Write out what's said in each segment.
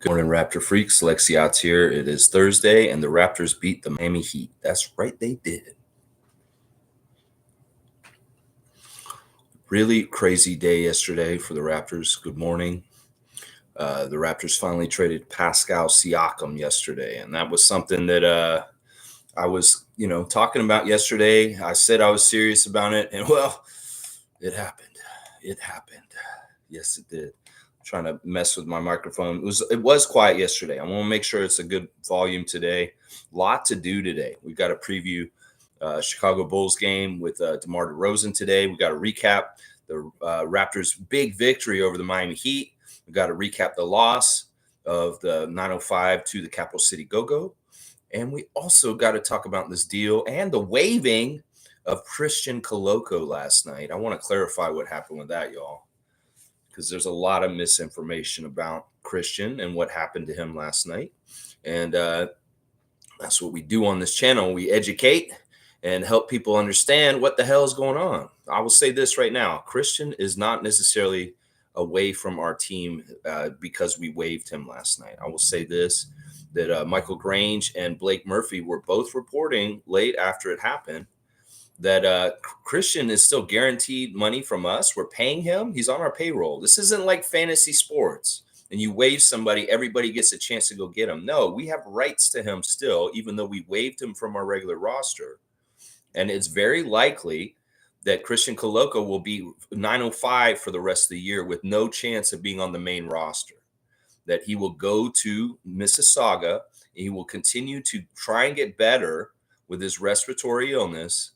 Good morning, Raptor freaks. Lexiot's here. It is Thursday, and the Raptors beat the Miami Heat. That's right, they did. Really crazy day yesterday for the Raptors. Good morning. The Raptors finally traded Pascal Siakam yesterday, and that was something that I was, talking about yesterday. I said I was serious about it, and well, it happened. It happened. Yes, it did. Trying to mess with my microphone. It was quiet yesterday. I want to make sure it's a good volume today. Lot to do today. We've got to preview Chicago Bulls game with DeMar DeRozan today. We got to recap the Raptors' big victory over the Miami Heat. We got to recap the loss of the 905 to the Capital City Go-Go. And we also got to talk about this deal and the waiving of Christian Koloko last night. I want to clarify what happened with that, y'all, because there's a lot of misinformation about Christian and what happened to him last night. And that's what we do on this channel. We educate and help people understand what the hell is going on. I will say this right now. Christian is not necessarily away from our team because we waived him last night. I will say this, that Michael Grange and Blake Murphy were both reporting late after it happened that Christian is still guaranteed money from us. We're paying him. He's on our payroll. This isn't like fantasy sports and you waive somebody, everybody gets a chance to go get him. No, we have rights to him still, even though we waived him from our regular roster. And it's very likely that Christian Koloko will be 905 for the rest of the year with no chance of being on the main roster, that he will go to Mississauga and he will continue to try and get better with his respiratory illness,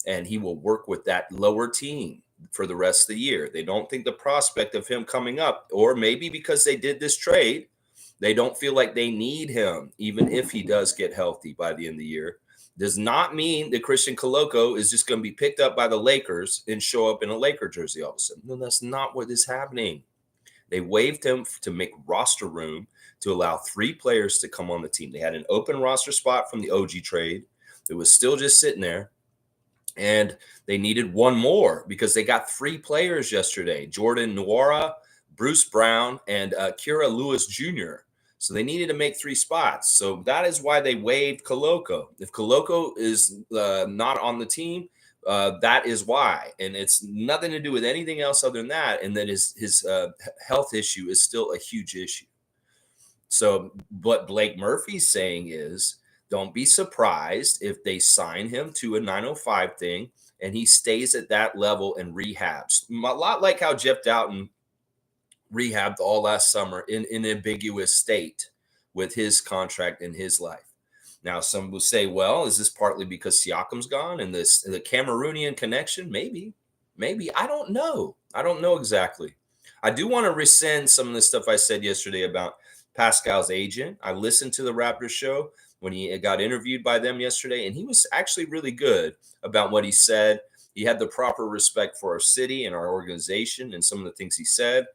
and he will work with that lower team for the rest of the year. They don't think the prospect of him coming up, or maybe because they did this trade, they don't feel like they need him, even if he does get healthy by the end of the year, does not mean that Christian Koloko is just going to be picked up by the Lakers and show up in a Laker jersey all of a sudden. No, that's not what is happening. They waived him to make roster room to allow 3 players to come on the team. They had an open roster spot from the OG trade that was still just sitting there. And they needed one more because they got 3 players yesterday: Jordan Nwora, Bruce Brown, and Kira Lewis Jr. So they needed to make 3 spots. So that is why they waived Koloko. If Koloko is not on the team, that is why. And it's nothing to do with anything else other than that. And that his health issue is still a huge issue. So what Blake Murphy's saying is, don't be surprised if they sign him to a 905 thing and he stays at that level and rehabs. A lot like how Jeff Doughton rehabbed all last summer in an ambiguous state with his contract in his life. Now, some will say, well, is this partly because Siakam's gone and the Cameroonian connection? Maybe. I don't know. I don't know exactly. I do want to rescind some of the stuff I said yesterday about Pascal's agent. I listened to the Raptors show when he got interviewed by them yesterday, and he was actually really good about what he said. He had the proper respect for our city and our organization and some of the things he said,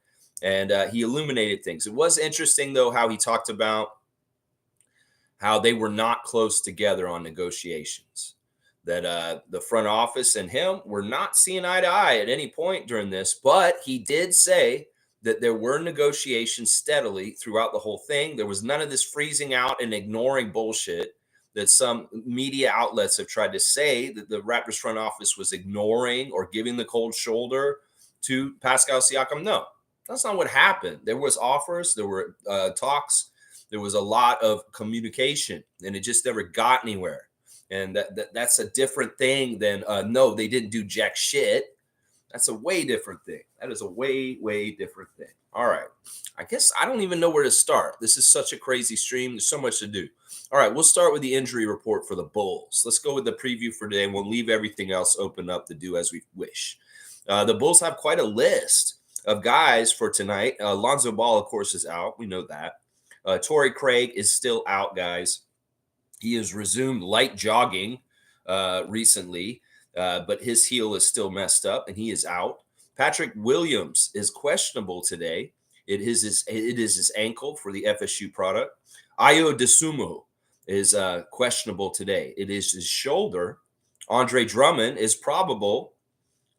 and he illuminated things. It was interesting, though, how he talked about how they were not close together on negotiations, that the front office and him were not seeing eye to eye at any point during this, but he did say that there were negotiations steadily throughout the whole thing. There was none of this freezing out and ignoring bullshit that some media outlets have tried to say, that the Raptors front office was ignoring or giving the cold shoulder to Pascal Siakam. No, that's not what happened. There was offers, there were talks, there was a lot of communication, and it just never got anywhere. And that's a different thing than, no, they didn't do jack shit. That's a way different thing. That is a way, way different thing. All right. I guess I don't even know where to start. This is such a crazy stream. There's so much to do. All right. We'll start with the injury report for the Bulls. Let's go with the preview for today, and we'll leave everything else open up to do as we wish. The Bulls have quite a list of guys for tonight. Lonzo Ball, of course, is out. We know that. Torrey Craig is still out, guys. He has resumed light jogging recently. But his heel is still messed up, and he is out. Patrick Williams is questionable today. It is his ankle for the FSU product. Ayo Dosunmu is questionable today. It is his shoulder. Andre Drummond is probable.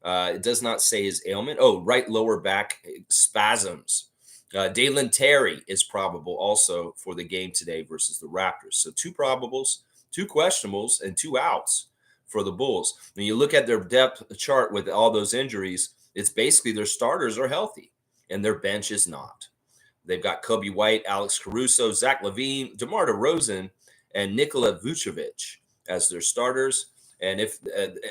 It does not say his ailment. Oh, right lower back spasms. Dalen Terry is probable also for the game today versus the Raptors. So 2 probables, 2 questionables, and 2 outs for the Bulls. When you look at their depth chart with all those injuries, it's basically their starters are healthy and their bench is not. They've got Kobe White, Alex Caruso, Zach LaVine, DeMar DeRozan, and Nikola Vucevic as their starters. And if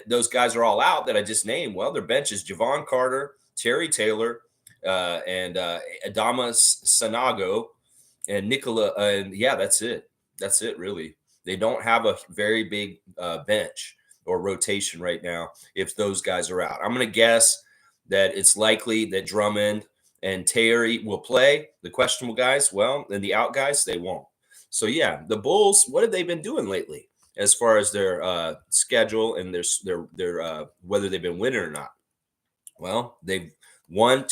those guys are all out that I just named, well, their bench is Javon Carter, Terry Taylor, and Adama Sanago, and Nicola. And yeah, that's it. That's it, really. They don't have a very big bench or rotation right now if those guys are out. I'm going to guess that it's likely that Drummond and Terry will play. The questionable guys, well, and the out guys, they won't. So yeah, the Bulls, what have they been doing lately as far as their schedule and their whether they've been winning or not? Well, they've won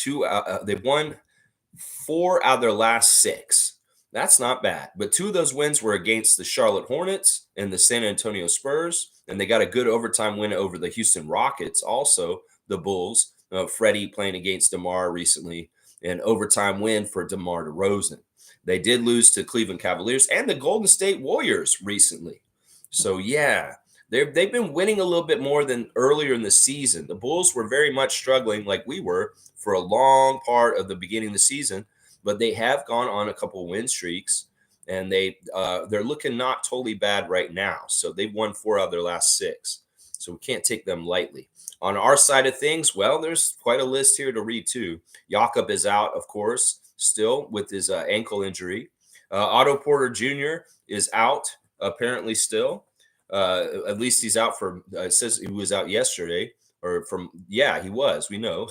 4 out of their last 6. That's not bad. But 2 of those wins were against the Charlotte Hornets and the San Antonio Spurs. And they got a good overtime win over the Houston Rockets, also the Bulls. Freddie playing against DeMar recently, an overtime win for DeMar DeRozan. They did lose to Cleveland Cavaliers and the Golden State Warriors recently. So, yeah, they've been winning a little bit more than earlier in the season. The Bulls were very much struggling like we were for a long part of the beginning of the season, but they have gone on a couple win streaks, and they're looking not totally bad right now. So they've won 4 out of their last 6. So we can't take them lightly. On our side of things, well, there's quite a list here to read too. Jakob is out, of course, still with his ankle injury. Otto Porter Jr. is out, apparently still. At least he's out for, it says he was out yesterday, he was, we know.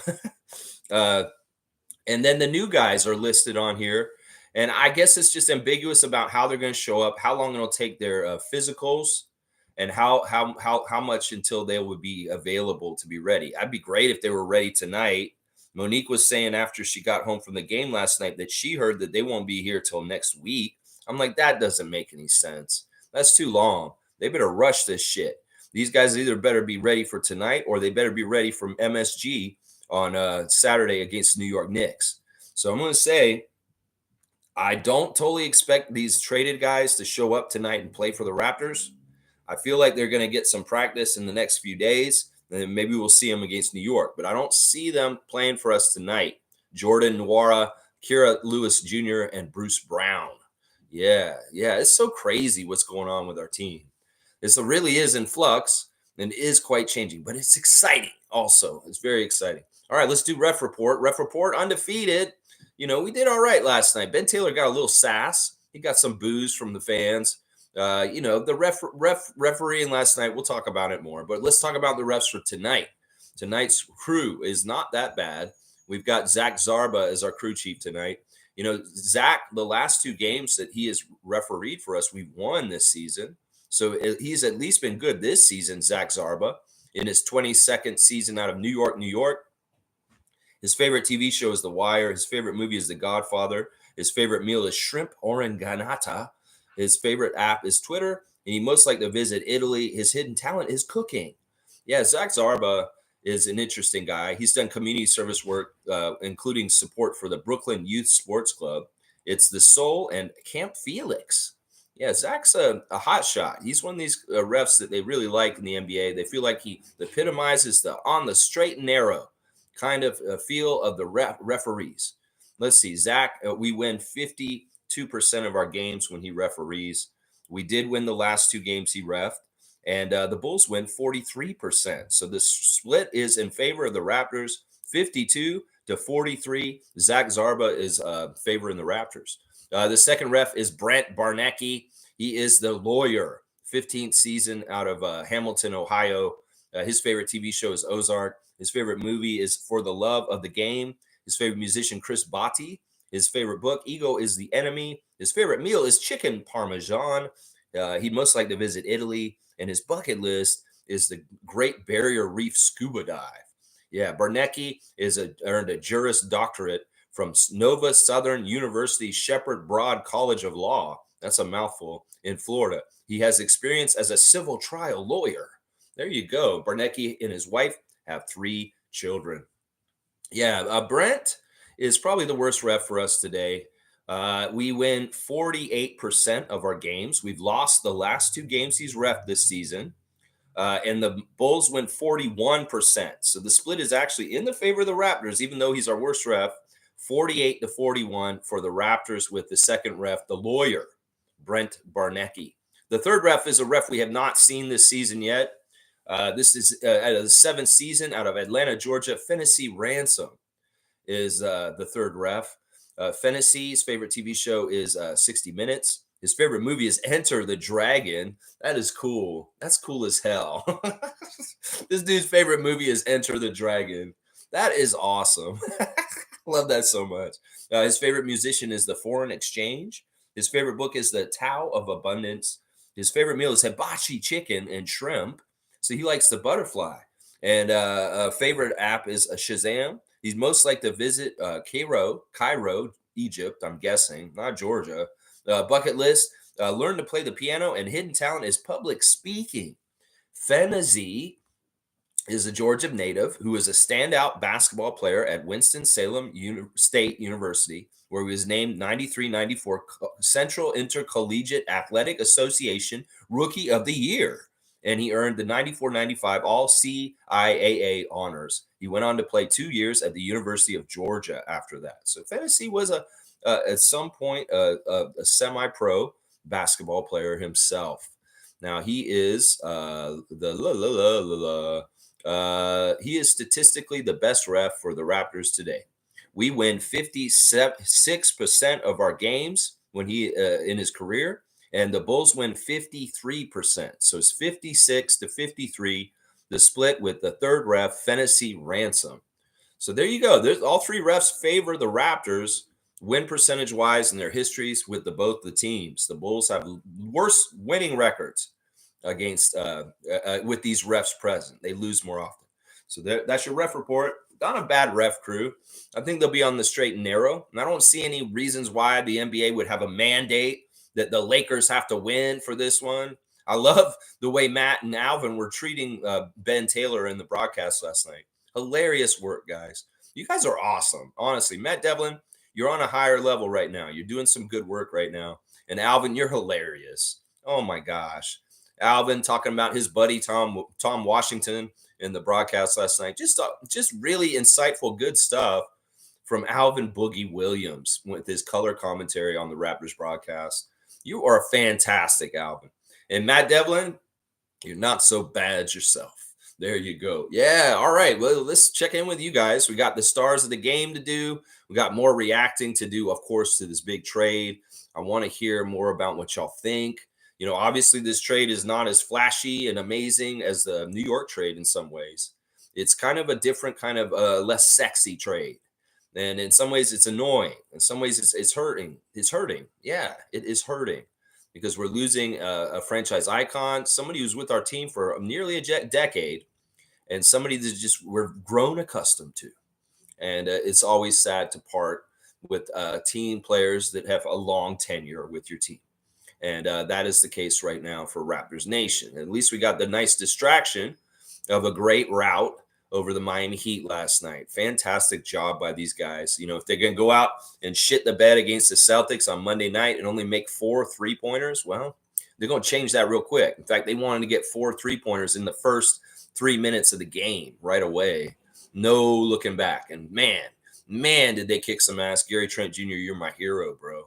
And then the new guys are listed on here. And I guess it's just ambiguous about how they're going to show up, how long it'll take their physicals, and how much until they would be available to be ready. I'd be great if they were ready tonight. Monique was saying after she got home from the game last night that she heard that they won't be here till next week. I'm like, that doesn't make any sense. That's too long. They better rush this shit. These guys either better be ready for tonight or they better be ready for MSG on Saturday against New York Knicks. So I'm going to say I don't totally expect these traded guys to show up tonight and play for the Raptors. I feel like they're going to get some practice in the next few days, and then maybe we'll see them against New York. But I don't see them playing for us tonight. Jordan Nwora, Kira Lewis Jr., and Bruce Brown. Yeah, it's so crazy what's going on with our team. This really is in flux and is quite changing, but it's exciting also. It's very exciting. All right, let's do ref report. Ref report, undefeated. We did all right last night. Ben Taylor got a little sass. He got some boos from the fans. The refereeing last night, we'll talk about it more, but let's talk about the refs for tonight. Tonight's crew is not that bad. We've got Zach Zarba as our crew chief tonight. Zach, the last 2 games that he has refereed for us, we've won this season. So he's at least been good this season, Zach Zarba, in his 22nd season out of New York. His favorite TV show is The Wire. His favorite movie is The Godfather. His favorite meal is shrimp oranganata. His favorite app is Twitter, and he most like to visit Italy. His hidden talent is cooking. Yeah, Zach Zarba is an interesting guy. He's done community service work, including support for the Brooklyn Youth Sports Club. It's the Soul and Camp Felix. Yeah, Zach's a hot shot. He's one of these refs that they really like in the NBA. They feel like he epitomizes the on the straight and narrow kind of feel of the referees. Let's see, Zach, we win 52% of our games when he referees. We did win the last 2 games he refed, and the Bulls win 43%. So the split is in favor of the Raptors, 52-43. Zach Zarba is favoring the Raptors. The second ref is Brent Barnecki. He is the lawyer, 15th season out of Hamilton, Ohio. His favorite TV show is Ozark. His favorite movie is For the Love of the Game. His favorite musician, Chris Botti. His favorite book, Ego is the Enemy. His favorite meal is chicken parmesan. He'd most like to visit Italy. And his bucket list is the Great Barrier Reef scuba dive. Yeah, Barnecki earned a Juris Doctorate from Nova Southern University Shepherd Broad College of Law. That's a mouthful, in Florida. He has experience as a civil trial lawyer. There you go. Barnecki and his wife have 3 children. Yeah, Brent is probably the worst ref for us today. We win 48% of our games. We've lost the last two games he's ref this season. And the Bulls win 41%. So the split is actually in the favor of the Raptors, even though he's our worst ref. 48-41 for the Raptors, with the second ref, the lawyer, Brent Barnecki. The third ref is a ref we have not seen this season yet. This is out of the seventh season, out of Atlanta, Georgia. Fennessy Ransom is the third ref. Fennessy's favorite TV show is 60 Minutes. His favorite movie is Enter the Dragon. That is cool. That's cool as hell. This dude's favorite movie is Enter the Dragon. That is awesome. Love that so much. His favorite musician is The Foreign Exchange. His favorite book is The Tao of Abundance. His favorite meal is hibachi chicken and shrimp. So he likes the butterfly. And favorite app is Shazam. He's most like to visit Cairo, Egypt, I'm guessing, not Georgia. Bucket list, learn to play the piano, and hidden talent is public speaking. Fennesy is a Georgia native who is a standout basketball player at Winston-Salem State University, where he was named 93-94 Central Intercollegiate Athletic Association Rookie of the Year. And he earned the 94-95 All-CIAA honors. He went on to play 2 years at the University of Georgia after that. So Fennessy was at some point a semi-pro basketball player himself. Now he is he is statistically the best ref for the Raptors today. We win 56% of our games when he in his career, and the Bulls win 53%. So it's 56-53, the split, with the third ref, Fennessy Ransom. So there you go. There's all three refs favor the Raptors win percentage wise in their histories with both the teams. The Bulls have worse winning records against with these refs present. They lose more often. So that's your ref report. Not a bad ref crew. I think they'll be on the straight and narrow. And I don't see any reasons why the NBA would have a mandate that the Lakers have to win for this one. I love the way Matt and Alvin were treating Ben Taylor in the broadcast last night. Hilarious work, guys. You guys are awesome. Honestly, Matt Devlin, you're on a higher level right now. You're doing some good work right now. And Alvin, you're hilarious. Oh my gosh. Alvin talking about his buddy Tom Washington in the broadcast last night. Just really insightful, good stuff from Alvin Boogie Williams with his color commentary on the Raptors broadcast. You are fantastic, Alvin. And Matt Devlin, you're not so bad yourself. There you go. Yeah. All right. Well, let's check in with you guys. We got the stars of the game to do. We got more reacting to do, of course, to this big trade. I want to hear more about what y'all think. You know, obviously this trade is not as flashy and amazing as the New York trade in some ways. It's kind of a different kind of less sexy trade. And in some ways it's annoying. In some ways it's hurting. It's hurting. Yeah, it is hurting because we're losing a franchise icon, somebody who's with our team for nearly a decade, and somebody that just we're grown accustomed to. And it's always sad to part with team players that have a long tenure with your team. And that is the case right now for Raptors Nation. At least we got the nice distraction of a great rout over the Miami Heat last night. Fantastic job by these guys. You know, if they're going to go out and shit the bed against the Celtics on Monday night and only make 4 3-pointers, well, they're going to change that real quick. In fact, they wanted to get 4 3-pointers in the first 3 minutes of the game right away. No looking back. And man, did they kick some ass. Gary Trent Jr., you're my hero, bro.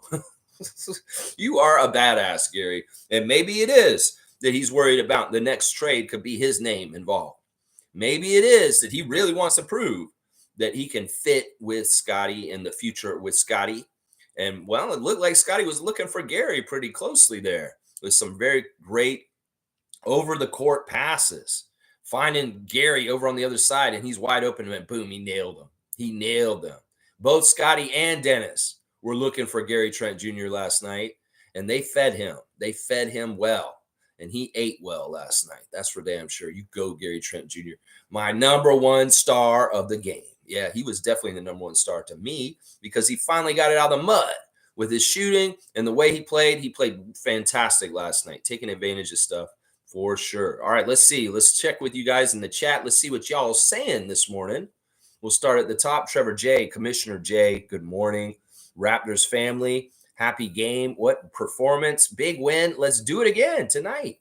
You are a badass, Gary. And maybe it is that he's worried about the next trade could be his name involved. Maybe it is that he really wants to prove that he can fit with Scotty in the future with Scotty. And, well, it looked like Scotty was looking for Gary pretty closely there with some very great over-the-court passes, finding Gary over on the other side, and he's wide open, and boom, he nailed him. He nailed them. Both Scotty and Dennis were looking for Gary Trent Jr. last night, and they fed him. They fed him well, and he ate well last night. That's for damn sure. You go, Gary Trent Jr., my number one star of the game. Yeah, he was definitely the number one star to me because he finally got it out of the mud with his shooting and the way he played. He played fantastic last night, taking advantage of stuff for sure. All right, let's see. Let's check with you guys in the chat. Let's see what y'all are saying this morning. We'll start at the top. Trevor J, Commissioner J, good morning. Raptors family, happy game. What performance, big win. Let's do it again tonight.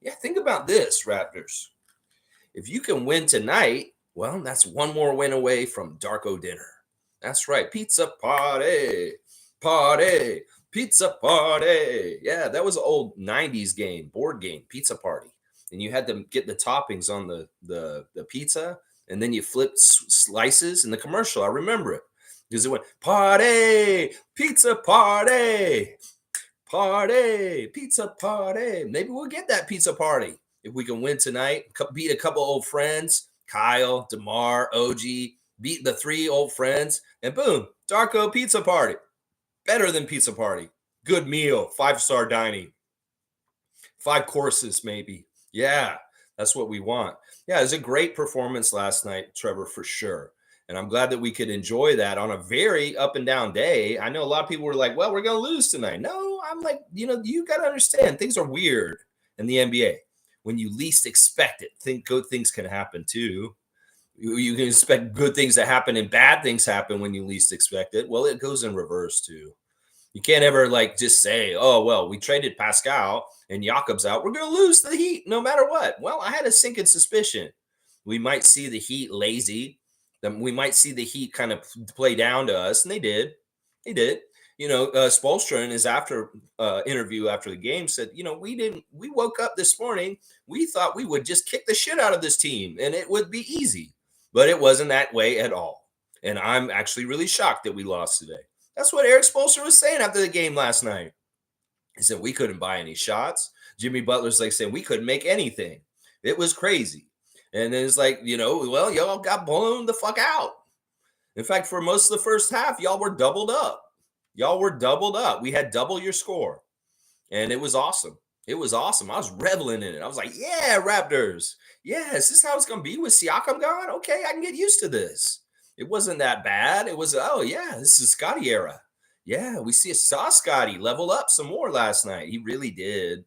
Yeah, think about this, Raptors. If you can win tonight, well, that's one more win away from Darko dinner. That's right. Pizza party, party, pizza party. Yeah, that was an old 90s game, board game, pizza party. And you had to get the toppings on the pizza, and then you flipped slices in the commercial. I remember it because it went party, pizza party, party, pizza party. Maybe we'll get that pizza party if we can win tonight. Beat a couple old friends, Kyle, DeMar, OG, beat the 3 old friends, and boom, Darko pizza party. Better than pizza party. Good meal, 5-star dining, 5 courses maybe. Yeah, that's what we want. Yeah, it was a great performance last night, Trevor, for sure. And I'm glad that we could enjoy that on a very up and down day. I know a lot of people were like, well, we're going to lose tonight. No, I'm like, you got to understand things are weird in the NBA. When you least expect it, think good things can happen too. You can expect good things to happen and bad things happen when you least expect it. Well, it goes in reverse too. You can't ever just say, oh, well, we traded Pascal and Jakob's out. We're going to lose the Heat no matter what. Well, I had a sinking suspicion. We might see the Heat lazy. Then we might see the Heat kind of play down to us. And they did. They did. Spoelstra in his interview after the game said, we woke up this morning. We thought we would just kick the shit out of this team and it would be easy. But it wasn't that way at all. And I'm actually really shocked that we lost today. That's what Eric Spoelstra was saying after the game last night. He said, we couldn't buy any shots. Jimmy Butler's saying we couldn't make anything. It was crazy. And then it's well, y'all got blown the fuck out. In fact, for most of the first half, y'all were doubled up. We had double your score. And it was awesome. It was awesome. I was reveling in it. I was like, yeah, Raptors. Yeah, is this how it's going to be with Siakam gone? Okay, I can get used to this. It wasn't that bad. It was, oh, yeah, this is Scotty era. Yeah, saw Scotty level up some more last night. He really did.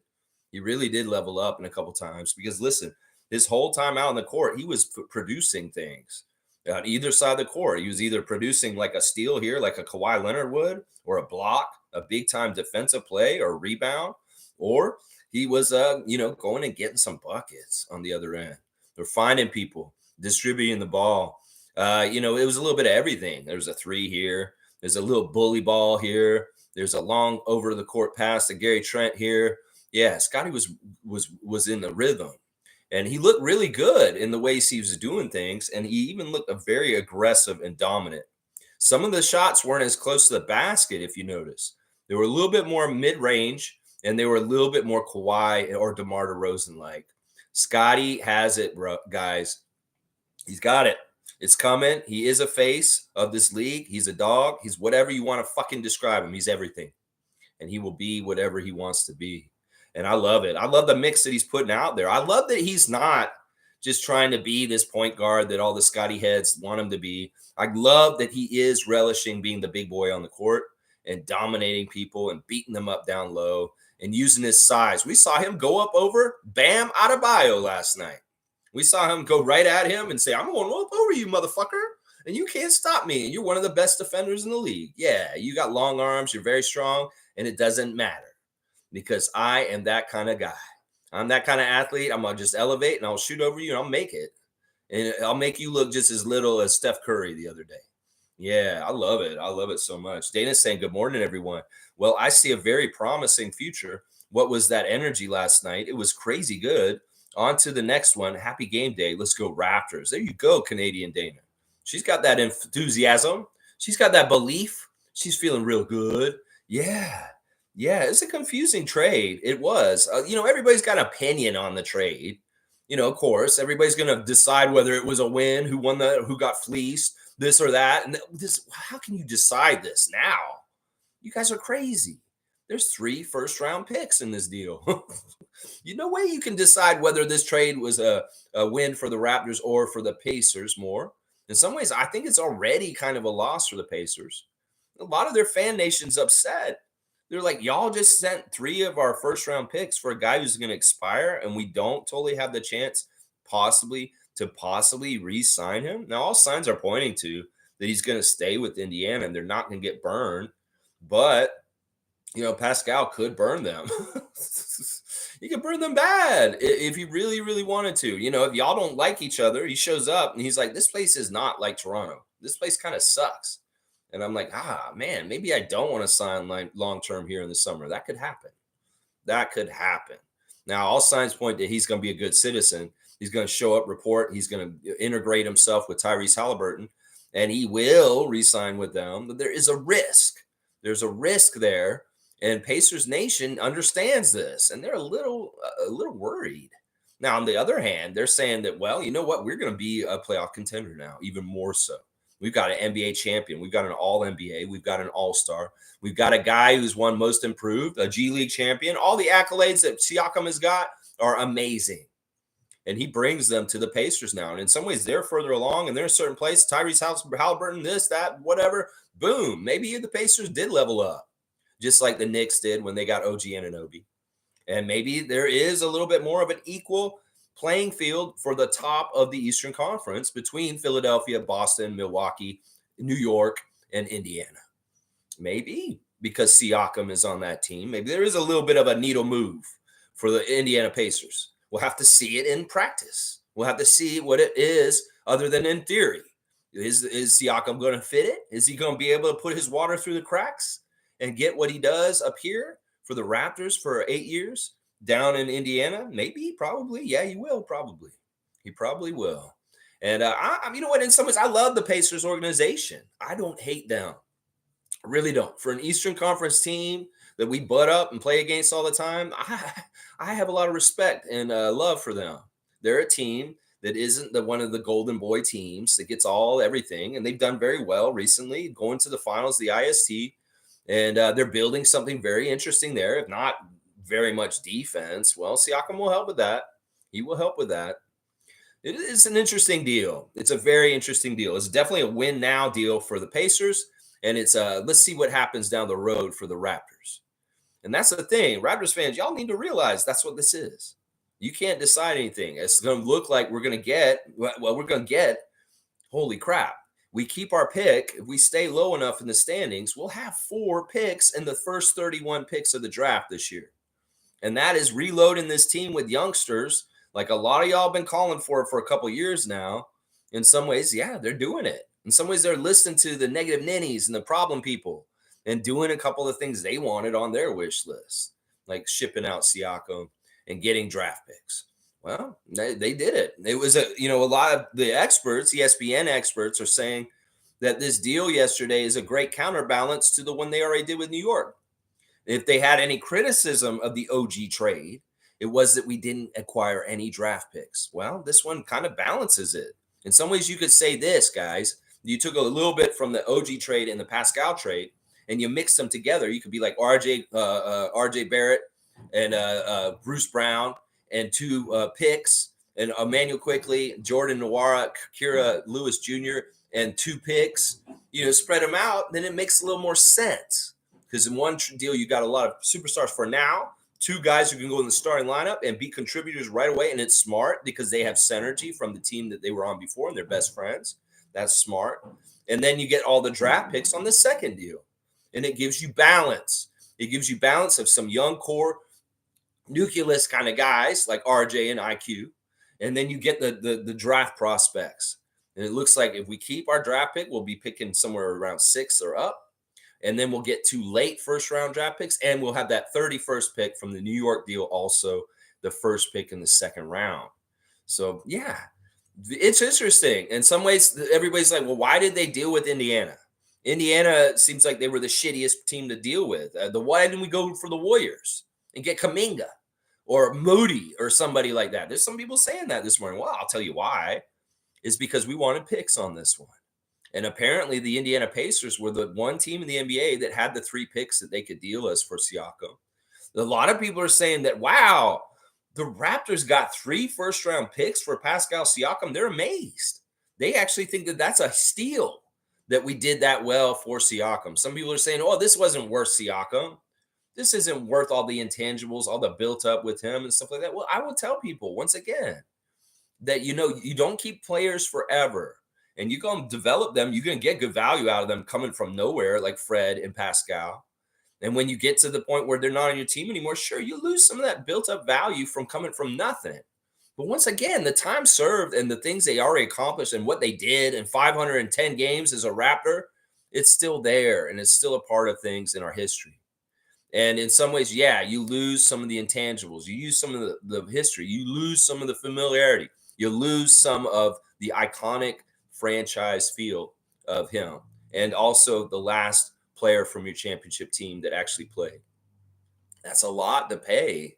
He really did level up in a couple times because, listen, his whole time out on the court, he was producing things on either side of the court. He was either producing like a steal here, like a Kawhi Leonard would, or a block, a big-time defensive play or rebound, or he was, going and getting some buckets on the other end. They're finding people, distributing the ball. It was a little bit of everything. There's a 3 here. There's a little bully ball here. There's a long over the court pass to Gary Trent here. Yeah, Scotty was in the rhythm. And he looked really good in the ways he was doing things. And he even looked very aggressive and dominant. Some of the shots weren't as close to the basket, if you notice. They were a little bit more mid-range, and they were a little bit more Kawhi or DeMar DeRozan-like. Scotty has it, bro, guys. He's got it. It's coming. He is a face of this league. He's a dog. He's whatever you want to fucking describe him. He's everything. And he will be whatever he wants to be. And I love it. I love the mix that he's putting out there. I love that he's not just trying to be this point guard that all the Scotty heads want him to be. I love that he is relishing being the big boy on the court and dominating people and beating them up down low and using his size. We saw him go up over Bam Adebayo last night. We saw him go right at him and say, I'm going up over you, motherfucker, and you can't stop me. And you're one of the best defenders in the league. Yeah, you got long arms. You're very strong, and it doesn't matter because I am that kind of guy. I'm that kind of athlete. I'm going to just elevate, and I'll shoot over you, and I'll make it. And I'll make you look just as little as Steph Curry the other day. Yeah, I love it. I love it so much. Dana's saying, good morning, everyone. Well, I see a very promising future. What was that energy last night? It was crazy good. On to the next one. Happy game day. Let's go Raptors. There you go, Canadian Dana. She's got that enthusiasm. She's got that belief. She's feeling real good. Yeah. Yeah, it's a confusing trade. It was. Everybody's got an opinion on the trade. Of course, everybody's going to decide whether it was a win, who won who got fleeced, this or that. And how can you decide this now? You guys are crazy. There's 3 first-round picks in this deal. No way you can decide whether this trade was a win for the Raptors or for the Pacers more. In some ways, I think it's already kind of a loss for the Pacers. A lot of their fan nation's upset. They're like, y'all just sent 3 of our first-round picks for a guy who's going to expire, and we don't totally have the chance possibly to possibly re-sign him. Now, all signs are pointing to that he's going to stay with Indiana and they're not going to get burned. But Pascal could burn them. He could burn them bad if he really, really wanted to. If y'all don't like each other, he shows up and he's like, this place is not like Toronto. This place kind of sucks. And I'm like, man, maybe I don't want to sign long-term here in the summer. That could happen. That could happen. Now, all signs point that he's going to be a good citizen. He's going to show up, report. He's going to integrate himself with Tyrese Halliburton, and he will re-sign with them. But there is a risk. There's a risk there. And Pacers Nation understands this, and they're a little worried. Now, on the other hand, they're saying that, well, you know what? We're going to be a playoff contender now, even more so. We've got an NBA champion. We've got an All-NBA. We've got an All-Star. We've got a guy who's won Most Improved, a G League champion. All the accolades that Siakam has got are amazing. And he brings them to the Pacers now. And in some ways, they're further along, and they're in a certain place. Tyrese Halliburton, this, that, whatever. Boom. Maybe the Pacers did level up, just like the Knicks did when they got OG Anunoby. And maybe there is a little bit more of an equal playing field for the top of the Eastern Conference between Philadelphia, Boston, Milwaukee, New York, and Indiana. Maybe because Siakam is on that team. Maybe there is a little bit of a needle move for the Indiana Pacers. We'll have to see it in practice. We'll have to see what it is other than in theory. Is Siakam going to fit it? Is he going to be able to put his water through the cracks and get what he does up here for the Raptors for 8 years down in Indiana? Maybe, probably. Yeah, he will, probably. He probably will. And you know what? In some ways, I love the Pacers organization. I don't hate them. I really don't. For an Eastern Conference team that we butt up and play against all the time, I have a lot of respect and love for them. They're a team that isn't one of the golden boy teams that gets everything. And they've done very well recently, going to the finals, the IST. And they're building something very interesting there, if not very much defense. Well, Siakam will help with that. He will help with that. It is an interesting deal. It's a very interesting deal. It's definitely a win now deal for the Pacers. And it's let's see what happens down the road for the Raptors. And that's the thing. Raptors fans, y'all need to realize that's what this is. You can't decide anything. It's going to look like we're going to get, holy crap. We keep our pick. If we stay low enough in the standings, we'll have 4 picks in the first 31 picks of the draft this year. And that is reloading this team with youngsters, like a lot of y'all been calling for a couple years now. In some ways, yeah, they're doing it. In some ways, they're listening to the negative ninnies and the problem people and doing a couple of things they wanted on their wish list, like shipping out Siakam and getting draft picks. Well, they did it. It was a lot of the experts, ESPN experts, are saying that this deal yesterday is a great counterbalance to the one they already did with New York. If they had any criticism of the OG trade, it was that we didn't acquire any draft picks. Well, this one kind of balances it. In some ways, you could say this, guys. You took a little bit from the OG trade and the Pascal trade, and you mixed them together. You could be like RJ Barrett and Bruce Brown and 2 picks, and Emmanuel Quickly, Jordan Nwora, Kira Lewis Jr., and 2 picks. Spread them out, then it makes a little more sense. Because in one deal, you got a lot of superstars for now, 2 guys who can go in the starting lineup and be contributors right away, and it's smart because they have synergy from the team that they were on before, and they're best friends. That's smart. And then you get all the draft picks on the second deal. And it gives you balance. It gives you balance of some young core nucleus kind of guys like RJ and IQ. And then you get the draft prospects. And it looks like if we keep our draft pick, we'll be picking somewhere around 6 or up. And then we'll get 2 late first-round draft picks. And we'll have that 31st pick from the New York deal, also the first pick in the second round. So, yeah. It's interesting. In some ways, everybody's like, well, why did they deal with Indiana? Indiana seems like they were the shittiest team to deal with. Why didn't we go for the Warriors and get Kuminga or Moody or somebody like that? There's some people saying that this morning. Well, I'll tell you why. It's because we wanted picks on this one. And apparently the Indiana Pacers were the one team in the NBA that had the 3 picks that they could deal us for Siakam. A lot of people are saying that, wow, the Raptors got 3 first-round picks for Pascal Siakam. They're amazed. They actually think that that's a steal that we did that well for Siakam. Some people are saying, oh, this wasn't worth Siakam. This isn't worth all the intangibles, all the built up with him and stuff like that. Well, I will tell people once again, that, you don't keep players forever, and you're going to develop them. You're going to get good value out of them coming from nowhere, like Fred and Pascal. And when you get to the point where they're not on your team anymore, sure, you lose some of that built up value from coming from nothing. But once again, the time served and the things they already accomplished and what they did in 510 games as a Raptor, it's still there, and it's still a part of things in our history. And in some ways, yeah, you lose some of the intangibles. You use some of the history. You lose some of the familiarity. You lose some of the iconic franchise feel of him. And also the last player from your championship team that actually played. That's a lot to pay.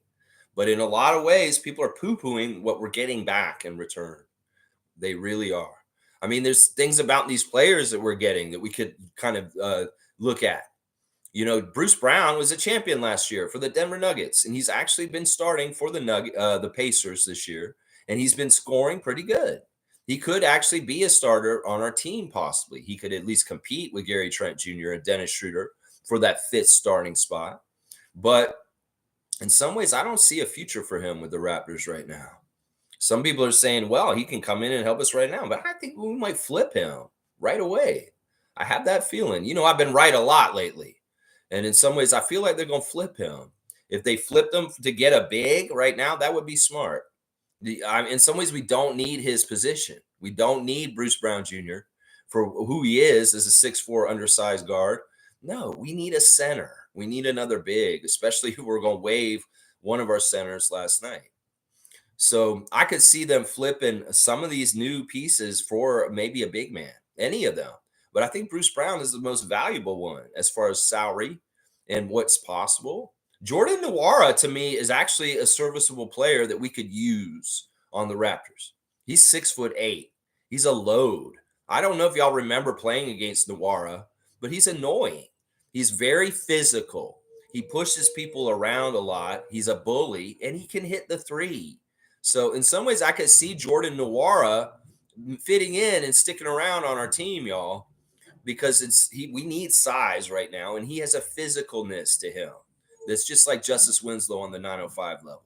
But in a lot of ways, people are poo-pooing what we're getting back in return. They really are. I mean, there's things about these players that we're getting that we could kind of look at. Bruce Brown was a champion last year for the Denver Nuggets, and he's actually been starting for the Pacers this year, and he's been scoring pretty good. He could actually be a starter on our team, possibly. He could at least compete with Gary Trent Jr. and Dennis Schroeder for that fifth starting spot. But in some ways, I don't see a future for him with the Raptors right now. Some people are saying, well, he can come in and help us right now, but I think we might flip him right away. I have that feeling. I've been right a lot lately. And in some ways, I feel like they're going to flip him. If they flipped him to get a big right now, that would be smart. In some ways, we don't need his position. We don't need Bruce Brown Jr. for who he is as a 6'4" undersized guard. No, we need a center. We need another big, especially if we're going to waive one of our centers last night. So I could see them flipping some of these new pieces for maybe a big man, any of them. But I think Bruce Brown is the most valuable one as far as salary and what's possible. Jordan Nwora, to me, is actually a serviceable player that we could use on the Raptors. He's 6'8". He's a load. I don't know if y'all remember playing against Nwora, but he's annoying. He's very physical. He pushes people around a lot. He's a bully, and he can hit the three. So in some ways, I could see Jordan Nwora fitting in and sticking around on our team, y'all, because we need size right now, and he has a physicalness to him that's just like Justice Winslow on the 905 level.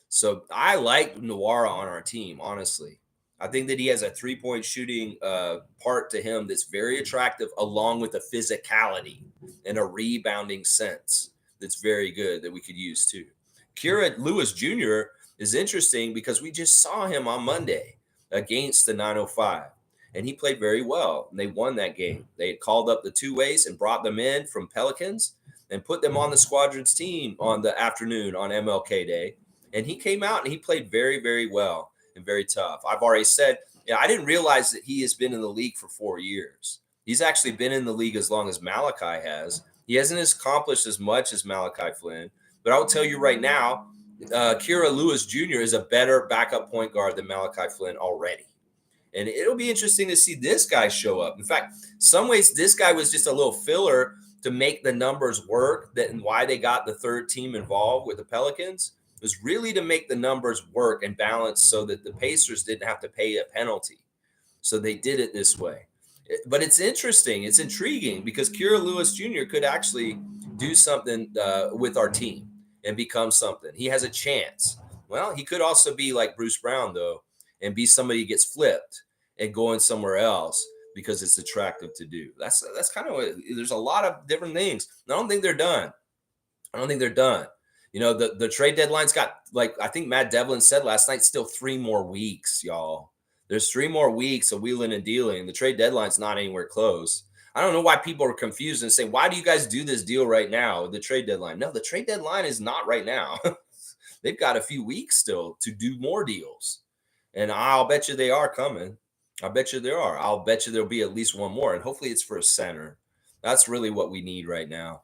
So I like Nwora on our team, honestly. I think that he has a three-point shooting part to him that's very attractive, along with a physicality and a rebounding sense that's very good that we could use too. Kira Lewis Jr. is interesting because we just saw him on Monday against the 905, and he played very well, and they won that game. They had called up the two-ways and brought them in from Pelicans and put them on the Squadron's team on the afternoon on MLK Day, and he came out and he played very, very well and very tough. I've already said, I didn't realize that he has been in the league for 4 years. He's actually been in the league as long as Malachi has. He hasn't accomplished as much as Malachi Flynn, but I'll tell you right now, Kira Lewis Jr. is a better backup point guard than Malachi Flynn already. And it'll be interesting to see this guy show up. In fact, some ways, this guy was just a little filler to make the numbers work, and why they got the third team involved with the Pelicans was really to make the numbers work and balance so that the Pacers didn't have to pay a penalty. So they did it this way. But it's interesting. It's intriguing because Kira Lewis Jr. could actually do something with our team and become something. He has a chance. Well, he could also be like Bruce Brown, though, and be somebody who gets flipped and going somewhere else because it's attractive to do. That's kind of what, there's a lot of different things. I don't think they're done. The trade deadline's got, like I think Matt Devlin said last night, still 3 more weeks, y'all. There's 3 more weeks of wheeling and dealing. The trade deadline's not anywhere close. I don't know why people are confused and say, why do you guys do this deal right now, the trade deadline? No, the trade deadline is not right now. They've got a few weeks still to do more deals. And I'll bet you they are coming. I bet you there are. I'll bet you there'll be at least one more. And hopefully it's for a center. That's really what we need right now.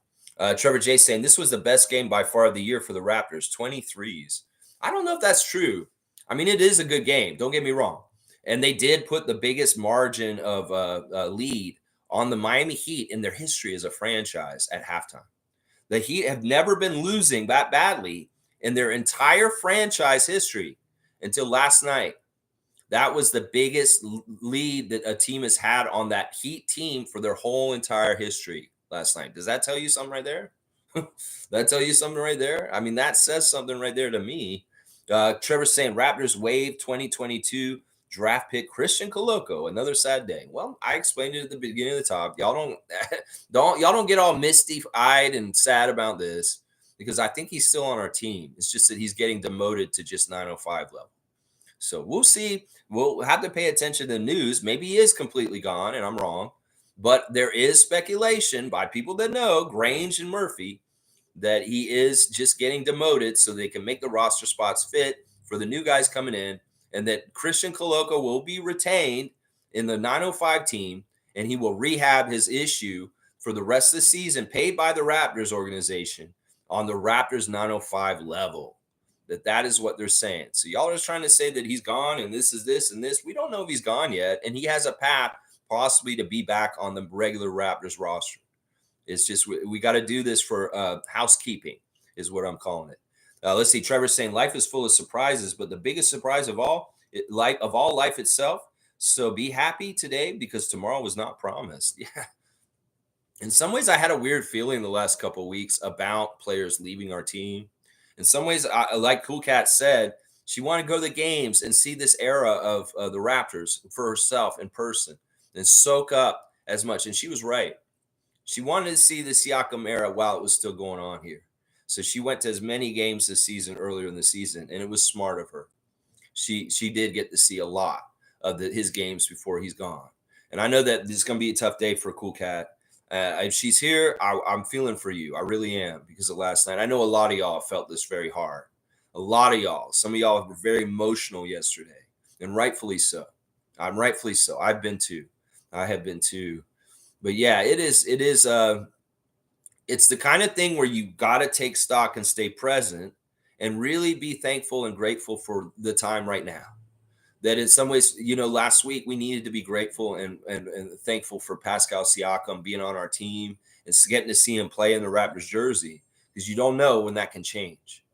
Trevor J saying, this was the best game by far of the year for the Raptors, 23s. I don't know if that's true. I mean, it is a good game. Don't get me wrong. And they did put the biggest margin of lead on the Miami Heat in their history as a franchise at halftime. The Heat have never been losing that badly in their entire franchise history until last night. That was the biggest lead that a team has had on that Heat team for their whole entire history last night. Does that tell you something right there? That tell you something right there? I mean, that says something right there to me. Trevor's saying Raptors waive 2022 draft pick Christian Koloko. Another sad day. Well, I explained it at the beginning of the talk. Y'all don't get all misty eyed and sad about this, because I think he's still on our team. It's just that he's getting demoted to just 905 level. So we'll see. We'll have to pay attention to the news. Maybe he is completely gone and I'm wrong, but there is speculation by people that know, Grange and Murphy, that he is just getting demoted so they can make the roster spots fit for the new guys coming in, and that Christian Koloko will be retained in the 905 team, and he will rehab his issue for the rest of the season, paid by the Raptors organization on the Raptors 905 level. That is what they're saying. So y'all are just trying to say that he's gone and this is this and this. We don't know if he's gone yet, and he has a path possibly to be back on the regular Raptors roster. It's just we got to do this for housekeeping, is what I'm calling it. Let's see. Trevor's saying life is full of surprises, but the biggest surprise of all, life itself. So be happy today, because tomorrow was not promised. Yeah. In some ways, I had a weird feeling the last couple of weeks about players leaving our team. In some ways, like Cool Cat said, she wanted to go to the games and see this era of the Raptors for herself in person and soak up as much. And she was right. She wanted to see the Siakam era while it was still going on here. So she went to as many games this season earlier in the season, and it was smart of her. She did get to see a lot of his games before he's gone. And I know that this is going to be a tough day for Cool Cat. If she's here, I'm feeling for you. I really am, because of last night. I know a lot of y'all felt this very hard. A lot of y'all. Some of y'all were very emotional yesterday, and rightfully so. I'm rightfully so. I've been too. I have been too. But yeah, it is. It's the kind of thing where you got to take stock and stay present and really be thankful and grateful for the time right now. That in some ways, last week we needed to be grateful and thankful for Pascal Siakam being on our team and getting to see him play in the Raptors jersey, because you don't know when that can change.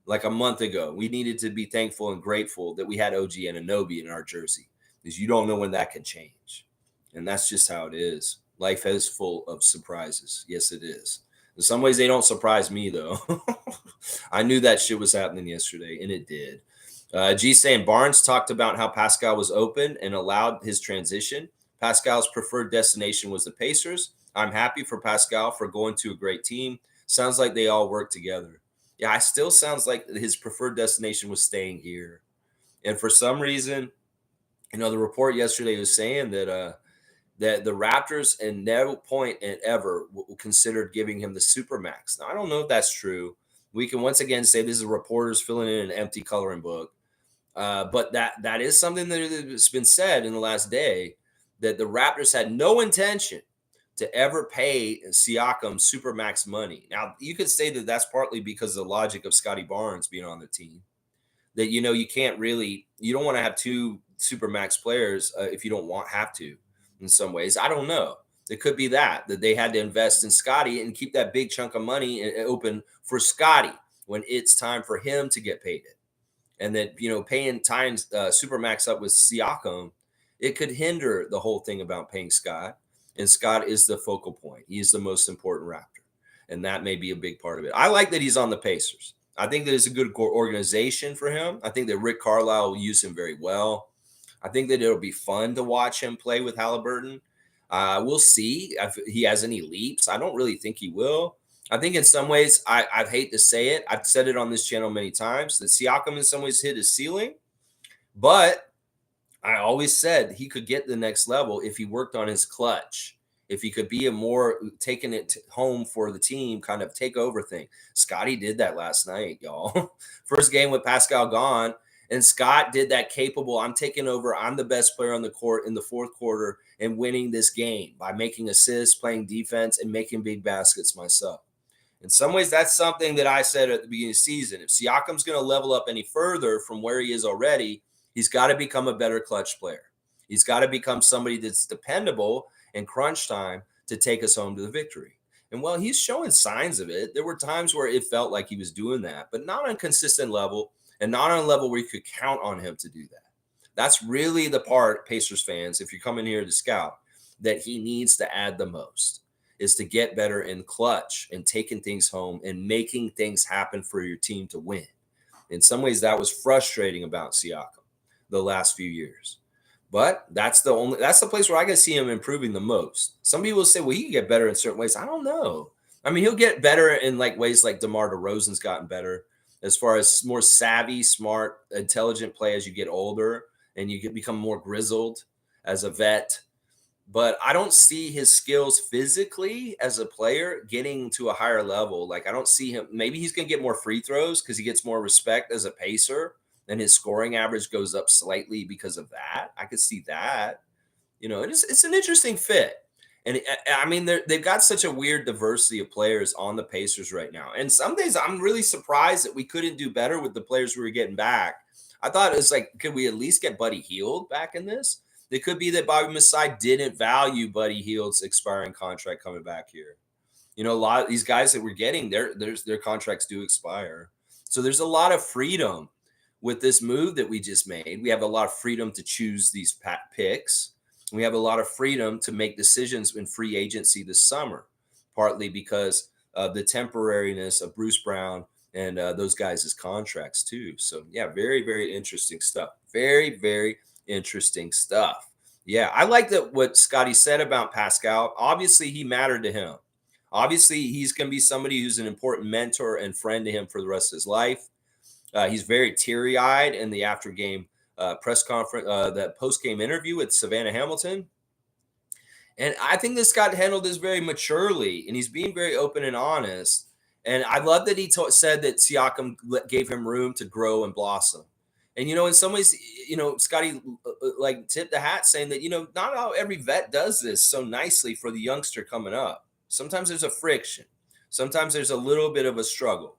Like a month ago, we needed to be thankful and grateful that we had OG Anunoby in our jersey, because you don't know when that can change. And that's just how it is. Life is full of surprises. Yes, it is. In some ways, they don't surprise me, though. I knew that shit was happening yesterday, and it did. G saying Barnes talked about how Pascal was open and allowed his transition. Pascal's preferred destination was the Pacers. I'm happy for Pascal for going to a great team. Sounds like they all work together. Yeah, it still sounds like his preferred destination was staying here. And for some reason, the report yesterday was saying that that the Raptors in no point ever considered giving him the Supermax. Now, I don't know if that's true. We can once again say this is reporters filling in an empty coloring book. But that is something that has been said in the last day, that the Raptors had no intention to ever pay Siakam Supermax money. Now, you could say that that's partly because of the logic of Scotty Barnes being on the team. That, you don't want to have two Supermax players if you don't have to. In some ways, I don't know. It could be that they had to invest in Scotty and keep that big chunk of money open for Scotty when it's time for him to get paid it. And that, paying Supermax up with Siakam, it could hinder the whole thing about paying Scott. And Scott is the focal point. He's the most important Raptor. And that may be a big part of it. I like that he's on the Pacers. I think that it's a good organization for him. I think that Rick Carlisle will use him very well. I think that it'll be fun to watch him play with Halliburton. We'll see if he has any leaps. I don't really think he will. I think in some ways, I hate to say it, I've said it on this channel many times, that Siakam in some ways hit his ceiling. But I always said he could get the next level if he worked on his clutch, if he could be a more taking it home for the team kind of takeover thing. Scotty did that last night, y'all. First game with Pascal gone. And Scott did that capable, I'm taking over, I'm the best player on the court in the fourth quarter and winning this game by making assists, playing defense, and making big baskets myself. In some ways, that's something that I said at the beginning of the season. If Siakam's going to level up any further from where he is already, he's got to become a better clutch player. He's got to become somebody that's dependable in crunch time to take us home to the victory. And well, he's showing signs of it. There were times where it felt like he was doing that, but not on a consistent level. And not on a level where you could count on him to do that. That's really the part, Pacers fans, if you're coming here to scout, that he needs to add the most, is to get better in clutch and taking things home and making things happen for your team to win. In some ways, that was frustrating about Siakam the last few years. But that's the place where I can see him improving the most. Some people say, well, he can get better in certain ways. I don't know. I mean, he'll get better in like ways like DeMar DeRozan's gotten better as far as more savvy, smart, intelligent play as you get older and you become more grizzled as a vet. But I don't see his skills physically as a player getting to a higher level. Like I don't see him. Maybe he's going to get more free throws because he gets more respect as a pacer, and his scoring average goes up slightly because of that. I could see that. It's an interesting fit. And I mean, they've got such a weird diversity of players on the Pacers right now. And some days I'm really surprised that we couldn't do better with the players we were getting back. I thought it was like, could we at least get Buddy Hield back in this? It could be that Bobby Masai didn't value Buddy Hield's expiring contract coming back here. A lot of these guys that we're getting, their contracts do expire. So there's a lot of freedom with this move that we just made. We have a lot of freedom to choose these picks. We have a lot of freedom to make decisions in free agency this summer, partly because of the temporariness of Bruce Brown and those guys' contracts too. So yeah, very, very interesting stuff. Very, very interesting stuff. Yeah, I like that what Scotty said about Pascal. Obviously, he mattered to him. Obviously, he's going to be somebody who's an important mentor and friend to him for the rest of his life. He's very teary-eyed in the after-game press conference, that post-game interview with Savannah Hamilton. And I think this got handled this very maturely, and he's being very open and honest. And I love that he said that Siakam gave him room to grow and blossom. And, in some ways, Scotty like tipped the hat saying that, not how every vet does this so nicely for the youngster coming up. Sometimes there's a friction. Sometimes there's a little bit of a struggle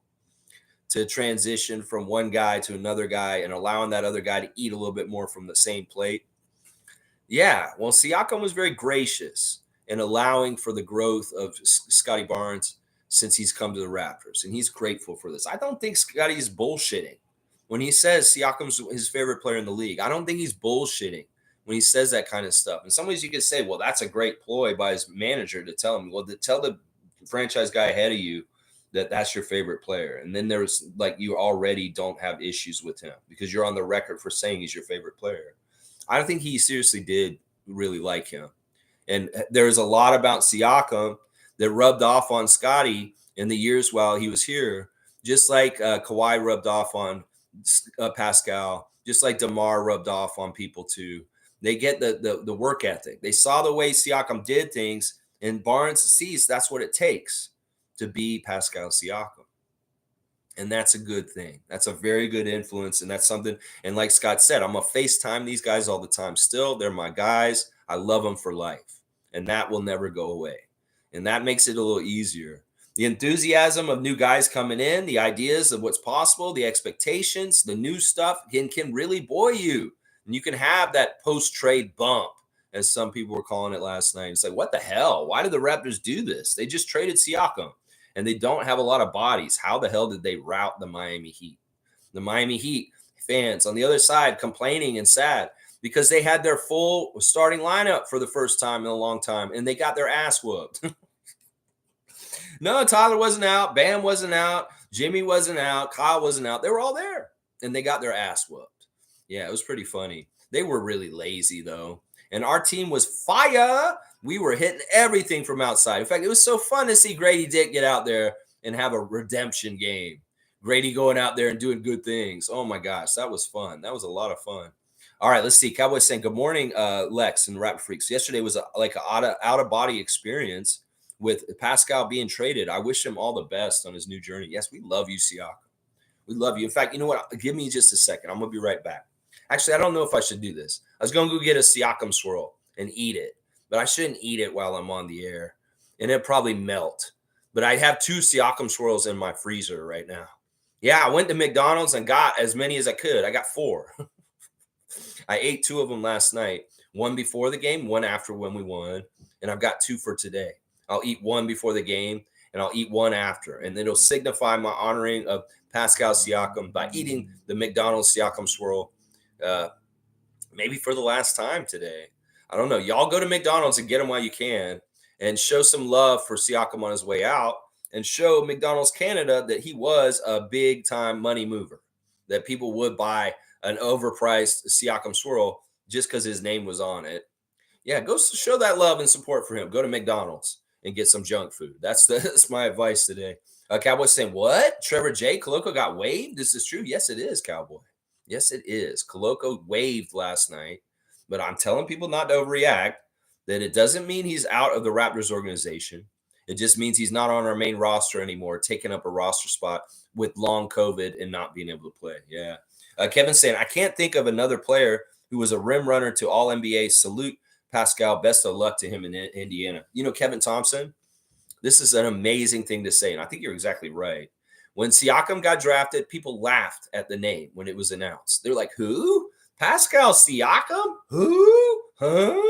to transition from one guy to another guy and allowing that other guy to eat a little bit more from the same plate. Yeah, well, Siakam was very gracious in allowing for the growth of Scotty Barnes since he's come to the Raptors, and he's grateful for this. I don't think Scotty's bullshitting when he says Siakam's his favorite player in the league. I don't think he's bullshitting when he says that kind of stuff. In some ways, you could say, well, that's a great ploy by his manager to tell him, well, tell the franchise guy ahead of you that that's your favorite player. And then there's like, you already don't have issues with him because you're on the record for saying he's your favorite player. I don't think he seriously did really like him. And there's a lot about Siakam that rubbed off on Scotty in the years while he was here, just like Kawhi rubbed off on Pascal, just like DeMar rubbed off on people too. They get the work ethic. They saw the way Siakam did things, and Barnes sees that's what it takes to be Pascal Siakam. And that's a good thing. That's a very good influence. And that's something. And like Scott said, I'm going to FaceTime these guys all the time. Still, they're my guys. I love them for life. And that will never go away. And that makes it a little easier. The enthusiasm of new guys coming in, the ideas of what's possible, the expectations, the new stuff can really buoy you. And you can have that post-trade bump, as some people were calling it last night. It's like, what the hell? Why did the Raptors do this? They just traded Siakam. And they don't have a lot of bodies. How the hell did they rout the Miami Heat? The Miami Heat fans on the other side complaining and sad because they had their full starting lineup for the first time in a long time, and they got their ass whooped. No, Tyler wasn't out. Bam wasn't out. Jimmy wasn't out. Kyle wasn't out. They were all there, and they got their ass whooped. Yeah, it was pretty funny. They were really lazy, though. And our team was fire. We were hitting everything from outside. In fact, it was so fun to see Grady Dick get out there and have a redemption game. Grady going out there and doing good things. Oh, my gosh, that was fun. That was a lot of fun. All right, let's see. Cowboys saying, good morning, Lex and Rap Freaks. Yesterday was like an out-of-body experience with Pascal being traded. I wish him all the best on his new journey. Yes, we love you, Siakam. We love you. In fact, you know what? Give me just a second. I'm going to be right back. Actually, I don't know if I should do this. I was going to go get a Siakam swirl and eat it, but I shouldn't eat it while I'm on the air, and it'll probably melt. But I have 2 Siakam swirls in my freezer right now. Yeah, I went to McDonald's and got as many as I could. I got 4. I ate 2 of them last night, one before the game, one after when we won, and I've got 2 for today. I'll eat one before the game, and I'll eat one after, and it'll signify my honoring of Pascal Siakam by eating the McDonald's Siakam swirl. Maybe for the last time today. I don't know. Y'all go to McDonald's and get them while you can and show some love for Siakam on his way out and show McDonald's Canada that he was a big time money mover. that people would buy an overpriced Siakam swirl just because his name was on it. Yeah, go show that love and support for him. Go to McDonald's and get some junk food. That's my advice today. Cowboy saying, what? Trevor J. Koloko got waived? This is true. Yes, it is, Cowboy. Yes, it is. Koloko waived last night, but I'm telling people not to overreact, that it doesn't mean he's out of the Raptors organization. It just means he's not on our main roster anymore, taking up a roster spot with long COVID and not being able to play. Yeah. Kevin saying, I can't think of another player who was a rim runner to all NBA. Salute Pascal. Best of luck to him in Indiana. You know, Kevin Thompson, this is an amazing thing to say. And I think you're exactly right. When Siakam got drafted, people laughed at the name when it was announced. They're like, who? Pascal Siakam? Who? Huh?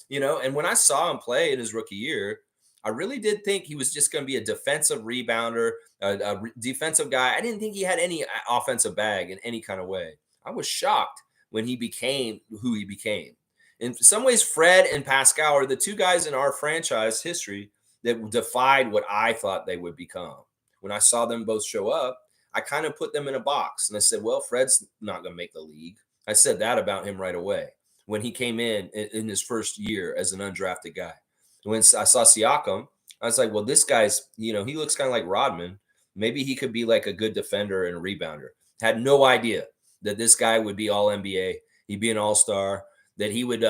You know, and when I saw him play in his rookie year, I really did think he was just going to be a defensive rebounder, a defensive guy. I didn't think he had any offensive bag in any kind of way. I was shocked when he became who he became. In some ways, Fred and Pascal are the two guys in our franchise history that defied what I thought they would become. When I saw them both show up, I kind of put them in a box. And I said, well, Fred's not going to make the league. I said that about him right away when he came in his first year as an undrafted guy. When I saw Siakam, I was like, well, this guy's, you know, he looks kind of like Rodman. Maybe he could be like a good defender and a rebounder. Had no idea that this guy would be all NBA. He'd be an all-star, that he would,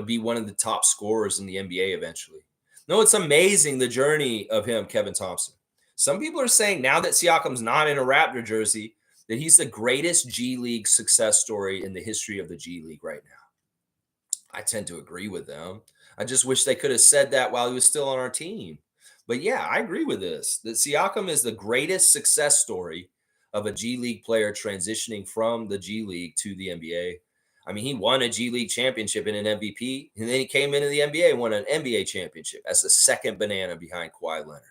be one of the top scorers in the NBA eventually. No, it's amazing, the journey of him, Kevin Thompson. Some people are saying now that Siakam's not in a Raptor jersey, that he's the greatest G League success story in the history of the G League right now. I tend to agree with them. I just wish they could have said that while he was still on our team. But yeah, I agree with this, that Siakam is the greatest success story of a G League player transitioning from the G League to the NBA. I mean, he won a G League championship and an MVP, and then he came into the NBA and won an NBA championship as the second banana behind Kawhi Leonard.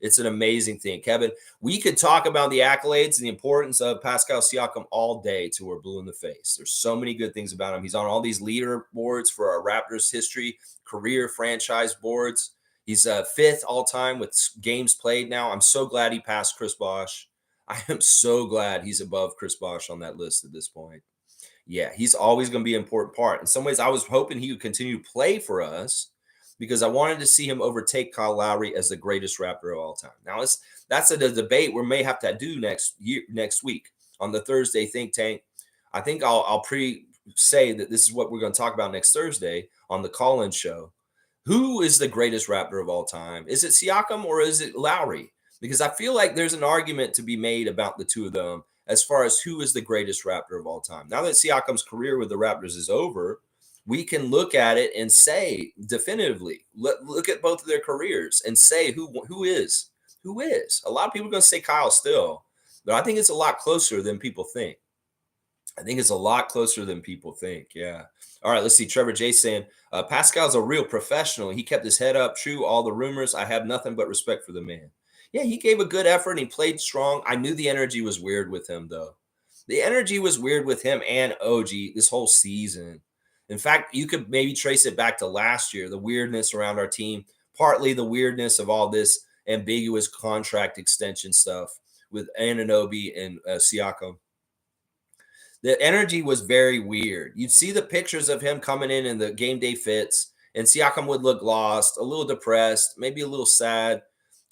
It's an amazing thing. Kevin, we could talk about the accolades and the importance of Pascal Siakam all day till we're blue in the face. There's so many good things about him. He's on all these leaderboards for our Raptors history, career franchise boards. He's fifth all time with games played now. I'm so glad he passed Chris Bosh. I am so glad he's above Chris Bosh on that list at this point. Yeah, he's always going to be an important part. In some ways, I was hoping he would continue to play for us because I wanted to see him overtake Kyle Lowry as the greatest Raptor of all time. Now, that's a debate we may have to do next week on the Thursday Think Tank. I think I'll say that this is what we're going to talk about next Thursday on the call-in show. Who is the greatest Raptor of all time? Is it Siakam or is it Lowry? Because I feel like there's an argument to be made about the two of them as far as who is the greatest Raptor of all time. Now that Siakam's career with the Raptors is over, we can look at it and say definitively, look at both of their careers and say who is. A lot of people are going to say Kyle still, but I think it's a lot closer than people think. Yeah. All right, let's see. Trevor J saying, Pascal's a real professional. He kept his head up. True, all the rumors. I have nothing but respect for the man. Yeah, he gave a good effort and he played strong. I knew the energy was weird with him, though. The energy was weird with him and OG this whole season. In fact, you could maybe trace it back to last year, the weirdness around our team, partly the weirdness of all this ambiguous contract extension stuff with Anunoby and Siakam. The energy was very weird. You'd see the pictures of him coming in the game day fits, and Siakam would look lost, a little depressed, maybe a little sad.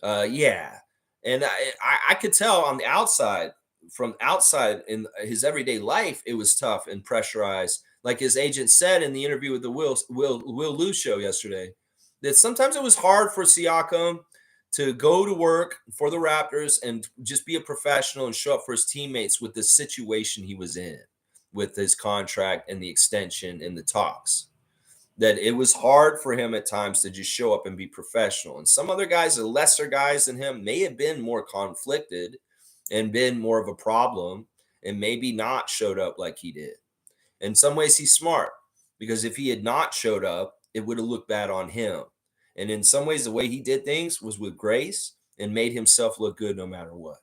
Yeah. And I could tell on the outside, from outside in his everyday life, it was tough and pressurized. Like his agent said in the interview with the Will Lou show yesterday, that sometimes it was hard for Siakam to go to work for the Raptors and just be a professional and show up for his teammates with the situation he was in with his contract and the extension and the talks. That it was hard for him at times to just show up and be professional. And some other guys, the lesser guys than him, may have been more conflicted and been more of a problem and maybe not showed up like he did. In some ways, he's smart because if he had not showed up, it would have looked bad on him. And in some ways, the way he did things was with grace and made himself look good no matter what.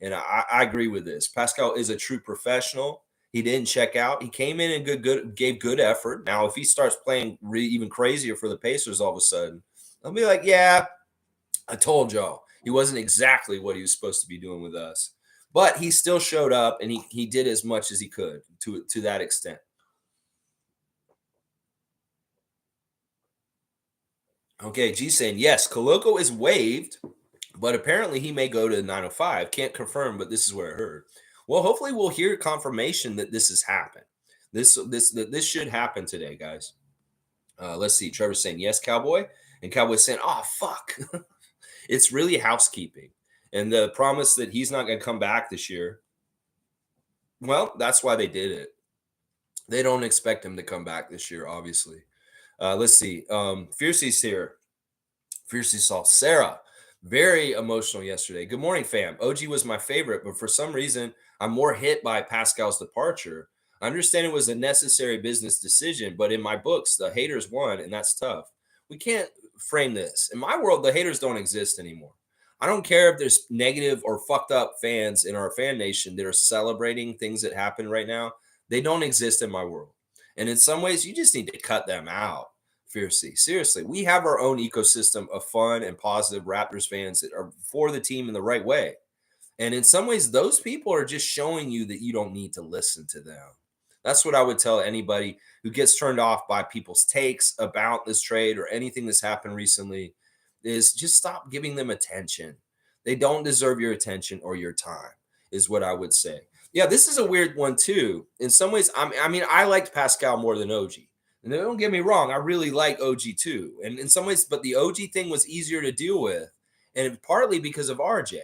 And I agree with this. Pascal is a true professional. He didn't check out. He came in and gave good effort. Now, if he starts playing even crazier for the Pacers all of a sudden, I'll be like, yeah, I told y'all. He wasn't exactly what he was supposed to be doing with us. but he still showed up and he did as much as he could to that extent. Okay, G saying yes, Koloko is waived, but apparently he may go to 905. Can't confirm, but this is where I heard. Well, hopefully we'll hear confirmation that this has happened. This should happen today, guys. Let's see. Trevor's saying yes, Cowboy, and Cowboy's saying, "Oh fuck." It's really housekeeping, and the promise that he's not going to come back this year. Well, that's why they did it. They don't expect him to come back this year, obviously. Let's see. Fiercey's here. Fiercely saw Sarah. Very emotional yesterday. Good morning, fam. OG was my favorite, but for some reason, I'm more hit by Pascal's departure. I understand it was a necessary business decision, but in my books, the haters won, and that's tough. We can't frame this. In my world, the haters don't exist anymore. I don't care if there's negative or fucked up fans in our fan nation that are celebrating things that happen right now. They don't exist in my world. And in some ways, you just need to cut them out. Fiercely. Seriously, we have our own ecosystem of fun and positive Raptors fans that are for the team in the right way. And in some ways, those people are just showing you that you don't need to listen to them. That's what I would tell anybody who gets turned off by people's takes about this trade or anything that's happened recently is just stop giving them attention. They don't deserve your attention or your time, is what I would say. Yeah, this is a weird one too. In some ways, I liked Pascal more than OG. And don't get me wrong, I really like OG too. And in some ways, but the OG thing was easier to deal with. And partly because of RJ.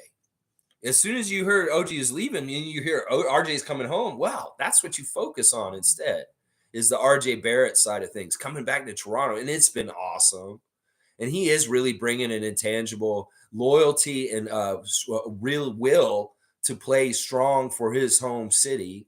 As soon as you heard OG is leaving and you hear RJ is coming home, wow, that's what you focus on instead, is the RJ Barrett side of things, coming back to Toronto. And it's been awesome. And he is really bringing an intangible loyalty and real will to play strong for his home city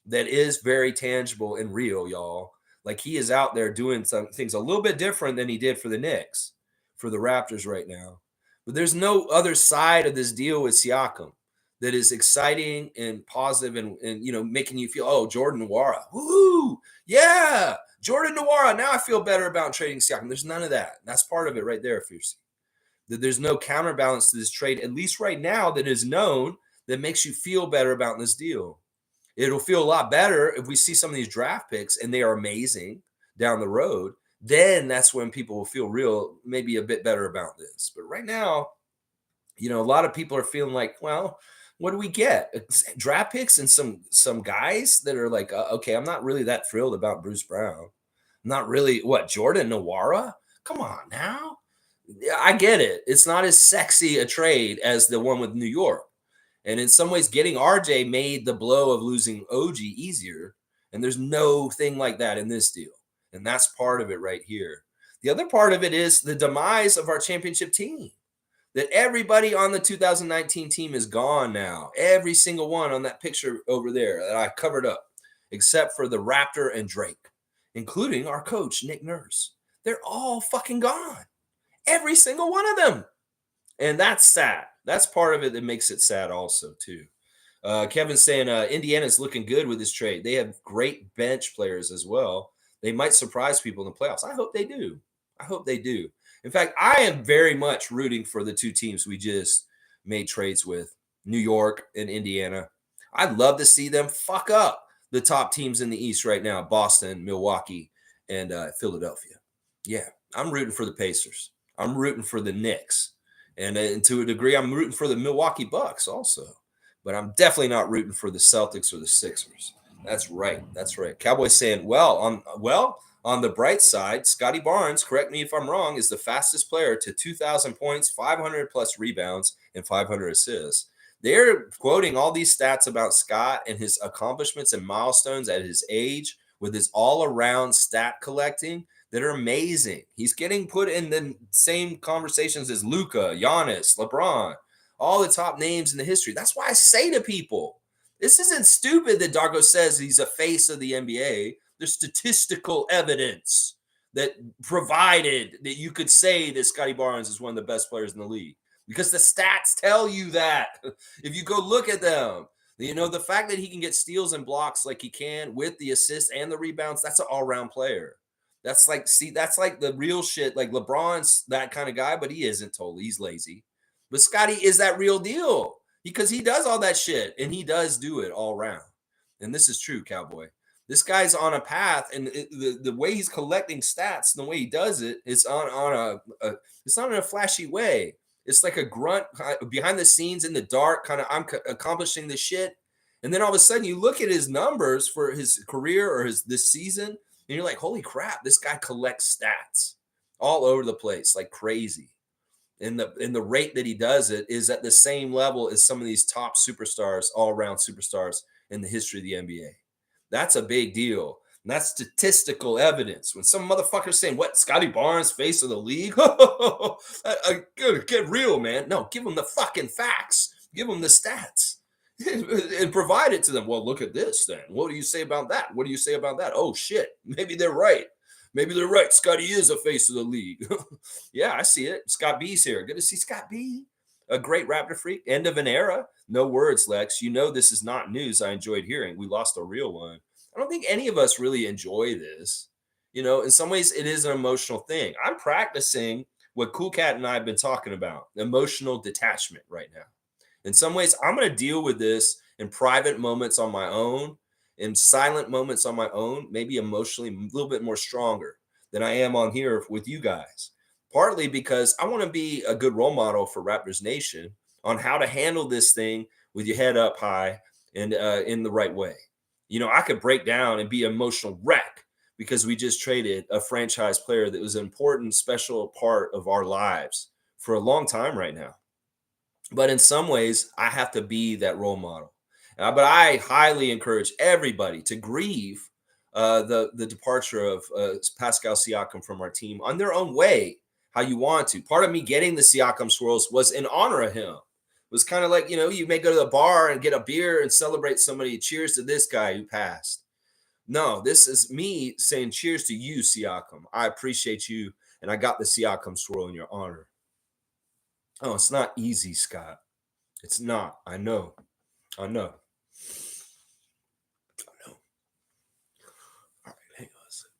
that is very tangible and real, y'all. Like he is out there doing some things a little bit different than he did for the Knicks, for the Raptors right now. But there's no other side of this deal with Siakam that is exciting and positive and making you feel, oh, Jordan Nwora. Woo! Yeah, Jordan Nwora. Now I feel better about trading Siakam. There's none of that. That's part of it right there, Fierce. That there's no counterbalance to this trade, at least right now, that is known that makes you feel better about this deal. It'll feel a lot better if we see some of these draft picks and they are amazing down the road. Then that's when people will feel maybe a bit better about this. But right now, a lot of people are feeling like, well, what do we get? Draft picks and some guys that are like, okay, I'm not really that thrilled about Bruce Brown. Not really. What, Jordan Nwora? Come on now. Yeah, I get it. It's not as sexy a trade as the one with New York. And in some ways, getting RJ made the blow of losing OG easier. And there's no thing like that in this deal. And that's part of it right here. The other part of it is the demise of our championship team. That everybody on the 2019 team is gone now. Every single one on that picture over there that I covered up, except for the Raptor and Drake, including our coach, Nick Nurse. They're all fucking gone. Every single one of them. And that's sad. That's part of it that makes it sad also, too. Kevin's saying Indiana's looking good with this trade. They have great bench players as well. They might surprise people in the playoffs. I hope they do. I hope they do. In fact, I am very much rooting for the two teams we just made trades with, New York and Indiana. I'd love to see them fuck up the top teams in the East right now, Boston, Milwaukee, and Philadelphia. Yeah, I'm rooting for the Pacers. I'm rooting for the Knicks. And to a degree, I'm rooting for the Milwaukee Bucks also. But I'm definitely not rooting for the Celtics or the Sixers. That's right. That's right. Cowboys saying, on the bright side, Scotty Barnes, correct me if I'm wrong, is the fastest player to 2,000 points, 500 plus rebounds, and 500 assists. They're quoting all these stats about Scott and his accomplishments and milestones at his age with his all-around stat collecting that are amazing. He's getting put in the same conversations as Luka, Giannis, LeBron, all the top names in the history. That's why I say to people, this isn't stupid that Darko says he's a face of the NBA. There's statistical evidence that provided that you could say that Scotty Barnes is one of the best players in the league because the stats tell you that. If you go look at them, the fact that he can get steals and blocks like he can with the assists and the rebounds, that's an all-around player. That's like the real shit. Like LeBron's that kind of guy, but he isn't totally. He's lazy. But Scotty is that real deal. because he does all that shit and he does do it all around. And this is true, Cowboy. This guy's on a path, and the way he's collecting stats and the way he does it is on a it's not in a flashy way. It's like a grunt behind the scenes in the dark, kind of I'm accomplishing this shit, and then all of a sudden you look at his numbers for his career or his this season, and you're like, holy crap, this guy collects stats all over the place like crazy. And the rate that he does it is at the same level as some of these top superstars, all around superstars in the history of the NBA. That's a big deal. And that's statistical evidence. When some motherfucker's saying, what, Scotty Barnes, face of the league? Get real, man. No, give them the fucking facts. Give them the stats and provide it to them. Well, look at this then. What do you say about that? What do you say about that? Oh, shit. Maybe they're right. Maybe they're right. Scotty is a face of the league. Yeah, I see it. Scott B's here. Good to see Scott B. A great Raptor freak. End of an era. No words, Lex. You know this is not news I enjoyed hearing. We lost a real one. I don't think any of us really enjoy this. You know, in some ways, it is an emotional thing. I'm practicing what Cool Cat and I have been talking about, emotional detachment right now. In some ways, I'm going to deal with this in private moments on my own, in silent moments on my own, maybe emotionally a little bit more stronger than I am on here with you guys. Partly because I want to be a good role model for Raptors Nation on how to handle this thing with your head up high and in the right way. You know, I could break down and be an emotional wreck because we just traded a franchise player that was an important, special part of our lives for a long time right now. But in some ways, I have to be that role model. But I highly encourage everybody to grieve the departure of Pascal Siakam from our team on their own way, how you want to. Part of me getting the Siakam swirls was in honor of him. It was kind of like, you know, you may go to the bar and get a beer and celebrate somebody. Cheers to this guy who passed. No, this is me saying cheers to you, Siakam. I appreciate you, and I got the Siakam swirl in your honor. Oh, it's not easy, Scott. It's not. I know. I know. I know. All right, hang on a second.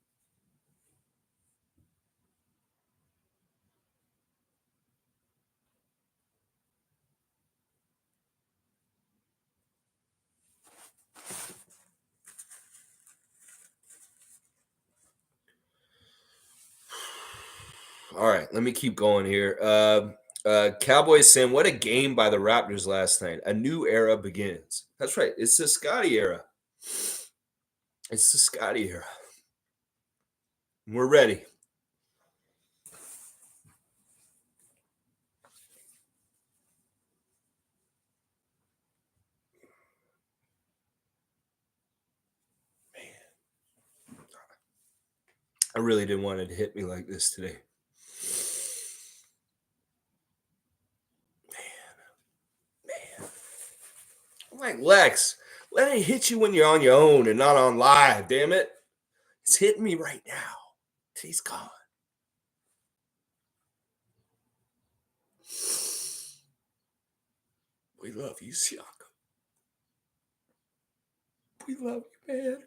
All right, let me keep going here. Cowboys saying, what a game by the Raptors last night. A new era begins. That's right. It's the Scotty era. It's the Scotty era. We're ready. Man, I really didn't want it to hit me like this today. Man. I'm like, Lex, let it hit you when you're on your own and not on live, damn it. It's hitting me right now. He's gone. We love you, Siakam. We love you, man.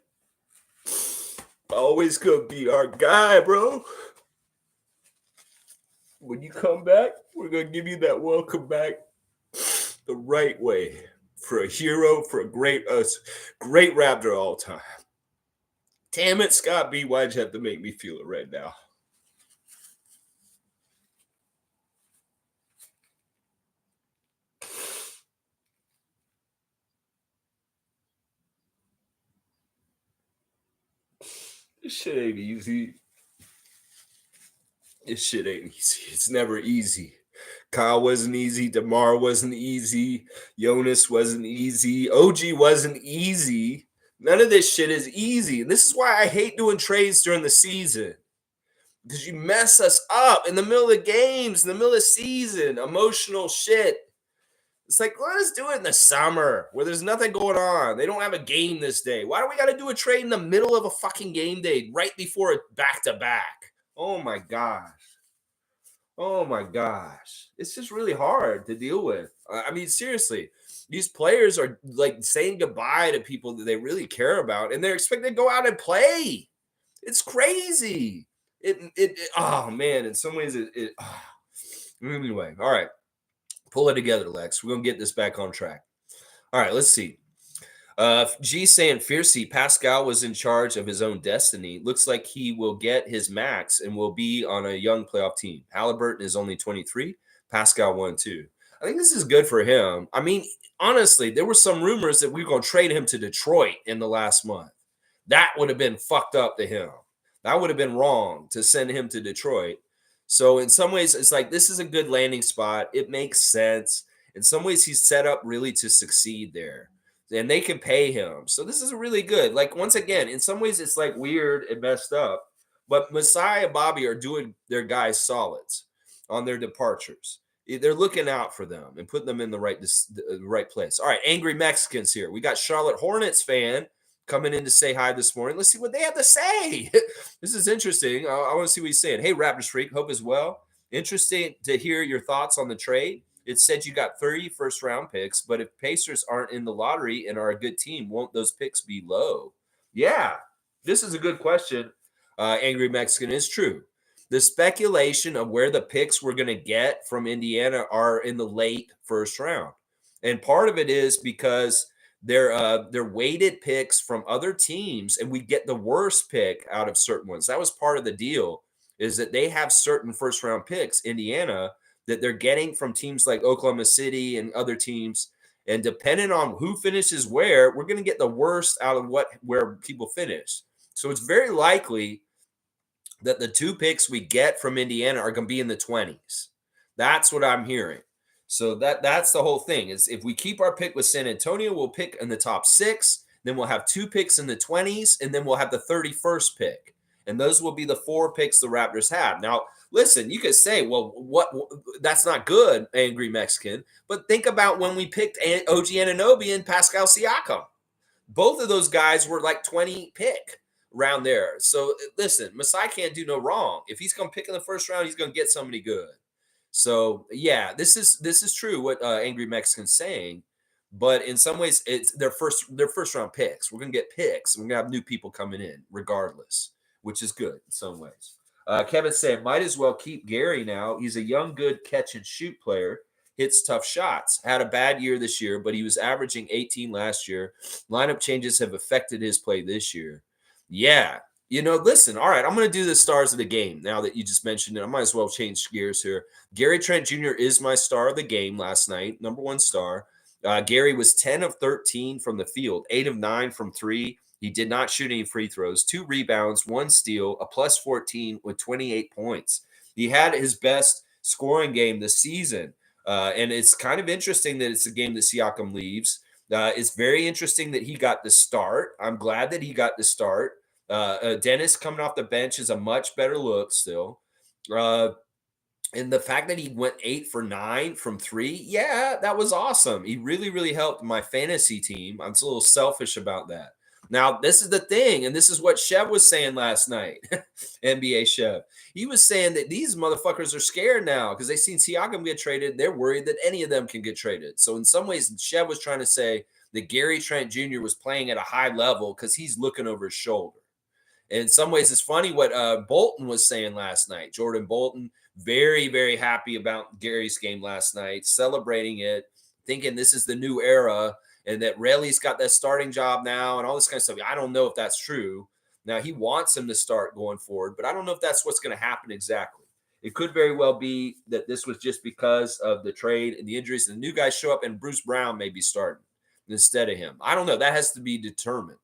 Always gonna be our guy, bro. When you come back, we're gonna give you that welcome back the right way for a hero, for a great Raptor all time. Damn it, Scott B. Why'd you have to make me feel it right now? This shit ain't easy. This shit ain't easy. It's never easy. Kyle wasn't easy. DeMar wasn't easy. Jonas wasn't easy. OG wasn't easy. None of this shit is easy. And this is why I hate doing trades during the season. Because you mess us up in the middle of the games, in the middle of the season, emotional shit. It's like, let us do it in the summer where there's nothing going on. They don't have a game this day. Why do we got to do a trade in the middle of a fucking game day right before a back-to-back? Oh, my gosh. Oh, my gosh. It's just really hard to deal with. I mean, seriously, these players are like saying goodbye to people that they really care about, and they're expected to go out and play. It's crazy. Oh, man, in some ways, anyway, all right. Pull it together, Lex. We're going to get this back on track. All right, let's see. G saying Fiercey, Pascal was in charge of his own destiny. Looks like he will get his max and will be on a young playoff team. Halliburton is only 23. Pascal 1-2. I think this is good for him. I mean, honestly, there were some rumors that we were going to trade him to Detroit in the last month. That would have been fucked up to him. That would have been wrong to send him to Detroit. So in some ways, it's like this is a good landing spot. It makes sense. In some ways, he's set up really to succeed there. And they can pay him. So this is really good. Like, once again, in some ways, it's like weird and messed up. But Masai and Bobby are doing their guys solids on their departures. They're looking out for them and putting them in the right place. All right, Angry Mexicans here. We got Charlotte Hornets fan coming in to say hi this morning. Let's see what they have to say. This is interesting. I want to see what he's saying. Hey, Raptors freak, hope as well. Interesting to hear your thoughts on the trade. It said you got 30 first-round picks, but if Pacers aren't in the lottery and are a good team, won't those picks be low? Yeah, this is a good question. Angry Mexican is true. The speculation of where the picks we're going to get from Indiana are in the late first round. And part of it is because they're weighted picks from other teams, and we get the worst pick out of certain ones. That was part of the deal, is that they have certain first-round picks, Indiana, that they're getting from teams like Oklahoma City and other teams. And depending on who finishes where, we're going to get the worst out of where people finish. So it's very likely that the two picks we get from Indiana are going to be in the 20s. That's what I'm hearing. So that's the whole thing, is if we keep our pick with San Antonio, we'll pick in the top 6, then we'll have 2 picks in the 20s, and then we'll have the 31st pick. And those will be the 4 picks the Raptors have. Now, listen, you could say, well, what? That's not good, Angry Mexican. But think about when we picked OG Anunoby and Pascal Siakam. Both of those guys were like 20 pick around there. So listen, Masai can't do no wrong. If he's going to pick in the first round, he's going to get somebody good. So yeah, this is true what Angry Mexican's saying. But in some ways, it's their first round picks. We're going to get picks. We're going to have new people coming in regardless, which is good in some ways. Kevin's saying, might as well keep Gary now. He's a young, good catch and shoot player. Hits tough shots. Had a bad year this year, but he was averaging 18 last year. Lineup changes have affected his play this year. Yeah. Listen, all right, I'm going to do the stars of the game now that you just mentioned it. I might as well change gears here. Gary Trent Jr. is my star of the game last night, number 1 star. Gary was 10 of 13 from the field, 8 of 9 from 3. He did not shoot any free throws, 2 rebounds, 1 steal, a plus 14 with 28 points. He had his best scoring game this season. And it's kind of interesting that it's a game that Siakam leaves. It's very interesting that he got the start. I'm glad that he got the start. Dennis coming off the bench is a much better look still. And the fact that he went 8 for 9 from 3, yeah, that was awesome. He really, really helped my fantasy team. I'm a little selfish about that. Now, this is the thing, and this is what Chev was saying last night, NBA Chev. He was saying that these motherfuckers are scared now because they've seen Siakam get traded. They're worried that any of them can get traded. So in some ways, Chev was trying to say that Gary Trent Jr. was playing at a high level because he's looking over his shoulder. And in some ways, it's funny what Bolton was saying last night. Jordan Bolton, very, very happy about Gary's game last night, celebrating it, thinking this is the new era, and that Rayleigh's got that starting job now and all this kind of stuff. I don't know if that's true. Now, he wants him to start going forward, but I don't know if that's what's going to happen exactly. It could very well be that this was just because of the trade and the injuries, and the new guys show up, and Bruce Brown may be starting instead of him. I don't know. That has to be determined.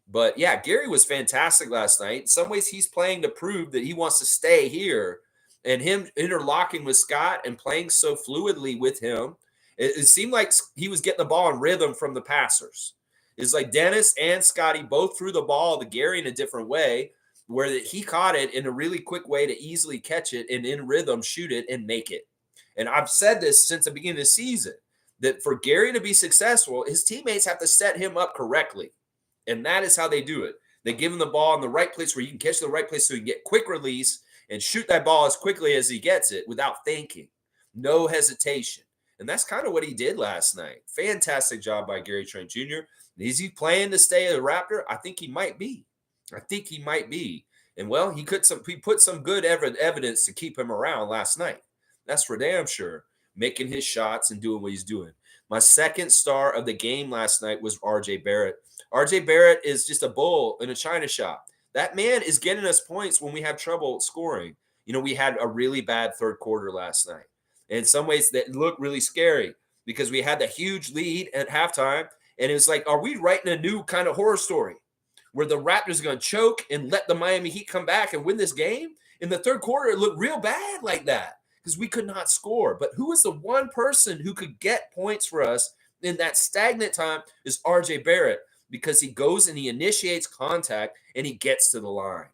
But, yeah, Gary was fantastic last night. In some ways, he's playing to prove that he wants to stay here. And him interlocking with Scott and playing so fluidly with him, it seemed like he was getting the ball in rhythm from the passers. It's like Dennis and Scotty both threw the ball to Gary in a different way, where he caught it in a really quick way to easily catch it and in rhythm shoot it and make it. And I've said this since the beginning of the season, that for Gary to be successful, his teammates have to set him up correctly. And that is how they do it. They give him the ball in the right place where you can catch the right place so you can get quick release and shoot that ball as quickly as he gets it without thinking. No hesitation. And that's kind of what he did last night. Fantastic job by Gary Trent Jr. Is he playing to stay a Raptor? I think he might be. And, well, he put some good evidence to keep him around last night. That's for damn sure. making his shots and doing what he's doing. My second star of the game last night was RJ Barrett. RJ Barrett is just a bull in a china shop. That man is getting us points when we have trouble scoring. We had a really bad third quarter last night. And in some ways that looked really scary because we had the huge lead at halftime. And it was like, are we writing a new kind of horror story where the Raptors are going to choke and let the Miami Heat come back and win this game? In the third quarter, it looked real bad like that because we could not score. But who was the one person who could get points for us in that stagnant time is RJ Barrett, because he goes and he initiates contact and he gets to the line.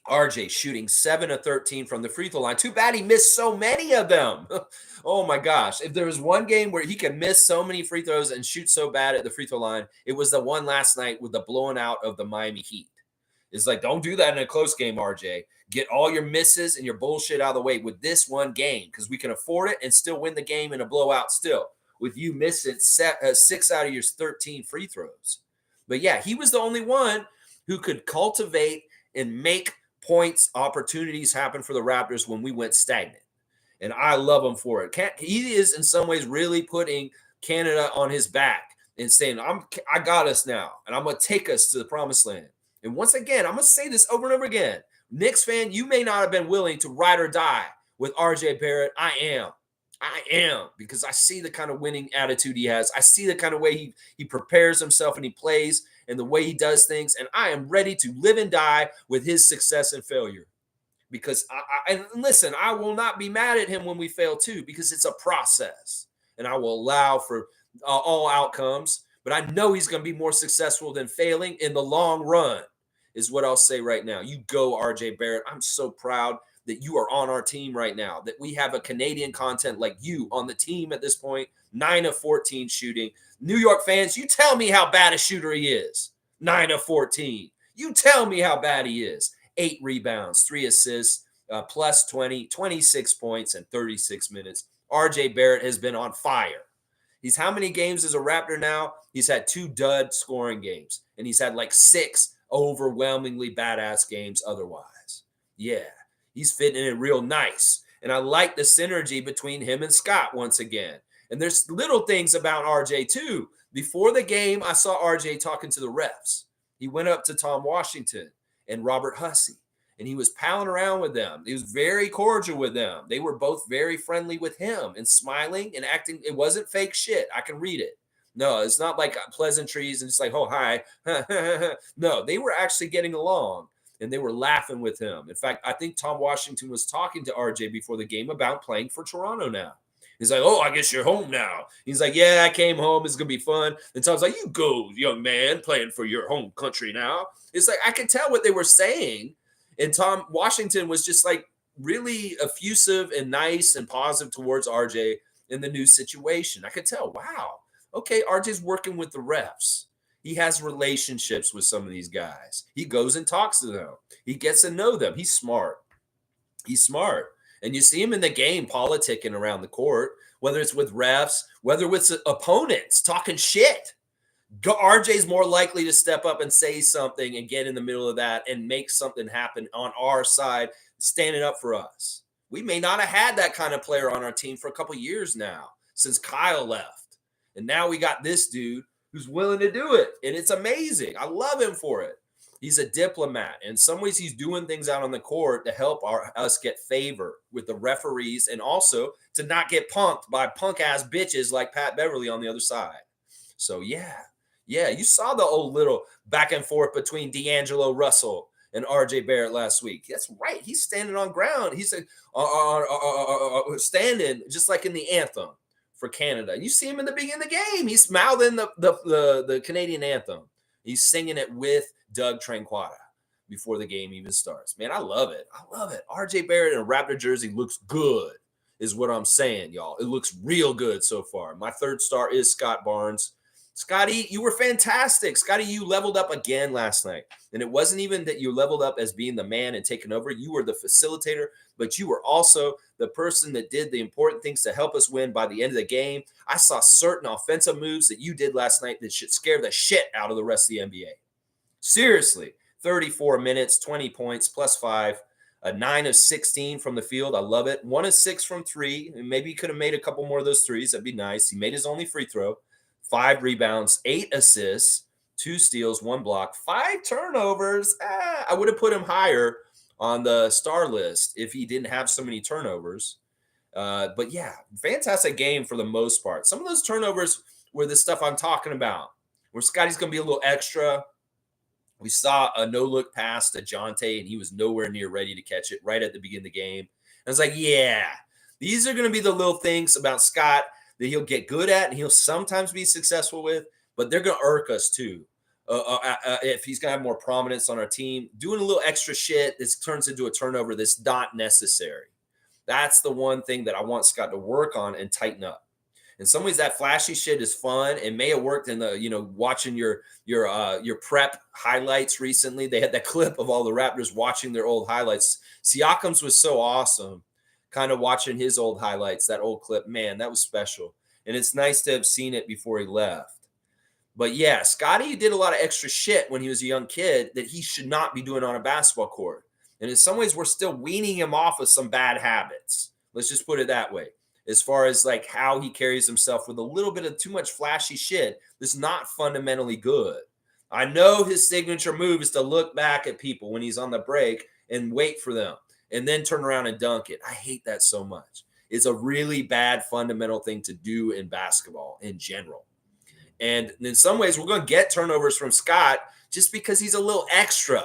RJ shooting 7 of 13 from the free throw line. Too bad he missed so many of them. Oh my gosh. If there was one game where he can miss so many free throws and shoot so bad at the free throw line, it was the one last night with the blowing out of the Miami Heat. It's like, don't do that in a close game, RJ. Get all your misses and your bullshit out of the way with this one game because we can afford it and still win the game in a blowout still with you missing 6 out of your 13 free throws. But yeah, he was the only one who could cultivate and make points, opportunities happen for the Raptors when we went stagnant. And I love him for it. He is in some ways really putting Canada on his back and saying, I got us now, and I'm going to take us to the promised land. And once again, I'm going to say this over and over again. Knicks fan, you may not have been willing to ride or die with RJ Barrett. I am, because I see the kind of winning attitude he has. I see the kind of way he prepares himself and he plays and the way he does things. And I am ready to live and die with his success and failure. Because and listen, I will not be mad at him when we fail too, because it's a process. And I will allow for all outcomes. But I know he's going to be more successful than failing in the long run, is what I'll say right now. You go, RJ Barrett. I'm so proud that you are on our team right now, that we have a Canadian content like you on the team at this point. 9 of 14 shooting. New York fans, you tell me how bad a shooter he is. 9 of 14. You tell me how bad he is. 8 rebounds, 3 assists, plus 20, 26 points, and 36 minutes. RJ Barrett has been on fire. He's how many games as a Raptor now? He's had 2 dud scoring games, and he's had like 6 overwhelmingly badass games otherwise. Yeah, he's fitting in real nice. And I like the synergy between him and Scott once again. And there's little things about RJ too. Before the game, I saw RJ talking to the refs. He went up to Tom Washington and Robert Hussey, and he was palling around with them. He was very cordial with them. They were both very friendly with him and smiling and acting. It wasn't fake shit. I can read it. No, it's not like pleasantries and just like, oh, hi. No, they were actually getting along, and they were laughing with him. In fact, I think Tom Washington was talking to RJ before the game about playing for Toronto now. He's like, oh, I guess you're home now. He's like, yeah, I came home. It's going to be fun. And Tom's like, you go, young man, playing for your home country now. It's like, I could tell what they were saying. And Tom Washington was just like really effusive and nice and positive towards RJ in the new situation. I could tell, wow, okay, RJ's working with the refs. He has relationships with some of these guys. He goes and talks to them. He gets to know them. He's smart. He's smart. And you see him in the game politicking around the court, whether it's with refs, whether with opponents, talking shit. RJ's more likely to step up and say something and get in the middle of that and make something happen on our side, standing up for us. We may not have had that kind of player on our team for a couple of years now, since Kyle left. And now we got this dude who's willing to do it. And it's amazing. I love him for it. He's a diplomat. In some ways, he's doing things out on the court to help us get favor with the referees and also to not get punked by punk-ass bitches like Pat Beverly on the other side. So, yeah, you saw the old little back and forth between D'Angelo Russell and RJ Barrett last week. That's right. He's standing on ground. He's standing just like in the anthem for Canada. You see him in the beginning of the game. He's mouthing the Canadian anthem. He's singing it with Doug Tranquata before the game even starts. Man, I love it. RJ Barrett in a Raptor jersey looks good, is what I'm saying, y'all. It looks real good so far. My third star is Scott Barnes. Scotty, you were fantastic. Scotty, you leveled up again last night. And it wasn't even that you leveled up as being the man and taking over. You were the facilitator, but you were also the person that did the important things to help us win by the end of the game. I saw certain offensive moves that you did last night that should scare the shit out of the rest of the NBA. Seriously, 34 minutes, 20 points, plus 5. A 9 of 16 from the field. I love it. 1 of 6 from 3. And maybe he could have made a couple more of those threes. That'd be nice. He made his only free throw. 5 rebounds, 8 assists, 2 steals, 1 block, 5 turnovers. I would have put him higher on the star list if he didn't have so many turnovers. But yeah, fantastic game for the most part. Some of those turnovers were the stuff I'm talking about, where Scotty's going to be a little extra. We saw a no-look pass to Jonte, and he was nowhere near ready to catch it right at the beginning of the game. And I was like, yeah, these are going to be the little things about Scott that he'll get good at and he'll sometimes be successful with, but they're going to irk us too. If he's going to have more prominence on our team, doing a little extra shit, this turns into a turnover that's not necessary. That's the one thing that I want Scott to work on and tighten up. In some ways, that flashy shit is fun and may have worked in the, watching your prep highlights recently. They had that clip of all the Raptors watching their old highlights. Siakam's was so awesome, kind of watching his old highlights, that old clip. Man, that was special. And it's nice to have seen it before he left. But yeah, Scotty did a lot of extra shit when he was a young kid that he should not be doing on a basketball court. And in some ways, we're still weaning him off of some bad habits. Let's just put it that way. As far as like how he carries himself with a little bit of too much flashy shit that's not fundamentally good. I know his signature move is to look back at people when he's on the break and wait for them and then turn around and dunk it. I hate that so much. It's a really bad fundamental thing to do in basketball in general. And in some ways, we're going to get turnovers from Scott just because he's a little extra.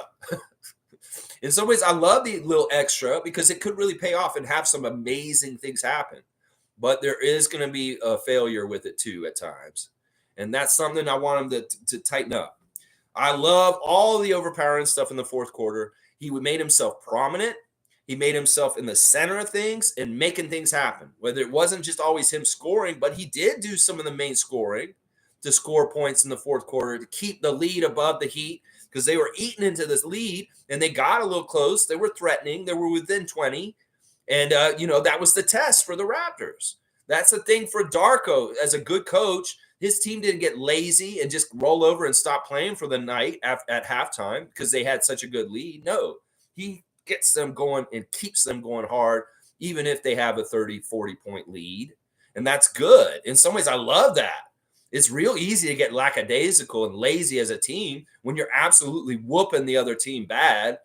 In some ways, I love the little extra because it could really pay off and have some amazing things happen. But there is going to be a failure with it too at times. And that's something I want him to tighten up. I love all the overpowering stuff in the fourth quarter. He made himself prominent. He made himself in the center of things and making things happen. Whether it wasn't just always him scoring, but he did do some of the main scoring to score points in the fourth quarter to keep the lead above the Heat because they were eating into this lead and they got a little close. They were threatening. They were within 20. And, that was the test for the Raptors. That's the thing for Darko. As a good coach, his team didn't get lazy and just roll over and stop playing for the night at halftime because they had such a good lead. No, he gets them going and keeps them going hard, even if they have a 30, 40-point lead. And that's good. In some ways, I love that. It's real easy to get lackadaisical and lazy as a team when you're absolutely whooping the other team bad.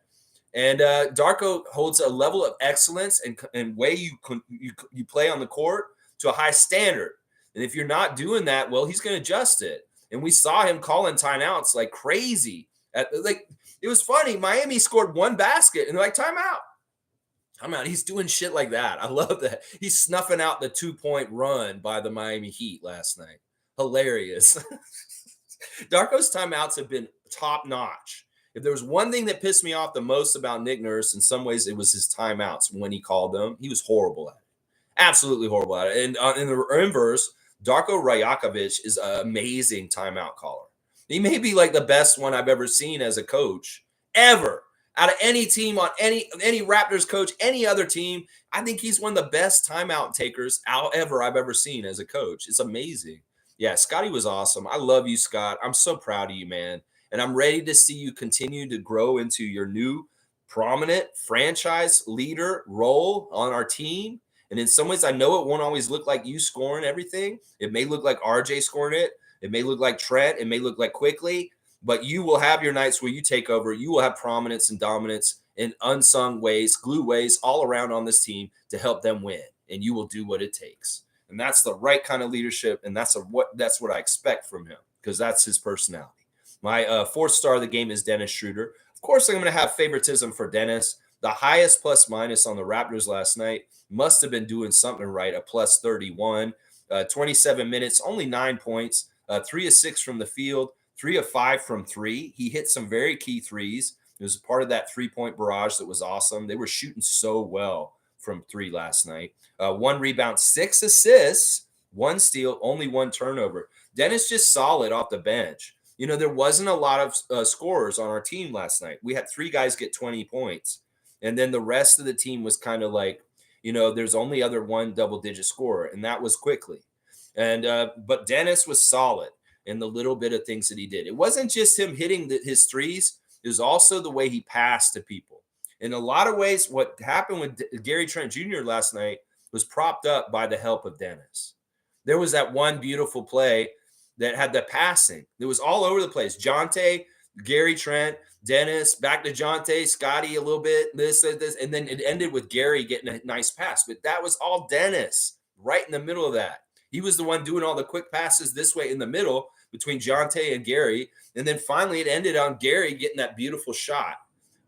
And Darko holds a level of excellence and way you play on the court to a high standard. And if you're not doing that, well, he's going to adjust it. And we saw him calling timeouts like crazy. It was funny. Miami scored 1 basket and they're like, timeout. Timeout. He's doing shit like that. I love that. He's snuffing out the 2-point run by the Miami Heat last night. Hilarious. Darko's timeouts have been top notch. If there was one thing that pissed me off the most about Nick Nurse, in some ways, it was his timeouts when he called them. He was horrible at it. Absolutely horrible at it. And in the inverse, Darko Rajakovic is an amazing timeout caller. He may be like the best one I've ever seen as a coach, ever. Out of any team, on any Raptors coach, any other team, I think he's one of the best timeout takers I've ever seen as a coach. It's amazing. Yeah, Scotty was awesome. I love you, Scott. I'm so proud of you, man. And I'm ready to see you continue to grow into your new prominent franchise leader role on our team. And in some ways, I know it won't always look like you scoring everything. It may look like RJ scoring it. It may look like Trent. It may look like Quickly. But you will have your nights where you take over. You will have prominence and dominance in unsung ways, glue ways all around on this team to help them win. And you will do what it takes. And that's the right kind of leadership. And that's what I expect from him because that's his personality. My fourth star of the game is Dennis Schroeder. Of course, I'm going to have favoritism for Dennis. The highest plus minus on the Raptors last night must have been doing something right, a plus 31. 27 minutes, only 9 points, 3 of 6 from the field, 3 of 5 from 3. He hit some very key threes. It was part of that 3-point barrage that was awesome. They were shooting so well from 3 last night. 1 rebound, 6 assists, 1 steal, only 1 turnover. Dennis just solid off the bench. There wasn't a lot of scorers on our team last night. We had 3 guys get 20 points. And then the rest of the team was kind of like, there's only other one double-digit scorer, and that was Quickly. And but Dennis was solid in the little bit of things that he did. It wasn't just him hitting his threes. It was also the way he passed to people In a lot of ways, what happened with Gary Trent Jr. last night was propped up by the help of Dennis. There was that one beautiful play that had the passing. It was all over the place. Jonte, Gary Trent, Dennis, back to Jonte, Scotty a little bit, this, and then it ended with Gary getting a nice pass. But that was all Dennis right in the middle of that. He was the one doing all the quick passes this way in the middle between Jonte and Gary. And then finally it ended on Gary getting that beautiful shot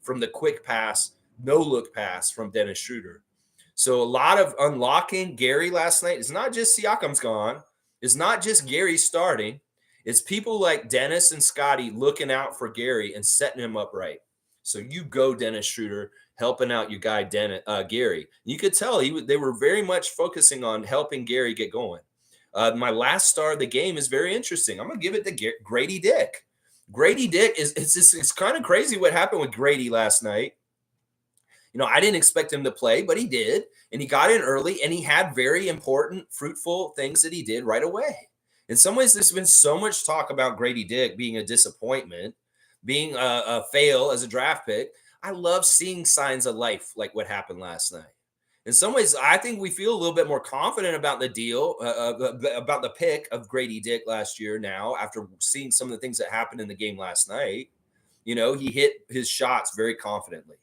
from the quick pass, no look pass from Dennis Schroeder. So a lot of unlocking Gary last night. It's not just Siakam's gone. It's not just Gary starting. It's people like Dennis and Scotty looking out for Gary and setting him up right. So you go, Dennis Schroeder, helping out your guy, Gary. You could tell they were very much focusing on helping Gary get going. My last star of the game is very interesting. I'm going to give it to Grady Dick. Grady Dick it's kind of crazy what happened with Grady last night. You know, I didn't expect him to play, but he did. And he got in early and he had very important, fruitful things that he did right away. In some ways, there's been so much talk about Grady Dick being a disappointment, being a fail as a draft pick. I love seeing signs of life like what happened last night. In some ways, I think we feel a little bit more confident about the deal, about the pick of Grady Dick last year now, after seeing some of the things that happened in the game last night. You know, he hit his shots very confidently.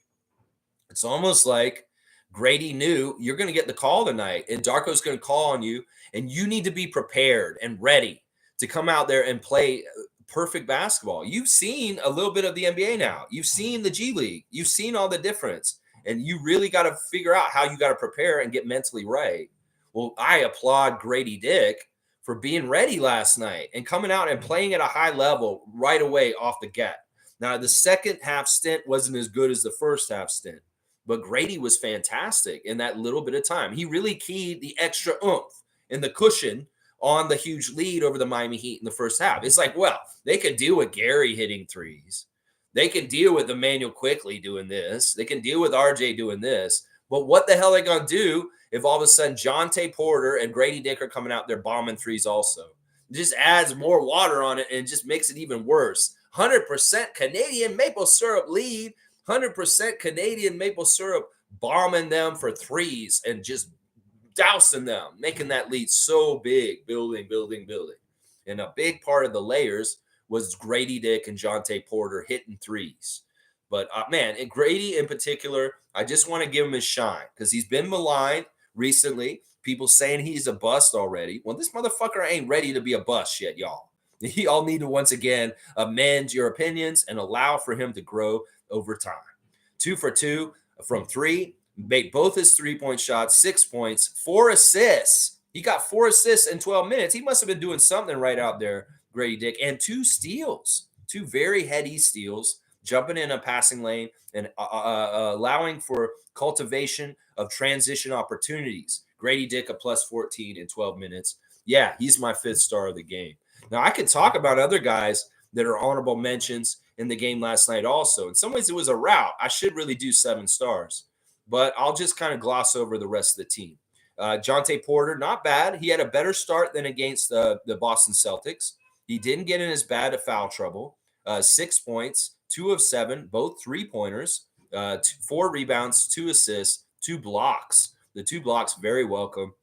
It's almost like Grady knew you're going to get the call tonight, and Darko's going to call on you, and you need to be prepared and ready to come out there and play perfect basketball. You've seen a little bit of the NBA now. You've seen the G League. You've seen all the difference, and you really got to figure out how you got to prepare and get mentally right. Well, I applaud Grady Dick for being ready last night and coming out and playing at a high level right away off the get. Now, the second half stint wasn't as good as the first half stint, but Grady was fantastic in that little bit of time. He really keyed the extra oomph and the cushion on the huge lead over the Miami Heat in the first half. It's like, well, they could deal with Gary hitting threes. They can deal with Emmanuel Quickly doing this. They can deal with RJ doing this. But what the hell are they going to do if all of a sudden Jonte Porter and Grady Dick are coming out there bombing threes also? It just adds more water on it and just makes it even worse. 100% Canadian maple syrup lead. 100% Canadian maple syrup bombing them for threes and just dousing them, making that lead so big, building. And a big part of the layers was Grady Dick and Jonte Porter hitting threes. But man, and Grady in particular, I just want to give him his shine because he's been maligned recently. People saying he's a bust already. Well, this motherfucker ain't ready to be a bust yet, y'all. Y'all need to once again amend your opinions and allow for him to grow over time. 2 for 2 from three, made both his 3-point shots, 6 points, 4 assists. He got 4 assists in 12 minutes. He must have been doing something right out there, Grady Dick, and 2 steals, 2 very heady steals, jumping in a passing lane and allowing for cultivation of transition opportunities. Grady Dick, a plus 14 in 12 minutes. Yeah, he's my 5th star of the game. Now, I could talk about other guys that are honorable mentions in the game last night also. In some ways, it was a rout. I should really do 7 stars, but I'll just kind of gloss over the rest of the team. Jonte Porter, not bad. He had a better start than against the Boston Celtics. He didn't get in as bad of foul trouble. 6 points, 2 of 7, both 3-pointers, 4 rebounds, 2 assists, 2 blocks. The 2 blocks, very welcome.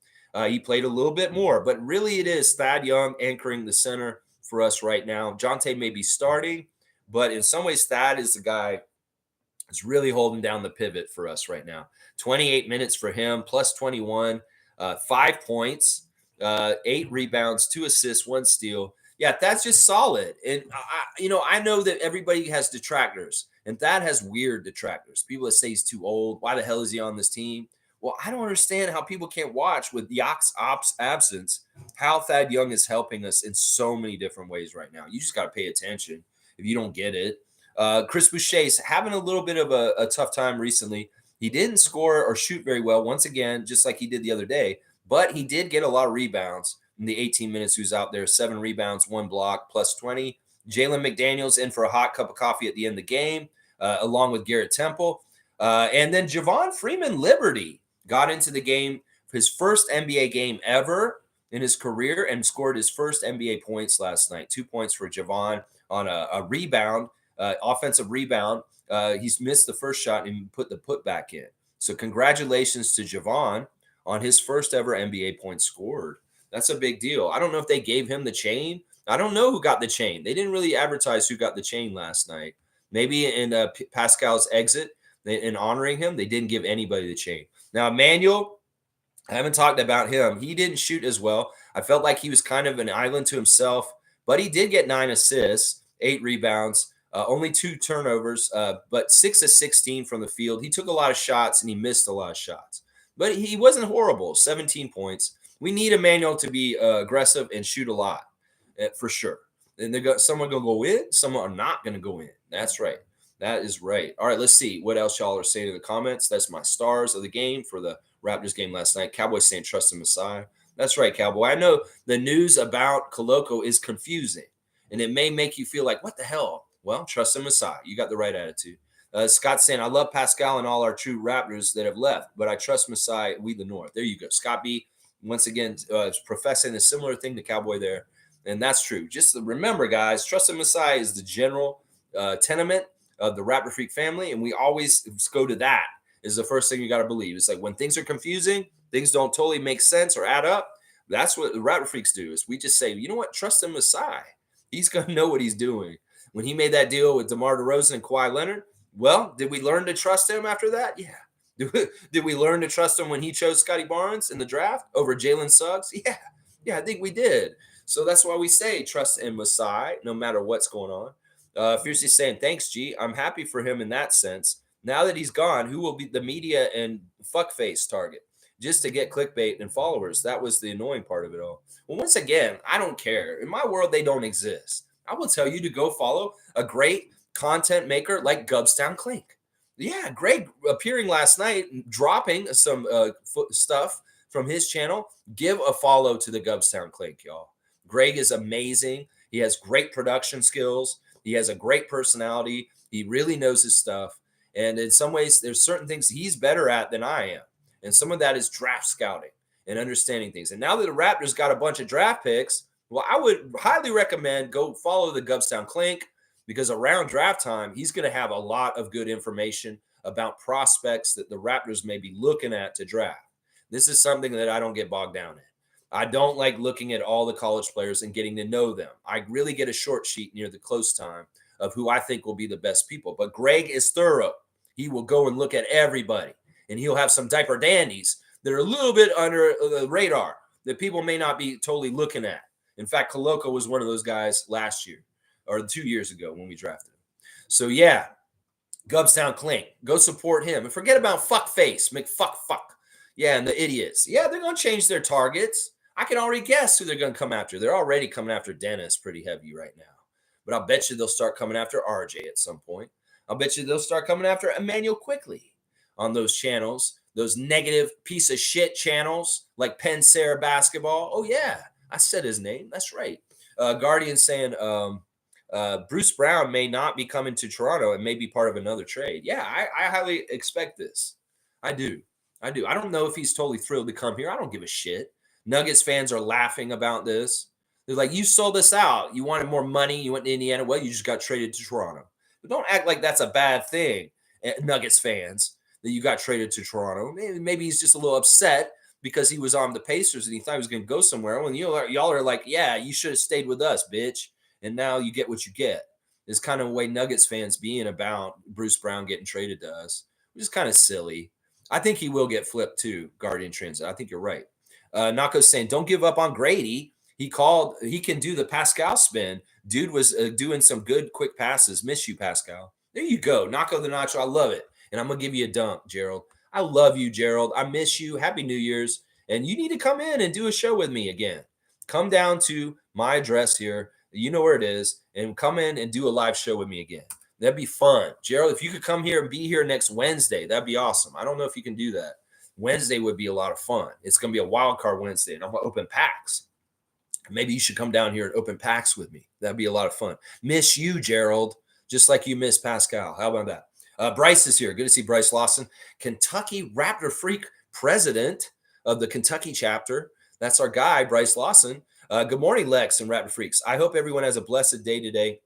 He played a little bit more, but really it is Thad Young anchoring the center for us right now. Jonte may be starting, but in some ways, Thad is the guy that's really holding down the pivot for us right now. 28 minutes for him, plus 21, 5 points, 8 rebounds, 2 assists, 1 steal. Yeah, that's just solid. And, I know that everybody has detractors, and Thad has weird detractors. People that say he's too old. Why the hell is he on this team? Well, I don't understand how people can't watch with Yak's absence how Thad Young is helping us in so many different ways right now. You just got to pay attention if you don't get it. Chris Boucher's having a little bit of a tough time recently. He didn't score or shoot very well once again, just like he did the other day, but he did get a lot of rebounds in the 18 minutes he was out there. 7 rebounds, 1 block, plus 20. Jalen McDaniels in for a hot cup of coffee at the end of the game, along with Garrett Temple. And then Javon Freeman-Liberty got into the game, his first NBA game ever in his career, and scored his first NBA points last night. 2 points for Javon on a rebound offensive rebound. He's missed the first shot and put the putback in. So congratulations to Javon on his first ever NBA point scored. That's a big deal. I don't know if they gave him the chain. I don't know who got the chain. They didn't really advertise who got the chain last night. Maybe in Pascal's exit, in honoring him, they didn't give anybody the chain. Now, Emmanuel, I haven't talked about him. He didn't shoot as well. I felt like he was kind of an island to himself, but he did get 9 assists, 8 rebounds, only 2 turnovers, but 6 of 16 from the field. He took a lot of shots and he missed a lot of shots, but he wasn't horrible. 17 points. We need Emmanuel to be aggressive and shoot a lot, for sure. And someone going to go in, someone are not going to go in. That's right. That is right. All right, let's see what else y'all are saying in the comments. That's my stars of the game for the Raptors game last night. Cowboys saying trust in Messiah. That's right, Cowboy. I know the news about Koloko is confusing, and it may make you feel like, what the hell? Well, trust in Messiah. You got the right attitude. Scott saying, I love Pascal and all our true Raptors that have left, but I trust Messiah, we the North. There you go. Scott B, once again, professing a similar thing to Cowboy there, and that's true. Just remember, guys, trust in Messiah is the general tenement of the Raptor Freak family, and we always go to that is the first thing you got to believe. It's like when things are confusing, things don't totally make sense or add up. That's what the Raptor Freaks do is we just say, you know what, trust in Messiah. He's going to know what he's doing. When he made that deal with DeMar DeRozan and Kawhi Leonard, well, did we learn to trust him after that? Yeah. Did we learn to trust him when he chose Scotty Barnes in the draft over Jalen Suggs? Yeah, I think we did. So that's why we say trust in Messiah no matter what's going on. Fiercely saying, thanks, G. I'm happy for him in that sense. Now that he's gone, who will be the media and fuckface target? Just to get clickbait and followers. That was the annoying part of it all. Well, once again, I don't care. In my world, they don't exist. I will tell you to go follow a great content maker like Gubstown Clink. Yeah, Greg appearing last night, dropping some stuff from his channel. Give a follow to the Gubstown Clink, y'all. Greg is amazing. He has great production skills. He has a great personality. He really knows his stuff. And in some ways, there's certain things he's better at than I am. And some of that is draft scouting and understanding things. And now that the Raptors got a bunch of draft picks, well, I would highly recommend go follow the Gubstown Clink because around draft time, he's going to have a lot of good information about prospects that the Raptors may be looking at to draft. This is something that I don't get bogged down in. I don't like looking at all the college players and getting to know them. I really get a short sheet near the close time of who I think will be the best people. But Greg is thorough. He will go and look at everybody, and he'll have some diaper dandies that are a little bit under the radar that people may not be totally looking at. In fact, Koloko was one of those guys last year or 2 years ago when we drafted him. So, yeah, Gubstown Clink, go support him. And forget about fuckface, McFuck. Yeah, and the idiots. Yeah, they're going to change their targets. I can already guess who they're going to come after. They're already coming after Dennis pretty heavy right now. But I'll bet you they'll start coming after RJ at some point. I'll bet you they'll start coming after Emmanuel quickly on those channels, those negative piece of shit channels like Penn Sarah Basketball. Oh, yeah, I said his name. That's right. Guardian saying Bruce Brown may not be coming to Toronto and may be part of another trade. Yeah, I highly expect this. I do. I don't know if he's totally thrilled to come here. I don't give a shit. Nuggets fans are laughing about this. They're like, you sold us out. You wanted more money. You went to Indiana. Well, you just got traded to Toronto. But don't act like that's a bad thing, Nuggets fans, that you got traded to Toronto. Maybe he's just a little upset because he was on the Pacers and he thought he was going to go somewhere. When y'all are like, yeah, you should have stayed with us, bitch. And now you get what you get. It's kind of the way Nuggets fans being about Bruce Brown getting traded to us, which is kind of silly. I think he will get flipped too, Guardian Transit. I think you're right. Nako's saying, don't give up on Grady. He can do the Pascal spin. Dude was doing some good quick passes. Miss you, Pascal. There you go. Nako the Nacho. I love it. And I'm going to give you a dunk, Gerald. I love you, Gerald. I miss you. Happy New Year's. And you need to come in and do a show with me again. Come down to my address here. You know where it is. And come in and do a live show with me again. That'd be fun. Gerald, if you could come here and be here next Wednesday, that'd be awesome. I don't know if you can do that. Wednesday would be a lot of fun. It's going to be a wild card Wednesday, and I'm going to open packs. Maybe you should come down here and open packs with me. That'd be a lot of fun. Miss you, Gerald, just like you miss Pascal. How about that? Bryce is here. Good to see Bryce Lawson, Kentucky Raptor Freak president of the Kentucky chapter. That's our guy, Bryce Lawson. Good morning, Lex and Raptor Freaks. I hope everyone has a blessed day today.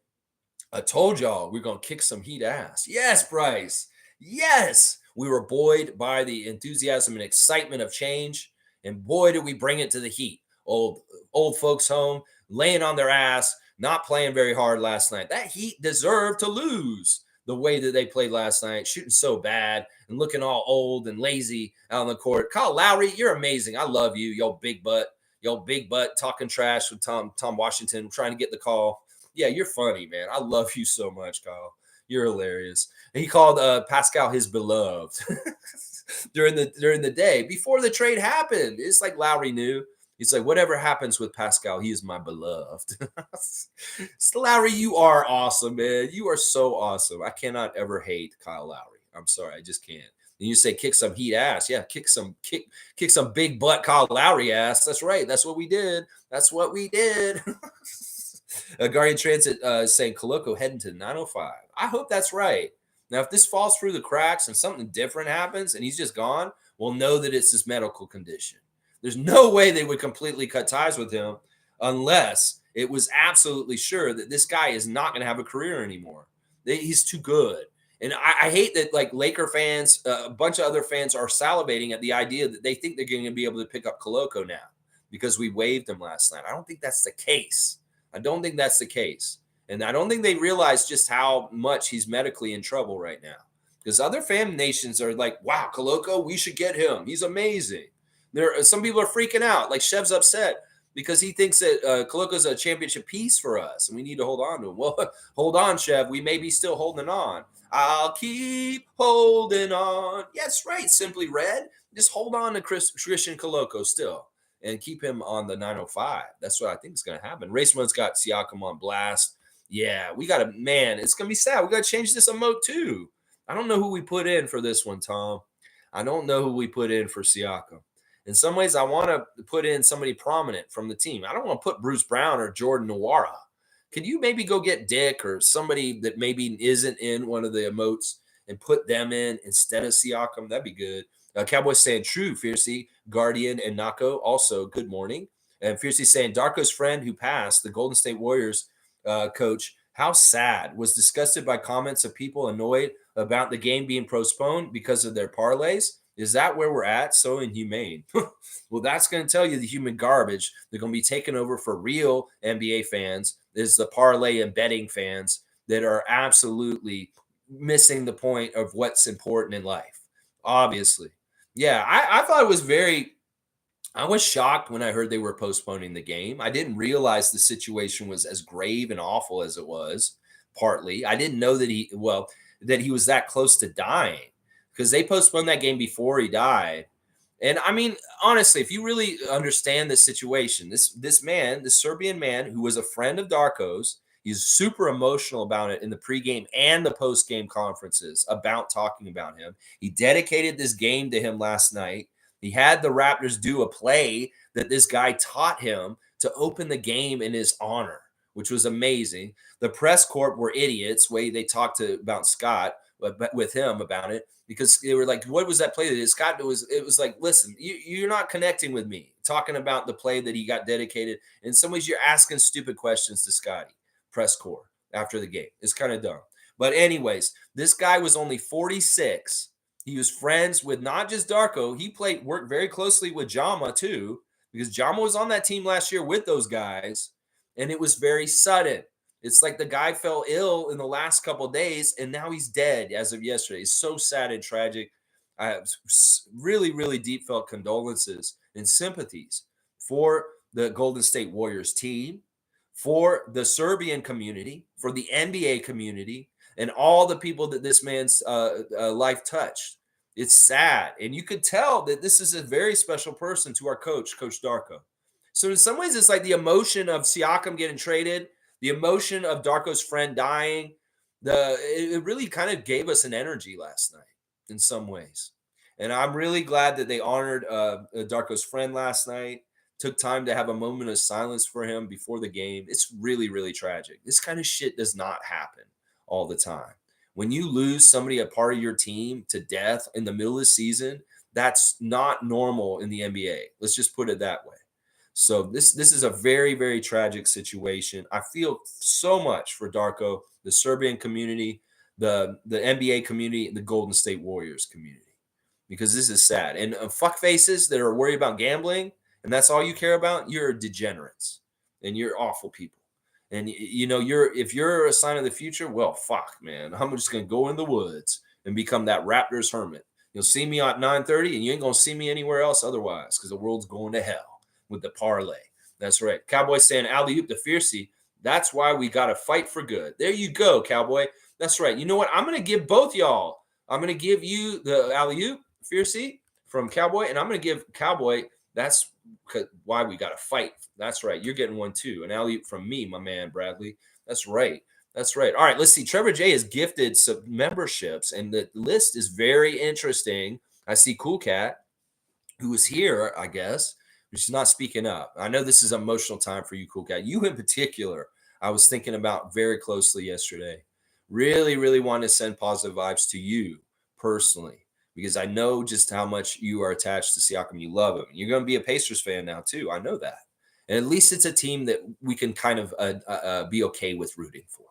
I told y'all we're gonna kick some heat ass. Yes, Bryce. Yes. We were buoyed by the enthusiasm and excitement of change, and boy, did we bring it to the heat. Old folks home, laying on their ass, not playing very hard last night. That Heat deserved to lose the way that they played last night, shooting so bad and looking all old and lazy out on the court. Kyle Lowry, you're amazing. I love you, yo big butt, talking trash with Tom Washington, trying to get the call. Yeah, you're funny, man. I love you so much, Kyle. You're hilarious. And he called Pascal his beloved during the day before the trade happened. It's like Lowry knew. He's like, whatever happens with Pascal, he is my beloved. So, Lowry, you are awesome, man. You are so awesome. I cannot ever hate Kyle Lowry. I'm sorry, I just can't. And you say kick some heat ass. Yeah, kick some big butt Kyle Lowry ass. That's right. That's what we did. That's what we did. Guardian Transit saying Koloko heading to 905. I hope that's right. Now, if this falls through the cracks and something different happens and he's just gone, we'll know that it's his medical condition. There's no way they would completely cut ties with him unless it was absolutely sure that this guy is not going to have a career anymore. He's too good. And I hate that, like, Laker fans, a bunch of other fans are salivating at the idea that they think they're going to be able to pick up Koloko now because we waived him last night. I don't think that's the case. I don't think that's the case. And I don't think they realize just how much he's medically in trouble right now. Because other fan nations are like, wow, Koloko, we should get him. He's amazing. Some people are freaking out. Like Chev's upset because he thinks that Koloko's a championship piece for us and we need to hold on to him. Well, hold on, Chev. We may be still holding on. I'll keep holding on. Yes, right. Simply Red. Just hold on to Christian Koloko still and keep him on the 905. That's what I think is going to happen. Race One's got Siakam on blast. Yeah, we got it's going to be sad. We got to change this emote too. I don't know who we put in for this one, Tom. I don't know who we put in for Siakam. In some ways, I want to put in somebody prominent from the team. I don't want to put Bruce Brown or Jordan Nwora. Could you maybe go get Dick or somebody that maybe isn't in one of the emotes and put them in instead of Siakam? That'd be good. Cowboys saying true, Fiercey, Guardian, and Nako also good morning. And Fiercey saying Darko's friend who passed, the Golden State Warriors coach, how sad, was disgusted by comments of people annoyed about the game being postponed because of their parlays. Is that where we're at? So inhumane. Well, that's going to tell you the human garbage they're going to be taken over for real NBA fans is the parlay and betting fans that are absolutely missing the point of what's important in life. Obviously. Yeah, I thought it was I was shocked when I heard they were postponing the game. I didn't realize the situation was as grave and awful as it was, partly. I didn't know that he was that close to dying because they postponed that game before he died. And I mean, honestly, if you really understand the situation, this man, this Serbian man who was a friend of Darko's, he's super emotional about it in the pregame and the postgame conferences about talking about him. He dedicated this game to him last night. He had the Raptors do a play that this guy taught him to open the game in his honor, which was amazing. The press corps were idiots, way they talked about Scott with him about it, because they were like, what was that play that Scott was? It was like, listen, you're not connecting with me, talking about the play that he got dedicated. In some ways, you're asking stupid questions to Scotty, press corps, after the game. It's kind of dumb. But anyways, this guy was only 46. He was friends with not just Darko. He worked very closely with Jama too, because Jama was on that team last year with those guys, and it was very sudden. It's like the guy fell ill in the last couple of days, and now he's dead as of yesterday. It's so sad and tragic. I have really, really deep felt condolences and sympathies for the Golden State Warriors team, for the Serbian community, for the NBA community, and all the people that this man's life touched. It's sad. And you could tell that this is a very special person to our coach, Coach Darko. So in some ways, it's like the emotion of Siakam getting traded, the emotion of Darko's friend dying. It really kind of gave us an energy last night in some ways. And I'm really glad that they honored Darko's friend last night, took time to have a moment of silence for him before the game. It's really, really tragic. This kind of shit does not happen all the time. When you lose somebody, a part of your team, to death in the middle of the season, that's not normal in the NBA. Let's just put it that way. So this is a very, very tragic situation. I feel so much for Darko, the Serbian community, the NBA community, and the Golden State Warriors community, because this is sad. And fuck faces that are worried about gambling, and that's all you care about. You're degenerates, and you're awful people. And you know, if you're a sign of the future, well, fuck, man. I'm just gonna go in the woods and become that Raptors hermit. You'll see me at 9:30, and you ain't gonna see me anywhere else otherwise, because the world's going to hell with the parlay. That's right. Cowboy saying alley oop the fiercey. That's why we got to fight for good. There you go, Cowboy. That's right. You know what? I'm going to give both y'all. I'm going to give you the alley oop fiercey from Cowboy, and I'm going to give Cowboy. That's why we got to fight. That's right. You're getting one too. An alley oop from me, my man Bradley. That's right. That's right. All right. Let's see. Trevor J is gifted some memberships, and the list is very interesting. I see Cool Cat, who is here, I guess. She's not speaking up. I know this is an emotional time for you, Cool Cat. You in particular, I was thinking about very closely yesterday. Really, really want to send positive vibes to you personally, because I know just how much you are attached to Siakam. You love him. You're going to be a Pacers fan now, too. I know that. And at least it's a team that we can kind of be okay with rooting for.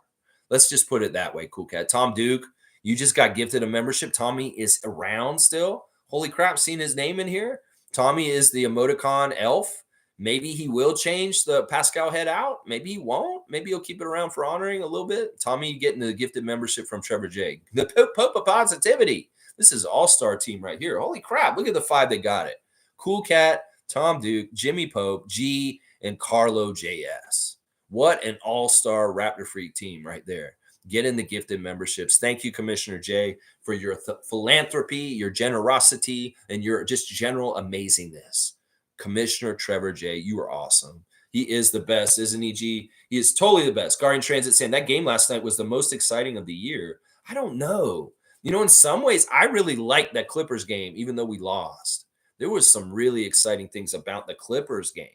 Let's just put it that way, Cool Cat. Tom Duke, you just got gifted a membership. Tommy is around still. Holy crap, seen his name in here? Tommy is the emoticon elf. Maybe he will change the Pascal head out. Maybe he won't. Maybe he'll keep it around for honoring a little bit. Tommy getting the gifted membership from Trevor J. The Pope of Positivity. This is all-star team right here. Holy crap. Look at the 5 that got it. Cool Cat, Tom Duke, Jimmy Pope, G, and Carlo JS. What an all-star Raptor Freak team right there. Get in the gifted memberships. Thank you, Commissioner J, for your philanthropy, your generosity, and your just general amazingness. Commissioner Trevor J, you are awesome. He is the best, isn't he, G? He is totally the best. Guardian Transit saying that game last night was the most exciting of the year. I don't know. You know, in some ways, I really liked that Clippers game, even though we lost. There was some really exciting things about the Clippers game,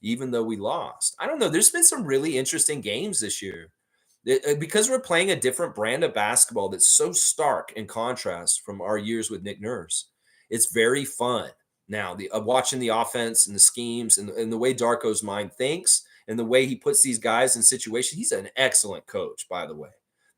even though we lost. I don't know. There's been some really interesting games this year. Because we're playing a different brand of basketball that's so stark in contrast from our years with Nick Nurse. It's very fun now, watching the offense and the schemes and the way Darko's mind thinks and the way he puts these guys in situations. He's an excellent coach, by the way.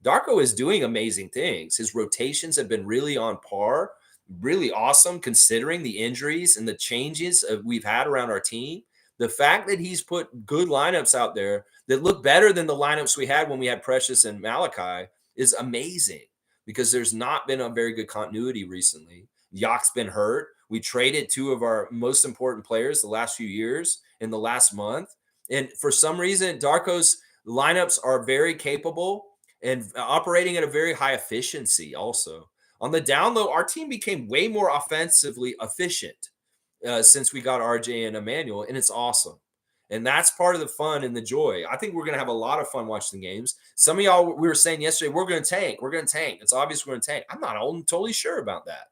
Darko is doing amazing things. His rotations have been really on par, really awesome considering the injuries and the changes we've had around our team. The fact that he's put good lineups out there that look better than the lineups we had when we had Precious and Malachi is amazing, because there's not been a very good continuity recently. Yak's been hurt. We traded 2 of our most important players the last few years in the last month. And for some reason, Darko's lineups are very capable and operating at a very high efficiency also. On the down low, our team became way more offensively efficient since we got RJ and Emmanuel, and it's awesome. And that's part of the fun and the joy. I think we're going to have a lot of fun watching the games. Some of y'all, we were saying yesterday, we're going to tank. We're going to tank. It's obvious we're going to tank. I'm not totally sure about that.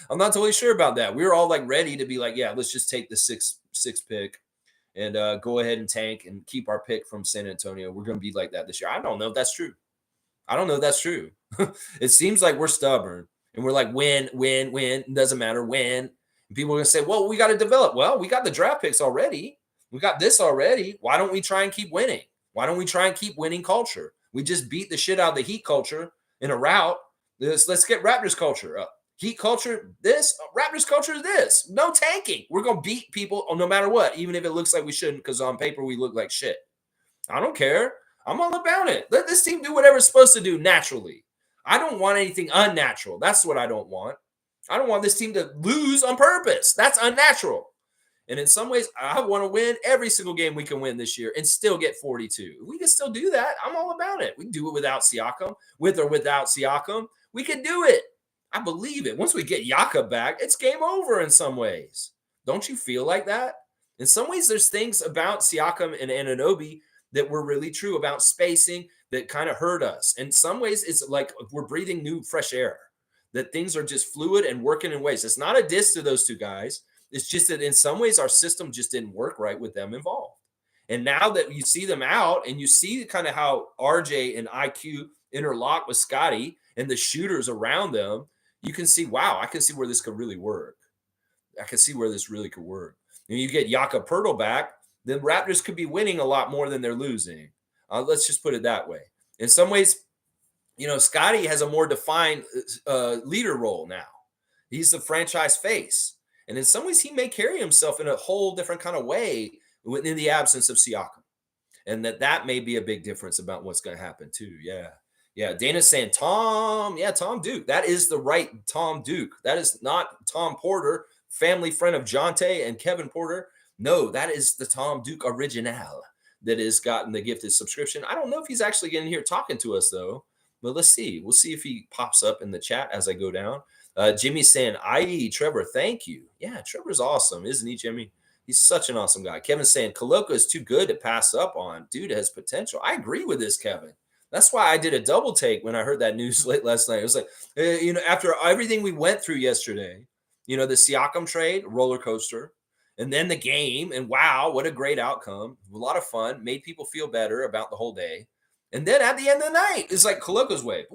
I'm not totally sure about that. We were all like ready to be like, yeah, let's just take the six pick and go ahead and tank and keep our pick from San Antonio. We're going to be like that this year. I don't know if that's true. I don't know if that's true. It seems like we're stubborn and we're like, win. It doesn't matter when. And people are going to say, well, we got to develop. Well, we got the draft picks already. We got this already. Why don't we try and keep winning? Why don't we try and keep winning culture? We just beat the shit out of the Heat culture in a rout. Let's get Raptors culture up. Heat culture, this. Raptors culture is this. No tanking. We're going to beat people no matter what, even if it looks like we shouldn't, because on paper we look like shit. I don't care. I'm all about it. Let this team do whatever it's supposed to do naturally. I don't want anything unnatural. That's what I don't want. I don't want this team to lose on purpose. That's unnatural. And in some ways, I want to win every single game we can win this year and still get 42. We can still do that. I'm all about it. We can do it without Siakam, with or without Siakam. We can do it. I believe it. Once we get Yaka back, it's game over in some ways. Don't you feel like that? In some ways, there's things about Siakam and Anunoby that were really true about spacing that kind of hurt us. In some ways, it's like we're breathing new, fresh air, that things are just fluid and working in ways. It's not a diss to those two guys. It's just that in some ways, our system just didn't work right with them involved. And now that you see them out and you see kind of how RJ and IQ interlock with Scotty and the shooters around them, you can see, wow, I can see where this could really work. I can see where this really could work. And you get Jakob Poeltl back, the Raptors could be winning a lot more than they're losing. Let's just put it that way. In some ways, Scotty has a more defined leader role now. He's the franchise face. And in some ways, he may carry himself in a whole different kind of way in the absence of Siakam. And that may be a big difference about what's going to happen, too. Yeah. Yeah. Dana's saying Tom. Yeah, Tom Duke. That is the right Tom Duke. That is not Tom Porter, family friend of Jonte and Kevin Porter. No, that is the Tom Duke original that has gotten the gifted subscription. I don't know if he's actually getting here talking to us, though. But let's see. We'll see if he pops up in the chat as I go down. Jimmy's saying, "I.E. Trevor, thank you." Yeah, Trevor's awesome, isn't he, Jimmy? He's such an awesome guy. Kevin's saying, Koloko is too good to pass up on. Dude has potential. I agree with this, Kevin. That's why I did a double take when I heard that news late last night. It was like, after everything we went through yesterday, the Siakam trade, roller coaster, and then the game, and wow, what a great outcome. A lot of fun, made people feel better about the whole day. And then at the end of the night, it's like Koloko's wave.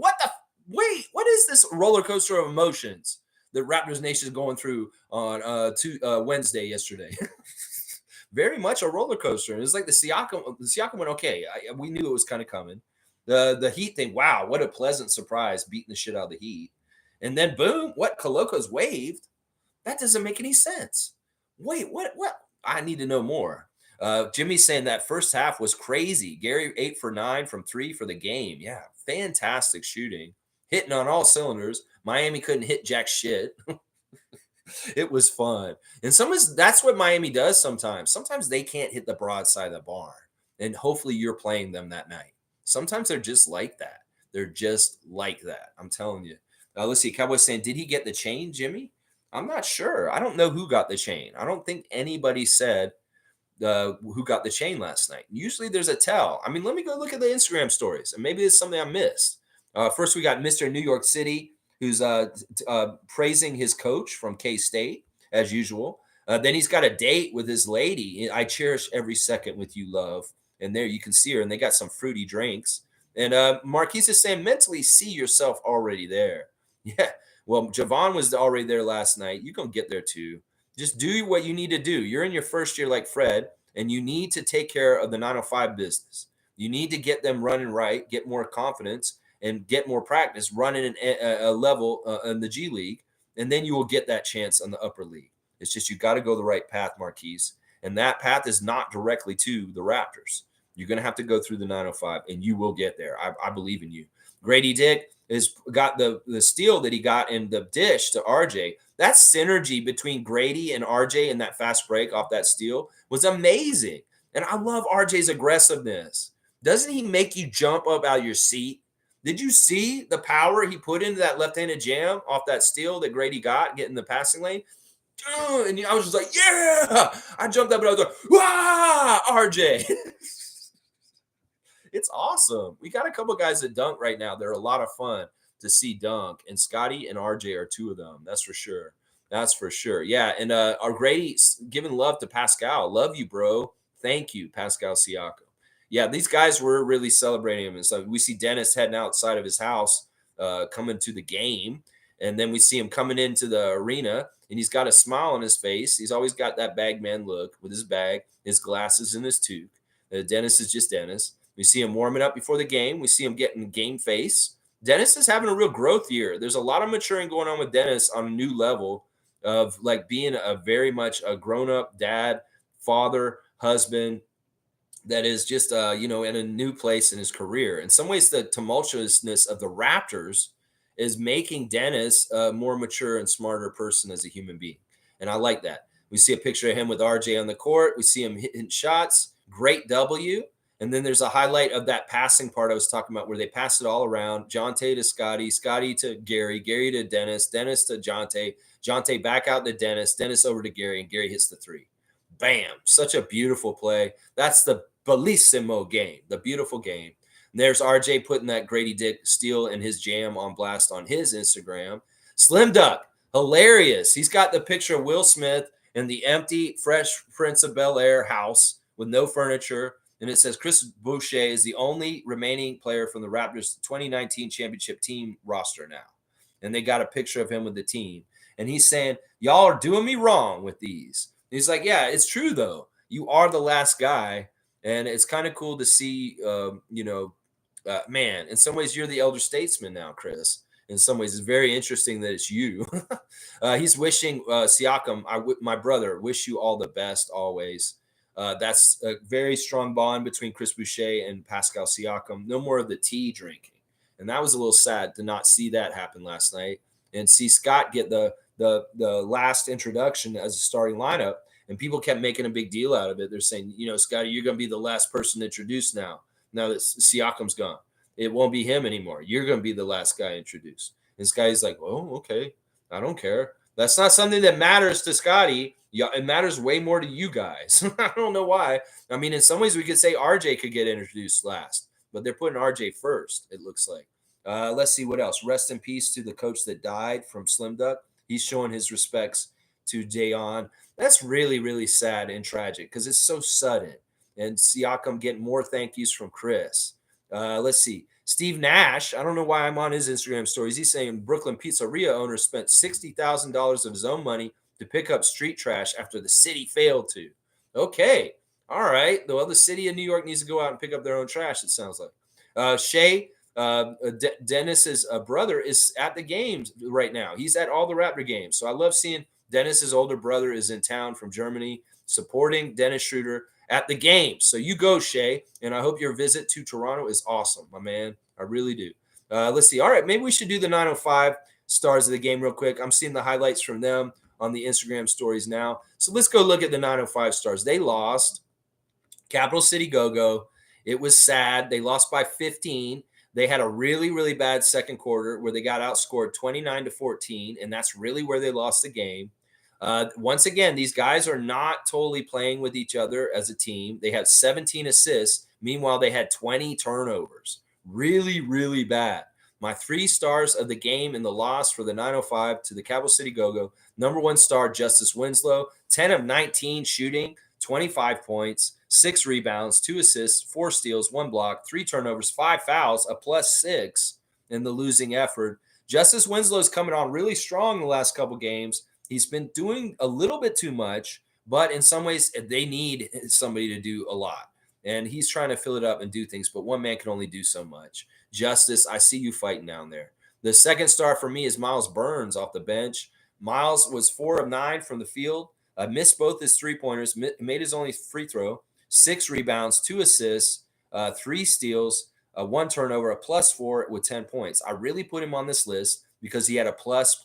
Wait, what is this roller coaster of emotions that Raptors Nation is going through on Wednesday yesterday? Very much a roller coaster. And it's like the Siakam went, okay, we knew it was kind of coming. The Heat thing, wow, what a pleasant surprise, beating the shit out of the Heat. And then boom, what, Koloko's waved? That doesn't make any sense. Wait, what? I need to know more. Jimmy's saying that first half was crazy. Gary 8 for 9 from 3 for the game. Yeah, fantastic shooting. Hitting on all cylinders. Miami couldn't hit jack shit. It was fun. And that's what Miami does sometimes. Sometimes they can't hit the broad side of the barn. And hopefully you're playing them that night. Sometimes they're just like that. They're just like that. I'm telling you. Let's see. Cowboy's saying, did he get the chain, Jimmy? I'm not sure. I don't know who got the chain. I don't think anybody said who got the chain last night. Usually there's a tell. I mean, let me go look at the Instagram stories, and maybe it's something I missed. First, we got Mr. New York City, who's praising his coach from K-State, as usual. Then he's got a date with his lady. I cherish every second with you, love. And there you can see her, and they got some fruity drinks. And Marquise is saying, mentally see yourself already there. Yeah. Well, Javon was already there last night. You can get there too. Just do what you need to do. You're in your first year like Fred, and you need to take care of the 905 business. You need to get them running right, get more confidence, and get more practice running a level in the G League, and then you will get that chance on the upper league. It's just you got to go the right path, Marquise, and that path is not directly to the Raptors. You're going to have to go through the 905, and you will get there. I believe in you. Grady Dick has got the steal that he got in the dish to RJ. That synergy between Grady and RJ in that fast break off that steal was amazing. And I love RJ's aggressiveness. Doesn't he make you jump up out of your seat? Did you see the power he put into that left-handed jam off that steal that Grady got getting the passing lane? And I was just like, yeah! I jumped up and I was like, wow, RJ. It's awesome. We got a couple guys that dunk right now. They're a lot of fun to see dunk. And Scotty and RJ are two of them. That's for sure. That's for sure. Yeah. And our Grady giving love to Pascal. Love you, bro. Thank you, Pascal Siakam. Yeah, these guys were really celebrating him. And so we see Dennis heading outside of his house, coming to the game. And then we see him coming into the arena, and he's got a smile on his face. He's always got that bag man look with his bag, his glasses, and his toque. Dennis is just Dennis. We see him warming up before the game. We see him getting game face. Dennis is having a real growth year. There's a lot of maturing going on with Dennis on a new level of like being a very much a grown-up dad, father, husband that is just, in a new place in his career. In some ways, the tumultuousness of the Raptors is making Dennis a more mature and smarter person as a human being. And I like that. We see a picture of him with RJ on the court. We see him hitting shots. Great W. And then there's a highlight of that passing part I was talking about where they pass it all around. Jonte to Scotty, Scotty to Gary, Gary to Dennis, Dennis to Jonte, Jonte back out to Dennis, Dennis over to Gary, and Gary hits the three. Bam. Such a beautiful play. That's the bellissimo game, the beautiful game. And there's RJ putting that Grady Dick steal and his jam on blast on his Instagram. Slim Duck, hilarious. He's got the picture of Will Smith in the empty Fresh Prince of Bel-Air house with no furniture. And it says Chris Boucher is the only remaining player from the Raptors 2019 championship team roster now. And they got a picture of him with the team. And he's saying, y'all are doing me wrong with these. He's like, yeah, it's true though. You are the last guy, and it's kind of cool to see. Man, in some ways, you're the elder statesman now, Chris. In some ways, it's very interesting that it's you. He's wishing Siakam, my brother, wish you all the best always. That's a very strong bond between Chris Boucher and Pascal Siakam. No more of the tea drinking, and that was a little sad to not see that happen last night and see Scott get the last introduction as a starting lineup. And people kept making a big deal out of it. They're saying, Scotty, you're going to be the last person introduced now. Now that Siakam's gone, it won't be him anymore. You're going to be the last guy introduced. And Scotty's like, oh, okay. I don't care. That's not something that matters to Scotty. Yeah, it matters way more to you guys. I don't know why. I mean, in some ways, we could say RJ could get introduced last, but they're putting RJ first, it looks like. Let's see what else. Rest in peace to the coach that died from Slim Duck. He's showing his respects to Dayon. That's really, really sad and tragic because it's so sudden. And Siakam getting more thank yous from Chris. Let's see. Steve Nash, I don't know why I'm on his Instagram stories. He's saying Brooklyn Pizzeria owner spent $60,000 of his own money to pick up street trash after the city failed to. Okay. All right. Well, the city of New York needs to go out and pick up their own trash, it sounds like. Shea, Dennis's brother, is at the games right now. He's at all the Raptor games. So I love seeing Dennis's older brother is in town from Germany supporting Dennis Schroeder at the game. So you go, Shay, and I hope your visit to Toronto is awesome, my man. I really do. Let's see. All right, maybe we should do the 905 stars of the game real quick. I'm seeing the highlights from them on the Instagram stories now. So let's go look at the 905 stars. They lost. Capital City Go-Go. It was sad. They lost by 15. They had a really, really bad second quarter where they got outscored 29-14, and that's really where they lost the game. Once again, these guys are not totally playing with each other as a team. They had 17 assists. Meanwhile, they had 20 turnovers. Really, really bad. My 3 stars of the game in the loss for the 905 to the Capital City Go-Go. Number 1 star, Justice Winslow, 10 of 19 shooting, 25 points, 6 rebounds, 2 assists, 4 steals, 1 block, 3 turnovers, 5 fouls, a +6 in the losing effort. Justice Winslow is coming on really strong the last couple games. He's been doing a little bit too much, but in some ways they need somebody to do a lot. And he's trying to fill it up and do things, but one man can only do so much. Justice, I see you fighting down there. The second star for me is Miles Burns off the bench. Miles was 4 of 9 from the field, missed both his 3-pointers, made his only free throw, 6 rebounds, 2 assists, 3 steals, 1 turnover, a +4 with 10 points. I really put him on this list because he had a plus.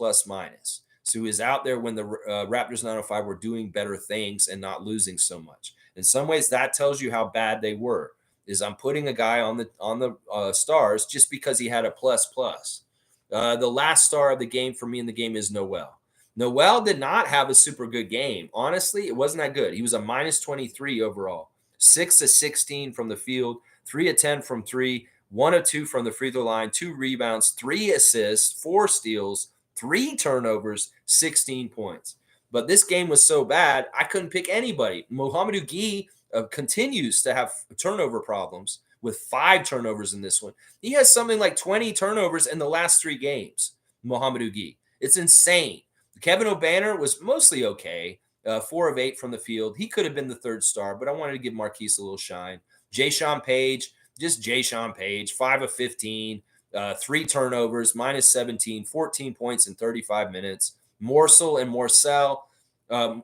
So he was out there when the Raptors 905 were doing better things and not losing so much. In some ways, that tells you how bad they were. Is I'm putting a guy on the stars just because he had a plus. The last star of the game for me in the game is Noel. Noel did not have a super good game. Honestly, it wasn't that good. He was a -23 overall. 6 of 16 from the field, 3 of 10 from 3, 1 of 2 from the free throw line, 2 rebounds, 3 assists, 4 steals, 3 turnovers, 16 points. But this game was so bad, I couldn't pick anybody. Mohamedou Gueye continues to have turnover problems with 5 turnovers in this one. He has something like 20 turnovers in the last 3 games, Mohamedou Gueye. It's insane. Kevin O'Banner was mostly okay, 4 of 8 from the field. He could have been the 3rd star, but I wanted to give Marquise a little shine. Jayshawn Page, just Jayshawn Page, 5 of 15. 3 turnovers, -17, 14 points in 35 minutes. Morsel and Morcel,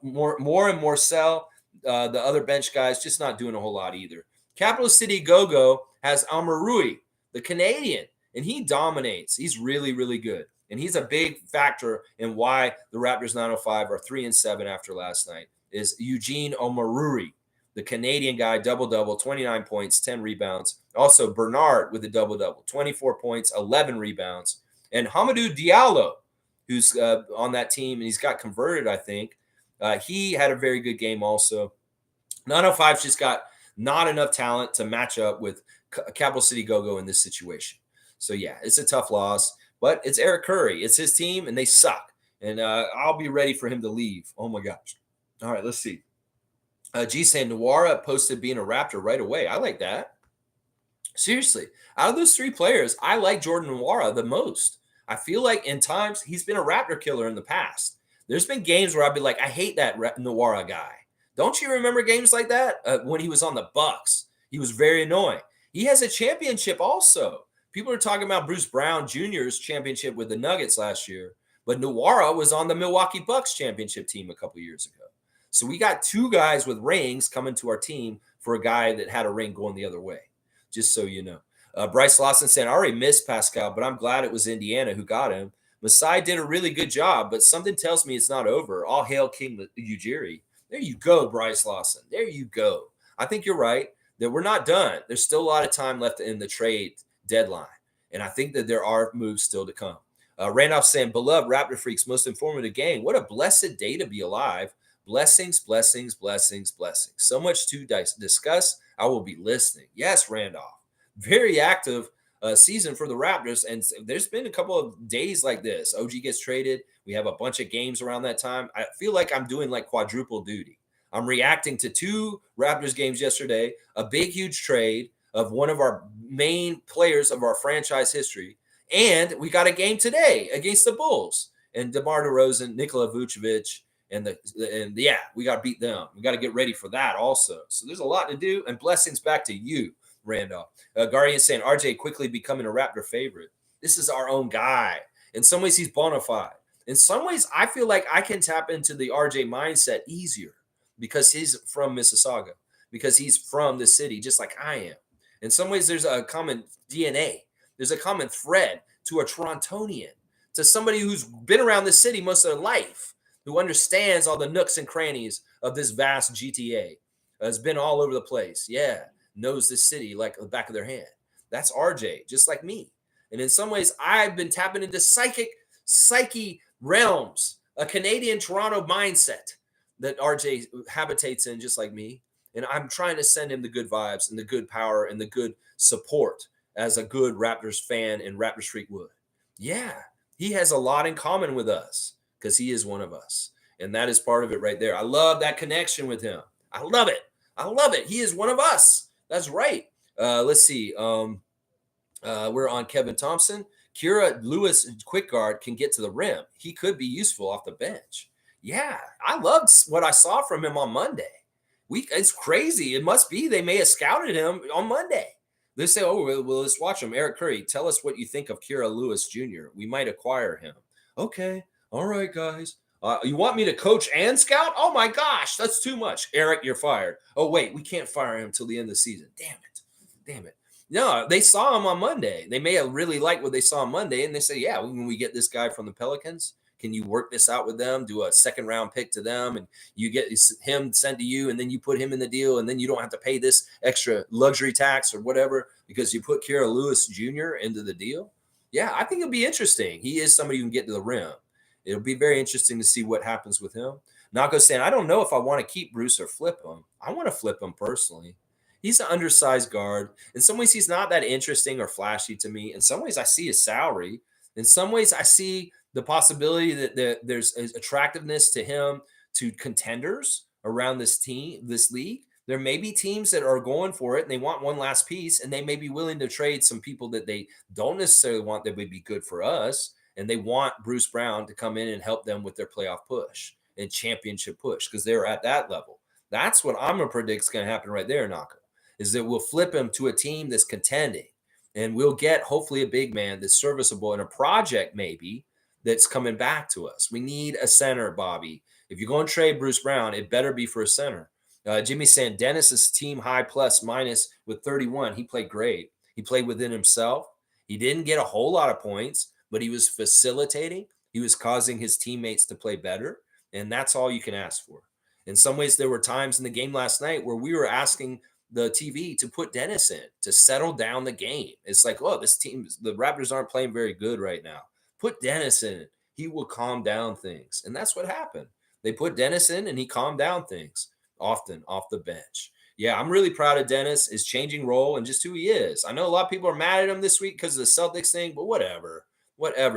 Moore and Morcel, the other bench guys, just not doing a whole lot either. Capital City Go-Go has Amarui, the Canadian, and he dominates. He's really, really good. And he's a big factor in why the Raptors 905 are 3-7 after last night, is Eugene Omaruri, the Canadian guy, double-double, 29 points, 10 rebounds. Also, Bernard with a double-double, 24 points, 11 rebounds. And Hamidou Diallo, who's on that team, and he's got converted, I think. He had a very good game also. 905's just got not enough talent to match up with Capital City Go-Go in this situation. So, yeah, it's a tough loss. But it's Eric Curry. It's his team, and they suck. And I'll be ready for him to leave. Oh, my gosh. All right, let's see. Saying Nwara posted being a Raptor right away. I like that. Seriously. Out of those 3 players, I like Jordan Nwara the most. I feel like in times he's been a Raptor killer in the past. There's been games where I'd be like, I hate that Nwora guy. Don't you remember games like that when he was on the Bucks? He was very annoying. He has a championship also. People are talking about Bruce Brown Jr.'s championship with the Nuggets last year, but Nwora was on the Milwaukee Bucks championship team a couple years ago. So we got two guys with rings coming to our team for a guy that had a ring going the other way, just so you know. Bryce Lawson saying, I already missed Pascal, but I'm glad it was Indiana who got him. Masai did a really good job, but something tells me it's not over. All hail King Ujiri. There you go, Bryce Lawson. There you go. I think you're right that we're not done. There's still a lot of time left in the trade deadline, and I think that there are moves still to come. Randolph saying, beloved Raptor Freaks, most informative game. What a blessed day to be alive. Blessings, blessings, blessings, blessings. So much to discuss. I will be listening. Yes, Randolph. Very active season for the Raptors. And there's been a couple of days like this. OG gets traded. We have a bunch of games around that time. I feel like I'm doing like quadruple duty. I'm reacting to two Raptors games yesterday, a big, huge trade of one of our main players of our franchise history. And we got a game today against the Bulls. And DeMar DeRozan, Nikola Vucevic, and yeah, we got to beat them. We got to get ready for that also. So there's a lot to do. And blessings back to you, Randolph. Guardian saying RJ quickly becoming a Raptor favorite. This is our own guy. In some ways, he's bona fide. In some ways, I feel like I can tap into the RJ mindset easier because he's from Mississauga, because he's from the city, just like I am. In some ways, there's a common DNA. There's a common thread to a Torontonian, to somebody who's been around the city most of their life, who understands all the nooks and crannies of this vast GTA, has been all over the place. Yeah, knows this city like the back of their hand. That's RJ, just like me. And in some ways, I've been tapping into psyche realms, a Canadian Toronto mindset that RJ habitates in, just like me. And I'm trying to send him the good vibes and the good power and the good support as a good Raptors fan and Raptors freak would. Yeah, he has a lot in common with us because he is one of us. And that is part of it right there. I love that connection with him. I love it. I love it. He is one of us. That's right. Let's see. We're on Kevin Thompson. Kira Lewis, quick guard, can get to the rim. He could be useful off the bench. Yeah, I loved what I saw from him on Monday. It's crazy. It must be they may have scouted him on Monday. They say, oh, well, let's watch him. Eric Curry, tell us what you think of Kira Lewis Jr. We might acquire him. Okay. All right, guys. You want me to coach and scout? Oh, my gosh. That's too much. Eric, you're fired. Oh, wait. We can't fire him till the end of the season. Damn it. No, they saw him on Monday. They may have really liked what they saw on Monday, and they say, yeah, when we get this guy from the Pelicans, can you work this out with them, do a second-round pick to them, and you get him sent to you, and then you put him in the deal, and then you don't have to pay this extra luxury tax or whatever because you put Kira Lewis Jr. into the deal? Yeah, I think it'll be interesting. He is somebody who can get to the rim. It'll be very interesting to see what happens with him. Nako saying, I don't know if I want to keep Bruce or flip him. I want to flip him personally. He's an undersized guard. In some ways, he's not that interesting or flashy to me. In some ways, I see his salary. In some ways, I see the possibility that there's attractiveness to him to contenders around this league. There may be teams that are going for it and they want one last piece, and they may be willing to trade some people that they don't necessarily want that would be good for us. And they want Bruce Brown to come in and help them with their playoff push and championship push because they're at that level. That's what I'm going to predict is going to happen right there, Naka, is that we'll flip him to a team that's contending, and we'll get hopefully a big man that's serviceable in a project maybe that's coming back to us. We need a center, Bobby. If you're going to trade Bruce Brown, it better be for a center. Jimmy saying Dennis is team high plus minus with 31. He played great. He played within himself. He didn't get a whole lot of points, but he was facilitating. He was causing his teammates to play better, and that's all you can ask for. In some ways, there were times in the game last night where we were asking the TV to put Dennis in to settle down the game. It's like, oh, this team, the Raptors aren't playing very good right now. Put Dennis in. He will calm down things. And that's what happened. They put Dennis in and he calmed down things often off the bench. Yeah, I'm really proud of Dennis, his changing role and just who he is. I know a lot of people are mad at him this week because of the Celtics thing, but whatever.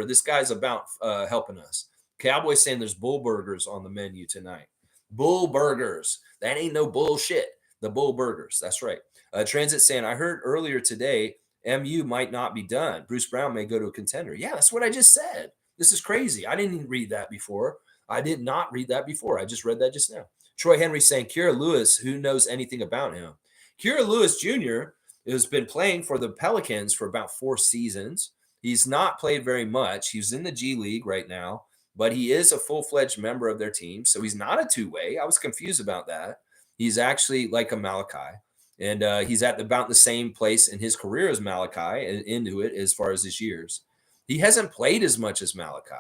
This guy's about helping us. Cowboys saying there's bull burgers on the menu tonight. Bull burgers. That ain't no bullshit. The bull burgers. That's right. Transit saying, I heard earlier today, MU might not be done. Bruce Brown may go to a contender. Yeah, that's what I just said. This is crazy. I didn't read that before. I did not read that before. I just read that just now. Troy Henry saying, Kira Lewis, who knows anything about him? Kira Lewis Jr. has been playing for the Pelicans for about 4 seasons. He's not played very much. He's in the G League right now, but he is a full-fledged member of their team. So he's not a two-way. I was confused about that. He's actually like a Malachi. And he's at about the same place in his career as Malachi and into it as far as his years. He hasn't played as much as Malachi,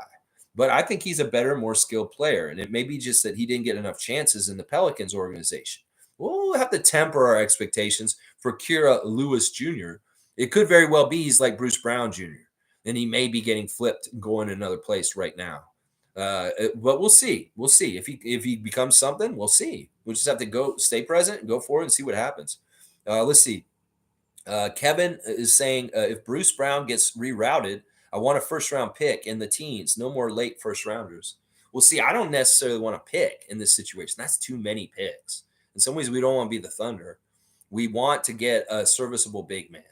but I think he's a better, more skilled player. And it may be just that he didn't get enough chances in the Pelicans organization. We'll have to temper our expectations for Kira Lewis Jr. It could very well be he's like Bruce Brown Jr., and he may be getting flipped and going another place right now. But we'll see. We'll see. If he becomes something, we'll see. We'll just have to stay present and go forward and see what happens. Let's see. Kevin is saying if Bruce Brown gets rerouted, I want a first-round pick in the teens. No more late first-rounders. Well, see, I don't necessarily want to pick in this situation. That's too many picks. In some ways, we don't want to be the Thunder. We want to get a serviceable big man.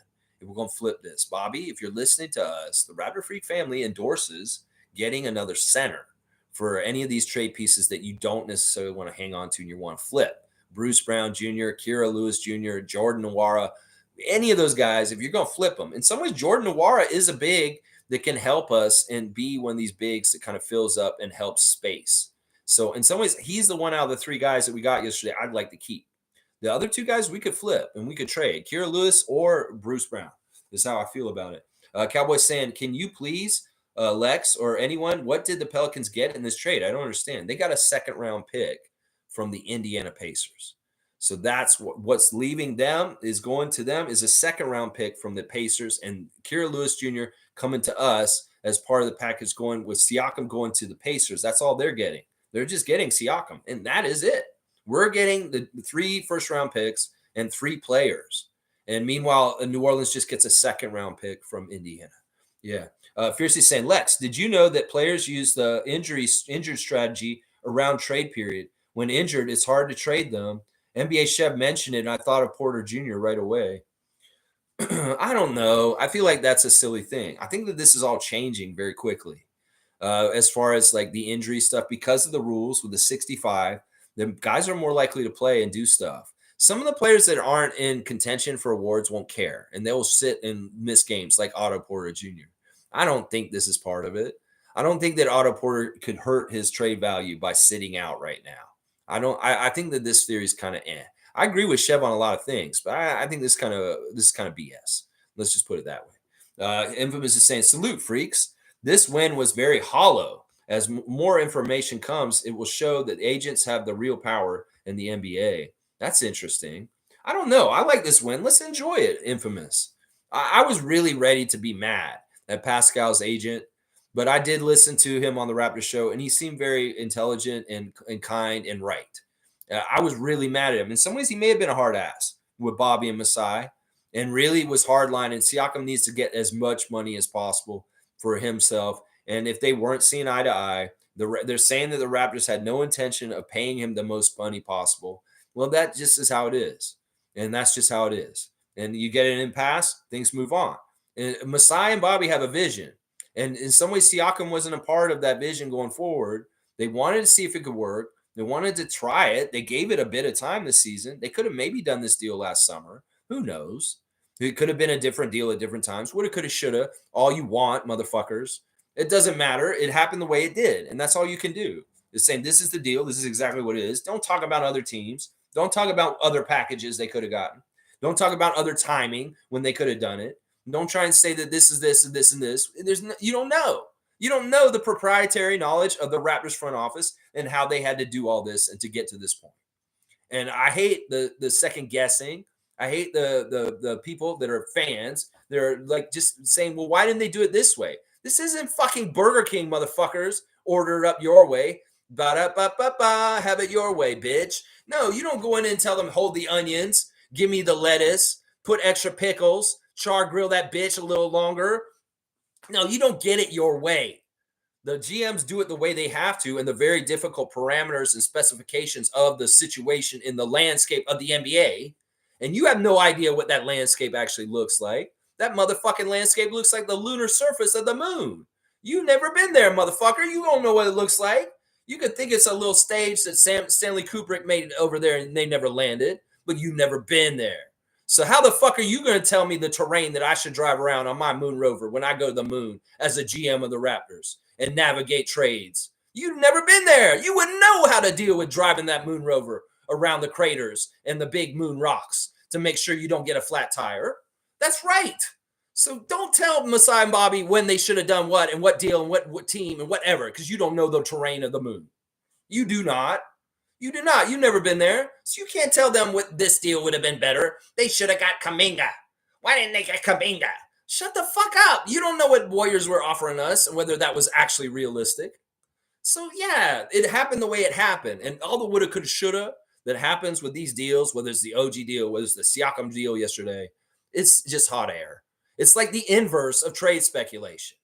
If we're going to flip this, Bobby, if you're listening to us, the Raptor Freak family endorses getting another center for any of these trade pieces that you don't necessarily want to hang on to and you want to flip. Bruce Brown Jr., Kira Lewis Jr., Jordan Nwora, any of those guys, if you're going to flip them. In some ways, Jordan Nwora is a big that can help us and be one of these bigs that kind of fills up and helps space. So in some ways, he's the one out of the 3 guys that we got yesterday I'd like to keep. The other 2 guys we could flip and we could trade, Kira Lewis or Bruce Brown. This is how I feel about it. Cowboys saying, can you please, Lex or anyone, what did the Pelicans get in this trade? I don't understand. They got a 2nd-round pick from the Indiana Pacers. So that's what's leaving them is going to them is a 2nd-round pick from the Pacers and Kira Lewis Jr. coming to us as part of the package going with Siakam going to the Pacers. That's all they're getting. They're just getting Siakam, and that is it. We're getting the 3 first-round picks and 3 players. And meanwhile, New Orleans just gets a 2nd-round pick from Indiana. Yeah. Fiercely saying, Lex, did you know that players use the injured strategy around trade period? When injured, it's hard to trade them. NBA Chef mentioned it, and I thought of Porter Jr. right away. I don't know. I feel like that's a silly thing. I think that this is all changing very quickly as far as like the injury stuff because of the rules with the 65. The guys are more likely to play and do stuff. Some of the players that aren't in contention for awards won't care, and they'll sit and miss games like Otto Porter Jr. I don't think this is part of it. I don't think that Otto Porter could hurt his trade value by sitting out right now. I think that this theory is kind of eh. I agree with Chev on a lot of things, but I think this is kind of BS. Let's just put it that way. Infamous is saying, salute, freaks. This win was very hollow. As more information comes, it will show that agents have the real power in the NBA. That's interesting. I don't know. I like this win. Let's enjoy it, Infamous. I was really ready to be mad at Pascal's agent, but I did listen to him on the Raptors show, and he seemed very intelligent and kind and right. I was really mad at him. In some ways, he may have been a hard ass with Bobby and Masai and really was hardline. And Siakam needs to get as much money as possible for himself. And if they weren't seeing eye to eye, they're saying that the Raptors had no intention of paying him the most money possible. Well, that just is how it is. And that's just how it is. And you get an impasse, things move on. And Masai and Bobby have a vision. And in some ways, Siakam wasn't a part of that vision going forward. They wanted to see if it could work. They wanted to try it. They gave it a bit of time this season. They could have maybe done this deal last summer. Who knows? It could have been a different deal at different times. Woulda, coulda, shoulda. All you want, motherfuckers. It doesn't matter. It happened the way it did. And that's all you can do. Is saying this is the deal. This is exactly what it is. Don't talk about other teams. Don't talk about other packages they could have gotten. Don't talk about other timing when they could have done it. Don't try and say that this is this and this and this. You don't know. You don't know the proprietary knowledge of the Raptors front office and how they had to do all this and to get to this point. And I hate the second guessing. I hate the people that are fans. They're like just saying, well, why didn't they do it this way? This isn't fucking Burger King, motherfuckers. Order it up your way. Ba-da-ba-ba-ba. Have it your way, bitch. No, you don't go in and tell them, hold the onions. Give me the lettuce. Put extra pickles. Char grill that bitch a little longer. No, you don't get it your way. The GMs do it the way they have to and the very difficult parameters and specifications of the situation in the landscape of the NBA. And you have no idea what that landscape actually looks like. That motherfucking landscape looks like the lunar surface of the moon. You've never been there, motherfucker. You don't know what it looks like. You could think it's a little stage that Stanley Kubrick made over there and they never landed, but you've never been there. So how the fuck are you going to tell me the terrain that I should drive around on my moon rover when I go to the moon as a GM of the Raptors and navigate trades? You've never been there. You wouldn't know how to deal with driving that moon rover around the craters and the big moon rocks to make sure you don't get a flat tire. That's right. So don't tell Masai and Bobby when they should have done what and what deal and what team and whatever, because you don't know the terrain of the moon. You do not. You do not. You've never been there. So you can't tell them what this deal would have been better. They should have got Kuminga. Why didn't they get Kuminga? Shut the fuck up. You don't know what Warriors were offering us and whether that was actually realistic. So yeah, it happened the way it happened. And all the woulda, coulda, shoulda that happens with these deals, whether it's the OG deal, whether it's the Siakam deal yesterday, it's just hot air. It's like the inverse of trade speculation.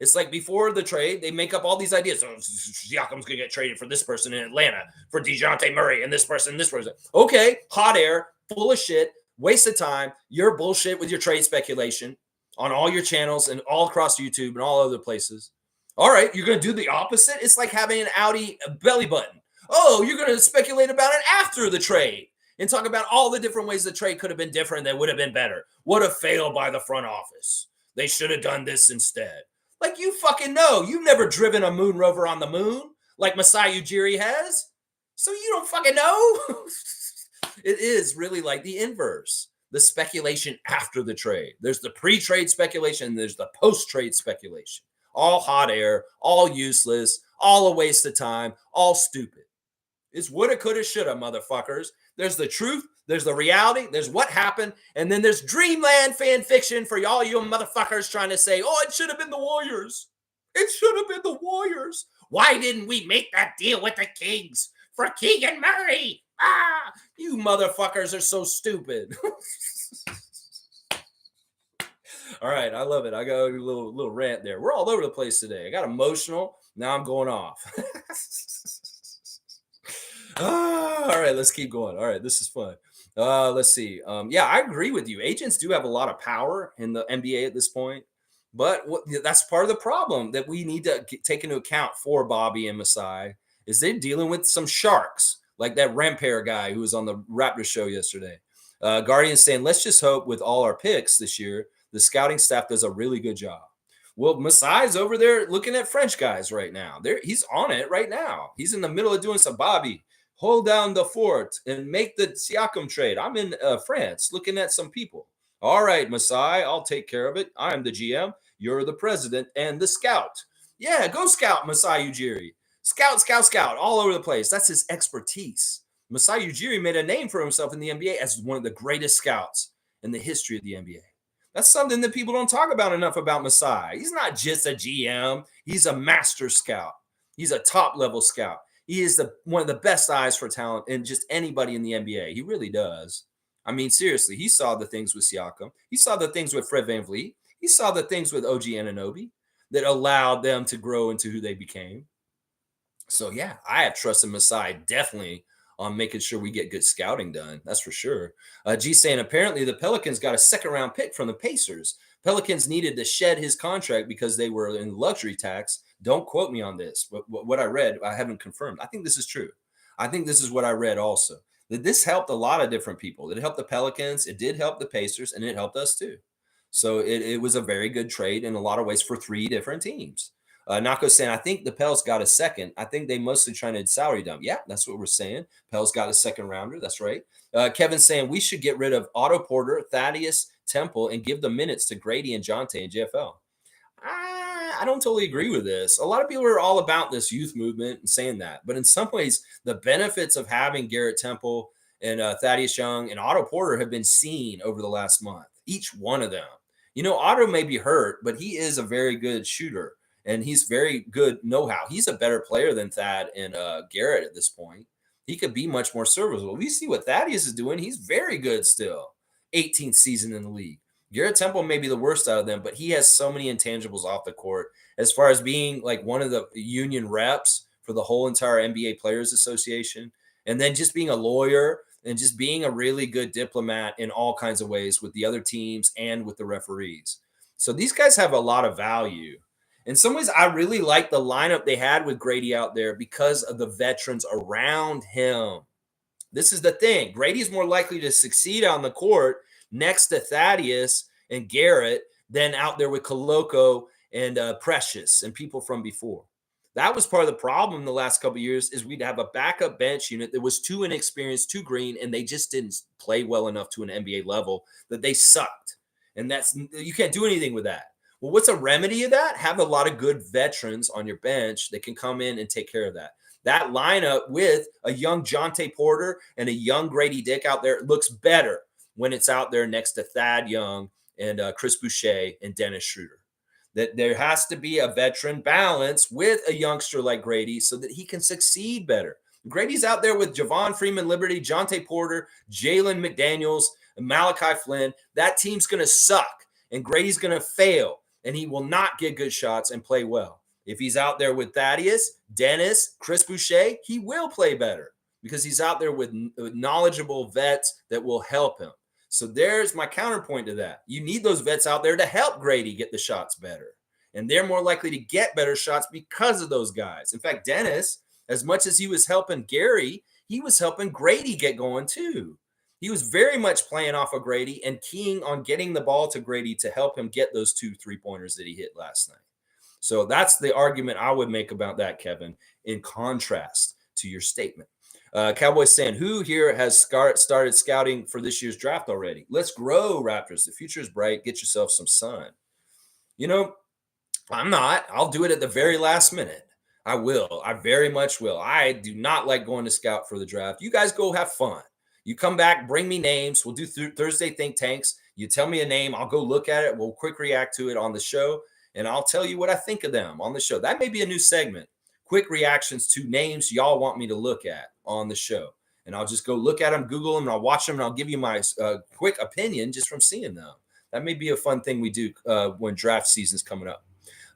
It's like before the trade, they make up all these ideas. Oh, Siakam's going to get traded for this person in Atlanta, for DeJounte Murray, and this person, and this person. Okay, hot air, full of shit, waste of time. You're bullshit with your trade speculation on all your channels and all across YouTube and all other places. All right, you're going to do the opposite? It's like having an Audi belly button. Oh, you're going to speculate about it after the trade and talk about all the different ways the trade could have been different that would have been better. Would have failed by the front office. They should have done this instead. Like, you fucking know. You've never driven a moon rover on the moon like Masai Ujiri has. So you don't fucking know. It is really like the inverse. The speculation after the trade. There's the pre-trade speculation. There's the post-trade speculation. All hot air, all useless, all a waste of time, all stupid. It's woulda, coulda, shoulda, motherfuckers. There's the truth, there's the reality, there's what happened, and then there's dreamland fan fiction for all you motherfuckers trying to say, oh, it should have been the Warriors. It should have been the Warriors. Why didn't we make that deal with the Kings for Keegan Murray? Ah, you motherfuckers are so stupid. All right, I love it. I got a little rant there. We're all over the place today. I got emotional. Now I'm going off. All right, let's keep going. All right, this is fun. Let's see. Yeah, I agree with you. Agents do have a lot of power in the NBA at this point, but that's part of the problem that we need to take into account for Bobby and Masai is they're dealing with some sharks, like that Rampare guy who was on the Raptors show yesterday. Guardian saying, let's just hope with all our picks this year, the scouting staff does a really good job. Well, Masai's over there looking at French guys right now. He's on it right now. He's in the middle of doing some Bobby. Hold down the fort and make the Siakam trade. I'm in France looking at some people. All right, Masai, I'll take care of it. I'm the GM. You're the president and the scout. Yeah, go scout, Masai Ujiri. Scout, all over the place. That's his expertise. Masai Ujiri made a name for himself in the NBA as one of the greatest scouts in the history of the NBA. That's something that people don't talk about enough about Masai. He's not just a GM. He's a master scout. He's a top-level scout. He is one of the best eyes for talent in just anybody in the NBA. He really does. I mean, seriously, he saw the things with Siakam. He saw the things with Fred VanVleet. He saw the things with OG Anunoby that allowed them to grow into who they became. So, yeah, I have trust in Masai definitely on making sure we get good scouting done. That's for sure. G saying, apparently the Pelicans got a second-round pick from the Pacers. Pelicans needed to shed his contract because they were in luxury tax. Don't quote me on this, but what I read, I haven't confirmed. I think this is true. I think this is what I read also. That this helped a lot of different people. It helped the Pelicans. It did help the Pacers, and it helped us too. So it was a very good trade in a lot of ways for three different teams. Nako saying, I think the Pels got a second. I think they mostly trying to salary dump. Yeah, that's what we're saying. Pels got a second rounder. That's right. Kevin saying we should get rid of Otto Porter, Thaddeus Temple, and give the minutes to Grady and Jonte and JFL. I don't totally agree with this. A lot of people are all about this youth movement and saying that. But in some ways, the benefits of having Garrett Temple and Thaddeus Young and Otto Porter have been seen over the last month. Each one of them. You know, Otto may be hurt, but he is a very good shooter. And he's very good know-how. He's a better player than Thad and Garrett at this point. He could be much more serviceable. We see what Thaddeus is doing. He's very good still. 18th season in the league. Garrett Temple may be the worst out of them, but he has so many intangibles off the court as far as being like one of the union reps for the whole entire NBA Players Association, and then just being a lawyer and just being a really good diplomat in all kinds of ways with the other teams and with the referees. So these guys have a lot of value. In some ways, I really like the lineup they had with Grady out there because of the veterans around him. This is the thing. Grady's more likely to succeed on the court next to Thaddeus and Garrett than out there with Koloko and Precious and people from before. That was part of the problem the last couple of years is we'd have a backup bench unit that was too inexperienced, too green, and they just didn't play well enough to an NBA level that they sucked. And that's you can't do anything with that. Well, what's a remedy of that? Have a lot of good veterans on your bench that can come in and take care of that. That lineup with a young Jonte Porter and a young Grady Dick out there looks better when it's out there next to Thad Young and Chris Boucher and Dennis Schroeder. That there has to be a veteran balance with a youngster like Grady so that he can succeed better. Grady's out there with Javon Freeman Liberty, Jonte Porter, Jalen McDaniels, and Malachi Flynn. That team's going to suck, and Grady's going to fail, and he will not get good shots and play well. If he's out there with Thaddeus, Dennis, Chris Boucher, he will play better because he's out there with knowledgeable vets that will help him. So there's my counterpoint to that. You need those vets out there to help Grady get the shots better. And they're more likely to get better shots because of those guys. In fact, Dennis, as much as he was helping Gary, he was helping Grady get going too. He was very much playing off of Grady and keying on getting the ball to Grady to help him get those 2 3-pointers that he hit last night. So that's the argument I would make about that, Kevin, in contrast to your statement. Cowboys saying, who here has started scouting for this year's draft already? Let's grow, Raptors. The future is bright. Get yourself some sun. You know, I'm not. I'll do it at the very last minute. I will. I very much will. I do not like going to scout for the draft. You guys go have fun. You come back, bring me names. We'll do Thursday think tanks. You tell me a name. I'll go look at it. We'll quick react to it on the show. And I'll tell you what I think of them on the show. That may be a new segment. Quick reactions to names y'all want me to look at on the show. And I'll just go look at them, Google them, and I'll watch them, and I'll give you my quick opinion just from seeing them. That may be a fun thing we do when draft season's coming up.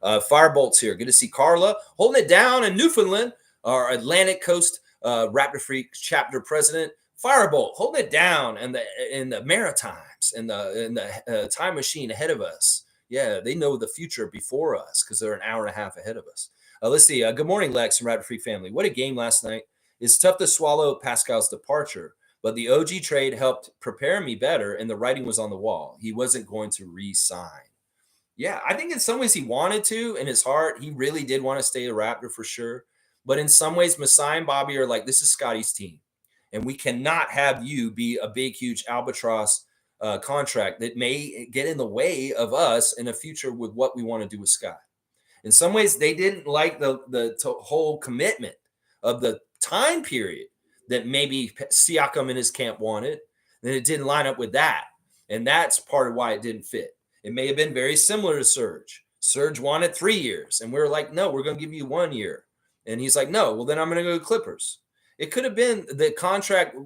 Firebolt's here. Good to see Carla holding it down in Newfoundland, our Atlantic Coast Raptor Freak chapter president. Firebolt holding it down in the Maritimes, in the time machine ahead of us. Yeah, they know the future before us because they're an hour and a half ahead of us. Let's see. Good morning, Lex and Raptor Freak family. What a game last night. It's tough to swallow Pascal's departure, but the OG trade helped prepare me better, and the writing was on the wall. He wasn't going to re-sign. Yeah, I think in some ways he wanted to. In his heart, he really did want to stay a Raptor for sure. But in some ways, Masai and Bobby are like, this is Scotty's team, and we cannot have you be a big, huge albatross contract that may get in the way of us in the future with what we want to do with Scott. In some ways, they didn't like the whole commitment of the time period that maybe Siakam and his camp wanted, and it didn't line up with that. And that's part of why it didn't fit. It may have been very similar to Serge. Serge wanted 3 years, and we were like, no, we're going to give you 1 year. And he's like, no, well, then I'm going to go to Clippers. It could have been the contract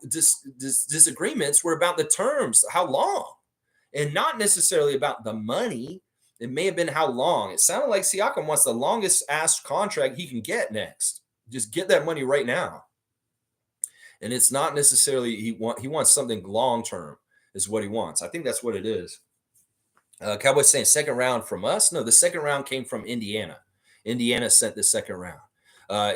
disagreements were about the terms, how long, and not necessarily about the money. It may have been how long. It sounded like Siakam wants the longest ass contract he can get next. Just get that money right now. And it's not necessarily he wants something long term is what he wants. I think that's what it is. Cowboys saying second round from us. No, the second round came from Indiana. Indiana sent the second round.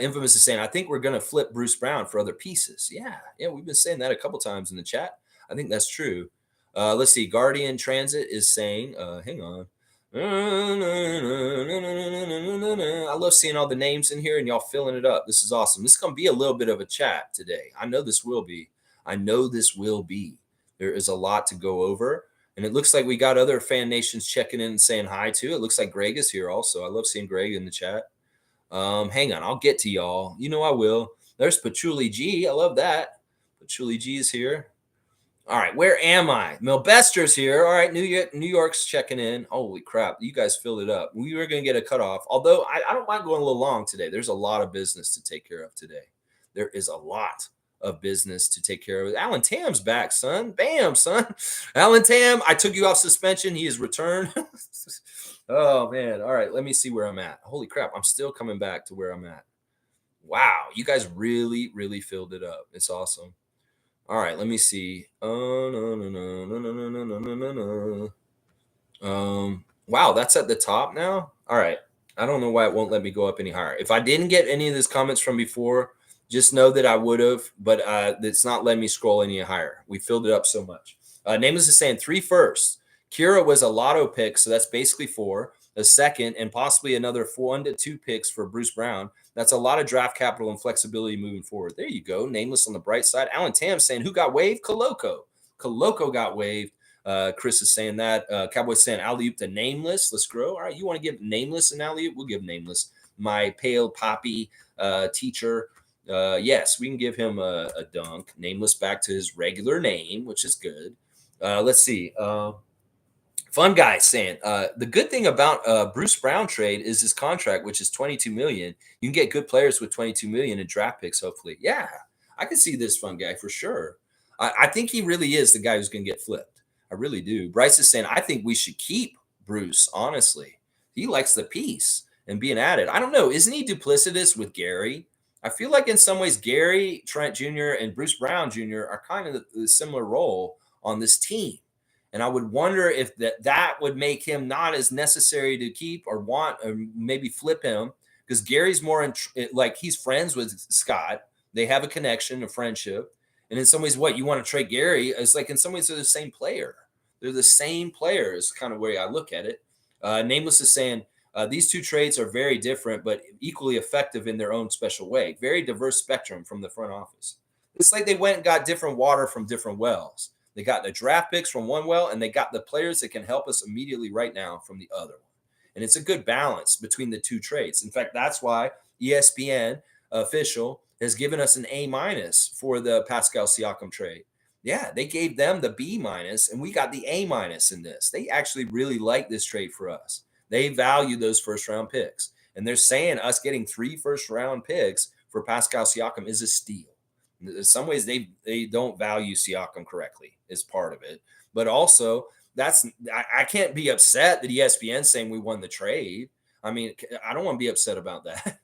Infamous is saying, I think we're going to flip Bruce Brown for other pieces. Yeah, we've been saying that a couple times in the chat. I think that's true. Let's see. Guardian Transit is saying, hang on. I love seeing all the names in here and y'all filling it up. This is awesome. This is going to be a little bit of a chat today. I know this will be. There is a lot to go over. And it looks like we got other fan nations checking in and saying hi too. It looks like Greg is here also. I love seeing Greg in the chat. Hang on, I'll get to y'all. You know I will. There's Patchouli G. I love that. Patchouli G is here. All right, where am I? Milbester's here. All right, New York's checking in. Holy crap, you guys filled it up. We were going to get a cutoff, although I don't mind going a little long today. There's a lot of business to take care of today. There is a lot of business to take care of. Alan Tam's back, son. Bam, son. Alan Tam, I took you off suspension. He has returned. Oh, man. All right, let me see where I'm at. Holy crap, I'm still coming back to where I'm at. Wow, you guys really, really filled it up. It's awesome. All right, let me see. Wow, that's at the top now? All right. I don't know why it won't let me go up any higher. If I didn't get any of these comments from before, just know that I would have, but it's not letting me scroll any higher. We filled it up so much. Nameless is saying 3 firsts. Kira was a lotto pick, so that's basically 4. A second, and possibly another 1 to 2 picks for Bruce Brown. That's a lot of draft capital and flexibility moving forward. There you go. Nameless on the bright side. Alan Tam saying, who got waived? Koloko. Koloko got waived. Chris is saying that. Cowboys saying alley-oop to Nameless. Let's grow. All right, you want to give Nameless an alley-oop? We'll give Nameless. My pale poppy teacher. Yes, we can give him a dunk. Nameless back to his regular name, which is good. Let's see. Fun guy saying the good thing about Bruce Brown trade is his contract, which is $22 million. You can get good players with $22 million in draft picks. Hopefully, yeah, I can see this fun guy for sure. I think he really is the guy who's going to get flipped. I really do. Bryce is saying I think we should keep Bruce. Honestly, he likes the piece and being added. I don't know. Isn't he duplicitous with Gary? I feel like in some ways Gary Trent Jr. and Bruce Brown Jr. are kind of the similar role on this team. And I would wonder if that would make him not as necessary to keep or want or maybe flip him, because Gary's more like he's friends with Scott. They have a connection, a friendship. And in some ways, what you want to trade Gary is like in some ways they're the same player. They're the same player is kind of where I look at it. Nameless is saying these two trades are very different, but equally effective in their own special way. Very diverse spectrum from the front office. It's like they went and got different water from different wells. They got the draft picks from one well, and they got the players that can help us immediately right now from the other one. And it's a good balance between the two trades. In fact, that's why ESPN official has given us an A- for the Pascal Siakam trade. Yeah, they gave them the B-, and we got the A- in this. They actually really like this trade for us. They value those first-round picks. And they're saying us getting 3 first-round picks for Pascal Siakam is a steal. In some ways, they don't value Siakam correctly is part of it. But also, I can't be upset that ESPN's saying we won the trade. I mean, I don't want to be upset about that.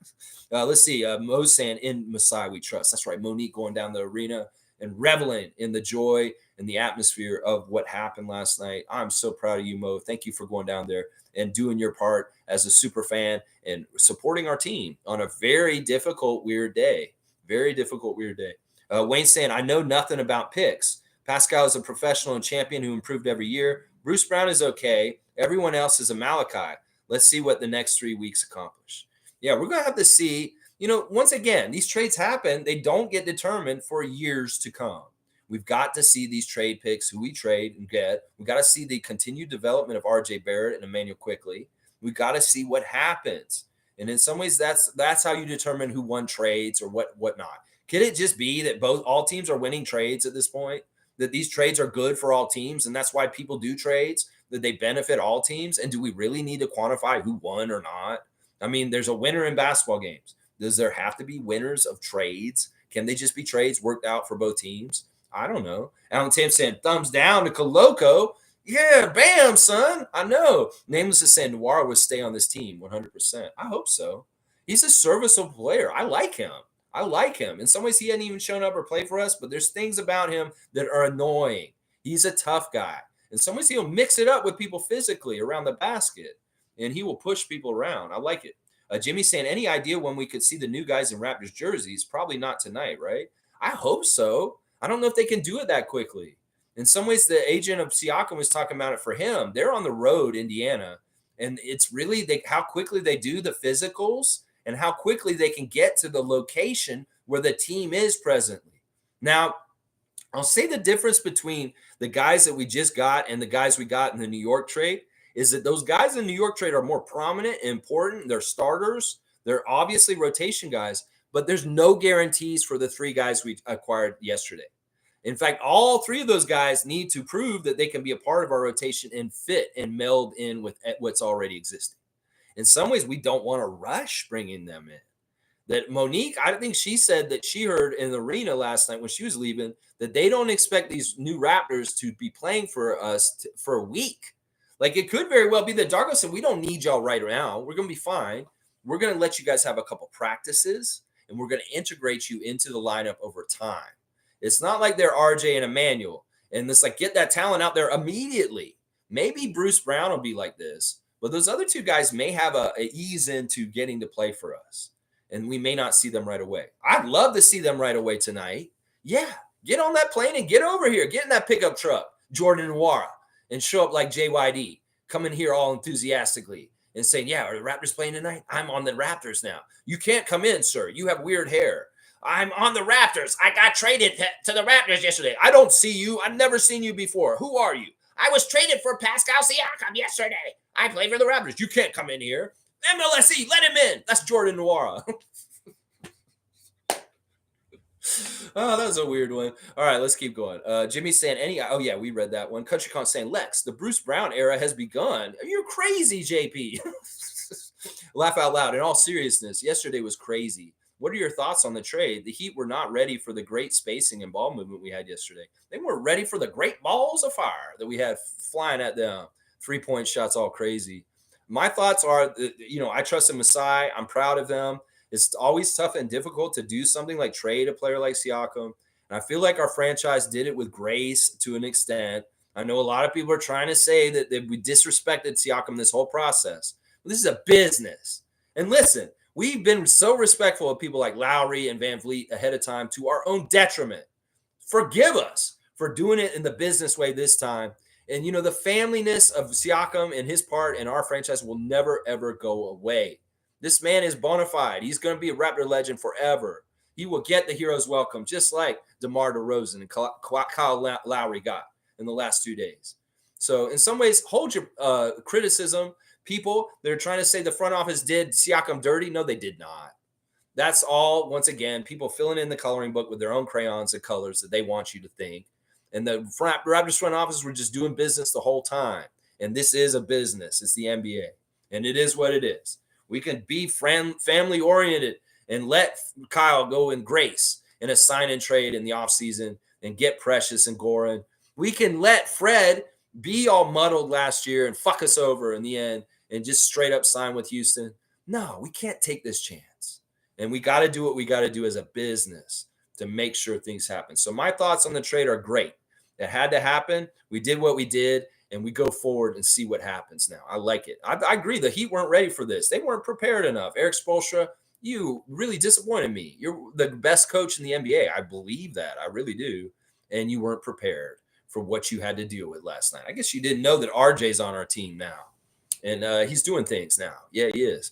Let's see. Mo saying, in Masai we trust. That's right. Monique going down the arena and reveling in the joy and the atmosphere of what happened last night. I'm so proud of you, Mo. Thank you for going down there and doing your part as a super fan and supporting our team on a very difficult, weird day. Very difficult, weird day. Wayne saying, I know nothing about picks. Pascal is a professional and champion who improved every year. Bruce Brown is okay. Everyone else is a Malachi. Let's see what the next 3 weeks accomplish. Yeah, we're going to have to see. Once again, these trades happen. They don't get determined for years to come. We've got to see these trade picks, who we trade and get. We've got to see the continued development of RJ Barrett and Emmanuel Quickly. We've got to see what happens. And in some ways, that's how you determine who won trades or whatnot. Could it just be that all teams are winning trades at this point? That these trades are good for all teams, and that's why people do trades, that they benefit all teams? And do we really need to quantify who won or not? I mean, there's a winner in basketball games. Does there have to be winners of trades? Can they just be trades worked out for both teams? I don't know. Alan Tam saying, thumbs down to Koloko. Yeah, bam, son. I know. Nameless is saying Noir will stay on this team 100%. I hope so. He's a serviceable player. I like him. In some ways, he hadn't even shown up or played for us, but there's things about him that are annoying. He's a tough guy. In some ways, he'll mix it up with people physically around the basket, and he will push people around. I like it. Jimmy's saying, any idea when we could see the new guys in Raptors jerseys? Probably not tonight, right? I hope so. I don't know if they can do it that quickly. In some ways, the agent of Siakam was talking about it for him. They're on the road, Indiana, and it's really how quickly they do the physicals and how quickly they can get to the location where the team is presently. Now, I'll say the difference between the guys that we just got and the guys we got in the New York trade is that those guys in the New York trade are more prominent and important. They're starters. They're obviously rotation guys, but there's no guarantees for the 3 guys we acquired yesterday. In fact, all 3 of those guys need to prove that they can be a part of our rotation and fit and meld in with what's already existing. In some ways, we don't want to rush bringing them in. That Monique, I think she said that she heard in the arena last night when she was leaving that they don't expect these new Raptors to be playing for us for a week. Like, it could very well be that Darko said, we don't need y'all right now. We're going to be fine. We're going to let you guys have a couple practices, and we're going to integrate you into the lineup over time. It's not like they're RJ and Emmanuel, and it's like, get that talent out there immediately. Maybe Bruce Brown will be like this. But those other two guys may have a ease into getting to play for us, and we may not see them right away. I'd love to see them right away tonight. Yeah, get on that plane and get over here. Get in that pickup truck, Jordan Nwora, and show up like JYD, coming here all enthusiastically and saying, yeah, are the Raptors playing tonight? I'm on the Raptors now. You can't come in, sir. You have weird hair. I'm on the Raptors. I got traded to the Raptors yesterday. I don't see you. I've never seen you before. Who are you? I was traded for Pascal Siakam yesterday. I play for the Raptors. You can't come in here. MLSE, let him in. That's Jordan Nwora. Oh, that was a weird one. All right, let's keep going. Jimmy's saying oh yeah, we read that one. Country Con saying, Lex, the Bruce Brown era has begun. You're crazy, JP. Laugh out loud. In all seriousness, yesterday was crazy. What are your thoughts on the trade? The Heat were not ready for the great spacing and ball movement we had yesterday. They weren't ready for the great balls of fire that we had flying at them. 3-point shots, all crazy. My thoughts are, I trust in Masai. I'm proud of them. It's always tough and difficult to do something like trade a player like Siakam. And I feel like our franchise did it with grace to an extent. I know a lot of people are trying to say that we disrespected Siakam this whole process. But this is a business. And listen, we've been so respectful of people like Lowry and Van Vliet ahead of time to our own detriment. Forgive us for doing it in the business way this time. And, the familyness of Siakam and his part in our franchise will never, ever go away. This man is bona fide. He's going to be a Raptor legend forever. He will get the hero's welcome, just like DeMar DeRozan and Kyle Lowry got in the last 2 days. So in some ways, hold your criticism. People that are trying to say the front office did Siakam dirty. No, they did not. That's all, once again, people filling in the coloring book with their own crayons and colors that they want you to think. And the Raptors front office were just doing business the whole time. And this is a business. It's the NBA. And it is what it is. We can be family-oriented and let Kyle go in grace in a sign-and-trade in the offseason and get Precious and Goran. We can let Fred be all muddled last year and fuck us over in the end and just straight up sign with Houston. No, we can't take this chance. And we got to do what we got to do as a business to make sure things happen. So my thoughts on the trade are great. It had to happen. We did what we did. And we go forward and see what happens now. I like it. I agree. The Heat weren't ready for this. They weren't prepared enough. Eric Spoelstra, you really disappointed me. You're the best coach in the NBA. I believe that. I really do. And you weren't prepared for what you had to deal with last night. I guess you didn't know that RJ's on our team now. And he's doing things now. Yeah, he is.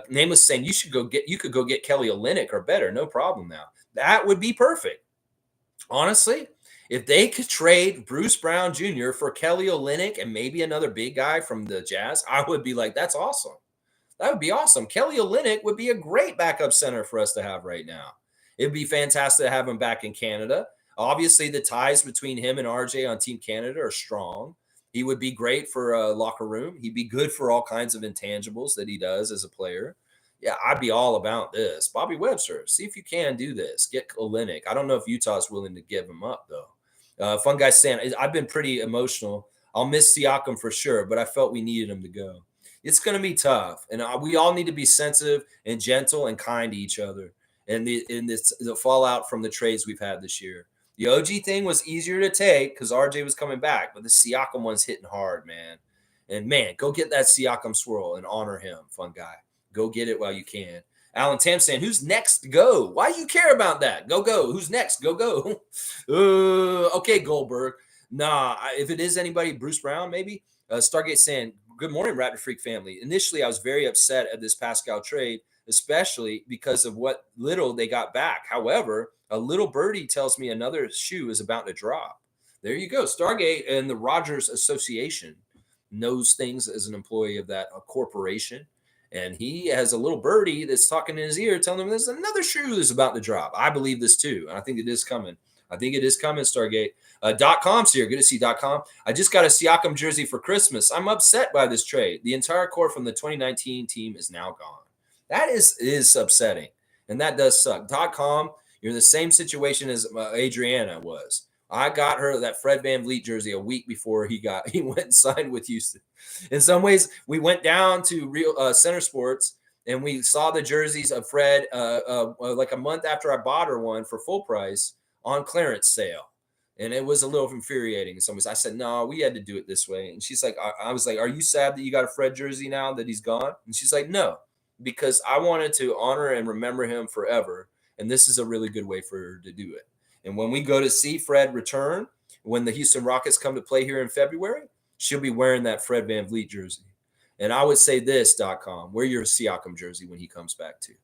Nameless saying you could go get Kelly Olynyk or better. No problem now. That would be perfect. Honestly, if they could trade Bruce Brown Jr. for Kelly Olynyk and maybe another big guy from the Jazz, I would be like, that's awesome. That would be awesome. Kelly Olynyk would be a great backup center for us to have right now. It'd be fantastic to have him back in Canada. Obviously, the ties between him and RJ on Team Canada are strong. He would be great for a locker room. He'd be good for all kinds of intangibles that he does as a player. Yeah, I'd be all about this. Bobby Webster, see if you can do this. Get Olynyk. I don't know if Utah's willing to give him up, though. Fun guy saying, I've been pretty emotional. I'll miss Siakam for sure, but I felt we needed him to go. It's going to be tough, and we all need to be sensitive and gentle and kind to each other. And the fallout from the trades we've had this year. The OG thing was easier to take because RJ was coming back, but the Siakam one's hitting hard, man. And, man, go get that Siakam swirl and honor him, fun guy. Go get it while you can. Alan Tam saying, who's next to go? Why do you care about that? Go. Who's next? Go. Okay, Goldberg. Nah, if it is anybody, Bruce Brown, maybe. Stargate saying, good morning, Raptor Freak family. Initially, I was very upset at this Pascal trade, especially because of what little they got back. However, a little birdie tells me another shoe is about to drop. There you go. Stargate and the Rogers Association knows things as an employee of that corporation. And he has a little birdie that's talking in his ear, telling him there's another shoe that's about to drop. I believe this too. And I think it is coming. Stargate. .com's here. Good to see .com. I just got a Siakam jersey for Christmas. I'm upset by this trade. The entire core from the 2019 team is now gone. That is upsetting. And that does suck. .com, you're in the same situation as Adriana was. I got her that Fred VanVleet jersey a week before he went and signed with Houston. In some ways, we went down to Real Center Sports and we saw the jerseys of Fred like a month after I bought her one for full price on clearance sale. And it was a little infuriating in some ways. I said, no, we had to do it this way. And she's like, I was like, are you sad that you got a Fred jersey now that he's gone? And she's like, no, because I wanted to honor and remember him forever. And this is a really good way for her to do it. And when we go to see Fred return, when the Houston Rockets come to play here in February, she'll be wearing that Fred VanVleet jersey. And I would say this.com, wear your Siakam jersey when he comes back too,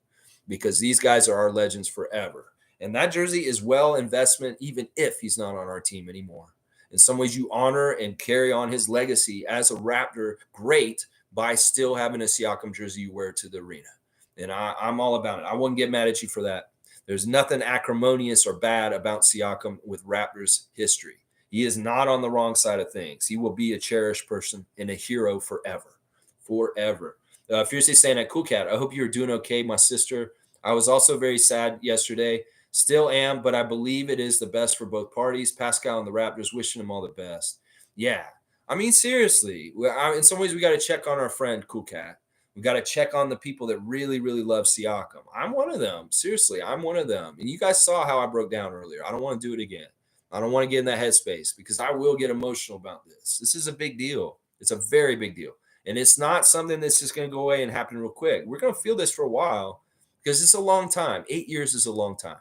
because these guys are our legends forever. And that jersey is well investment, even if he's not on our team anymore. In some ways, you honor and carry on his legacy as a Raptor great by still having a Siakam jersey you wear to the arena. And I'm all about it. I wouldn't get mad at you for that. There's nothing acrimonious or bad about Siakam with Raptors history. He is not on the wrong side of things. He will be a cherished person and a hero forever. Forever. Fiercely saying at Cool Cat, I hope you're doing okay, my sister. I was also very sad yesterday. Still am, but I believe it is the best for both parties. Pascal and the Raptors, wishing them all the best. Yeah. I mean, seriously. In some ways, we got to check on our friend Cool Cat. We got to check on the people that really, really love Siakam. I'm one of them. Seriously, I'm one of them. And you guys saw how I broke down earlier. I don't want to do it again. I don't want to get in that headspace because I will get emotional about this. This is a big deal. It's a very big deal. And it's not something that's just going to go away and happen real quick. We're going to feel this for a while because it's a long time. 8 years is a long time.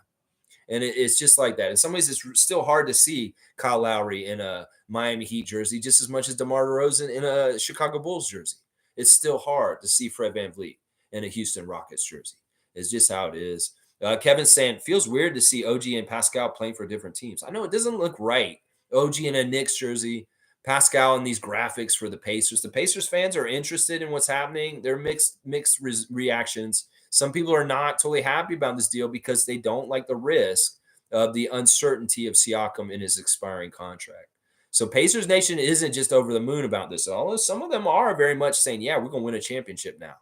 And it's just like that. In some ways, it's still hard to see Kyle Lowry in a Miami Heat jersey just as much as DeMar DeRozan in a Chicago Bulls jersey. It's still hard to see Fred VanVleet in a Houston Rockets jersey. It's just how it is. Kevin's saying, feels weird to see OG and Pascal playing for different teams. I know it doesn't look right. OG in a Knicks jersey, Pascal in these graphics for the Pacers. The Pacers fans are interested in what's happening. They're mixed reactions. Some people are not totally happy about this deal because they don't like the risk of the uncertainty of Siakam in his expiring contract. So Pacers Nation isn't just over the moon about this. Although some of them are very much saying, yeah, we're going to win a championship now.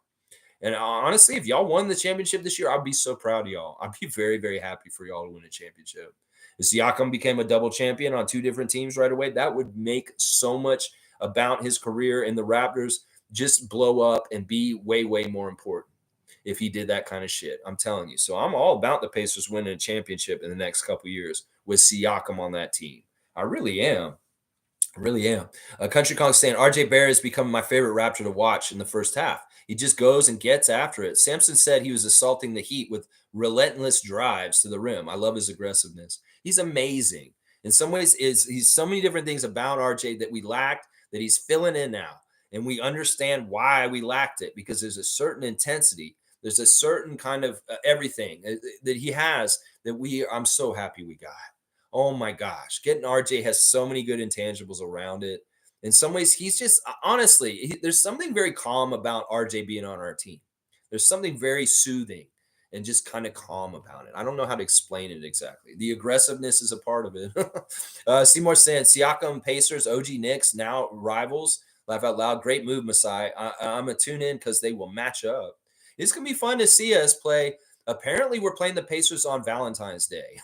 And honestly, if y'all won the championship this year, I'd be so proud of y'all. I'd be very, very happy for y'all to win a championship. If Siakam became a double champion on 2 different teams right away, that would make so much about his career in the Raptors just blow up and be way, way more important if he did that kind of shit. I'm telling you. So I'm all about the Pacers winning a championship in the next couple of years with Siakam on that team. I really am. I really am. Country Kong saying RJ Barrett has become my favorite Raptor to watch in the first half. He just goes and gets after it. Sampson said he was assaulting the Heat with relentless drives to the rim. I love his aggressiveness. He's amazing. In some ways, he's so many different things about RJ that we lacked that he's filling in now. And we understand why we lacked it because there's a certain intensity. There's a certain kind of everything that he has that I'm so happy we got. Oh my gosh, getting RJ has so many good intangibles around it. In some ways, he's just honestly, there's something very calm about RJ being on our team. There's something very soothing and just kind of calm about it. I don't know how to explain it exactly. The aggressiveness is a part of it. Seymour saying Siakam, Pacers, OG Knicks, now rivals. Laugh out loud. Great move, Masai. I'm a tune in because they will match up. It's going to be fun to see us play. Apparently, we're playing the Pacers on Valentine's Day.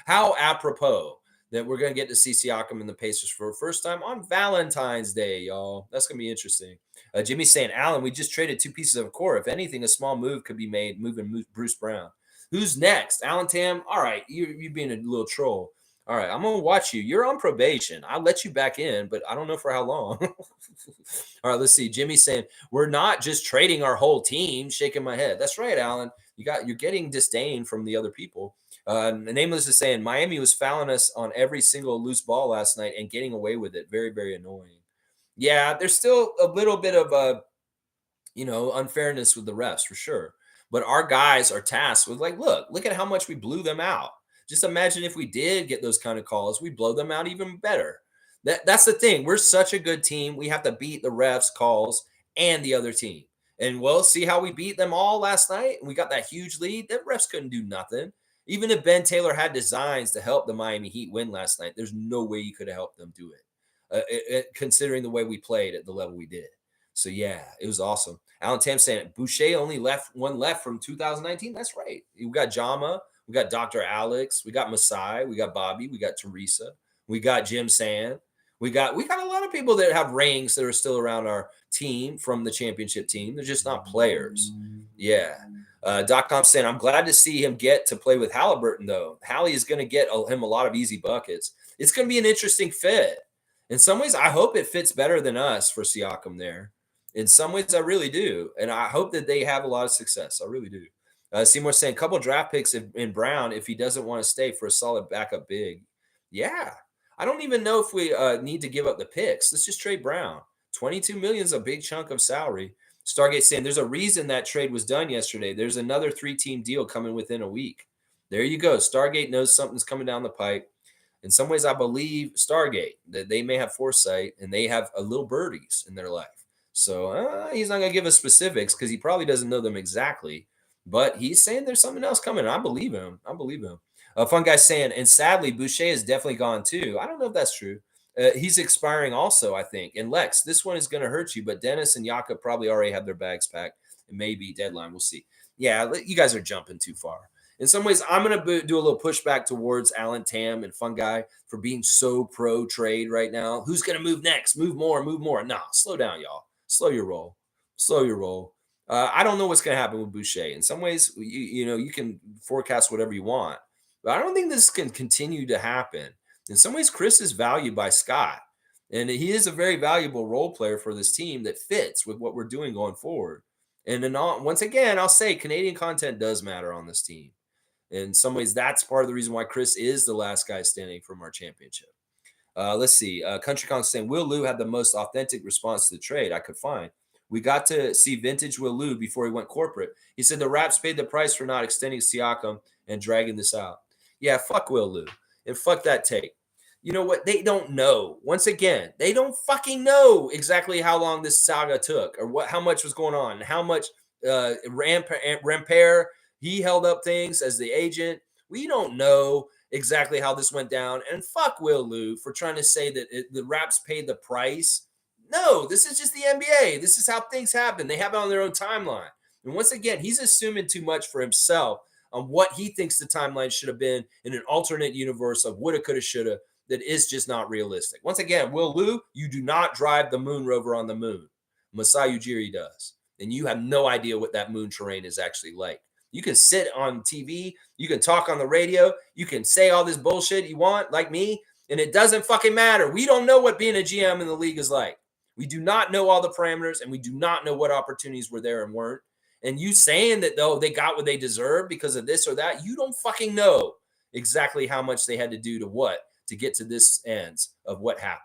How apropos that we're going to get to see Siakam and the Pacers for the first time on Valentine's Day, y'all. That's going to be interesting. Jimmy's saying, Alan, we just traded 2 pieces of core. If anything, a small move could be made, moving Bruce Brown. Who's next? Alan Tam? All right, you're being a little troll. All right, I'm going to watch you. You're on probation. I'll let you back in, but I don't know for how long. All right, let's see. Jimmy's saying, we're not just trading our whole team, shaking my head. That's right, Alan. You're getting disdain from the other people. Nameless is saying Miami was fouling us on every single loose ball last night and getting away with it. Very, very annoying. Yeah, there's still a little bit of unfairness with the refs for sure. But our guys are tasked with look at how much we blew them out. Just imagine if we did get those kind of calls, we blow them out even better. That's the thing. We're such a good team. We have to beat the refs' calls and the other team. And we'll see how we beat them all last night. We got that huge lead. The refs couldn't do nothing. Even if Ben Taylor had designs to help the Miami Heat win last night, there's no way you could have helped them do it, considering the way we played at the level we did. So, yeah, it was awesome. Alan Tam saying Boucher only one left from 2019. That's right. We got Jama. We got Dr. Alex. We got Masai. We got Bobby. We got Teresa. We got Jim Sand. We got a lot of people that have rings that are still around our team from the championship team. They're just not players. Yeah. .com saying, I'm glad to see him get to play with Halliburton, though. Hallie is going to get him a lot of easy buckets. It's going to be an interesting fit. In some ways, I hope it fits better than us for Siakam there. In some ways, I really do. And I hope that they have a lot of success. I really do. Seymour saying, couple draft picks in Brown if he doesn't want to stay for a solid backup big. Yeah. I don't even know if we need to give up the picks. Let's just trade Brown. 22 million is a big chunk of salary. Stargate saying there's a reason that trade was done yesterday. There's another 3-team deal coming within a week. There you go. Stargate knows something's coming down the pipe. In some ways, I believe Stargate that they may have foresight and they have a little birdies in their life. So he's not going to give us specifics because he probably doesn't know them exactly. But he's saying there's something else coming. I believe him. Fun guy saying, and sadly, Boucher is definitely gone too. I don't know if that's true. He's expiring also, I think. And Lex, this one is going to hurt you, but Dennis and Jakob probably already have their bags packed. It may be deadline. We'll see. Yeah, you guys are jumping too far. In some ways, I'm going to do a little pushback towards Alan Tam and Fun Guy for being so pro trade right now. Who's going to move next? Move more. Nah, slow down, y'all. Slow your roll. I don't know what's going to happen with Boucher. In some ways, you can forecast whatever you want, but I don't think this can continue to happen. In some ways, Chris is valued by Scott, and he is a very valuable role player for this team that fits with what we're doing going forward. And then once again, I'll say Canadian content does matter on this team. In some ways, that's part of the reason why Chris is the last guy standing from our championship. Let's see. Country Kong saying, Will Lou had the most authentic response to the trade I could find. We got to see vintage Will Lou before he went corporate. He said the Raps paid the price for not extending Siakam and dragging this out. Yeah, fuck Will Lou. And fuck that take. You know what? They don't know. Once again, they don't fucking know exactly how long this saga took or how much was going on, how much Rampere, he held up things as the agent. We don't know exactly how this went down. And fuck Will Lou for trying to say that the Raps paid the price. No, this is just the NBA. This is how things happen. They have it on their own timeline. And once again, he's assuming too much for himself on what he thinks the timeline should have been in an alternate universe of woulda, coulda, shoulda that is just not realistic. Once again, Will Lou, you do not drive the moon rover on the moon. Masai Ujiri does. And you have no idea what that moon terrain is actually like. You can sit on TV. You can talk on the radio. You can say all this bullshit you want, like me, and it doesn't fucking matter. We don't know what being a GM in the league is like. We do not know all the parameters, and we do not know what opportunities were there and weren't. And you saying that, though, they got what they deserve because of this or that, you don't fucking know exactly how much they had to do to what to get to this ends of what happened.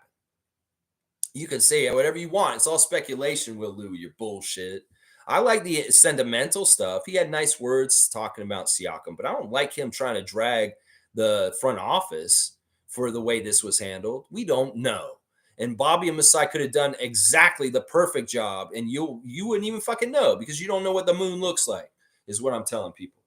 You can say whatever you want. It's all speculation, Will Lou, your bullshit. I like the sentimental stuff. He had nice words talking about Siakam, but I don't like him trying to drag the front office for the way this was handled. We don't know. And Bobby and Masai could have done exactly the perfect job, and you wouldn't even fucking know because you don't know what the moon looks like, is what I'm telling people.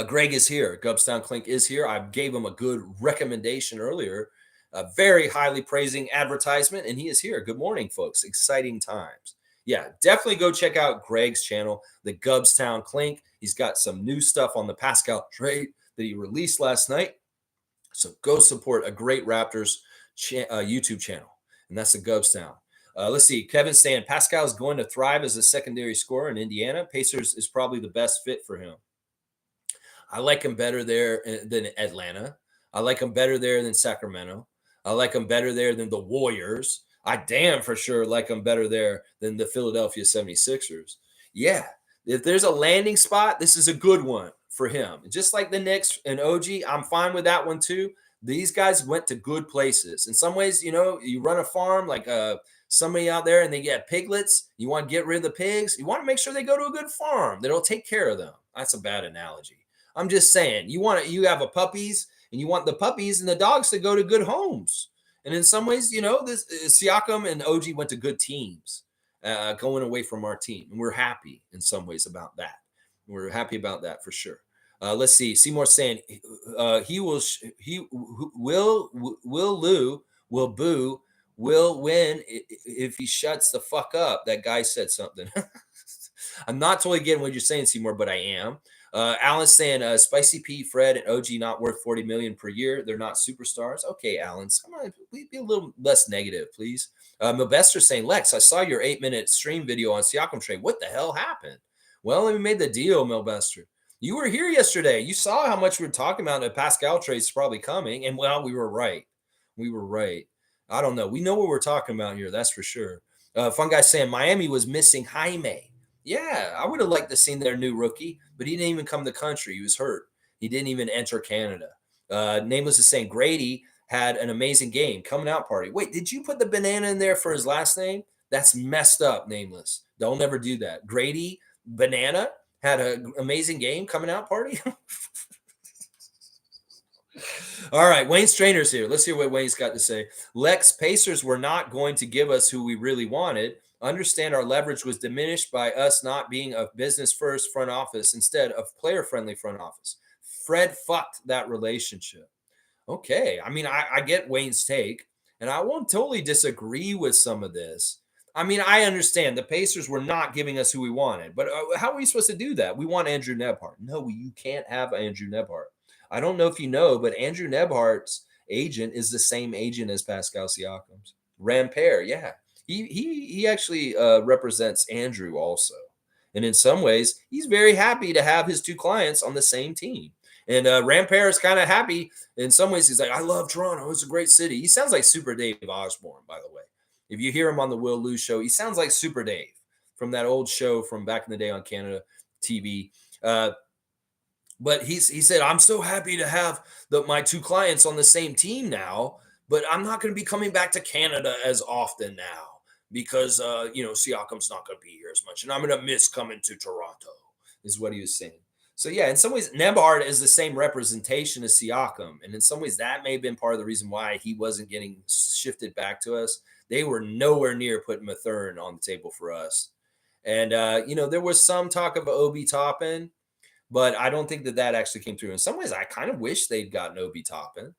Greg is here. Gubstown Clink is here. I gave him a good recommendation earlier, a very highly praising advertisement, and he is here. Good morning, folks. Exciting times. Yeah, definitely go check out Greg's channel, the Gubstown Clink. He's got some new stuff on the Pascal trade that he released last night. So go support a great Raptors YouTube channel, and that's the Gubstown. Let's see. Kevin's saying Pascal is going to thrive as a secondary scorer in Indiana. Pacers is probably the best fit for him. I like him better there than Atlanta. I like him better there than Sacramento. I like him better there than the Warriors. I damn for sure like him better there than the Philadelphia 76ers. Yeah, if there's a landing spot, this is a good one for him. Just like the Knicks and OG, I'm fine with that one too. These guys went to good places. In some ways, you run a farm like somebody out there and they get piglets. You want to get rid of the pigs. You want to make sure they go to a good farm that'll take care of them. That's a bad analogy. I'm just saying you have a puppies and you want the puppies and the dogs to go to good homes. And in some ways, this Siakam and OG went to good teams going away from our team. And we're happy in some ways about that. We're happy about that for sure. Let's see. Seymour saying will win if he shuts the fuck up. That guy said something. I'm not totally getting what you're saying, Seymour, but I am. Alan's saying Spicy P, Fred, and OG not worth $40 million per year. They're not superstars. Okay, Alan, come on, be a little less negative, please. Milbester's saying, Lex, I saw your 8-minute stream video on Siakam trade. What the hell happened? Well, we made the deal, Milbester. You were here yesterday. You saw how much we were talking about. A Pascal trade is probably coming, and well, we were right. We were right. I don't know. We know what we're talking about here. That's for sure. Fun guy saying Miami was missing Jaime. Yeah, I would have liked to seen their new rookie, but he didn't even come to the country. He was hurt. He didn't even enter Canada. Nameless is saying Grady had an amazing game. Coming out party. Wait, did you put the banana in there for his last name? That's messed up, Nameless. Don't ever do that. Grady Banana had an amazing game coming out party. All right, Wayne Strainer's here. Let's hear what Wayne's got to say. Lex, Pacers were not going to give us who we really wanted. Understand our leverage was diminished by us not being a business first front office instead of player friendly front office. Fred fucked that relationship. Okay. I mean, I get Wayne's take, and I won't totally disagree with some of this. I mean, I understand the Pacers were not giving us who we wanted, but how are we supposed to do that? We want Andrew Nebhart. No, you can't have Andrew Nebhart. I don't know if you know, but Andrew Nebhart's agent is the same agent as Pascal Siakam's. Rampere, yeah. He actually represents Andrew also. And in some ways, he's very happy to have his two clients on the same team. And Rampere is kind of happy. In some ways, he's like, I love Toronto. It's a great city. He sounds like Super Dave Osborne, by the way. If you hear him on the Will Lou show, he sounds like Super Dave from that old show from back in the day on Canada TV. But he said, I'm so happy to have my two clients on the same team now, but I'm not going to be coming back to Canada as often now because, Siakam's not going to be here as much. And I'm going to miss coming to Toronto, is what he was saying. So, yeah, in some ways, Nebhard is the same representation as Siakam. And in some ways, that may have been part of the reason why he wasn't getting shifted back to us. They were nowhere near putting Mathurin on the table for us. And, there was some talk of Obi Toppin, but I don't think that actually came through. In some ways, I kind of wish they'd gotten Obi Toppin.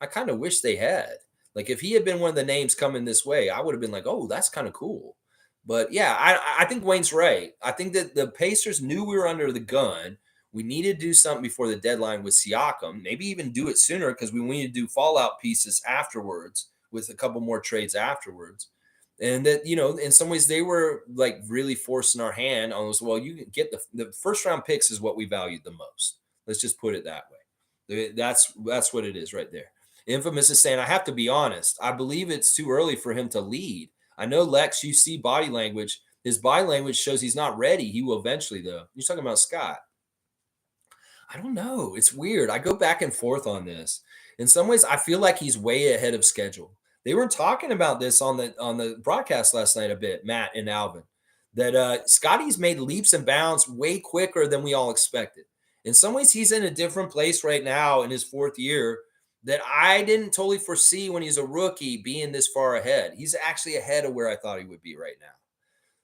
I kind of wish they had. Like, if he had been one of the names coming this way, I would have been like, oh, that's kind of cool. But, yeah, I think Wayne's right. I think that the Pacers knew we were under the gun. We needed to do something before the deadline with Siakam, maybe even do it sooner because we needed to do fallout pieces afterwards with a couple more trades afterwards. And that, in some ways they were like really forcing our hand on us. Well, you can get the first round picks is what we valued the most. Let's just put it that way. That's what it is right there. Infamous is saying, I have to be honest. I believe it's too early for him to lead. I know, Lex, you see body language. His body language shows he's not ready. He will eventually, though. You're talking about Scott. I don't know. It's weird. I go back and forth on this. In some ways, I feel like he's way ahead of schedule. They were talking about this on the broadcast last night a bit, Matt and Alvin, that Scotty's made leaps and bounds way quicker than we all expected. In some ways, he's in a different place right now in his fourth year that I didn't totally foresee when he's a rookie being this far ahead. He's actually ahead of where I thought he would be right now.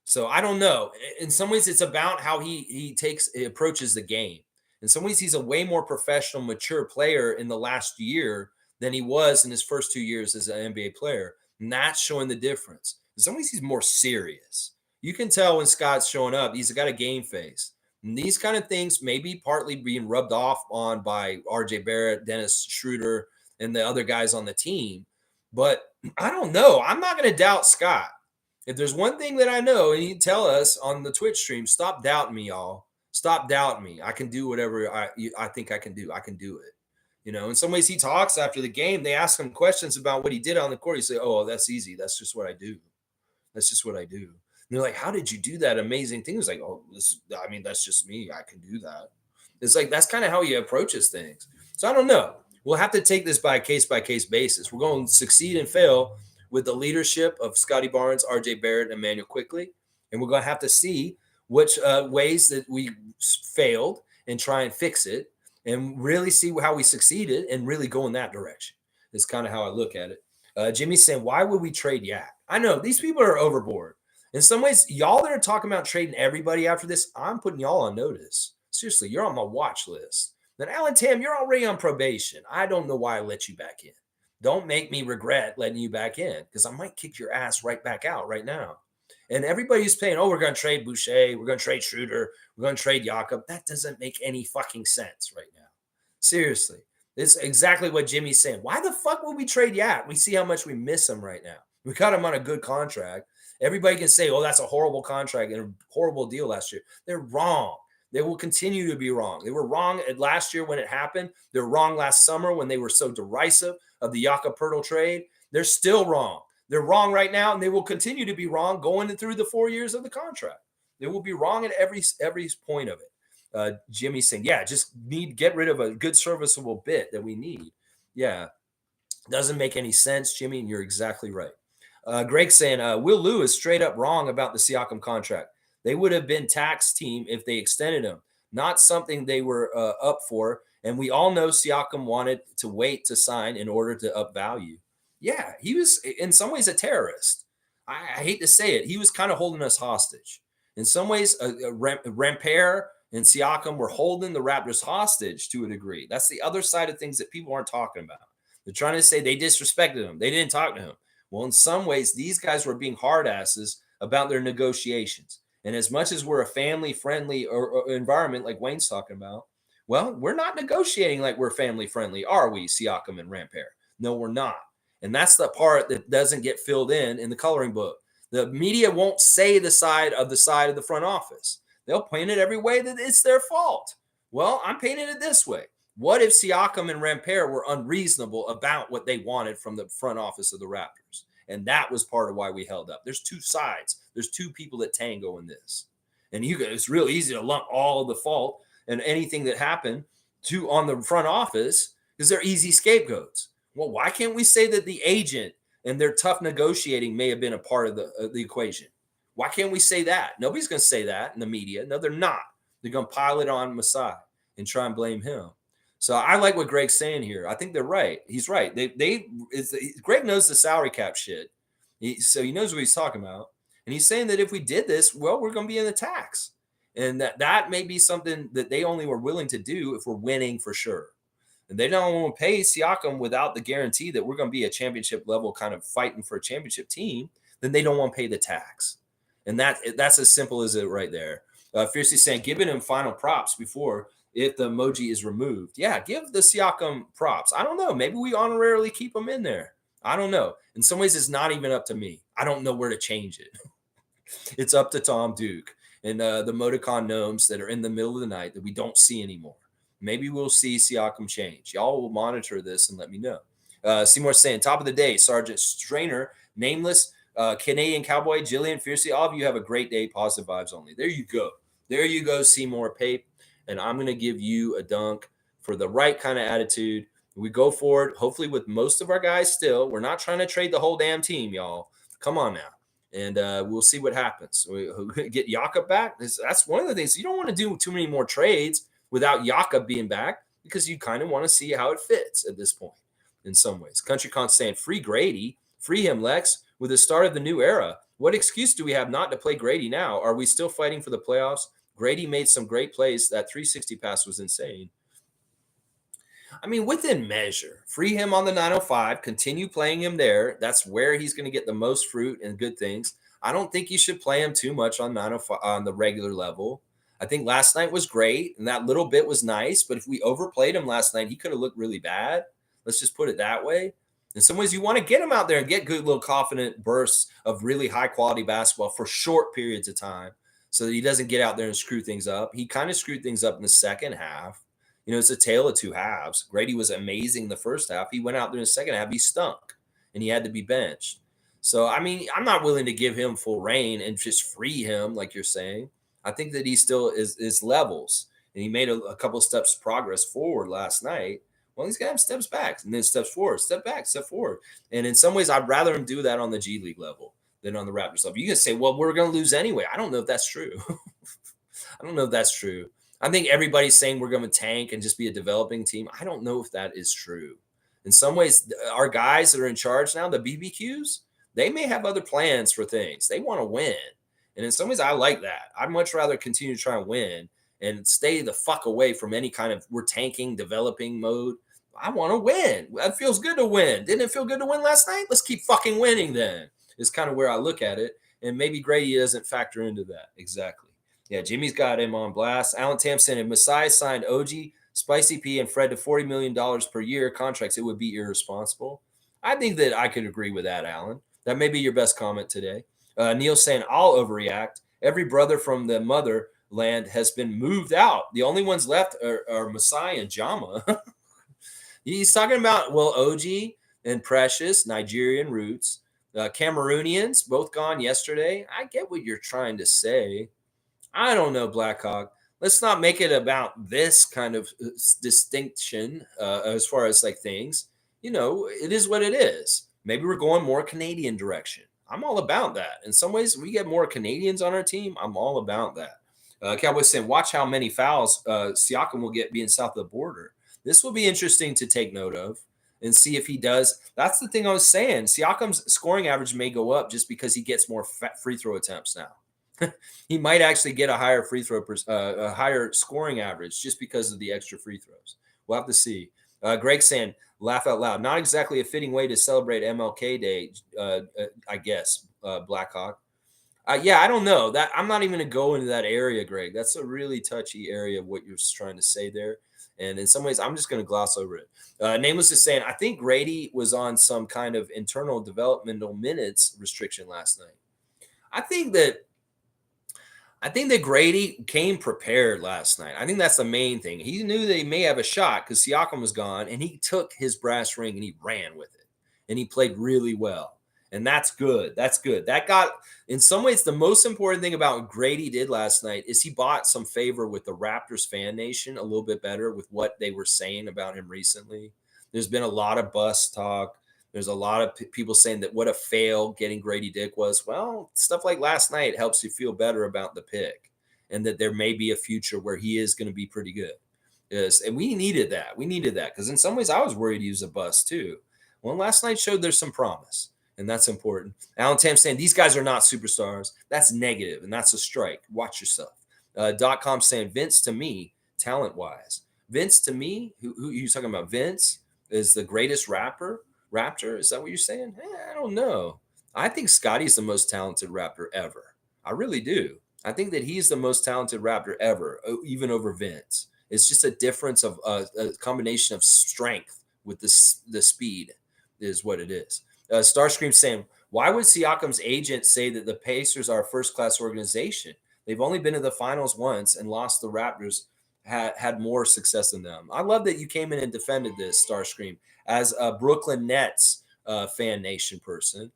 So I don't know. In some ways, it's about how he approaches the game. In some ways, he's a way more professional, mature player in the last year than he was in his first 2 years as an NBA player. And that's showing the difference. In some ways, he's more serious. You can tell when Scott's showing up, he's got a game face. And these kind of things may be partly being rubbed off on by RJ Barrett, Dennis Schroeder, and the other guys on the team. But I don't know. I'm not going to doubt Scott. If there's one thing that I know, and you tell us on the Twitch stream, stop doubting me, y'all. Stop doubting me. I can do whatever I think I can do. I can do it. In some ways he talks after the game. They ask him questions about what he did on the court. He say, oh, that's easy. That's just what I do. That's just what I do. And they're like, how did you do that amazing thing? He's like, oh, that's just me. I can do that. It's like, that's kind of how he approaches things. So I don't know. We'll have to take this by case basis. We're going to succeed and fail with the leadership of Scotty Barnes, RJ Barrett, and Emmanuel Quickley. And we're going to have to see which ways that we failed and try and fix it and really see how we succeeded and really go in that direction. Is kind of how I look at it. Jimmy's saying, why would we trade Yak? I know these people are overboard. In some ways, y'all that are talking about trading everybody after this, I'm putting y'all on notice. Seriously, you're on my watch list. Then Alan Tam, you're already on probation. I don't know why I let you back in. Don't make me regret letting you back in because I might kick your ass right back out right now. And everybody's saying, oh, we're going to trade Boucher. We're going to trade Schroeder. We're going to trade Jakob. That doesn't make any fucking sense right now. Seriously. It's exactly what Jimmy's saying. Why the fuck would we trade Yak? We see how much we miss him right now. We got him on a good contract. Everybody can say, oh, that's a horrible contract and a horrible deal last year. They're wrong. They will continue to be wrong. They were wrong last year when it happened. They're wrong last summer when they were so derisive of the Jakob Poeltl trade. They're still wrong. They're wrong right now, and they will continue to be wrong going through the 4 years of the contract. They will be wrong at every point of it. Jimmy's saying, yeah, just get rid of a good serviceable bit that we need. Yeah, doesn't make any sense, Jimmy, and you're exactly right. Greg's saying, Will Lewis straight up wrong about the Siakam contract. They would have been tax team if they extended him, not something they were up for. And we all know Siakam wanted to wait to sign in order to up value. Yeah, he was in some ways a terrorist. I hate to say it. He was kind of holding us hostage. In some ways, Rampere and Siakam were holding the Raptors hostage to a degree. That's the other side of things that people aren't talking about. They're trying to say they disrespected him. They didn't talk to him. Well, in some ways, these guys were being hard asses about their negotiations. And as much as we're a family-friendly or environment like Wayne's talking about, well, we're not negotiating like we're family-friendly, are we, Siakam and Rampere? No, we're not. And that's the part that doesn't get filled in the coloring book. The media won't say the side of the front office. They'll paint it every way that it's their fault. Well, I'm painting it this way. What if Siakam and Rampere were unreasonable about what they wanted from the front office of the Raptors? And that was part of why we held up. There's two sides. There's two people that tango in this. And it's real easy to lump all of the fault and anything that happened on the front office because they're easy scapegoats. Well, why can't we say that the agent and their tough negotiating may have been a part of the equation? Why can't we say that? Nobody's going to say that in the media. No, they're not. They're going to pile it on Masai and try and blame him. So I like what Greg's saying here. I think they're right. He's right. Greg knows the salary cap shit. So he knows what he's talking about. And he's saying that if we did this, well, we're going to be in the tax. And that may be something that they only were willing to do if we're winning for sure. And they don't want to pay Siakam without the guarantee that we're going to be a championship level kind of fighting for a championship team. Then they don't want to pay the tax. And that's as simple as it right there. Fiercely saying, giving him final props before if the emoji is removed. Yeah, give the Siakam props. I don't know. Maybe we honorarily keep him in there. I don't know. In some ways, it's not even up to me. I don't know where to change it. It's up to Tom Duke and the Moticon gnomes that are in the middle of the night that we don't see anymore. Maybe we'll see Siakam change. Y'all will monitor this and let me know. Seymour saying, top of the day, Sergeant Strainer, Nameless, Canadian Cowboy, Jillian, Fiercely. All of you have a great day. Positive vibes only. There you go. There you go, Seymour Pape. And I'm going to give you a dunk for the right kind of attitude. We go forward, hopefully with most of our guys still. We're not trying to trade the whole damn team, y'all. Come on now. And we'll see what happens. We get Jakob back. That's one of the things. You don't want to do too many more trades without Jakob being back because you kind of want to see how it fits at this point in some ways. Country Con saying, free Grady. Free him, Lex, with the start of the new era. What excuse do we have not to play Grady now? Are we still fighting for the playoffs? Grady made some great plays. That 360 pass was insane. I mean, within measure. Free him on the 905. Continue playing him there. That's where he's going to get the most fruit and good things. I don't think you should play him too much on 905 on the regular level. I think last night was great, and that little bit was nice. But if we overplayed him last night, he could have looked really bad. Let's just put it that way. In some ways, you want to get him out there and get good little confident bursts of really high-quality basketball for short periods of time so that he doesn't get out there and screw things up. He kind of screwed things up in the second half. You know, it's a tale of two halves. Grady was amazing the first half. He went out there in the second half. He stunk, and he had to be benched. So, I mean, I'm not willing to give him full reign and just free him like you're saying. I think that he still is levels, and he made a couple of steps progress forward last night. Well, he's got to have steps back and then steps forward, step back, step forward. And in some ways, I'd rather him do that on the G League level than on the Raptors level. You can say, well, we're going to lose anyway. I don't know if that's true. I don't know if that's true. I think everybody's saying we're going to tank and just be a developing team. I don't know if that is true. In some ways, our guys that are in charge now, the BBQs, they may have other plans for things. They want to win. And in some ways, I like that. I'd much rather continue to try and win and stay the fuck away from any kind of we're tanking, developing mode. I want to win. It feels good to win. Didn't it feel good to win last night? Let's keep fucking winning then. Is kind of where I look at it. And maybe Grady doesn't factor into that. Exactly. Yeah, Jimmy's got him on blast. Alan Tampson, if Masai signed OG, Spicy P, and Fred to $40 million per year contracts, it would be irresponsible. I think that I could agree with that, Alan. That may be your best comment today. Neil saying, I'll overreact. Every brother from the motherland has been moved out. The only ones left are Masai and Jama. He's talking about, well, OG and Precious, Nigerian roots. Cameroonians, both gone yesterday. I get what you're trying to say. I don't know, Blackhawk. Let's not make it about this kind of distinction as far as like things. It is what it is. Maybe we're going more Canadian direction. I'm all about that. In some ways, we get more Canadians on our team. I'm all about that. Cowboys saying, watch how many fouls Siakam will get being south of the border. This will be interesting to take note of and see if he does. That's the thing I was saying. Siakam's scoring average may go up just because he gets more free throw attempts now. He might actually get a higher a higher scoring average just because of the extra free throws. We'll have to see. Greg saying, laugh out loud. Not exactly a fitting way to celebrate MLK Day, I guess, Blackhawk. Yeah, I don't know. That I'm not even going to go into that area, Greg. That's a really touchy area of what you're trying to say there. And in some ways, I'm just going to gloss over it. Nameless is saying, I think Grady was on some kind of internal developmental minutes restriction last night. I think that Grady came prepared last night. I think that's the main thing. He knew that he may have a shot because Siakam was gone, and he took his brass ring and he ran with it. And he played really well. And that's good. That's good. That got, in some ways, the most important thing about what Grady did last night is he bought some favor with the Raptors fan nation a little bit better with what they were saying about him recently. There's been a lot of bust talk. There's a lot of people saying that what a fail getting Grady Dick was. Well, stuff like last night helps you feel better about the pick and that there may be a future where he is going to be pretty good. Yes, and we needed that. We needed that because in some ways I was worried he was a bust too. Well, last night showed there's some promise, and that's important. Alan Tam saying these guys are not superstars. That's negative, and that's a strike. Watch yourself. .com saying Vince to me, talent-wise. Vince to me, who you talking about? Vince is the greatest rapper. Raptor? Is that what you're saying? I don't know. I think Scotty's the most talented Raptor ever. I really do. I think that he's the most talented Raptor ever, even over Vince. It's just a difference of a combination of strength with the speed is what it is. Starscream saying, why would Siakam's agent say that the Pacers are a first-class organization? They've only been to the finals once and lost the Raptors, had more success than them. I love that you came in and defended this, Starscream, as a Brooklyn Nets fan nation person.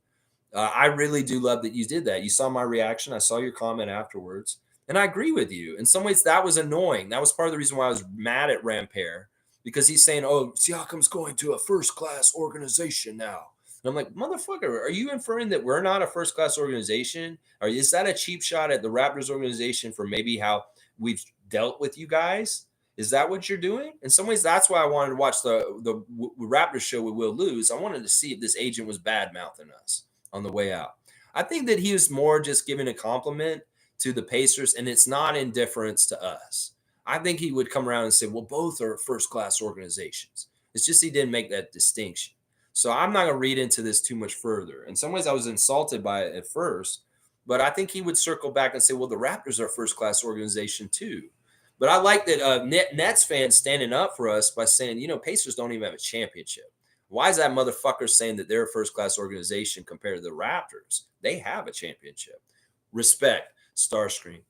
I really do love that you did that. You saw my reaction. I saw your comment afterwards. And I agree with you. In some ways, that was annoying. That was part of the reason why I was mad at Rampere, because he's saying, oh, Siakam's going to a first-class organization now. And I'm like, motherfucker, are you inferring that we're not a first-class organization? Or is that a cheap shot at the Raptors organization for maybe how we've dealt with you guys? Is that what you're doing? In some ways, that's why I wanted to watch the Raptors show with Will Lose. I wanted to see if this agent was bad-mouthing us on the way out. I think that he was more just giving a compliment to the Pacers, and it's not indifference to us. I think he would come around and say, well, both are first-class organizations. It's just he didn't make that distinction. So I'm not going to read into this too much further. In some ways, I was insulted by it at first, but I think he would circle back and say, well, the Raptors are a first-class organization too. But I like that Nets fans standing up for us by saying, Pacers don't even have a championship. Why is that motherfucker saying that they're a first-class organization compared to the Raptors? They have a championship. Respect, Starscream.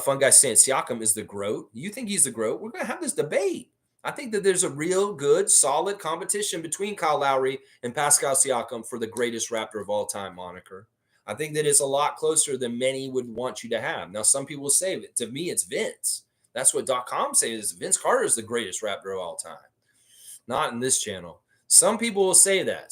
Fun guy saying Siakam is the GOAT. You think he's the GOAT? We're going to have this debate. I think that there's a real good, solid competition between Kyle Lowry and Pascal Siakam for the greatest Raptor of all time moniker. I think that it's a lot closer than many would want you to have. Now, some people say, to me, it's Vince. That's what .com says. Vince Carter is the greatest Raptor of all time. Not in this channel. Some people will say that.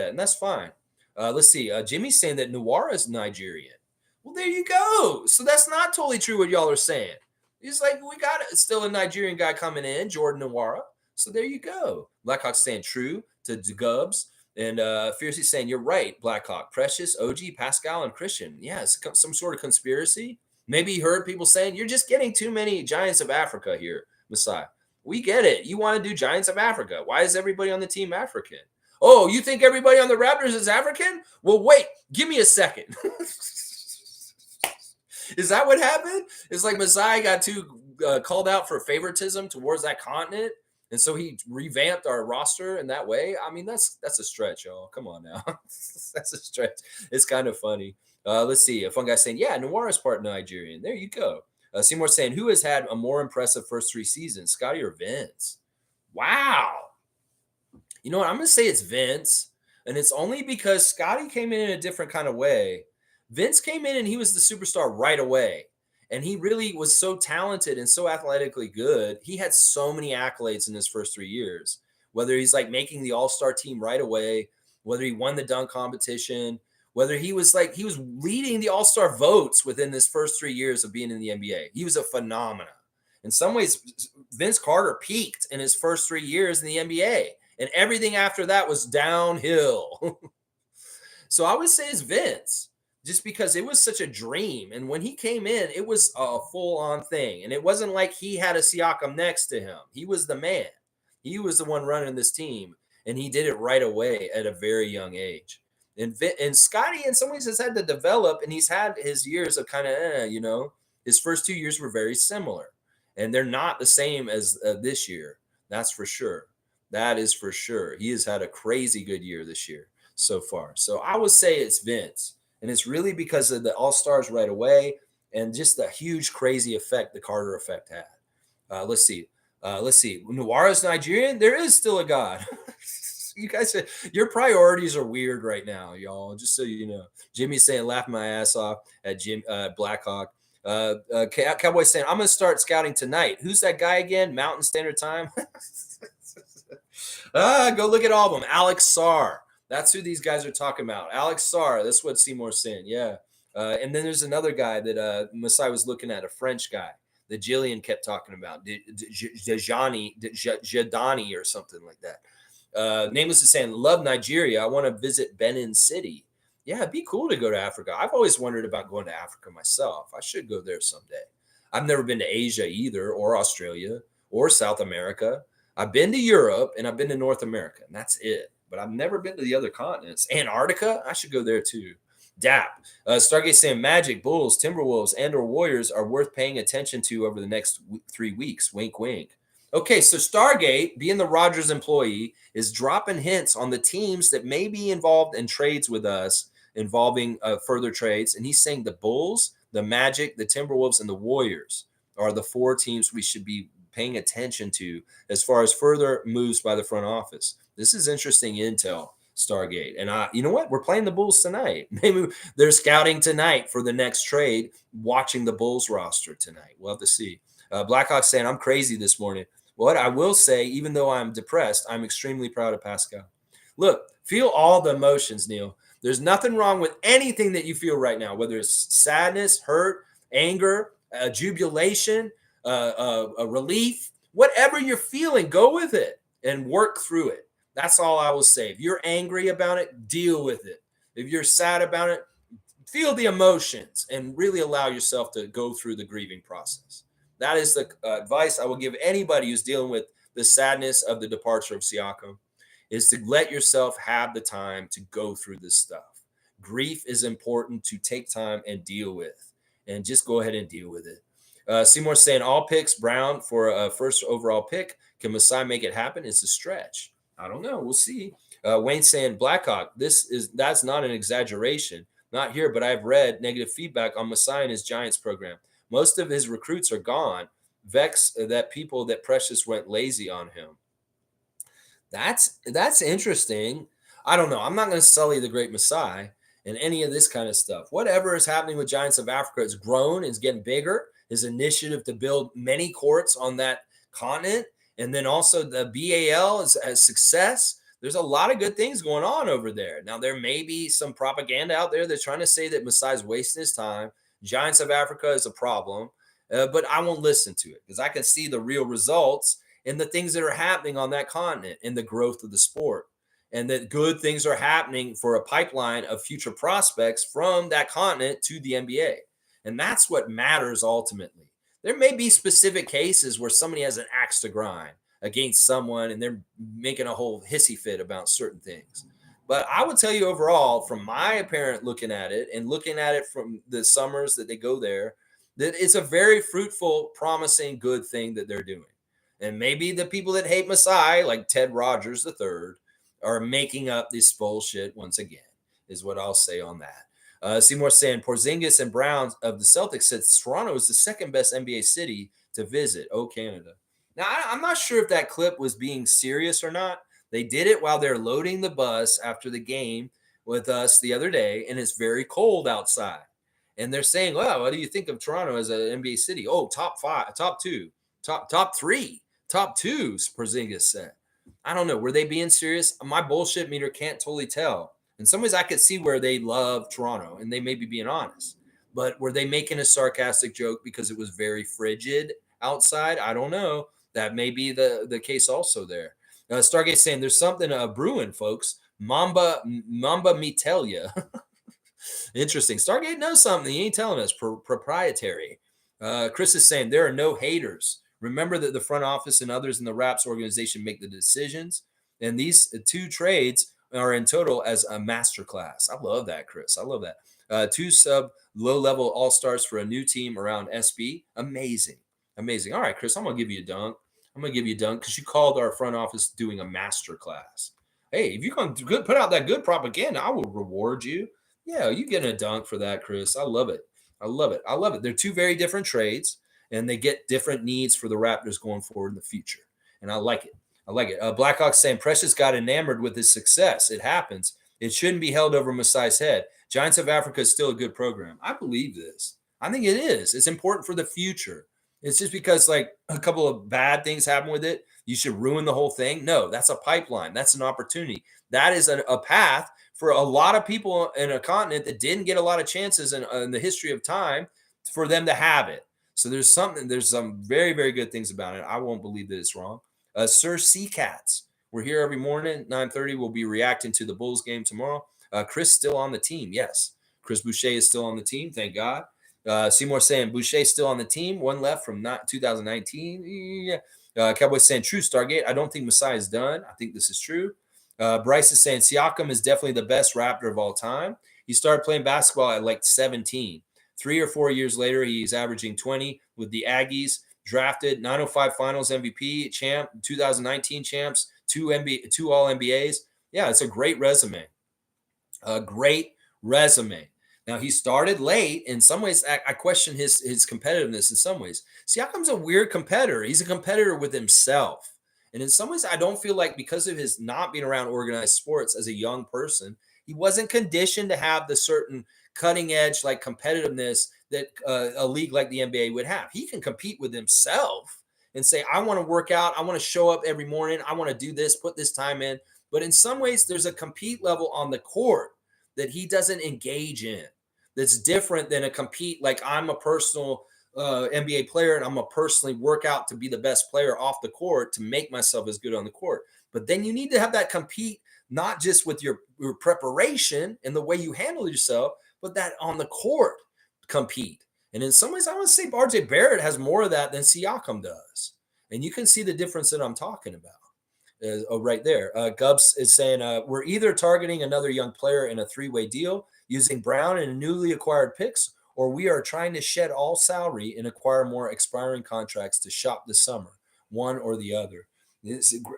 And that's fine. Let's see. Jimmy's saying that Nwara is Nigerian. Well, there you go. So that's not totally true what y'all are saying. He's like, we got it. Still a Nigerian guy coming in, Jordan Nwara. So there you go. Blackhawk's saying true to Gubs. And Fiercey saying, you're right, Blackhawk. Precious, OG, Pascal, and Christian. Yeah, it's some sort of conspiracy. Maybe you heard people saying, you're just getting too many Giants of Africa here, Messiah. We get it. You want to do Giants of Africa. Why is everybody on the team African? Oh, you think everybody on the Raptors is African? Well, wait, give me a second. Is that what happened? It's like Messiah got too called out for favoritism towards that continent, and so he revamped our roster in that way. I mean, that's a stretch, y'all. Come on now. That's a stretch. It's kind of funny. Let's see. A fun guy saying, yeah, Noir is part Nigerian. There you go. Seymour saying, who has had a more impressive first 3 seasons, Scotty or Vince? Wow. You know what? I'm going to say it's Vince. And it's only because Scotty came in a different kind of way. Vince came in and he was the superstar right away. And he really was so talented and so athletically good. He had so many accolades in his first 3 years, whether he's like making the all-star team right away, whether he won the dunk competition, whether he was leading the all-star votes within his first 3 years of being in the NBA. He was a phenomenon. In some ways, Vince Carter peaked in his first 3 years in the NBA. And everything after that was downhill. So I would say it's Vince, just because it was such a dream. And when he came in, it was a full-on thing. And it wasn't like he had a Siakam next to him. He was the man. He was the one running this team. And he did it right away at a very young age. And Scotty, in some ways, has had to develop. And he's had his years of kind of, his first 2 years were very similar. And they're not the same as this year. That's for sure. That is for sure. He has had a crazy good year this year so far. So I would say it's Vince. And it's really because of the All-Stars right away and just the huge, crazy effect the Carter effect had. Let's see. Nuwara's Nigerian? There is still a God. You guys, your priorities are weird right now, y'all, just so you know. Jimmy's saying, laugh my ass off at Jim Blackhawk. Cowboy saying, I'm going to start scouting tonight. Who's that guy again? Mountain Standard Time? Go look at all of them. Alex Sarr. That's who these guys are talking about. Alex Sarr. That's what Seymour's saying. Yeah. And then there's another guy that Masai was looking at, a French guy that Jillian kept talking about, Jadani or something like that. Nameless is saying, love Nigeria. I want to visit Benin City. Yeah, it'd be cool to go to Africa. I've always wondered about going to Africa myself. I should go there someday. I've never been to Asia either, or Australia, or South America. I've been to Europe and I've been to North America, and that's it. But I've never been to the other continents. Antarctica, I should go there too. DAP. Stargate saying Magic, Bulls, Timberwolves, and or Warriors are worth paying attention to over the next 3 weeks. Wink, wink. Okay, so Stargate, being the Rogers employee, is dropping hints on the teams that may be involved in trades with us, involving further trades. And he's saying the Bulls, the Magic, the Timberwolves, and the Warriors are the 4 teams we should be paying attention to as far as further moves by the front office. This is interesting intel, Stargate. And you know what? We're playing the Bulls tonight. Maybe they're scouting tonight for the next trade, watching the Bulls roster tonight. We'll have to see. Blackhawk saying, I'm crazy this morning. What I will say, even though I'm depressed, I'm extremely proud of Pascal. Look, feel all the emotions, Neil. There's nothing wrong with anything that you feel right now, whether it's sadness, hurt, anger, jubilation, a relief, whatever you're feeling, go with it and work through it. That's all I will say. If you're angry about it, deal with it. If you're sad about it, feel the emotions and really allow yourself to go through the grieving process. That is the advice I will give anybody who's dealing with the sadness of the departure of Siakam, is to let yourself have the time to go through this stuff. Grief is important to take time and deal with, and just go ahead and deal with it. Seymour saying all picks Brown for a first overall pick. Can Masai make it happen? It's a stretch. I don't know. We'll see. Wayne saying Blackhawk. That's not an exaggeration. Not here, but I've read negative feedback on Masai and his Giants program. Most of his recruits are gone. Vex that people that Precious went lazy on him. That's interesting. I don't know. I'm not going to sully the great Masai and any of this kind of stuff. Whatever is happening with Giants of Africa has grown, is getting bigger. His initiative to build many courts on that continent, and then also the BAL is a success. There's a lot of good things going on over there. Now, there may be some propaganda out there that's trying to say that Masai's wasting his time. Giants of Africa is a problem, but I won't listen to it because I can see the real results and the things that are happening on that continent and the growth of the sport, and that good things are happening for a pipeline of future prospects from that continent to the NBA. And that's what matters ultimately. There may be specific cases where somebody has an axe to grind against someone and they're making a whole hissy fit about certain things. But I would tell you overall, from my apparent looking at it and looking at it from the summers that they go there, that it's a very fruitful, promising, good thing that they're doing. And maybe the people that hate Masai, like Ted Rogers III, are making up this bullshit once again, is what I'll say on that. Seymour saying Porzingis and Brown of the Celtics said Toronto is the second best NBA city to visit. Oh, Canada. Now, I'm not sure if that clip was being serious or not. They did it while they're loading the bus after the game with us the other day, and it's very cold outside. And they're saying, "Well, what do you think of Toronto as an NBA city?" Oh, top five, top two, top three, top twos. Porzingis said. I don't know. Were they being serious? My bullshit meter can't totally tell. In some ways, I could see where they love Toronto, and they may be being honest. But were they making a sarcastic joke because it was very frigid outside? I don't know. That may be the case also there. Stargate saying there's something brewing, folks. Mamba me tell ya. Interesting. Stargate knows something. He ain't telling us. Proprietary. Chris is saying there are no haters. Remember that the front office and others in the Raps organization make the decisions. And these two trades are in total as a masterclass. I love that, Chris. I love that. Two sub low-level all-stars for a new team around SB. Amazing. Amazing. All right, Chris, I'm going to give you a dunk. I'm going to give you a dunk because you called our front office doing a masterclass. Hey, if you're going to put out that good propaganda, I will reward you. Yeah, you get a dunk for that, Chris. I love it. I love it. I love it. They're two very different trades, and they get different needs for the Raptors going forward in the future. And I like it. I like it. Blackhawks saying Precious got enamored with his success. It happens. It shouldn't be held over Masai's head. Giants of Africa is still a good program. I believe this. I think it is. It's important for the future. It's just because like a couple of bad things happen with it, you should ruin the whole thing. No, that's a pipeline. That's an opportunity. That is a path for a lot of people in a continent that didn't get a lot of chances in the history of time for them to have it. So there's some very, very good things about it. I won't believe that it's wrong. Sir Seacats, we're here every morning, 9:30. We'll be reacting to the Bulls game tomorrow. Chris still on the team. Yes. Chris Boucher is still on the team. Thank God. Seymour saying Boucher still on the team. One left from 2019. Yeah. Cowboy saying true, Stargate. I don't think Masai is done. I think this is true. Bryce is saying Siakam is definitely the best Raptor of all time. He started playing basketball at like 17. 3 or 4 years later, he's averaging 20 with the Aggies. Drafted 905 Finals MVP, champ, 2019 champs, two All NBAs. Yeah, it's a great resume. A great resume. Now he started late. In some ways, I question his competitiveness. In some ways, Siakam's a weird competitor. He's a competitor with himself. And in some ways, I don't feel like because of his not being around organized sports as a young person, he wasn't conditioned to have the certain cutting edge like competitiveness that a league like the NBA would have. He can compete with himself and say, I want to work out. I want to show up every morning. I want to do this, put this time in. But in some ways, there's a compete level on the court that he doesn't engage in that's different than a compete like I'm a personal NBA player and I'm going to personally work out to be the best player off the court to make myself as good on the court. But then you need to have that compete not just with your preparation and the way you handle yourself, but that on the court compete. And in some ways, I want to say RJ Barrett has more of that than Siakam does. And you can see the difference that I'm talking about. Right there. Gubs is saying we're either targeting another young player in a three-way deal using Brown and newly acquired picks, or we are trying to shed all salary and acquire more expiring contracts to shop this summer, one or the other.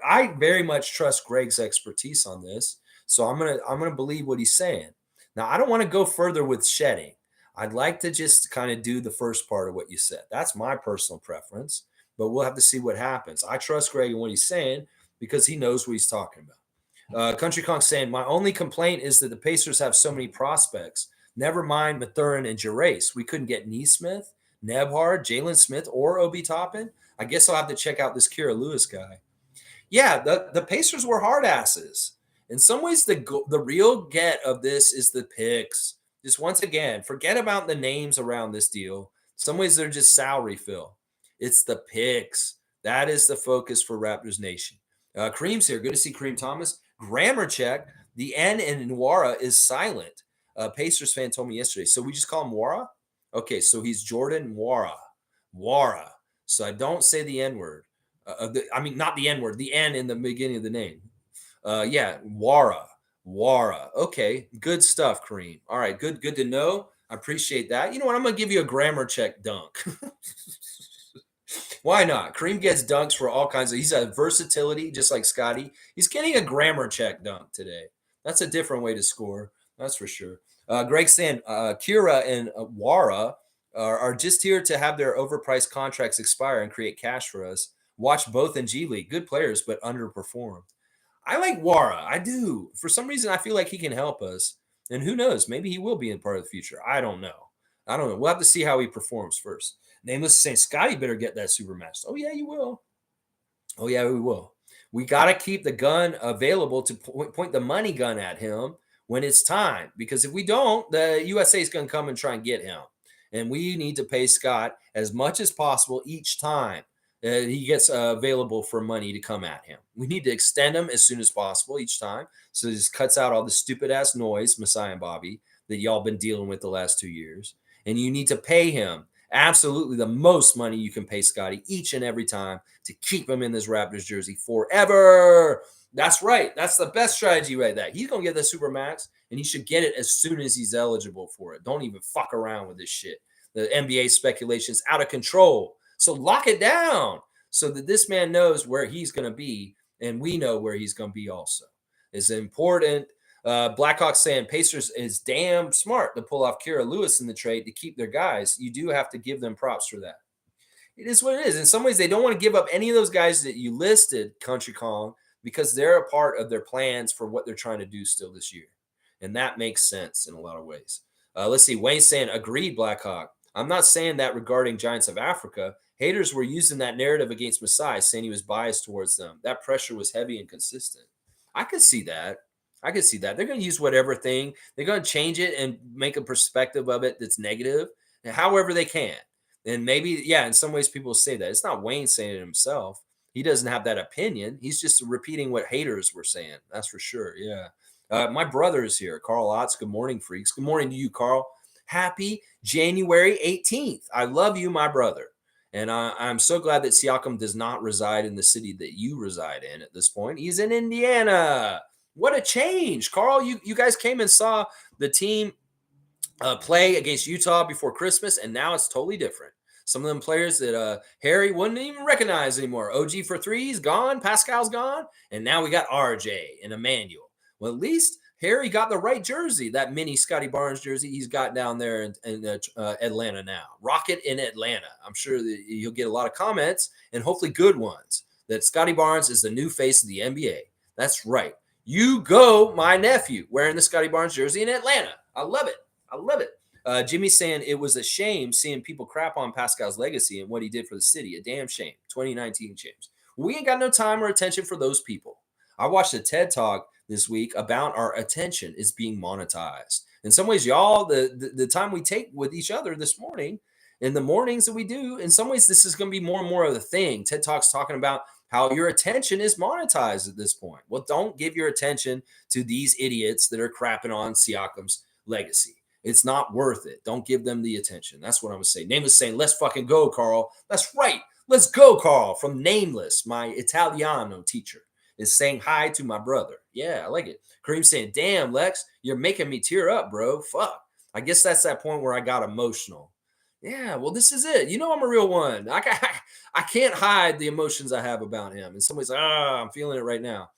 I very much trust Greg's expertise on this, so I'm gonna believe what he's saying. Now, I don't want to go further with shedding. I'd like to just kind of do the first part of what you said. That's my personal preference, but we'll have to see what happens. I trust Greg and what he's saying because he knows what he's talking about. Country Kong saying, my only complaint is that the Pacers have so many prospects. Never mind Mathurin and Gerace. We couldn't get Neesmith, Nebhard, Jalen Smith, or Obi Toppin. I guess I'll have to check out this Kira Lewis guy. Yeah, the Pacers were hard asses. In some ways, the real get of this is the picks. Just once again, forget about the names around this deal. In some ways, they're just salary fill. It's the picks. That is the focus for Raptors Nation. Kareem's here. Good to see Kareem Thomas. Grammar check. The N in Nwara is silent. Pacers fan told me yesterday. So we just call him Nwara? Okay, so he's Jordan Nwara. Nwara. So I don't say the N word. Not the N word. The N in the beginning of the name. Yeah, Nwara. Nwara. Okay, good stuff, Kareem. All right, good to know. I appreciate that. You know what? I'm going to give you a grammar check dunk. Why not? Kareem gets dunks for all kinds of. He's a versatility, just like Scotty. He's getting a grammar check dunk today. That's a different way to score. That's for sure. Greg saying Kira and Wara are just here to have their overpriced contracts expire and create cash for us. Watch both in G League. Good players, but underperformed. I like Wara. I do. For some reason, I feel like he can help us. And who knows? Maybe he will be in part of the future. I don't know. I don't know. We'll have to see how he performs first. Nameless is saying, Scotty better get that super match. Oh, yeah, you will. Oh, yeah, we will. We got to keep the gun available to point the money gun at him when it's time. Because if we don't, the USA is going to come and try and get him. And we need to pay Scott as much as possible each time he gets available for money to come at him. We need to extend him as soon as possible each time. So this cuts out all the stupid ass noise, Messiah and Bobby, that y'all been dealing with the last 2 years. And you need to pay him absolutely the most money you can pay Scotty each and every time to keep him in this Raptors jersey forever. That's right. That's the best strategy right there. He's going to get the super max, and he should get it as soon as he's eligible for it. Don't even fuck around with this shit. The NBA speculation's out of control. So lock it down so that this man knows where he's going to be, and we know where he's going to be also. It's important. Blackhawks saying Pacers is damn smart to pull off Kira Lewis in the trade to keep their guys. You do have to give them props for that. It is what it is. In some ways, they don't want to give up any of those guys that you listed, Country Kong, because they're a part of their plans for what they're trying to do still this year. And that makes sense in a lot of ways. Let's see. Wayne saying, agreed, Blackhawk. I'm not saying that regarding Giants of Africa. Haters were using that narrative against Masai, saying he was biased towards them. That pressure was heavy and consistent. I could see that. I could see that. They're going to use whatever thing. They're going to change it and make a perspective of it that's negative, however they can. And maybe, yeah, in some ways people say that. It's not Wayne saying it himself. He doesn't have that opinion. He's just repeating what haters were saying. That's for sure. Yeah. My brother is here. Carl Otts. Good morning, freaks. Good morning to you, Carl. Happy January 18th. I love you, my brother. And I'm so glad that Siakam does not reside in the city that you reside in at this point. He's in Indiana. What a change. Carl, you guys came and saw the team play against Utah before Christmas, and now it's totally different. Some of them players that Harry wouldn't even recognize anymore. OG for threes, gone. Pascal's gone. And now we got RJ and Emmanuel. Well, at least Harry got the right jersey, that mini Scotty Barnes jersey he's got down there in Atlanta now. Rocket in Atlanta. I'm sure that you'll get a lot of comments, and hopefully good ones, that Scotty Barnes is the new face of the NBA. That's right. You go, my nephew, wearing the Scotty Barnes jersey in Atlanta. I love it. I love it. Jimmy's saying it was a shame seeing people crap on Pascal's legacy and what he did for the city. A damn shame. 2019 James. We ain't got no time or attention for those people. I watched a TED Talk this week about our attention is being monetized. In some ways, y'all, the time we take with each other this morning, in the mornings that we do, in some ways, this is going to be more and more of the thing. TED Talk's talking about how your attention is monetized at this point. Well, don't give your attention to these idiots that are crapping on Siakam's legacy. It's not worth it. Don't give them the attention. That's what I'm going to say. Nameless saying, let's fucking go, Carl. That's right. Let's go, Carl. From Nameless, my Italiano teacher, is saying hi to my brother. Yeah, I like it. Kareem saying, damn, Lex, you're making me tear up, bro. Fuck. I guess that's that point where I got emotional. Yeah, well, this is it. You know I'm a real one. I can't hide the emotions I have about him. In some ways, I'm feeling it right now.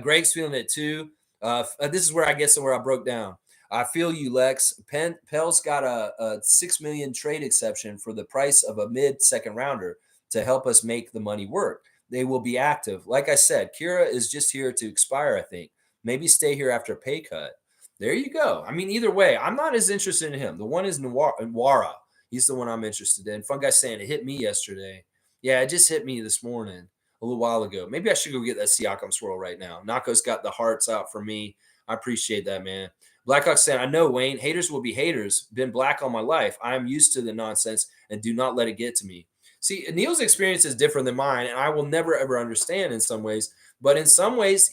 Greg's feeling it too. This is where I guess where I broke down. I feel you, Lex. Pell's got a $6 million trade exception for the price of a mid-second rounder to help us make the money work. They will be active. Like I said, Kira is just here to expire, I think. Maybe stay here after a pay cut. There you go. I mean, either way, I'm not as interested in him. The one is Nwara. He's the one I'm interested in. Fun guy saying it hit me yesterday. Yeah, it just hit me this morning, a little while ago. Maybe I should go get that Siakam swirl right now. Nako's got the hearts out for me. I appreciate that, man. Blackhawk saying, I know, Wayne, haters will be haters. Been black all my life. I am used to the nonsense and do not let it get to me. See, Neil's experience is different than mine, and I will never, ever understand in some ways. But in some ways,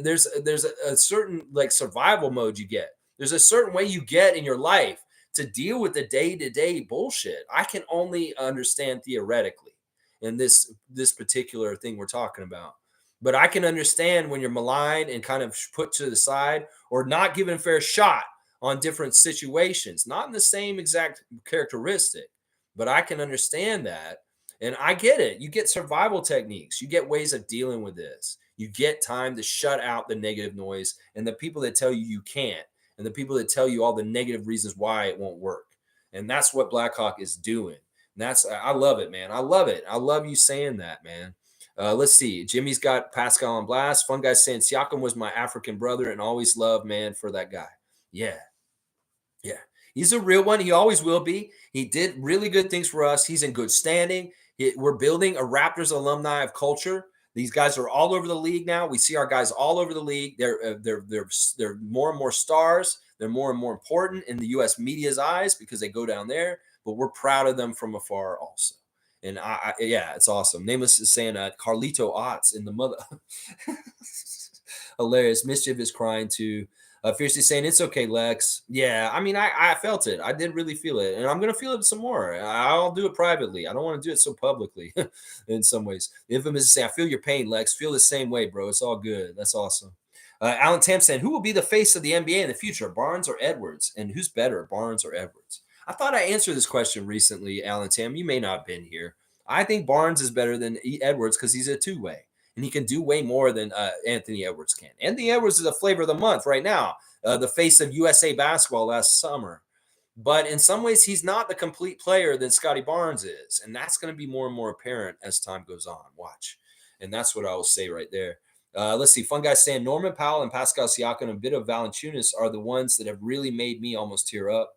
there's a certain like survival mode you get. There's a certain way you get in your life to deal with the day-to-day bullshit. I can only understand theoretically in this particular thing we're talking about. But I can understand when you're maligned and kind of put to the side or not given a fair shot on different situations, not in the same exact characteristic, but I can understand that. And I get it. You get survival techniques. You get ways of dealing with this. You get time to shut out the negative noise and the people that tell you you can't. and the people that tell you all the negative reasons why it won't work. And that's what Blackhawk is doing. And I love it, man. I love it. I love you saying that, man. Let's see. Jimmy's got Pascal on blast. Fun guy saying Siakam was my African brother and always loved, man, for that guy. Yeah. Yeah. He's a real one. He always will be. He did really good things for us. He's in good standing. We're building a Raptors alumni of culture. These guys are all over the league now. We see our guys all over the league. They're more and more stars. They're more and more important in the U.S. media's eyes because they go down there. But we're proud of them from afar also. And yeah, it's awesome. Nameless is saying Carlito Otts in the mother. Hilarious. Mischief is crying too. Fiercely saying it's okay, Lex. Yeah, I mean, I felt it. I did really feel it, and I'm gonna feel it some more. I'll do it privately. I don't want to do it so publicly. In some ways, Infamous is saying, "I feel your pain, Lex. Feel the same way, bro. It's all good. That's awesome." Alan Tam saying, "Who will be the face of the NBA in the future, Barnes or Edwards? And who's better, Barnes or Edwards?" I thought I answered this question recently, Alan Tam. You may not have been here. I think Barnes is better than Edwards because he's a two-way. And he can do way more than Anthony Edwards can. Anthony Edwards is a flavor of the month right now, the face of USA basketball last summer. But in some ways, he's not the complete player that Scotty Barnes is. And that's going to be more and more apparent as time goes on. Watch. And that's what I will say right there. Let's see. Fun guy saying Norman Powell and Pascal Siakam and a bit of Valanciunas are the ones that have really made me almost tear up.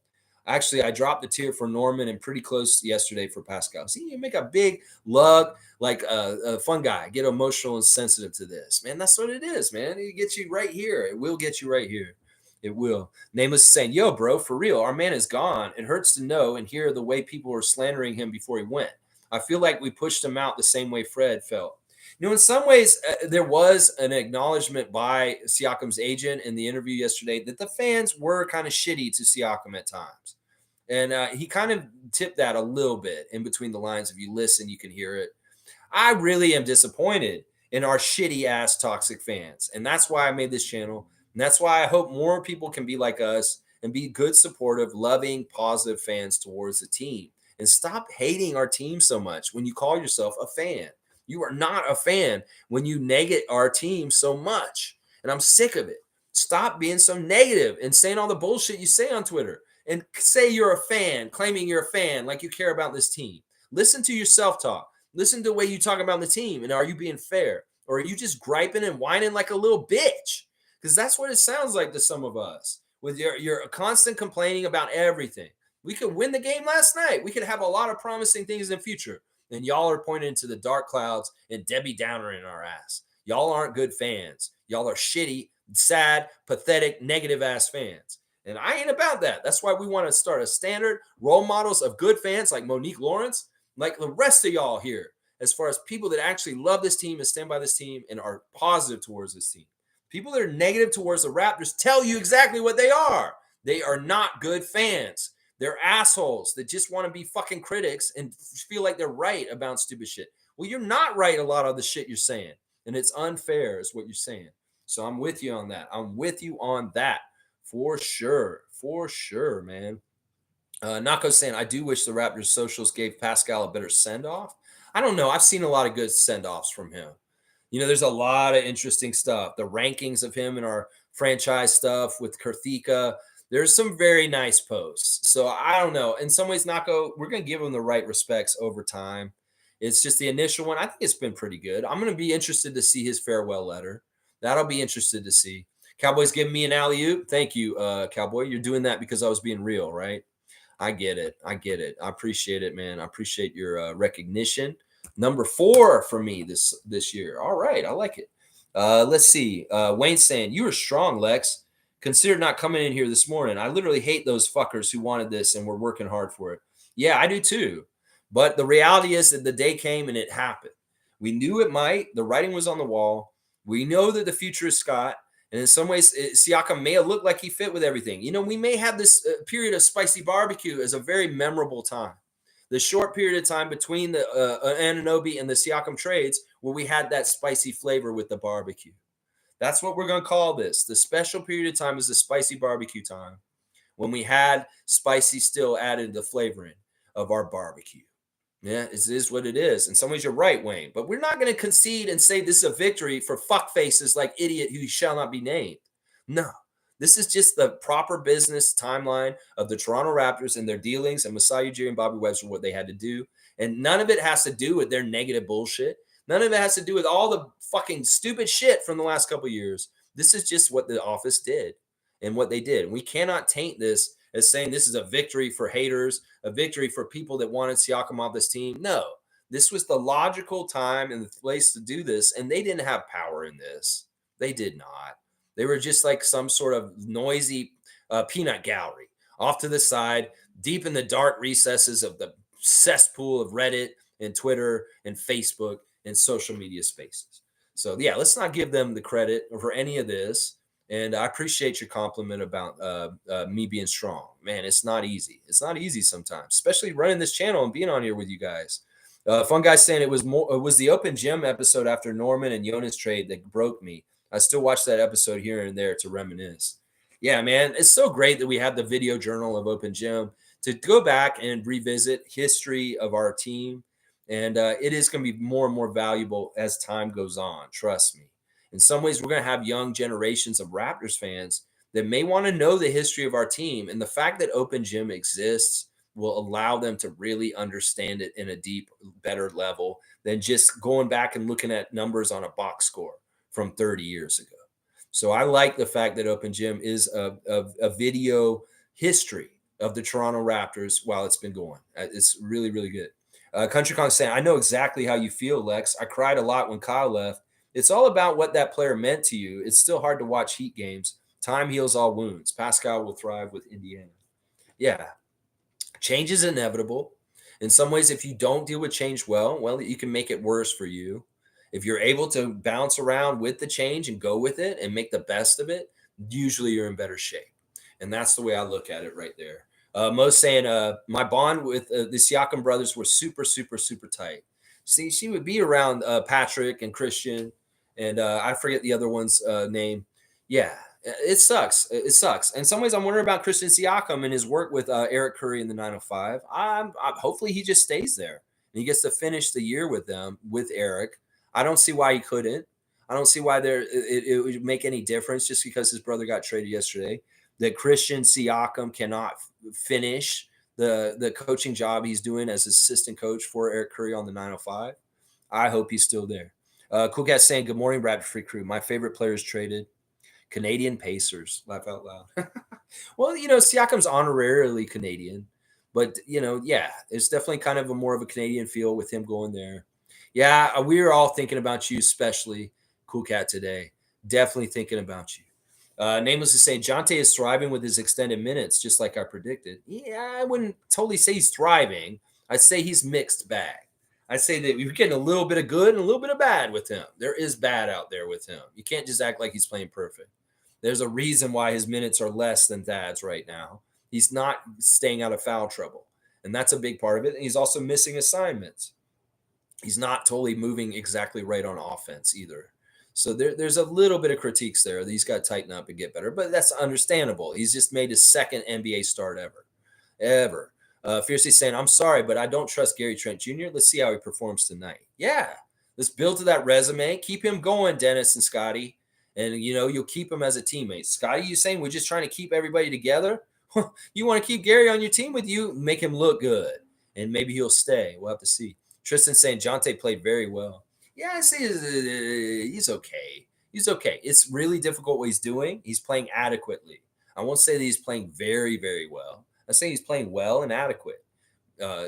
Actually, I dropped a tear for Norman and pretty close yesterday for Pascal. See, you make a big lug, like a fun guy, get emotional and sensitive to this. Man, that's what it is, man. It gets you right here. It will get you right here. It will. Nameless is saying, yo, bro, for real, our man is gone. It hurts to know and hear the way people were slandering him before he went. I feel like we pushed him out the same way Fred felt. You know, in some ways, there was an acknowledgement by Siakam's agent in the interview yesterday that the fans were kind of shitty to Siakam at times. And he kind of tipped that a little bit in between the lines. If you listen, you can hear it. I really am disappointed in our shitty ass toxic fans. And that's why I made this channel. And that's why I hope more people can be like us and be good, supportive, loving, positive fans towards the team. And stop hating our team so much when you call yourself a fan. You are not a fan when you negate our team so much. And I'm sick of it. Stop being so negative and saying all the bullshit you say on Twitter. And say you're a fan, claiming you're a fan, like you care about this team. Listen to your self-talk. Listen to the way you talk about the team. And are you being fair? Or are you just griping and whining like a little bitch? Because that's what it sounds like to some of us. With your constant complaining about everything. We could win the game last night. We could have a lot of promising things in the future. And y'all are pointing to the dark clouds and Debbie Downer in our ass. Y'all aren't good fans. Y'all are shitty, sad, pathetic, negative-ass fans. And I ain't about that. That's why we want to start a standard role models of good fans like Monique Lawrence, like the rest of y'all here, as far as people that actually love this team and stand by this team and are positive towards this team. People that are negative towards the Raptors tell you exactly what they are. They are not good fans. They're assholes that just want to be fucking critics and feel like they're right about stupid shit. Well, you're not right a lot of the shit you're saying. And it's unfair is what you're saying. So I'm with you on that. I'm with you on that. For sure, man. Nako's saying, I do wish the Raptors socials gave Pascal a better send-off. I don't know. I've seen a lot of good send-offs from him. You know, there's a lot of interesting stuff. The rankings of him in our franchise stuff with Kurthika. There's some very nice posts. So I don't know. In some ways, Nako, we're going to give him the right respects over time. It's just the initial one. I think it's been pretty good. I'm going to be interested to see his farewell letter. That'll be interested to see. Cowboy's giving me an alley-oop. Thank you, Cowboy. You're doing that because I was being real, right? I get it. I appreciate it, man. I appreciate your recognition. Number 4 for me this year. All right. I like it. Let's see. Wayne's saying, you were strong, Lex. Consider not coming in here this morning. I literally hate those fuckers who wanted this and were working hard for it. Yeah, I do too. But the reality is that the day came and it happened. We knew it might. The writing was on the wall. We know that the future is Scott. And in some ways, Siakam may have looked like he fit with everything. You know, we may have this period of spicy barbecue as a very memorable time. The short period of time between the Anunoby and the Siakam trades where we had that spicy flavor with the barbecue. That's what we're going to call this. The special period of time is the spicy barbecue time when we had spicy still added the flavoring of our barbecue. Yeah, it is what it is. In some ways, you're right, Wayne. But we're not going to concede and say this is a victory for fuck faces like idiot who shall not be named. No, This is just the proper business timeline of the Toronto Raptors and their dealings and Masai Ujiri and Bobby Webster, what they had to do. And none of it has to do with their negative bullshit. None of it has to do with all the fucking stupid shit from the last couple of years. This is just what the office did and what they did. We cannot taint this as saying this is a victory for haters, a victory for people that wanted Siakam off this team. No, this was the logical time and the place to do this, and they didn't have power in this. They did not. They were just like some sort of noisy peanut gallery off to the side, deep in the dark recesses of the cesspool of Reddit and Twitter and Facebook and social media spaces. So, yeah, let's not give them the credit for any of this. And I appreciate your compliment about me being strong. Man, it's not easy. It's not easy sometimes, especially running this channel and being on here with you guys. Fun guy saying it was the open gym episode after Norman and Jonas trade that broke me. I still watch that episode here and there to reminisce. Yeah, man, it's so great that we have the video journal of Open Gym to go back and revisit history of our team. And it is going to be more and more valuable as time goes on. Trust me. In some ways, we're going to have young generations of Raptors fans that may want to know the history of our team. And the fact that Open Gym exists will allow them to really understand it in a deep, better level than just going back and looking at numbers on a box score from 30 years ago. So I like the fact that Open Gym is a video history of the Toronto Raptors while it's been going. It's really, really good. Country Kong saying, I know exactly how you feel, Lex. I cried a lot when Kyle left. It's all about what that player meant to you. It's still hard to watch Heat games. Time heals all wounds. Pascal will thrive with Indiana. Yeah. Change is inevitable. In some ways, if you don't deal with change well, you can make it worse for you. If you're able to bounce around with the change and go with it and make the best of it, usually you're in better shape. And that's the way I look at it right there. Mo's saying, my bond with the Siakam brothers were super, super, super tight. See, she would be around Patrick and Christian, and I forget the other one's name. Yeah, it sucks. It sucks. In some ways, I'm wondering about Christian Siakam and his work with Eric Curry in the 905. Hopefully he just stays there and he gets to finish the year with them, with Eric. I don't see why he couldn't. I don't see why it would make any difference just because his brother got traded yesterday. That Christian Siakam cannot finish the coaching job he's doing as assistant coach for Eric Curry on the 905. I hope he's still there. Cool Cat saying, good morning, Raptor Free Crew. My favorite players traded. Canadian Pacers. Laugh out loud. Well, Siakam's honorarily Canadian. But, yeah, it's definitely kind of more of a Canadian feel with him going there. Yeah, we were all thinking about you, especially Cool Cat today. Definitely thinking about you. Nameless is saying, Jonte is thriving with his extended minutes, just like I predicted. Yeah, I wouldn't totally say he's thriving. I'd say he's mixed bag. I'd say that you're getting a little bit of good and a little bit of bad with him. There is bad out there with him. You can't just act like he's playing perfect. There's a reason why his minutes are less than Thad's right now. He's not staying out of foul trouble. And that's a big part of it. And he's also missing assignments. He's not totally moving exactly right on offense either. So there's a little bit of critiques there. He's got to tighten up and get better, but that's understandable. He's just made his second NBA start ever. Fiercely saying, I'm sorry, but I don't trust Gary Trent Jr. Let's see how he performs tonight. Yeah, let's build to that resume. Keep him going, Dennis and Scotty. And, you'll keep him as a teammate. Scotty, you saying we're just trying to keep everybody together? You want to keep Gary on your team with you, make him look good, and maybe he'll stay. We'll have to see. Tristan saying Jonte played very well. Yeah, I say he's okay. He's okay. It's really difficult what he's doing. He's playing adequately. I won't say that he's playing very, very well. I say he's playing well and adequate,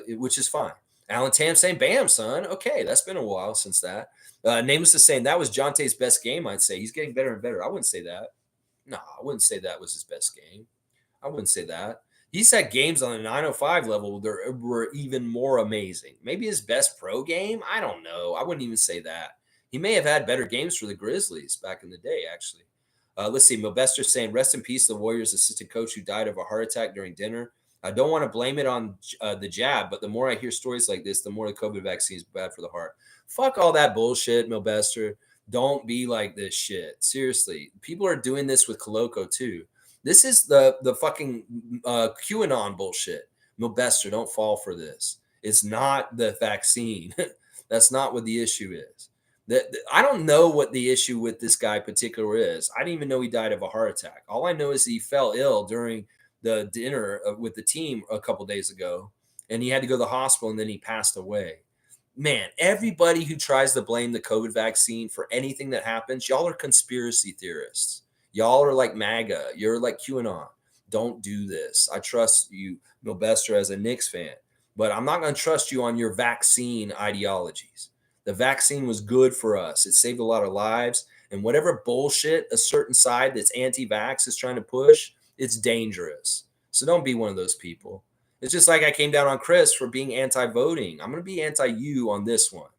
which is fine. Alan Tam saying, bam, son. Okay, that's been a while since that. Nameless is saying that was Jonte's best game, I'd say. He's getting better and better. I wouldn't say that. No, I wouldn't say that was his best game. I wouldn't say that. He's had games on the 905 level that were even more amazing. Maybe his best pro game? I don't know. I wouldn't even say that. He may have had better games for the Grizzlies back in the day, actually. Let's see. Milbester saying, rest in peace, the Warriors assistant coach who died of a heart attack during dinner. I don't want to blame it on the jab, but the more I hear stories like this, the more the COVID vaccine is bad for the heart. Fuck all that bullshit, Milbester. Don't be like this shit. Seriously. People are doing this with Koloko, too. This is the fucking QAnon bullshit. Milbester, don't fall for this. It's not the vaccine. That's not what the issue is. I don't know what the issue with this guy particular is. I didn't even know he died of a heart attack. All I know is he fell ill during the dinner with the team a couple days ago, and he had to go to the hospital, and then he passed away. Man, everybody who tries to blame the COVID vaccine for anything that happens, y'all are conspiracy theorists. Y'all are like MAGA. You're like QAnon. Don't do this. I trust you, Milbester, as a Knicks fan, but I'm not going to trust you on your vaccine ideologies. The vaccine was good for us. It saved a lot of lives. And whatever bullshit a certain side that's anti-vax is trying to push, it's dangerous. So don't be one of those people. It's just like I came down on Chris for being anti-voting. I'm going to be anti-you on this one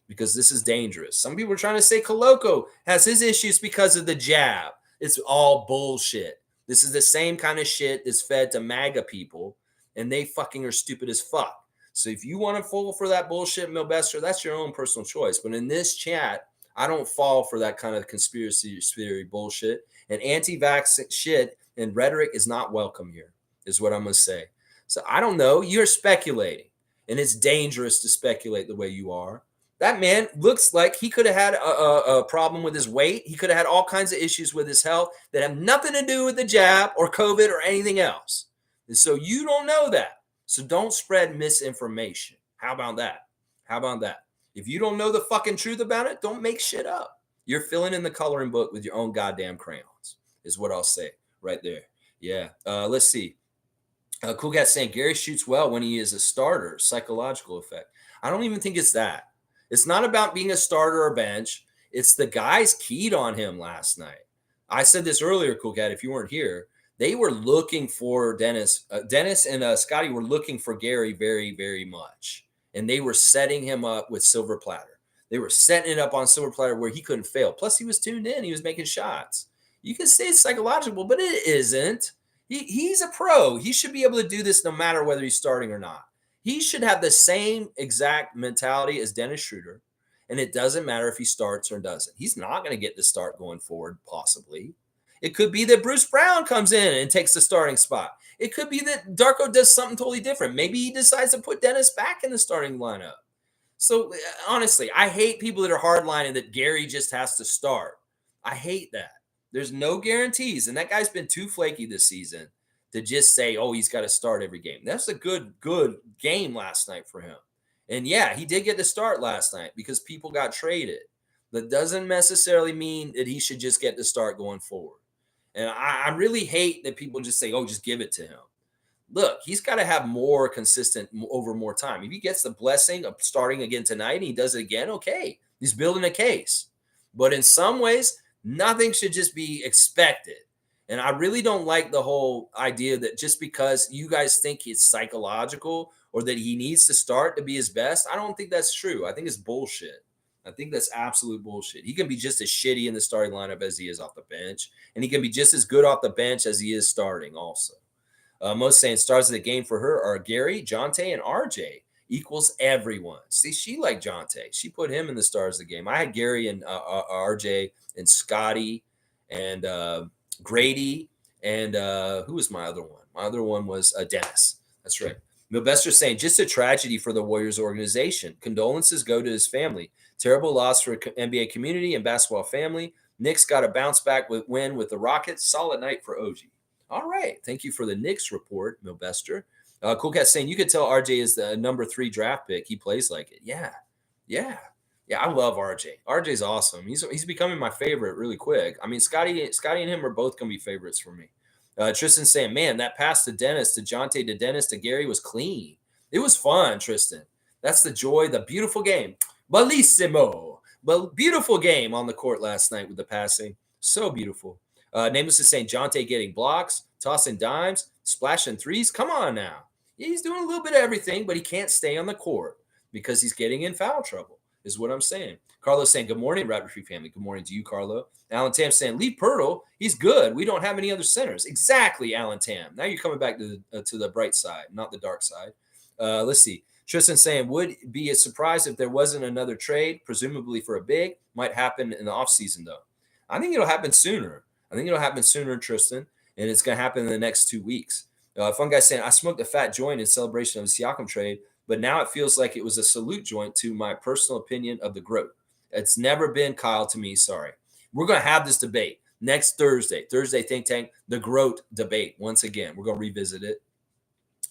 because this is dangerous. Some people are trying to say Koloko has his issues because of the jab. It's all bullshit. This is the same kind of shit that's fed to MAGA people, and they fucking are stupid as fuck. So if you want to fall for that bullshit, Milbester, that's your own personal choice. But in this chat, I don't fall for that kind of conspiracy theory bullshit. And anti-vax shit and rhetoric is not welcome here, is what I'm going to say. So I don't know. You're speculating, and it's dangerous to speculate the way you are. That man looks like he could have had a problem with his weight. He could have had all kinds of issues with his health that have nothing to do with the jab or COVID or anything else. And so you don't know that. So don't spread misinformation. How about that? How about that? If you don't know the fucking truth about it, don't make shit up. You're filling in the coloring book with your own goddamn crayons, is what I'll say right there. Yeah. Let's see. Cool Cat saying Gary shoots well when he is a starter. Psychological effect. I don't even think it's that. It's not about being a starter or bench. It's the guys keyed on him last night. I said this earlier, Cool Cat, if you weren't here. They were looking for Dennis. Dennis and Scotty were looking for Gary very, very much. And they were setting him up with silver platter. They were setting it up on silver platter where he couldn't fail. Plus, he was tuned in. He was making shots. You can say it's psychological, but it isn't. He's a pro. He should be able to do this no matter whether he's starting or not. He should have the same exact mentality as Dennis Schroeder, and it doesn't matter if he starts or doesn't. He's not going to get the start going forward, possibly. It could be that Bruce Brown comes in and takes the starting spot. It could be that Darko does something totally different. Maybe he decides to put Dennis back in the starting lineup. So, honestly, I hate people that are hardlining that Gary just has to start. I hate that. There's no guarantees, and that guy's been too flaky this season to just say, oh, he's got to start every game. That's a good game last night for him. And, yeah, he did get to start last night because people got traded. That doesn't necessarily mean that he should just get to start going forward. And I really hate that people just say, oh, just give it to him. Look, he's got to have more consistent over more time. If he gets the blessing of starting again tonight and he does it again, okay, he's building a case. But in some ways, nothing should just be expected. And I really don't like the whole idea that just because you guys think it's psychological or that he needs to start to be his best, I don't think that's true. I think it's bullshit. I think that's absolute bullshit. He can be just as shitty in the starting lineup as he is off the bench. And he can be just as good off the bench as he is starting also. Most saying stars of the game for her are Gary, Jonte, and RJ. Equals everyone. See, she liked Jonte. She put him in the stars of the game. I had Gary and RJ and Scotty and Grady. And who was my other one? My other one was Dennis. That's right. Milbester saying, just a tragedy for the Warriors organization. Condolences go to his family. Terrible loss for NBA community and basketball family. Knicks got a bounce back win with the Rockets. Solid night for OG. All right. Thank you for the Knicks report, Milbester. Cool Cat saying, you could tell RJ is the number 3 draft pick. He plays like it. Yeah. I love RJ. RJ's awesome. He's becoming my favorite really quick. I mean, Scotty and him are both going to be favorites for me. Tristan saying, man, that pass to Dennis, to Jonte, to Dennis, to Gary was clean. It was fun, Tristan. That's the joy, the beautiful game. Bellissimo. But beautiful game on the court last night with the passing. So beautiful. Nameless is saying, Jonte getting blocks, tossing dimes, splashing threes. Come on now. Yeah, he's doing a little bit of everything, but he can't stay on the court because he's getting in foul trouble, is what I'm saying. Carlos saying, good morning, Raptor Free family. Good morning to you, Carlo. Alan Tam saying, leave Pirtle. He's good. We don't have any other centers. Exactly, Alan Tam. Now you're coming back to the bright side, not the dark side. Let's see. Tristan saying, would be a surprise if there wasn't another trade, presumably for a big. Might happen in the offseason, though. I think it'll happen sooner. Tristan, and it's going to happen in the next 2 weeks. Fun guy saying, I smoked a fat joint in celebration of the Siakam trade, but now it feels like it was a salute joint to my personal opinion of the GOAT. It's never been Kyle to me. Sorry. We're going to have this debate next Thursday Think Tank, the GROAT debate. Once again, we're going to revisit it.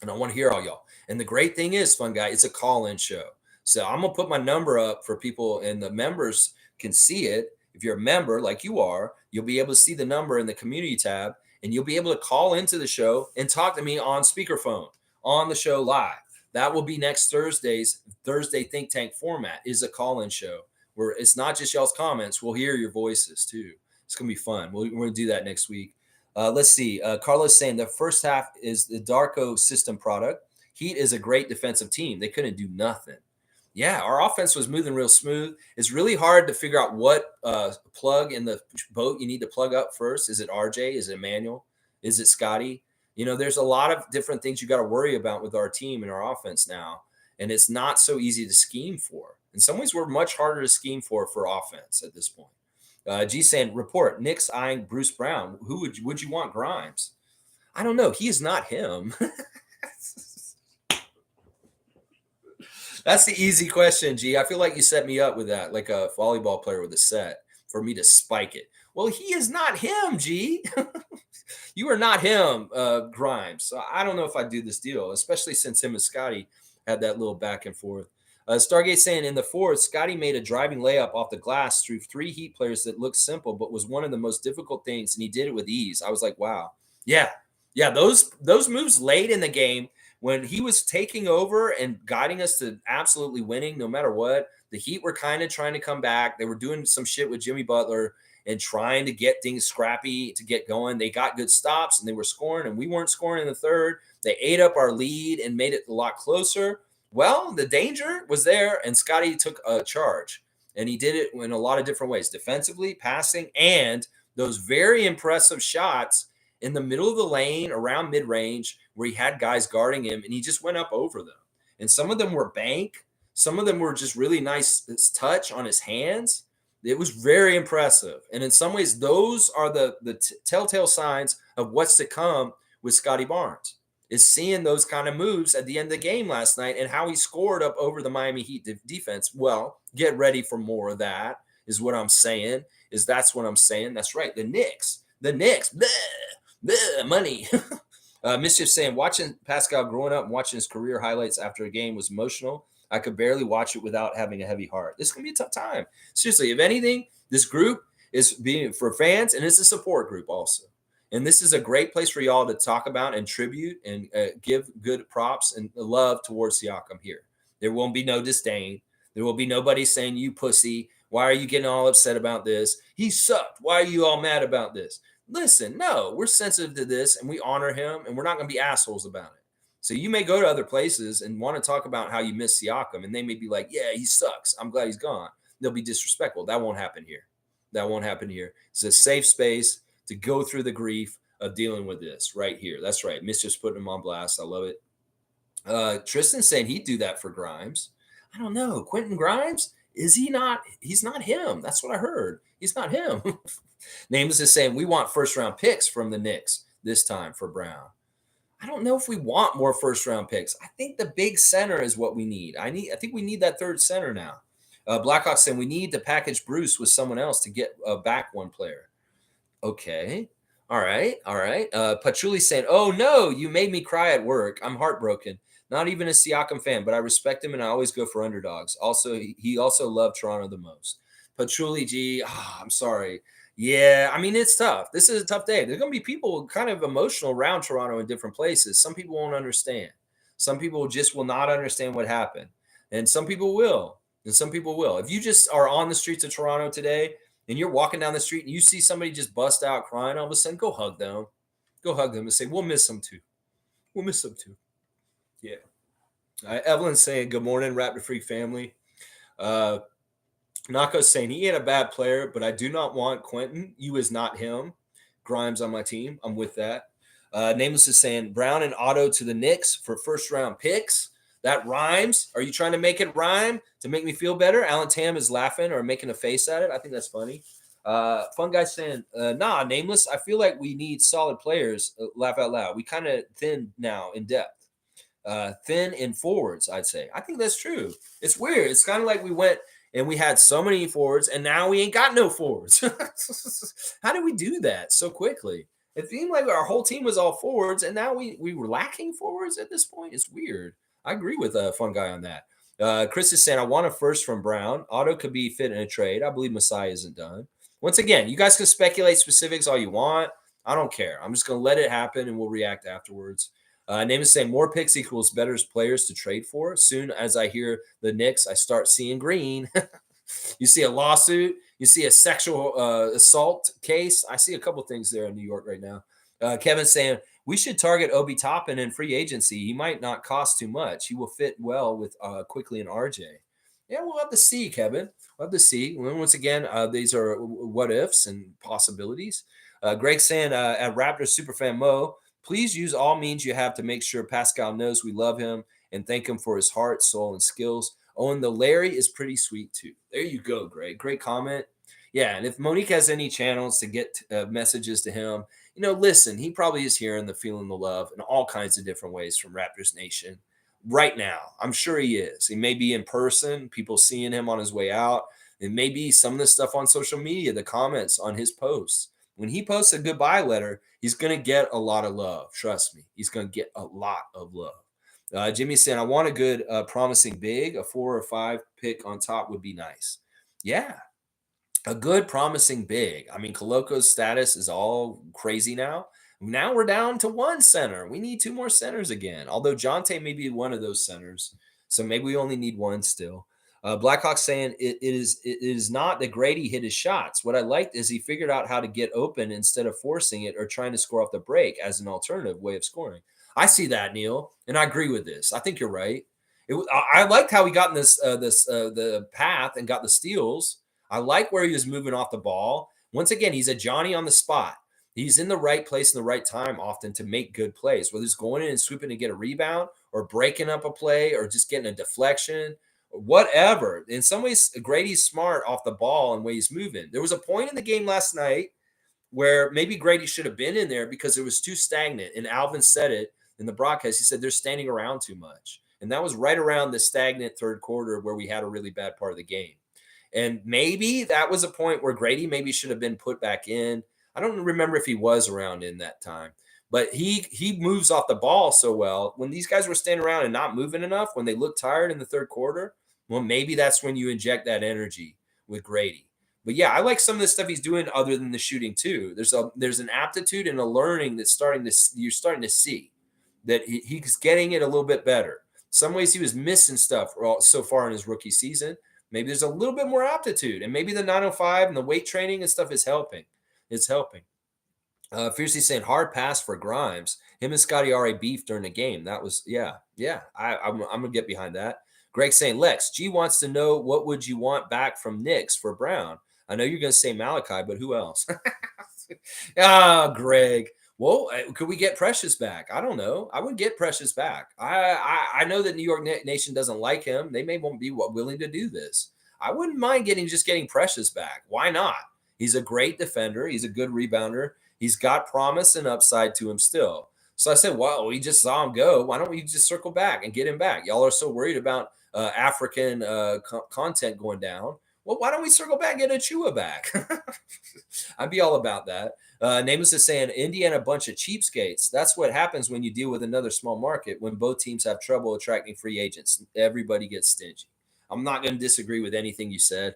And I want to hear all y'all. And the great thing is, fun guy, it's a call-in show. So I'm going to put my number up for people, and the members can see it. If you're a member like you are, you'll be able to see the number in the community tab, and you'll be able to call into the show and talk to me on speakerphone on the show live. That will be next Thursday's Thursday Think Tank format, is a call-in show where it's not just y'all's comments. We'll hear your voices too. It's going to be fun. We're going to do that next week. Let's see. Carlos saying the first half is the Darko system product. Heat is a great defensive team. They couldn't do nothing. Yeah, our offense was moving real smooth. It's really hard to figure out what plug in the boat you need to plug up first. Is it RJ? Is it Emmanuel? Is it Scotty? There's a lot of different things you got to worry about with our team and our offense now. And it's not so easy to scheme for. In some ways, we're much harder to scheme for offense at this point. G saying, report, Knicks eyeing Bruce Brown. Who would you want, Grimes? I don't know. He is not him. That's the easy question, G. I feel like you set me up with that, like a volleyball player with a set for me to spike it. Well, he is not him, G. You are not him, Grimes. So I don't know if I do this deal, especially since him and Scotty had that little back and forth. Stargate saying in the fourth, Scotty made a driving layup off the glass through 3 Heat players that looked simple, but was one of the most difficult things, and he did it with ease. I was like, wow. Yeah. Those moves late in the game when he was taking over and guiding us to absolutely winning no matter what. The Heat were kind of trying to come back. They were doing some shit with Jimmy Butler and trying to get things scrappy to get going. They got good stops and they were scoring, and we weren't scoring in the third. They ate up our lead and made it a lot closer. Well, the danger was there, and Scotty took a charge, and he did it in a lot of different ways, defensively, passing, and those very impressive shots in the middle of the lane around mid-range where he had guys guarding him, and he just went up over them. And some of them were bank. Some of them were just really nice touch on his hands. It was very impressive. And in some ways, those are the telltale signs of what's to come with Scotty Barnes, is seeing those kind of moves at the end of the game last night and how he scored up over the Miami Heat defense. Well, get ready for more of that is what I'm saying. That's what I'm saying. That's right. The Knicks, bleh, bleh, money. Mischief saying, watching Pascal growing up and watching his career highlights after a game was emotional. I could barely watch it without having a heavy heart. This is going to be a tough time. Seriously, if anything, this group is being for fans, and it's a support group also. And this is a great place for y'all to talk about and tribute and give good props and love towards Siakam here. There won't be no disdain. There will be nobody saying, you pussy, why are you getting all upset about this? He sucked. Why are you all mad about this? Listen, no, we're sensitive to this, and we honor him, and we're not going to be assholes about it. So you may go to other places and want to talk about how you miss Siakam, and they may be like, yeah, he sucks. I'm glad he's gone. They'll be disrespectful. That won't happen here. It's a safe space to go through the grief of dealing with this right here. That's right. Mischief's putting him on blast. I love it. Tristan saying he'd do that for Grimes. I don't know. Quentin Grimes? Is he not? He's not him. That's what I heard. He's not him. Nameless is saying we want first-round picks from the Knicks this time for Brown. I don't know if we want more first-round picks. I think the big center is what we need. I think we need that third center now. Blackhawk saying we need to package Bruce with someone else to get back one player. Okay. All right. Patchouli saying, oh, no, you made me cry at work. I'm heartbroken. Not even a Siakam fan, but I respect him and I always go for underdogs. Also, he also loved Toronto the most. Patchouli, G, I'm sorry. Yeah, I mean, it's tough. This is a tough day. There's going to be people kind of emotional around Toronto in different places. Some people won't understand. Some people just will not understand what happened. And some people will. If you just are on the streets of Toronto today and you're walking down the street and you see somebody just bust out crying, all of a sudden, go hug them. Go hug them and say, we'll miss them too. Yeah. Evelyn's saying, good morning, Raptor Freak family. Nako's saying he ain't a bad player, but I do not want Quentin. You is not him. Grimes on my team. I'm with that. Nameless is saying Brown and Otto to the Knicks for first-round picks. That rhymes. Are you trying to make it rhyme to make me feel better? Alan Tam is laughing or making a face at it. I think that's funny. Fun guy saying, nah, Nameless, I feel like we need solid players. Laugh out loud. We kind of thin now in depth. Thin in forwards, I'd say. I think that's true. It's weird. It's kind of like we went and we had so many forwards, and now we ain't got no forwards. How did we do that so quickly? It seemed like our whole team was all forwards, and now we were lacking forwards at this point. It's weird. I agree with a fun guy on that. Chris is saying, I want a first from Brown. Otto could be fit in a trade. I believe Masai isn't done. Once again, you guys can speculate specifics all you want. I don't care. I'm just going to let it happen, and we'll react afterwards. Name is saying more picks equals better players to trade for. Soon as I hear the Knicks, I start seeing green. You see a lawsuit. You see a sexual assault case. I see a couple things there in New York right now. Kevin's saying we should target Obi Toppin in free agency. He might not cost too much. He will fit well with Quickly and RJ. Yeah, we'll have to see, Kevin. We'll have to see. Once again, these are what ifs and possibilities. Greg saying at Raptors superfan Mo, please use all means you have to make sure Pascal knows we love him and thank him for his heart, soul, and skills. Owen, the Larry is pretty sweet too. There you go, Greg. Great comment. Yeah, and if Monique has any channels to get messages to him, listen, he probably is hearing the feeling the love in all kinds of different ways from Raptors Nation right now. I'm sure he is. He may be in person, people seeing him on his way out. It may be some of the stuff on social media, the comments on his posts. When he posts a goodbye letter, he's going to get a lot of love. Trust me, he's going to get a lot of love. Jimmy's saying, I want a good, promising big. A 4 or 5 pick on top would be nice. Yeah, a good, promising big. I mean, Koloko's status is all crazy now. Now we're down to 1 center. We need 2 more centers again. Although Jonte may be one of those centers, so maybe we only need 1 still. Blackhawk saying it is not that Grady hit his shots. What I liked is he figured out how to get open instead of forcing it or trying to score off the break as an alternative way of scoring. I see that, Neil, and I agree with this. I think you're right. I liked how he got in the path and got the steals. I like where he was moving off the ball. Once again, he's a Johnny on the spot. He's in the right place in the right time often to make good plays, whether it's going in and swooping to get a rebound or breaking up a play or just getting a deflection or whatever. In some ways, Grady's smart off the ball and way he's moving. There was a point in the game last night where maybe Grady should have been in there because it was too stagnant. And Alvin said it in the broadcast. He said they're standing around too much. And that was right around the stagnant third quarter where we had a really bad part of the game. And maybe that was a point where Grady maybe should have been put back in. I don't remember if he was around in that time, but he moves off the ball so well. When these guys were standing around and not moving enough, when they looked tired in the third quarter, well, maybe that's when you inject that energy with Grady. But yeah, I like some of the stuff he's doing other than the shooting too. There's an aptitude and a learning that's you're starting to see that he's getting it a little bit better. Some ways he was missing stuff so far in his rookie season. Maybe there's a little bit more aptitude, and maybe the 905 and the weight training and stuff is helping. It's helping. Fiercely saying hard pass for Grimes. Him and Scotty already beefed during the game. That was, yeah. I'm going to get behind that. Greg saying, Lex, G wants to know what would you want back from Knicks for Brown? I know you're going to say Malachi, but who else? Greg. Well, could we get Precious back? I don't know. I would get Precious back. I know that New York Nation doesn't like him. They may won't be willing to do this. I wouldn't mind getting Precious back. Why not? He's a great defender. He's a good rebounder. He's got promise and upside to him still. So I said, well, we just saw him go. Why don't we just circle back and get him back? Y'all are so worried about African content going down. Well, why don't we circle back and get Achua back? I'd be all about that. Nameless is saying, Indiana, a bunch of cheapskates. That's what happens when you deal with another small market, when both teams have trouble attracting free agents. Everybody gets stingy. I'm not going to disagree with anything you said.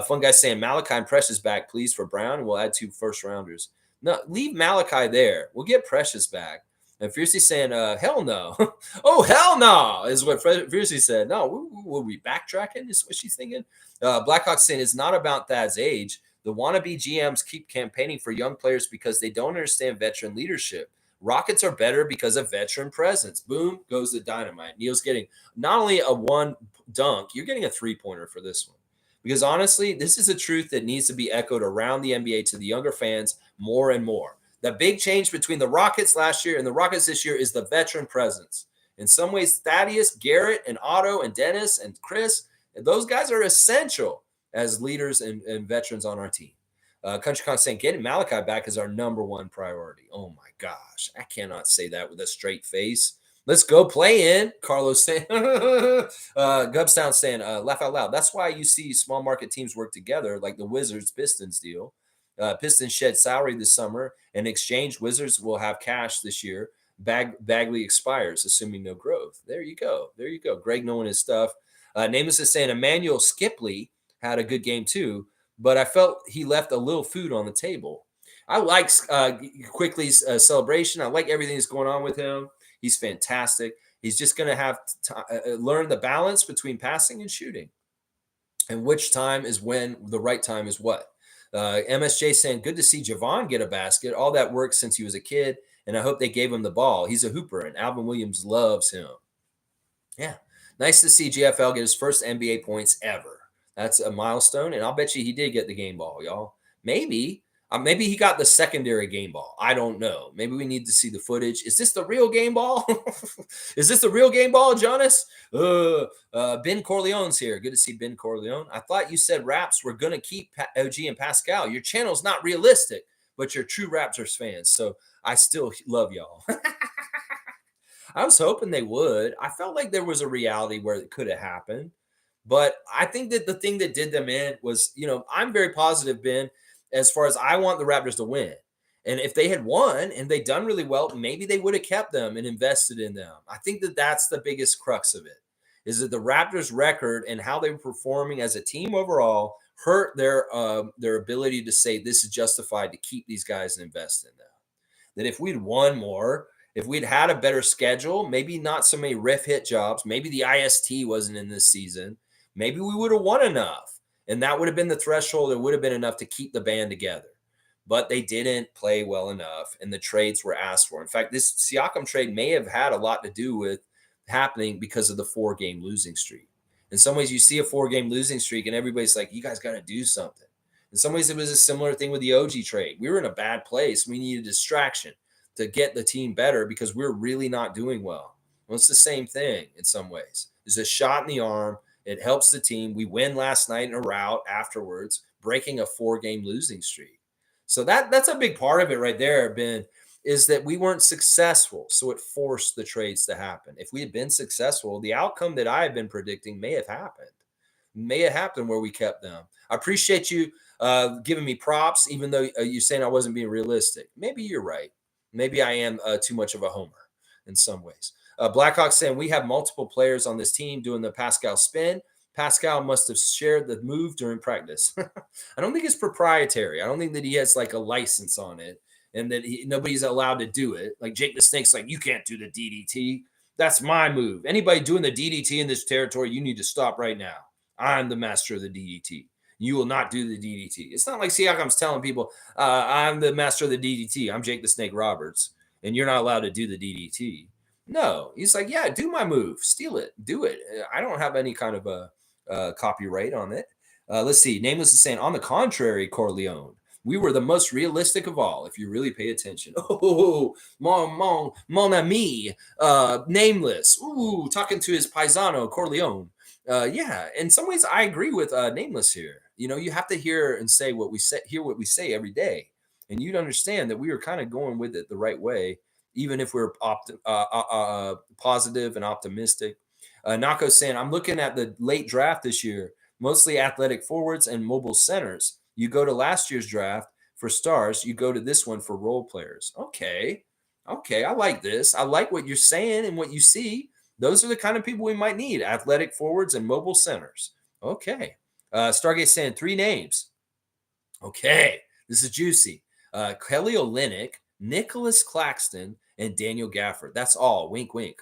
Fun guy saying, Malachi and Precious back, please, for Brown, and we'll add 2 first-rounders. No, leave Malachi there. We'll get Precious back. And Fiercely saying, hell no. Oh, hell no, is what Fiercely said. No, will we backtracking is what she's thinking. Blackhawk saying it's not about Thad's age. The wannabe GMs keep campaigning for young players because they don't understand veteran leadership. Rockets are better because of veteran presence. Boom, goes the dynamite. Neil's getting not only a 1 dunk, you're getting a 3-pointer for this one. Because honestly, this is a truth that needs to be echoed around the NBA to the younger fans more and more. The big change between the Rockets last year and the Rockets this year is the veteran presence. In some ways, Thaddeus, Garrett, and Otto, and Dennis, and Chris, those guys are essential as leaders and veterans on our team. Country Con saying, getting Malachi back is our #1 priority. Oh, my gosh. I cannot say that with a straight face. Let's go play in. Carlos saying, Gubstown saying, laugh out loud. That's why you see small market teams work together, like the Wizards Pistons deal. Pistons shed salary this summer. In exchange, Wizards will have cash this year. Bagley expires, assuming no growth. There you go. There you go. Greg knowing his stuff. Namus is saying Emmanuel Skipley had a good game too, but I felt he left a little food on the table. I like Quickly's celebration. I like everything that's going on with him. He's fantastic. He's just going to have to learn the balance between passing and shooting, and which time is when the right time is what. MSJ saying, good to see Javon get a basket. All that work since he was a kid, and I hope they gave him the ball. He's a hooper, and Alvin Williams loves him. Yeah, nice to see GFL get his first NBA points ever. That's a milestone, and I'll bet you he did get the game ball, y'all. Maybe he got the secondary game ball. I don't know. Maybe we need to see the footage. Is this the real game ball? Is this the real game ball, Jonas? Ben Corleone's here. Good to see Ben Corleone. I thought you said Raps were going to keep OG and Pascal. Your channel's not realistic, but you're true Raptors fans. So I still love y'all. I was hoping they would. I felt like there was a reality where it could have happened. But I think that the thing that did them in was, I'm very positive, Ben, as far as I want the Raptors to win. And if they had won and they'd done really well, maybe they would have kept them and invested in them. I think that that's the biggest crux of it, is that the Raptors' record and how they were performing as a team overall hurt their ability to say this is justified to keep these guys and invest in them. That if we'd won more, if we'd had a better schedule, maybe not so many ref hit jobs, maybe the IST wasn't in this season, maybe we would have won enough. And that would have been the threshold. It would have been enough to keep the band together. But they didn't play well enough, and the trades were asked for. In fact, this Siakam trade may have had a lot to do with happening because of the 4-game losing streak. In some ways, you see a 4-game losing streak, and everybody's like, you guys got to do something. In some ways, it was a similar thing with the OG trade. We were in a bad place. We needed distraction to get the team better because we're really not doing well. Well, it's the same thing in some ways. There's a shot in the arm. It helps the team. We win last night in a rout afterwards, breaking a 4-game losing streak. So that's a big part of it right there, Ben, is that we weren't successful. So it forced the trades to happen. If we had been successful, the outcome that I had been predicting may have happened where we kept them. I appreciate you giving me props, even though you're saying I wasn't being realistic. Maybe you're right. Maybe I am too much of a homer in some ways. Blackhawk saying we have multiple players on this team doing the Pascal spin. Pascal must have shared the move during practice. I don't think it's proprietary. I don't think that he has like a license on it and that nobody's allowed to do it. Like Jake the Snake's like, you can't do the DDT. That's my move. Anybody doing the DDT in this territory, you need to stop right now. I'm the master of the DDT. You will not do the DDT. It's not like Siakam's telling people, I'm the master of the DDT. I'm Jake the Snake Roberts, and you're not allowed to do the DDT. No, he's like, yeah, do my move. Steal it. Do it. I don't have any kind of a copyright on it. Let's see. Nameless is saying, on the contrary, Corleone, we were the most realistic of all, if you really pay attention. Oh, mon ami, Nameless. Ooh, talking to his paisano, Corleone. Yeah, in some ways, I agree with Nameless here. You have to hear and say what we say, hear what we say every day, and you'd understand that we were kind of going with it the right way, even if we're positive and optimistic. Nako's saying, I'm looking at the late draft this year, mostly athletic forwards and mobile centers. You go to last year's draft for stars, you go to this one for role players. Okay, I like this. I like what you're saying and what you see. Those are the kind of people we might need, athletic forwards and mobile centers. Okay. Stargate saying 3 names. Okay, this is juicy. Kelly Olynyk, Nicholas Claxton, and Daniel Gafford. That's all. Wink, wink.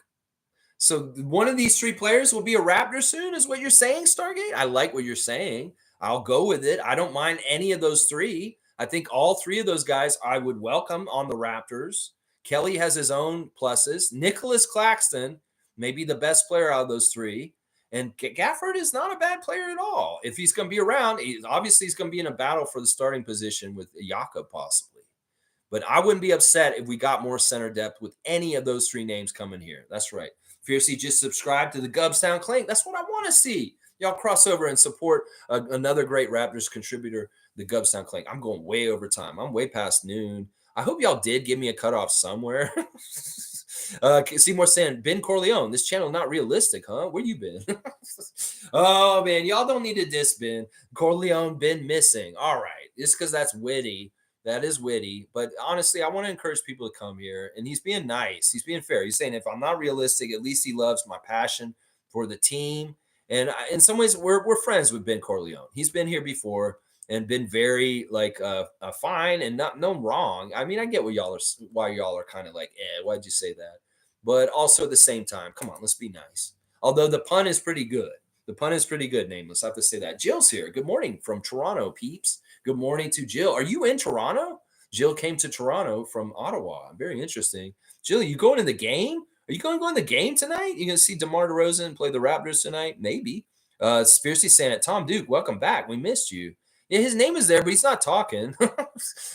So one of these 3 players will be a Raptor soon, is what you're saying, Stargate? I like what you're saying. I'll go with it. I don't mind any of those 3. I think all 3 of those guys I would welcome on the Raptors. Kelly has his own pluses. Nicholas Claxton may be the best player out of those 3. And Gafford is not a bad player at all. If he's going to be around, obviously he's going to be in a battle for the starting position with Jakob possibly. But I wouldn't be upset if we got more center depth with any of those 3 names coming here. That's right. Fiercely just subscribe to the Gubstown Clank. That's what I want to see. Y'all cross over and support another great Raptors contributor, the Gubstown Clank. I'm going way over time. I'm way past noon. I hope y'all did give me a cutoff somewhere. Seymour saying, Ben Corleone, this channel not realistic, huh? Where you been? Oh, man, y'all don't need to diss Ben. Corleone been missing. All right. Just because that's witty. That is witty. But honestly, I want to encourage people to come here. And he's being nice. He's being fair. He's saying, if I'm not realistic, at least he loves my passion for the team. And in some ways, we're friends with Ben Corleone. He's been here before and been very fine and not no wrong. I mean, I get why y'all are kind of like, why'd you say that? But also at the same time, come on, let's be nice. Although the pun is pretty good. The pun is pretty good, Nameless. I have to say that. Jill's here. Good morning from Toronto, peeps. Good morning to Jill. Are you in Toronto? Jill came to Toronto from Ottawa. Very interesting. Jill, you going to the game? Are you going to go in the game tonight? You going to see DeMar DeRozan play the Raptors tonight? Maybe. Fiercely saying it. Tom Duke, welcome back. We missed you. Yeah, his name is there, but he's not talking.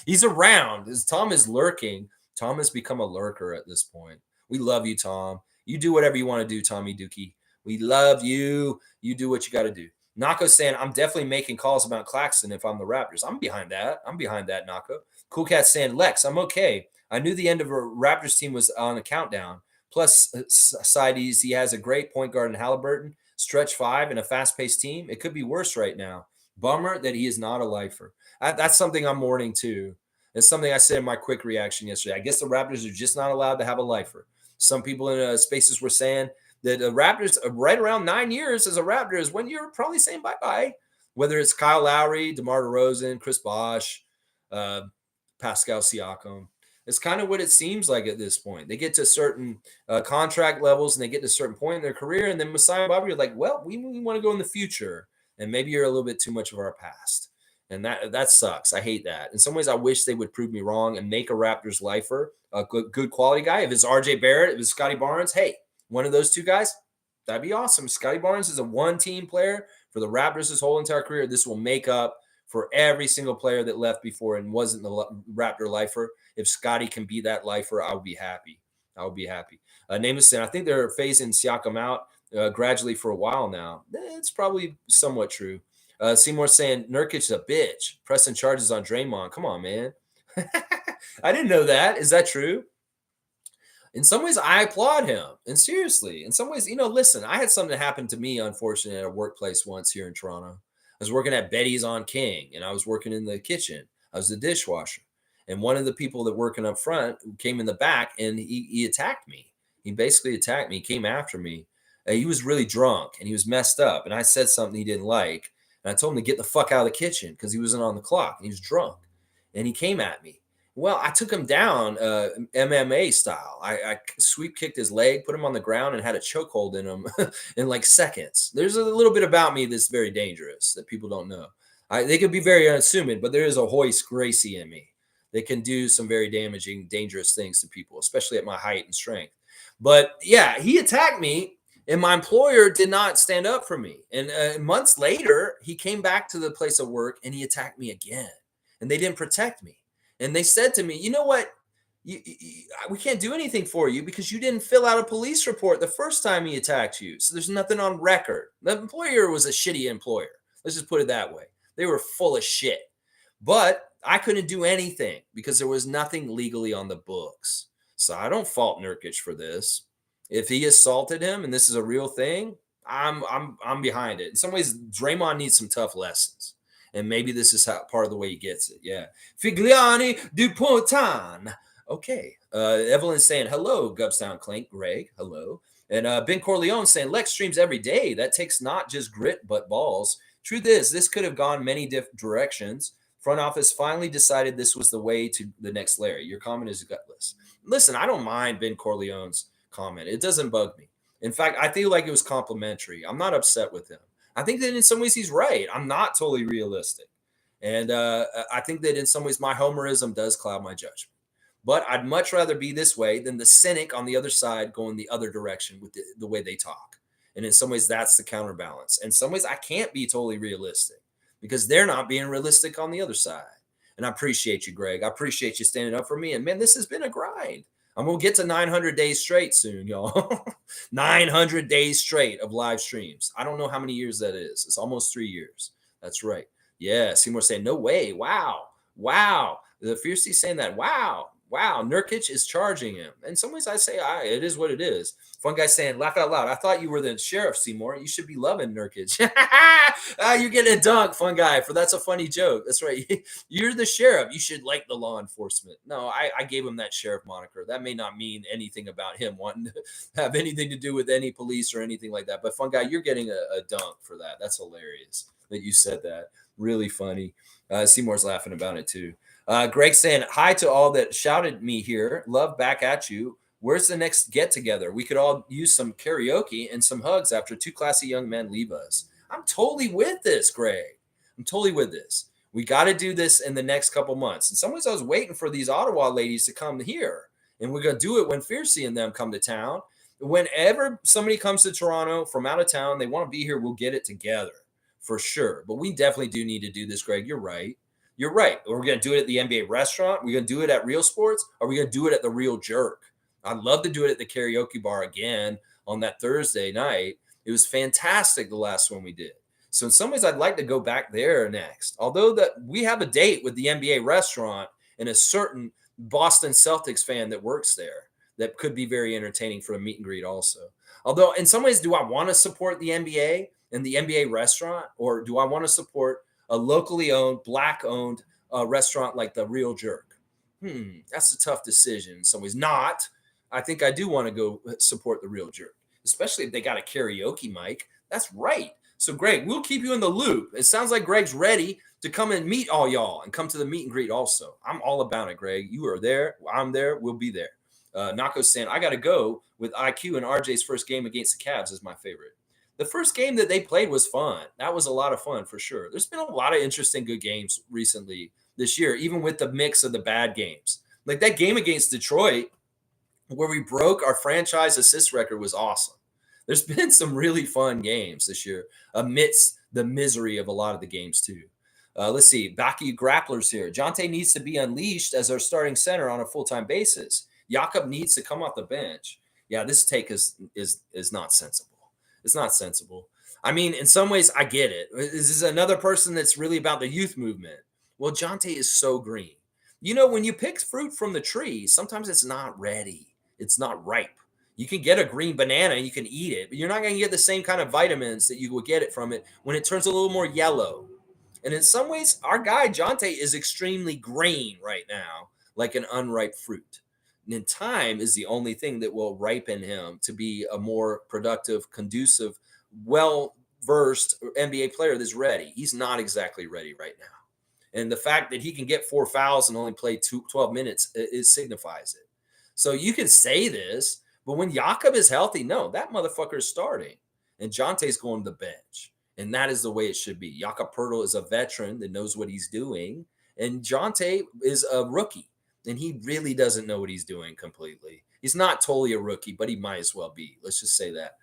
He's around. Tom is lurking. Tom has become a lurker at this point. We love you, Tom. You do whatever you want to do, Tommy Dookie. We love you. You do what you got to do. Nako saying, I'm definitely making calls about Claxton if I'm the Raptors. I'm behind that. Nako. Cool Cat saying, Lex, I'm okay. I knew the end of a Raptors team was on a countdown. Plus, Sides, he has a great point guard in Halliburton, stretch five, and a fast-paced team. It could be worse right now. Bummer that he is not a lifer. That's something I'm mourning too. It's something I said in my quick reaction yesterday. I guess the Raptors are just not allowed to have a lifer. Some people in spaces were saying that the Raptors, right around 9 years as a Raptor, is when you're probably saying bye-bye. Whether it's Kyle Lowry, DeMar DeRozan, Chris Bosh, Pascal Siakam. It's kind of what it seems like at this point. They get to certain contract levels and they get to a certain point in their career. And then Masai and Bobby are like, well, we want to go in the future. And maybe you're a little bit too much of our past. And that sucks. I hate that. In some ways, I wish they would prove me wrong and make a Raptors lifer, a good quality guy. If it's RJ Barrett, if it's Scotty Barnes, hey, one of those two guys, that'd be awesome. Scotty Barnes is a one-team player for the Raptors his whole entire career. This will make up for every single player that left before and wasn't the Raptor lifer. If Scotty can be that lifer, I would be happy. Nameless saying, I think they're phasing Siakam out gradually for a while now. It's probably somewhat true. Seymour saying, Nurkic is a bitch. Pressing charges on Draymond. Come on, man. I didn't know that. Is that true? In some ways, I applaud him. And seriously, in some ways, listen, I had something happen to me, unfortunately, at a workplace once here in Toronto. I was working at Betty's on King, and I was working in the kitchen. I was the dishwasher. And one of the people that working up front came in the back, and he attacked me. He basically attacked me, came after me. He was really drunk, and he was messed up. And I said something he didn't like. And I told him to get the fuck out of the kitchen because he wasn't on the clock. And he was drunk. And he came at me. Well, I took him down MMA style. I sweep kicked his leg, put him on the ground, and had a chokehold in him in like seconds. There's a little bit about me that's very dangerous that people don't know. They could be very unassuming, but there is a Hoist Gracie in me that can do some very damaging, dangerous things to people, especially at my height and strength. But yeah, he attacked me. And my employer did not stand up for me. And months later, he came back to the place of work and he attacked me again. And they didn't protect me. And they said to me, you know what? We can't do anything for you because you didn't fill out a police report the first time he attacked you. So there's nothing on record. The employer was a shitty employer. Let's just put it that way. They were full of shit. But I couldn't do anything because there was nothing legally on the books. So I don't fault Nurkic for this. If he assaulted him and this is a real thing, I'm behind it. In some ways, Draymond needs some tough lessons. And maybe this is part of the way he gets it. Yeah. Figliani Dupontan. Okay. Evelyn saying, hello, Gubstown Clink. Greg, hello. And Ben Corleone saying, Lex streams every day. That takes not just grit, but balls. Truth is, this could have gone many different directions. Front office finally decided this was the way to the next layer. Your comment is gutless. Listen, I don't mind Ben Corleone's comment. It doesn't bug me. In fact, I feel like it was complimentary. I'm not upset with him. I think that in some ways he's right. I'm not totally realistic. And I think that in some ways my homerism does cloud my judgment. But I'd much rather be this way than the cynic on the other side going the other direction with the way they talk. And in some ways, that's the counterbalance. In some ways, I can't be totally realistic because they're not being realistic on the other side. And I appreciate you, Greg. I appreciate you standing up for me. And man, this has been a grind. I'm going to get to 900 days straight soon, y'all. 900 days straight of live streams. I don't know how many years that is. It's almost 3 years. That's right. Yeah. Seymour saying, no way. Wow. The Fiercey saying that. Wow. Wow, Nurkic is charging him. In some ways, I say, it is what it is. Fun guy saying, laugh out loud. I thought you were the sheriff, Seymour. You should be loving Nurkic. You're getting a dunk, fun guy. That's a funny joke. That's right. You're the sheriff. You should like the law enforcement. No, I gave him that sheriff moniker. That may not mean anything about him wanting to have anything to do with any police or anything like that. But fun guy, you're getting a dunk for that. That's hilarious that you said that. Really funny. Seymour's laughing about it too. Greg saying, hi to all that shouted me here. Love back at you. Where's the next get together? We could all use some karaoke and some hugs after two classy young men leave us. I'm totally with this, Greg. I'm totally with this. We got to do this in the next couple months. In some ways, I was waiting for these Ottawa ladies to come here. And we're going to do it when Fiercey and them come to town. Whenever somebody comes to Toronto from out of town, they want to be here, we'll get it together for sure. But we definitely do need to do this, Greg. You're right. You're right. We're going to do it at the NBA restaurant. We're going to do it at Real Sports. Or are we going to do it at the Real Jerk? I'd love to do it at the karaoke bar again on that Thursday night. It was fantastic the last one we did. So in some ways, I'd like to go back there next. Although that we have a date with the NBA restaurant and a certain Boston Celtics fan that works there that could be very entertaining for a meet and greet also. Although in some ways, do I want to support the NBA and the NBA restaurant, or do I want to support a locally owned, Black-owned restaurant like the Real Jerk? That's a tough decision in some ways. Not. I think I do want to go support the Real Jerk, especially if they got a karaoke mic. That's right. So, Greg, we'll keep you in the loop. It sounds like Greg's ready to come and meet all y'all and come to the meet and greet also. I'm all about it, Greg. You are there. I'm there. We'll be there. Nako's saying, I got to go with IQ, and RJ's first game against the Cavs is my favorite. The first game that they played was fun. That was a lot of fun for sure. There's been a lot of interesting good games recently this year, even with the mix of the bad games. Like that game against Detroit where we broke our franchise assist record was awesome. There's been some really fun games this year amidst the misery of a lot of the games too. Let's see. Baki Grapplers here. Jonte needs to be unleashed as our starting center on a full-time basis. Jakob needs to come off the bench. Yeah, this take is not sensible. It's not sensible. I mean, in some ways, I get it. This is another person that's really about the youth movement. Well, Jonte is so green. You know, when you pick fruit from the tree, sometimes it's not ready. It's not ripe. You can get a green banana and you can eat it, but you're not going to get the same kind of vitamins that you would get it from it when it turns a little more yellow. And in some ways, our guy, Jonte, is extremely green right now, like an unripe fruit. And time is the only thing that will ripen him to be a more productive, conducive, well-versed NBA player that's ready. He's not exactly ready right now. And the fact that he can get 4 fouls and only play 12 minutes, it signifies it. So you can say this, but when Jakob is healthy, no, that motherfucker is starting. And Jonte's going to the bench. And that is the way it should be. Jakob Poeltl is a veteran that knows what he's doing. And Jonte is a rookie. And he really doesn't know what he's doing completely. He's not totally a rookie, but he might as well be. Let's just say that.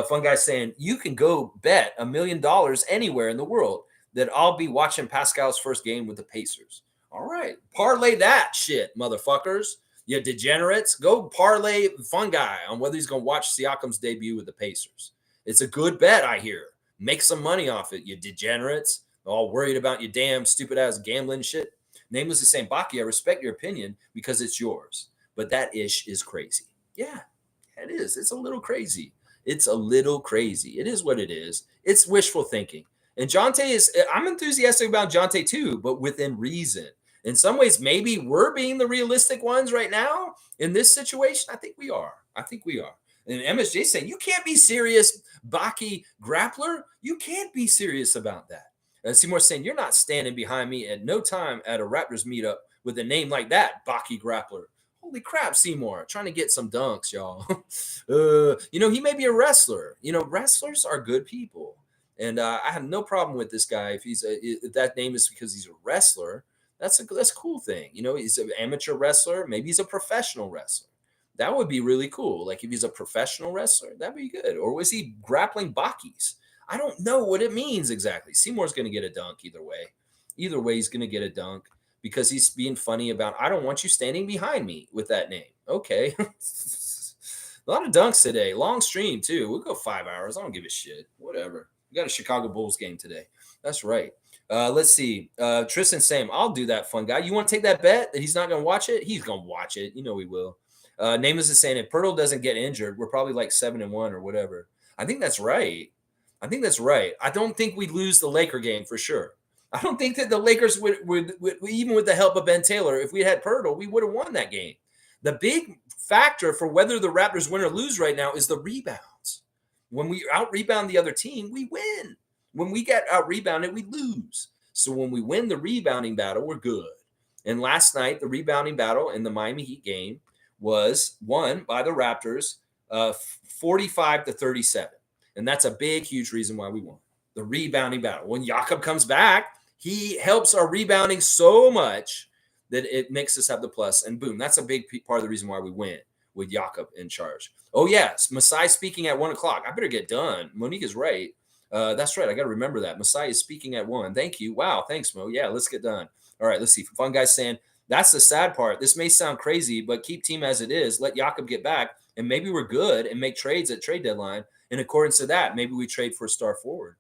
Fun guy saying, you can go bet $1 million anywhere in the world that I'll be watching Pascal's first game with the Pacers. All right. Parlay that shit, motherfuckers. You degenerates. Go parlay Fun Guy on whether he's going to watch Siakam's debut with the Pacers. It's a good bet, I hear. Make some money off it, you degenerates. All worried about your damn stupid-ass gambling shit. Nameless is saying, Baki, I respect your opinion because it's yours. But that ish is crazy. Yeah, it is. It's a little crazy. It's a little crazy. It is what it is. It's wishful thinking. And Jonte I'm enthusiastic about Jonte too, but within reason. In some ways, maybe we're being the realistic ones right now in this situation. I think we are. And MSJ saying, you can't be serious, Baki Grappler. You can't be serious about that. And Seymour saying, you're not standing behind me at no time at a Raptors meetup with a name like that, Baki Grappler. Holy crap, Seymour. Trying to get some dunks, y'all. He may be a wrestler. Wrestlers are good people. And I have no problem with this guy. If that name is because he's a wrestler, that's a cool thing. He's an amateur wrestler. Maybe he's a professional wrestler. That would be really cool. Like if he's a professional wrestler, that'd be good. Or was he grappling Bakis? I don't know what it means exactly. Seymour's going to get a dunk either way. Either way, he's going to get a dunk because he's being funny about, I don't want you standing behind me with that name. Okay. A lot of dunks today. Long stream, too. We'll go 5 hours. I don't give a shit. Whatever. We got a Chicago Bulls game today. That's right. Let's see. Tristan Sam, I'll do that, fun guy. You want to take that bet that he's not going to watch it? He's going to watch it. You know he will. Nameless is saying if Pirtle doesn't get injured, we're probably like 7-1 or whatever. I think that's right. I don't think we'd lose the Laker game for sure. I don't think that the Lakers would even with the help of Ben Taylor, if we had Pirtle, we would have won that game. The big factor for whether the Raptors win or lose right now is the rebounds. When we out-rebound the other team, we win. When we get out-rebounded, we lose. So when we win the rebounding battle, we're good. And last night, the rebounding battle in the Miami Heat game was won by the Raptors 45-37. And that's a big, huge reason why we won. The rebounding battle. When Siakam comes back, he helps our rebounding so much that it makes us have the plus. And boom, that's a big part of the reason why we win with Siakam in charge. Oh, yes. Masai speaking at 1 o'clock. I better get done. Monique is right. That's right. I got to remember that. Masai is speaking at 1. Thank you. Wow. Thanks, Mo. Yeah, let's get done. All right, let's see. Fun guy saying, that's the sad part. This may sound crazy, but keep team as it is. Let Siakam get back, and maybe we're good and make trades at trade deadline. In accordance to that, maybe we trade for a star forward.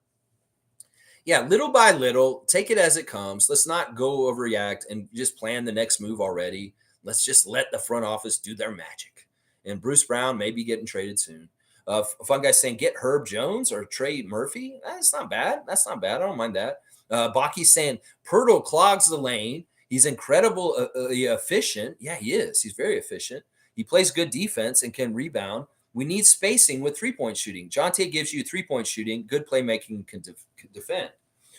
Yeah, little by little, take it as it comes. Let's not go overreact and just plan the next move already. Let's just let the front office do their magic. And Bruce Brown may be getting traded soon. Fun guy saying, get Herb Jones or Trey Murphy. That's not bad. I don't mind that. Baki's saying, Pirtle clogs the lane. He's incredibly efficient. Yeah, he is. He's very efficient. He plays good defense and can rebound. We need spacing with three-point shooting. Jonte gives you three-point shooting, good playmaking, can defend.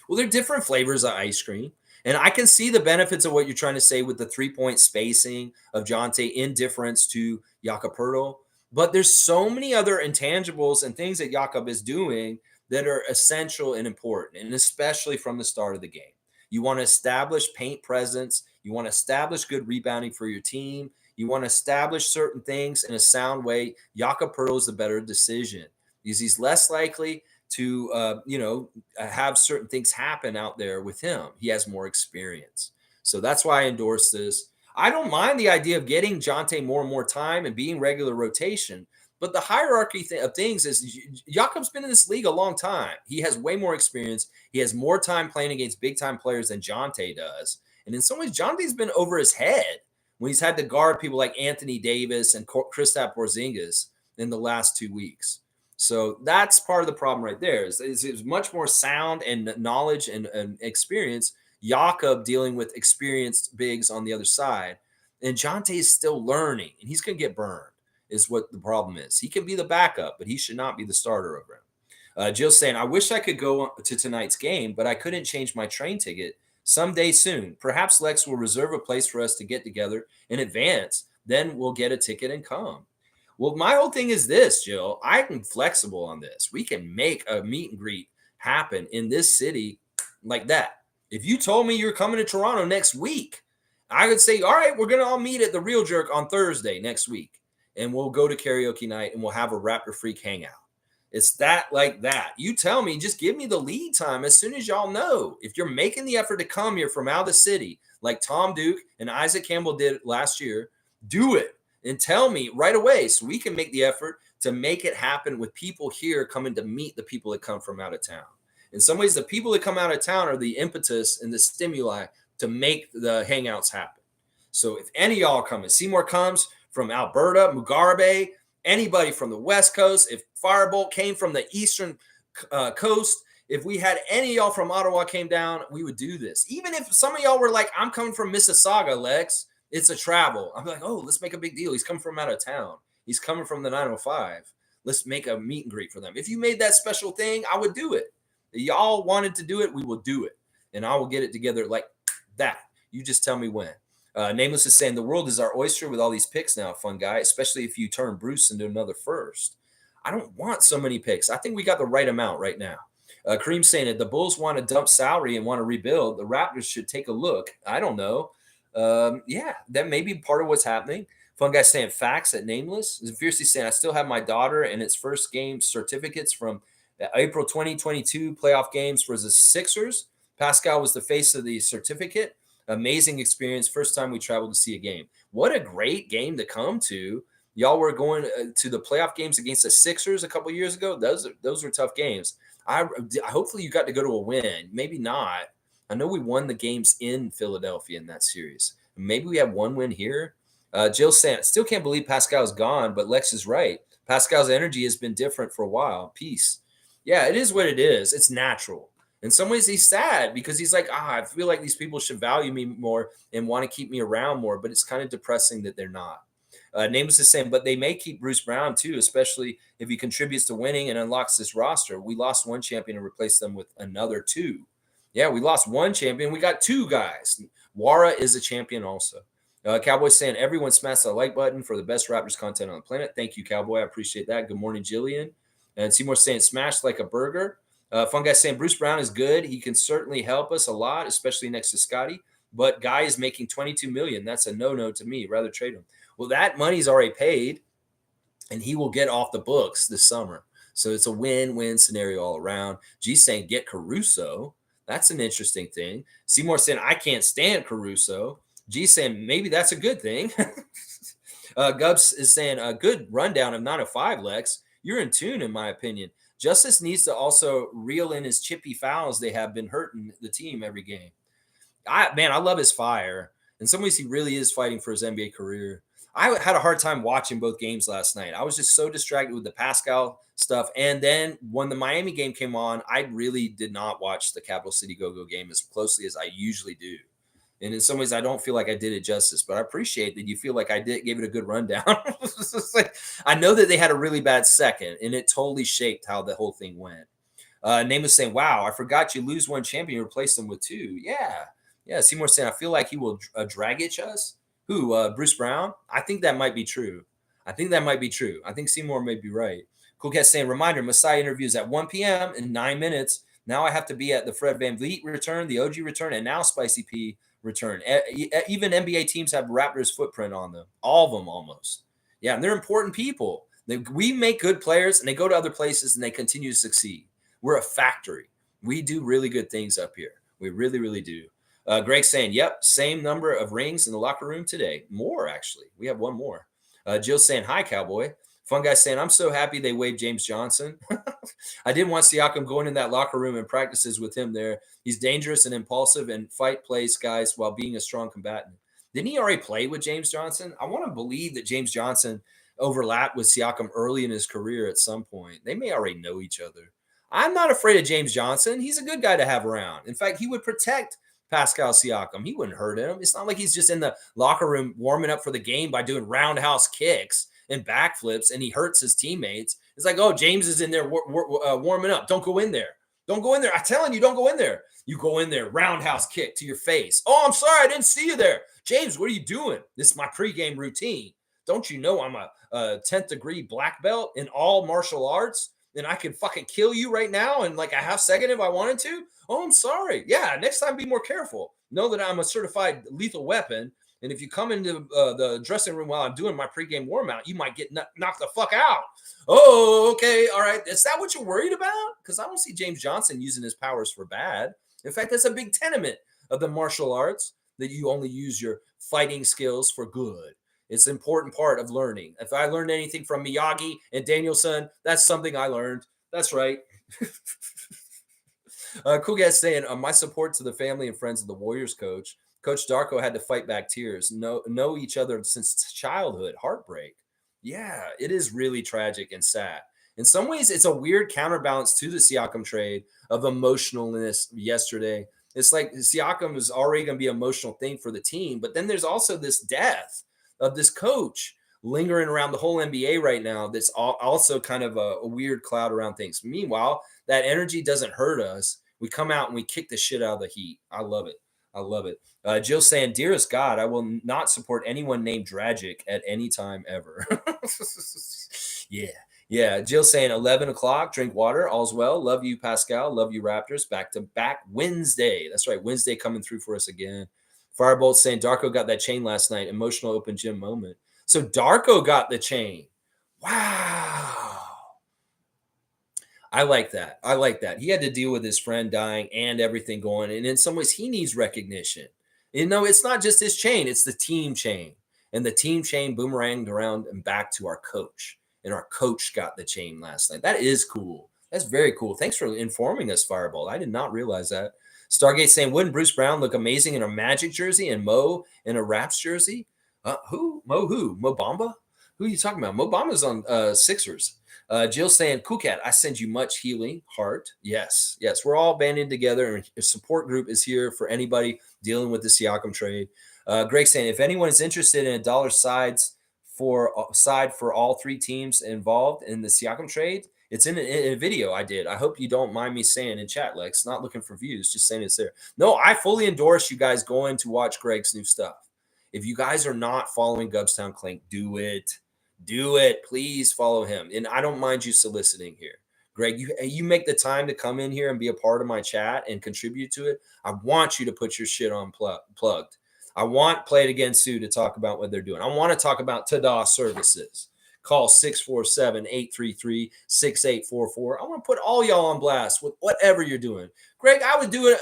Well, they're different flavors of ice cream. And I can see the benefits of what you're trying to say with the three-point spacing of Jonte in difference to Jakob Pirtle. But there's so many other intangibles and things that Jakob is doing that are essential and important, and especially from the start of the game. You want to establish paint presence. You want to establish good rebounding for your team. You want to establish certain things in a sound way. Jakob Pirtle is the better decision because he's less likely to, have certain things happen out there with him. He has more experience. So that's why I endorse this. I don't mind the idea of getting Jonte more and more time and being regular rotation. But the hierarchy of things is Jakob's been in this league a long time. He has way more experience. He has more time playing against big-time players than Jonte does. And in some ways, Jonte's been over his head when he's had to guard people like Anthony Davis and Kristaps Porzingis in the last 2 weeks. So that's part of the problem right there. Is much more sound and knowledge and experience. Jakob dealing with experienced bigs on the other side. And Jonte is still learning, and he's going to get burned is what the problem is. He can be the backup, but he should not be the starter over him. Jill's saying, I wish I could go to tonight's game, but I couldn't change my train ticket. Someday soon. Perhaps Lex will reserve a place for us to get together in advance. Then we'll get a ticket and come. Well, my whole thing is this, Jill. I'm flexible on this. We can make a meet and greet happen in this city like that. If you told me you're coming to Toronto next week, I would say, all right, we're going to all meet at the Real Jerk on Thursday next week. And we'll go to karaoke night and we'll have a Raptor Freak hangout. It's that like that. You tell me, just give me the lead time as soon as y'all know. If you're making the effort to come here from out of the city, like Tom Duke and Isaac Campbell did last year, do it and tell me right away so we can make the effort to make it happen with people here coming to meet the people that come from out of town. In some ways, the people that come out of town are the impetus and the stimuli to make the hangouts happen. So if any of y'all are coming, Seymour comes from Alberta, Mugabe, anybody from the West Coast, if Firebolt came from the Eastern Coast, if we had any of y'all from Ottawa came down, we would do this. Even if some of y'all were like, I'm coming from Mississauga, Lex, it's a travel. I'm like, oh, let's make a big deal. He's coming from out of town. He's coming from the 905. Let's make a meet and greet for them. If you made that special thing, I would do it. If y'all wanted to do it, we will do it. And I will get it together like that. You just tell me when. Nameless is saying the world is our oyster with all these picks now, fun guy, especially if you turn Bruce into another first. I don't want so many picks. I think we got the right amount right now. Kareem saying that the Bulls want to dump salary and want to rebuild. The Raptors should take a look. I don't know. Yeah, that may be part of what's happening. Fun guy saying facts at Nameless. Fiercely saying I still have my daughter and its first game certificates from the April 2022 playoff games for the Sixers. Pascal was the face of the certificate. Amazing experience. First time we traveled to see a game. What a great game to come to. Y'all were going to the playoff games against the Sixers a couple of years ago. Those were tough games. Hopefully you got to go to a win. Maybe not. I know we won the games in Philadelphia in that series. Maybe we have one win here. Jill saying, still can't believe Pascal's gone, but Lex is right. Pascal's energy has been different for a while. Peace. Yeah, it is what it is. It's natural. In some ways, he's sad because he's like, I feel like these people should value me more and want to keep me around more, but it's kind of depressing that they're not. Name was the same, but they may keep Bruce Brown too, especially if he contributes to winning and unlocks this roster. We lost one champion and replaced them with another two. Yeah, we lost one champion. We got two guys. Wara is a champion also. Cowboy saying everyone smash the like button for the best Raptors content on the planet. Thank you, Cowboy. I appreciate that. Good morning, Jillian. And Seymour saying smash like a burger. Fun guy saying Bruce Brown is good. He can certainly help us a lot, especially next to Scotty. But guy is making $22 million. That's a no-no to me. Rather trade him. Well, that money's already paid, and he will get off the books this summer. So it's a win-win scenario all around. G saying get Caruso. That's an interesting thing. Seymour saying I can't stand Caruso. G saying maybe that's a good thing. Gubs is saying a good rundown of 905, Lex. You're in tune, in my opinion. Justice needs to also reel in his chippy fouls. They have been hurting the team every game. I love his fire. In some ways, he really is fighting for his NBA career. I had a hard time watching both games last night. I was just so distracted with the Pascal stuff. And then when the Miami game came on, I really did not watch the Capital City Go-Go game as closely as I usually do. And in some ways, I don't feel like I did it justice, but I appreciate that you feel like I gave it a good rundown. I know that they had a really bad second, and it totally shaped how the whole thing went. Name was saying, wow, I forgot you lose one champion, you replace them with two. Yeah. Seymour saying, I feel like he will drag itch us. Who, Bruce Brown? I think that might be true. I think Seymour may be right. Cool Cat saying, reminder, Messiah interviews at 1 p.m. in 9 minutes. Now I have to be at the Fred VanVleet return, the OG return, and now Spicy P return. Even NBA teams have Raptors footprint on them. All of them almost. Yeah, and they're important people. We make good players, and they go to other places, and they continue to succeed. We're a factory. We do really good things up here. We really, really do. Greg saying, yep, same number of rings in the locker room today. More, actually. We have one more. Jill saying, hi, Cowboy. Fun guy saying, I'm so happy they waived James Johnson. I didn't want Siakam going in that locker room and practices with him there. He's dangerous and impulsive and fight plays guys while being a strong combatant. Didn't he already play with James Johnson? I want to believe that James Johnson overlapped with Siakam early in his career at some point. They may already know each other. I'm not afraid of James Johnson. He's a good guy to have around. In fact, he would protect Pascal Siakam. He wouldn't hurt him. It's not like he's just in the locker room warming up for the game by doing roundhouse kicks and backflips, and he hurts his teammates. It's like, oh, James is in there warming up. Don't go in there. Don't go in there. I'm telling you, don't go in there. You go in there, roundhouse kick to your face. Oh, I'm sorry, I didn't see you there. James, what are you doing? This is my pregame routine. Don't you know I'm a 10th degree black belt in all martial arts? And I could fucking kill you right now in like a half second if I wanted to. Oh, I'm sorry. Yeah, next time be more careful. Know that I'm a certified lethal weapon. And if you come into the dressing room while I'm doing my pregame warm out, you might get knocked the fuck out. Oh, okay. All right. Is that what you're worried about? Because I don't see James Johnson using his powers for bad. In fact, that's a big tenement of the martial arts, that you only use your fighting skills for good. It's an important part of learning. If I learned anything from Miyagi and Danielson, that's something I learned. That's right. Cool guy saying, my support to the family and friends of the Warriors coach. Coach Darko had to fight back tears. Know each other since childhood. Heartbreak. Yeah, it is really tragic and sad. In some ways, it's a weird counterbalance to the Siakam trade of emotionalness yesterday. It's like Siakam is already going to be an emotional thing for the team, but then there's also this death of this coach lingering around the whole NBA right now. That's also kind of a weird cloud around things. Meanwhile, that energy doesn't hurt us. We come out and we kick the shit out of the Heat. I love it. I love it. Jill saying, dearest God, I will not support anyone named Dragic at any time ever. Yeah. Jill saying 11 o'clock, drink water, all's well. Love you, Pascal. Love you, Raptors. Back to back Wednesday. That's right. Wednesday coming through for us again. Firebolt saying Darko got that chain last night. Emotional open gym moment. So Darko got the chain. Wow. I like that. He had to deal with his friend dying and everything going. And in some ways, he needs recognition. You know, it's not just his chain. It's the team chain. And the team chain boomeranged around and back to our coach. And our coach got the chain last night. That is cool. That's very cool. Thanks for informing us, Fireball. I did not realize that. Stargate saying, wouldn't Bruce Brown look amazing in a Magic jersey and Mo in a Raps jersey? Who? Mo who? Mo Bamba? Who are you talking about? Mo Bamba's on Sixers. Jill saying, Cool Cat, I send you much healing, heart. Yes, yes. We're all banding together, and a support group is here for anybody dealing with the Siakam trade. Greg saying, if anyone is interested in a dollar side for all three teams involved in the Siakam trade, it's in a video I did. I hope you don't mind me saying in chat, Lex. Not looking for views, just saying it's there. No, I fully endorse you guys going to watch Greg's new stuff. If you guys are not following Gubstown Clink, do it. Do it. Please follow him. And I don't mind you soliciting here. Greg, you make the time to come in here and be a part of my chat and contribute to it. I want you to put your shit on plugged. I want Play It Again Sue to talk about what they're doing. I want to talk about Tada services. Call 647-833-6844. I want to put all y'all on blast with whatever you're doing. Greg, I would do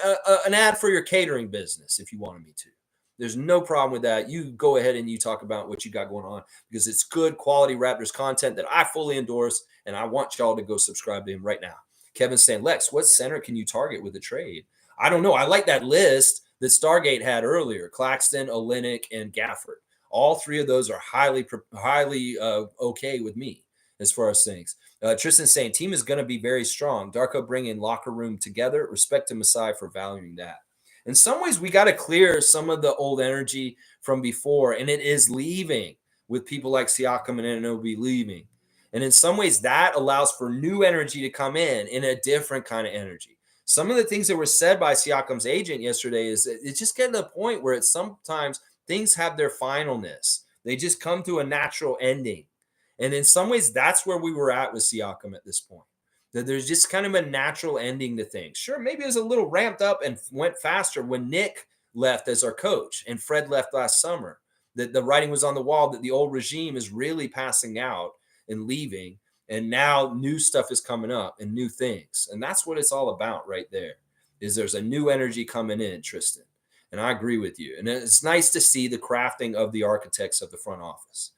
an ad for your catering business if you wanted me to. There's no problem with that. You go ahead and you talk about what you got going on because it's good quality Raptors content that I fully endorse, and I want y'all to go subscribe to him right now. Kevin's saying, Lex, what center can you target with the trade? I don't know. I like that list that Stargate had earlier, Claxton, Olynyk, and Gafford. All three of those are highly okay with me as far as things. Tristan saying, team is going to be very strong. Darko bringing locker room together. Respect to Masai for valuing that. In some ways, we got to clear some of the old energy from before, and it is leaving with people like Siakam and Anunoby leaving. And in some ways, that allows for new energy to come in a different kind of energy. Some of the things that were said by Siakam's agent yesterday is it's just getting to the point where it's sometimes things have their finalness. They just come to a natural ending. And in some ways, that's where we were at with Siakam at this point. That there's just kind of a natural ending to things. Sure, maybe it was a little ramped up and went faster when Nick left as our coach and Fred left last summer. That the writing was on the wall that the old regime is really passing out and leaving. And now new stuff is coming up and new things. And that's what it's all about right there, is there's a new energy coming in, Tristan. And I agree with you. And it's nice to see the crafting of the architects of the front office.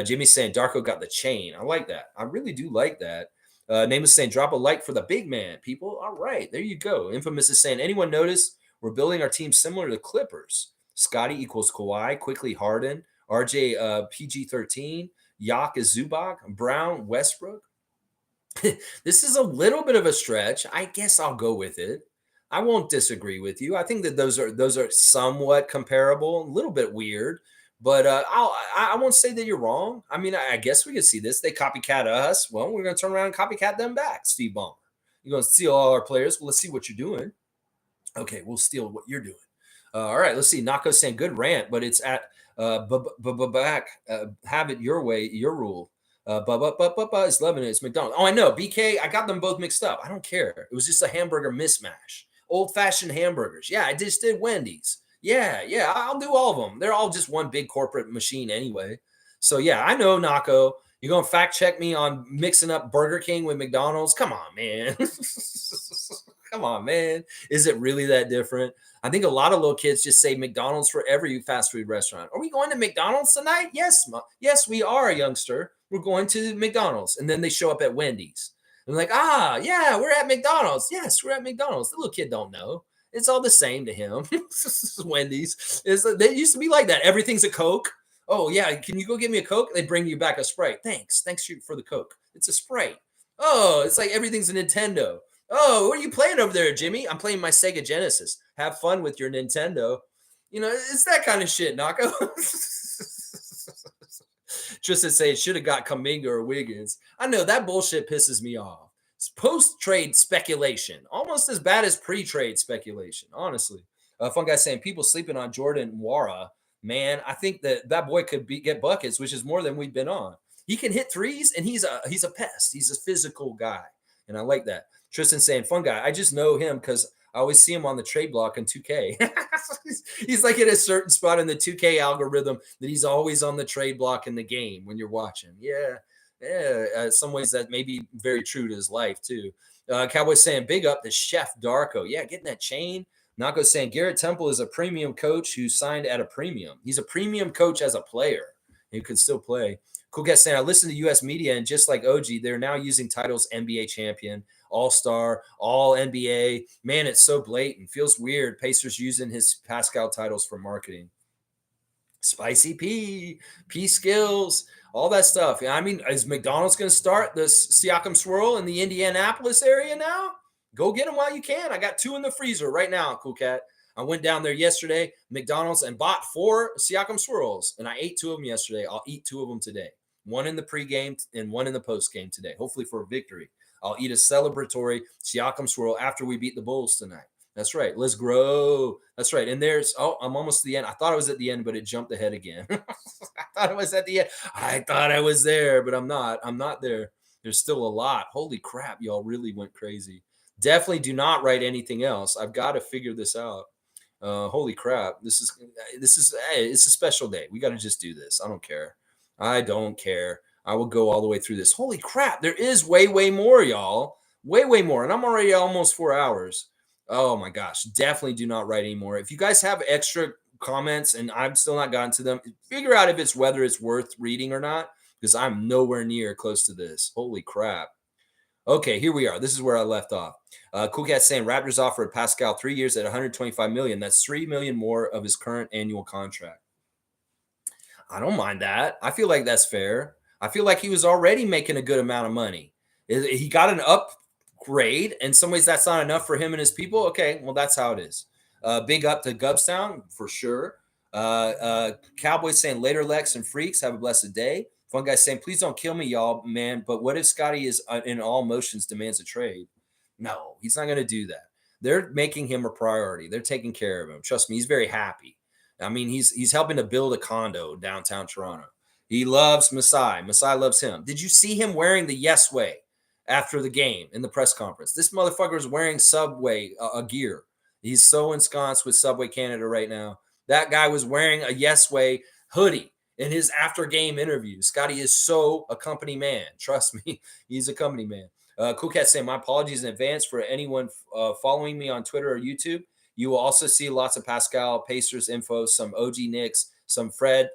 Jimmy's saying, Darko got the chain. I like that. I really do like that. Name is saying, drop a like for the big man, people. All right, there you go. Infamous is saying, anyone notice we're building our team similar to the Clippers? Scotty equals Kawhi, quickly Harden, RJ PG-13, Yak is Zubac, Brown, Westbrook. This is a little bit of a stretch. I guess I'll go with it. I won't disagree with you. I think that those are somewhat comparable, a little bit weird, but I won't say that you're wrong. I mean, I guess we could see this. They copycat us. Well, we're going to turn around and copycat them back, Steve Ballmer. You're going to steal all our players. Well, let's see what you're doing. Okay, we'll steal what you're doing. All right, let's see. Nako's saying, good rant, but it's at back. Have it your way, your rule. It's Lebanon. It's McDonald's. Oh, I know. BK, I got them both mixed up. I don't care. It was just a hamburger mismatch. Old-fashioned hamburgers. Yeah, I just did Wendy's. Yeah, I'll do all of them. They're all just one big corporate machine anyway. So, yeah, I know, Nako. You're going to fact check me on mixing up Burger King with McDonald's? Come on, man. Come on, man. Is it really that different? I think a lot of little kids just say McDonald's for every fast food restaurant. Are we going to McDonald's tonight? Yes, we are, youngster. We're going to McDonald's. And then they show up at Wendy's. And like, yeah, we're at McDonald's. Yes, we're at McDonald's. The little kid don't know. It's all the same to him. Wendy's. They used to be like that. Everything's a Coke. Oh, yeah, can you go get me a Coke? They bring you back a Sprite. Thanks for the Coke. It's a Sprite. Oh, it's like everything's a Nintendo. Oh, what are you playing over there, Jimmy? I'm playing my Sega Genesis. Have fun with your Nintendo. You know, it's that kind of shit, Nako. Just to say it should have got Kuminga or Wiggins. I know that bullshit pisses me off. It's post-trade speculation. Almost as bad as pre-trade speculation, honestly. Fun guy saying, people sleeping on Jordan Nwora. Man, I think that boy could get buckets, which is more than we've been on. He can hit threes, and he's a pest. He's a physical guy, and I like that. Tristan saying, fun guy. I just know him because I always see him on the trade block in 2K. He's like at a certain spot in the 2K algorithm that he's always on the trade block in the game when you're watching. Yeah. Some ways that may be very true to his life too. Cowboy's saying, big up to Chef Darko. Yeah, getting that chain. Nako saying, Garrett Temple is a premium coach who signed at a premium. He's a premium coach as a player. He could still play. Cool guy saying, I listen to U.S. media, and just like OG, they're now using titles NBA champion, All-Star, All NBA. Man, it's so blatant. Feels weird. Pacers using his Pascal titles for marketing. Spicy P skills, all that stuff. I mean, is McDonald's going to start this Siakam swirl in the Indianapolis area now? Go get them while you can. I got 2 in the freezer right now, Cool Cat. I went down there yesterday, McDonald's, and bought 4 Siakam swirls, and I ate 2 of them yesterday. I'll eat 2 of them today. 1 in the pregame and 1 in the postgame today, hopefully for a victory. I'll eat a celebratory Siakam swirl after we beat the Bulls tonight. That's right. Let's grow. That's right. And there's, I'm almost at the end. I thought I was at the end, but it jumped ahead again. I thought it was at the end. I thought I was there, but I'm not. I'm not there. There's still a lot. Holy crap. Y'all really went crazy. Definitely do not write anything else. I've got to figure this out. Holy crap. It's a special day. We got to just do this. I don't care. I don't care. I will go all the way through this. Holy crap. There is way, way more, y'all. Way, way more. And I'm already almost 4 hours. Oh my gosh, definitely do not write anymore. If you guys have extra comments and I've still not gotten to them, figure out if it's whether it's worth reading or not, because I'm nowhere near close to this. Holy crap. Okay, here we are. This is where I left off. Cool Cat saying Raptors offered Pascal 3 years at $125 million. That's $3 million more of his current annual contract. I don't mind that. I feel like that's fair. I feel like he was already making a good amount of money. He got an upgrade. In some ways, that's not enough for him and his people. Okay, well, that's how it is. Big up to Gubstown for sure. Cowboys saying later, Lex and Freaks. Have a blessed day. Fun guy saying, please don't kill me, y'all, man. But what if Scotty is in all motions demands a trade? No, he's not going to do that. They're making him a priority. They're taking care of him. Trust me, he's very happy. I mean, he's helping to build a condo downtown Toronto. He loves Masai. Masai loves him. Did you see him wearing the Yes Way after the game in the press conference? This motherfucker is wearing Subway gear. He's so ensconced with Subway Canada right now. That guy was wearing a Yes Way hoodie in his after game interview. Scotty is so a company man. Trust me, he's a company man. Cool Cat saying, my apologies in advance for anyone following me on Twitter or YouTube. You will also see lots of Pascal Pacers info, some OG Knicks, some Fred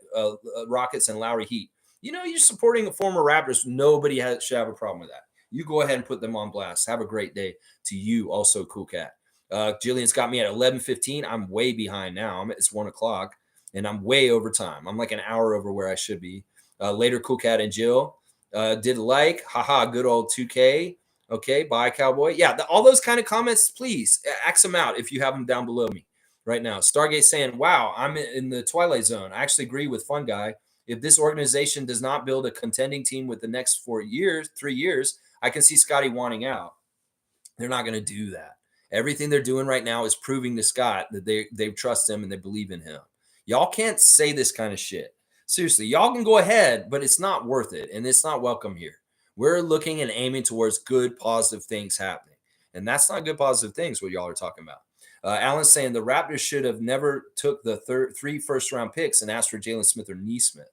Rockets, and Lowry Heat. You know, you're supporting the former Raptors. Nobody should have a problem with that. You go ahead and put them on blast. Have a great day to you also, Cool Cat. Jillian's got me at 11:15. I'm way behind now. It's 1 o'clock, and I'm way over time. I'm like an hour over where I should be. Later, Cool Cat and Jill did like. Haha, good old 2K. Okay, bye, Cowboy. Yeah, all those kind of comments, please X them out if you have them down below me right now. Stargate saying, wow, I'm in the twilight zone. I actually agree with Fun Guy. If this organization does not build a contending team with the next 3 years, I can see Scotty wanting out. They're not going to do that. Everything they're doing right now is proving to Scott that they trust him and they believe in him. Y'all can't say this kind of shit. Seriously, y'all can go ahead, but it's not worth it, and it's not welcome here. We're looking and aiming towards good, positive things happening. And that's not good, positive things, what y'all are talking about. Alan's saying the Raptors should have never took the 3 first-round picks and asked for Jalen Smith or Nesmith.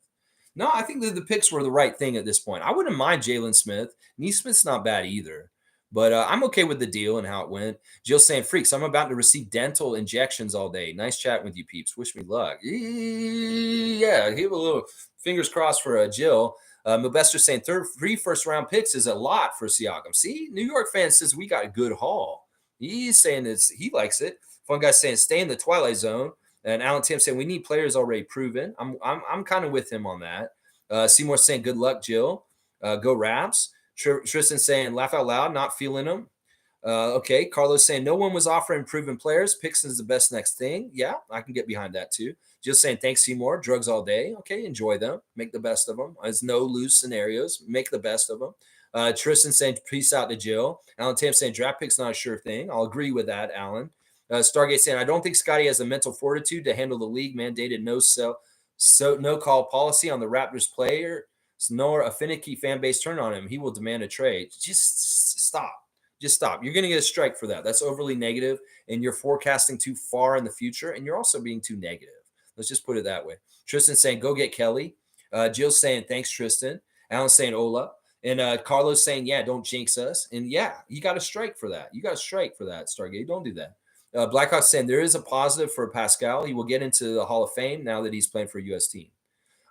No, I think that the picks were the right thing at this point. I wouldn't mind Jalen Smith. Nesmith's not bad either. But I'm okay with the deal and how it went. Jill's saying, freaks, I'm about to receive dental injections all day. Nice chat with you, peeps. Wish me luck. Yeah, give a little fingers crossed for Jill. Mobester's saying 3 first-round picks is a lot for Siakam. See, New York fan says we got a good haul. He's saying he likes it. Fun guy saying stay in the twilight zone. And Alan Tim saying we need players already proven. I'm kind of with him on that. Seymour saying good luck, Jill. Go Raps. Tristan saying laugh out loud, not feeling them. Okay, Carlos saying no one was offering proven players. Pixon's the best next thing. Yeah, I can get behind that too. Just saying thanks, Seymour. Drugs all day. Okay, enjoy them. Make the best of them. There's no lose scenarios. Make the best of them. Tristan saying peace out to Jill. Alan Tam saying draft pick's not a sure thing. I'll agree with that, Alan. Stargate saying I don't think Scotty has the mental fortitude to handle the league mandated no call policy on the Raptors player, nor a finicky fan base turn on him. He will demand a trade. Just stop. Just stop. You're going to get a strike for that. That's overly negative, and you're forecasting too far in the future, and you're also being too negative. Let's just put it that way. Tristan saying, go get Kelly. Jill's saying, thanks, Tristan. Alan's saying, hola. And Carlos saying, yeah, don't jinx us. And yeah, you got to strike for that. You got to strike for that, Stargate. Don't do that. Blackhawk saying, there is a positive for Pascal. He will get into the Hall of Fame now that he's playing for a U.S. team.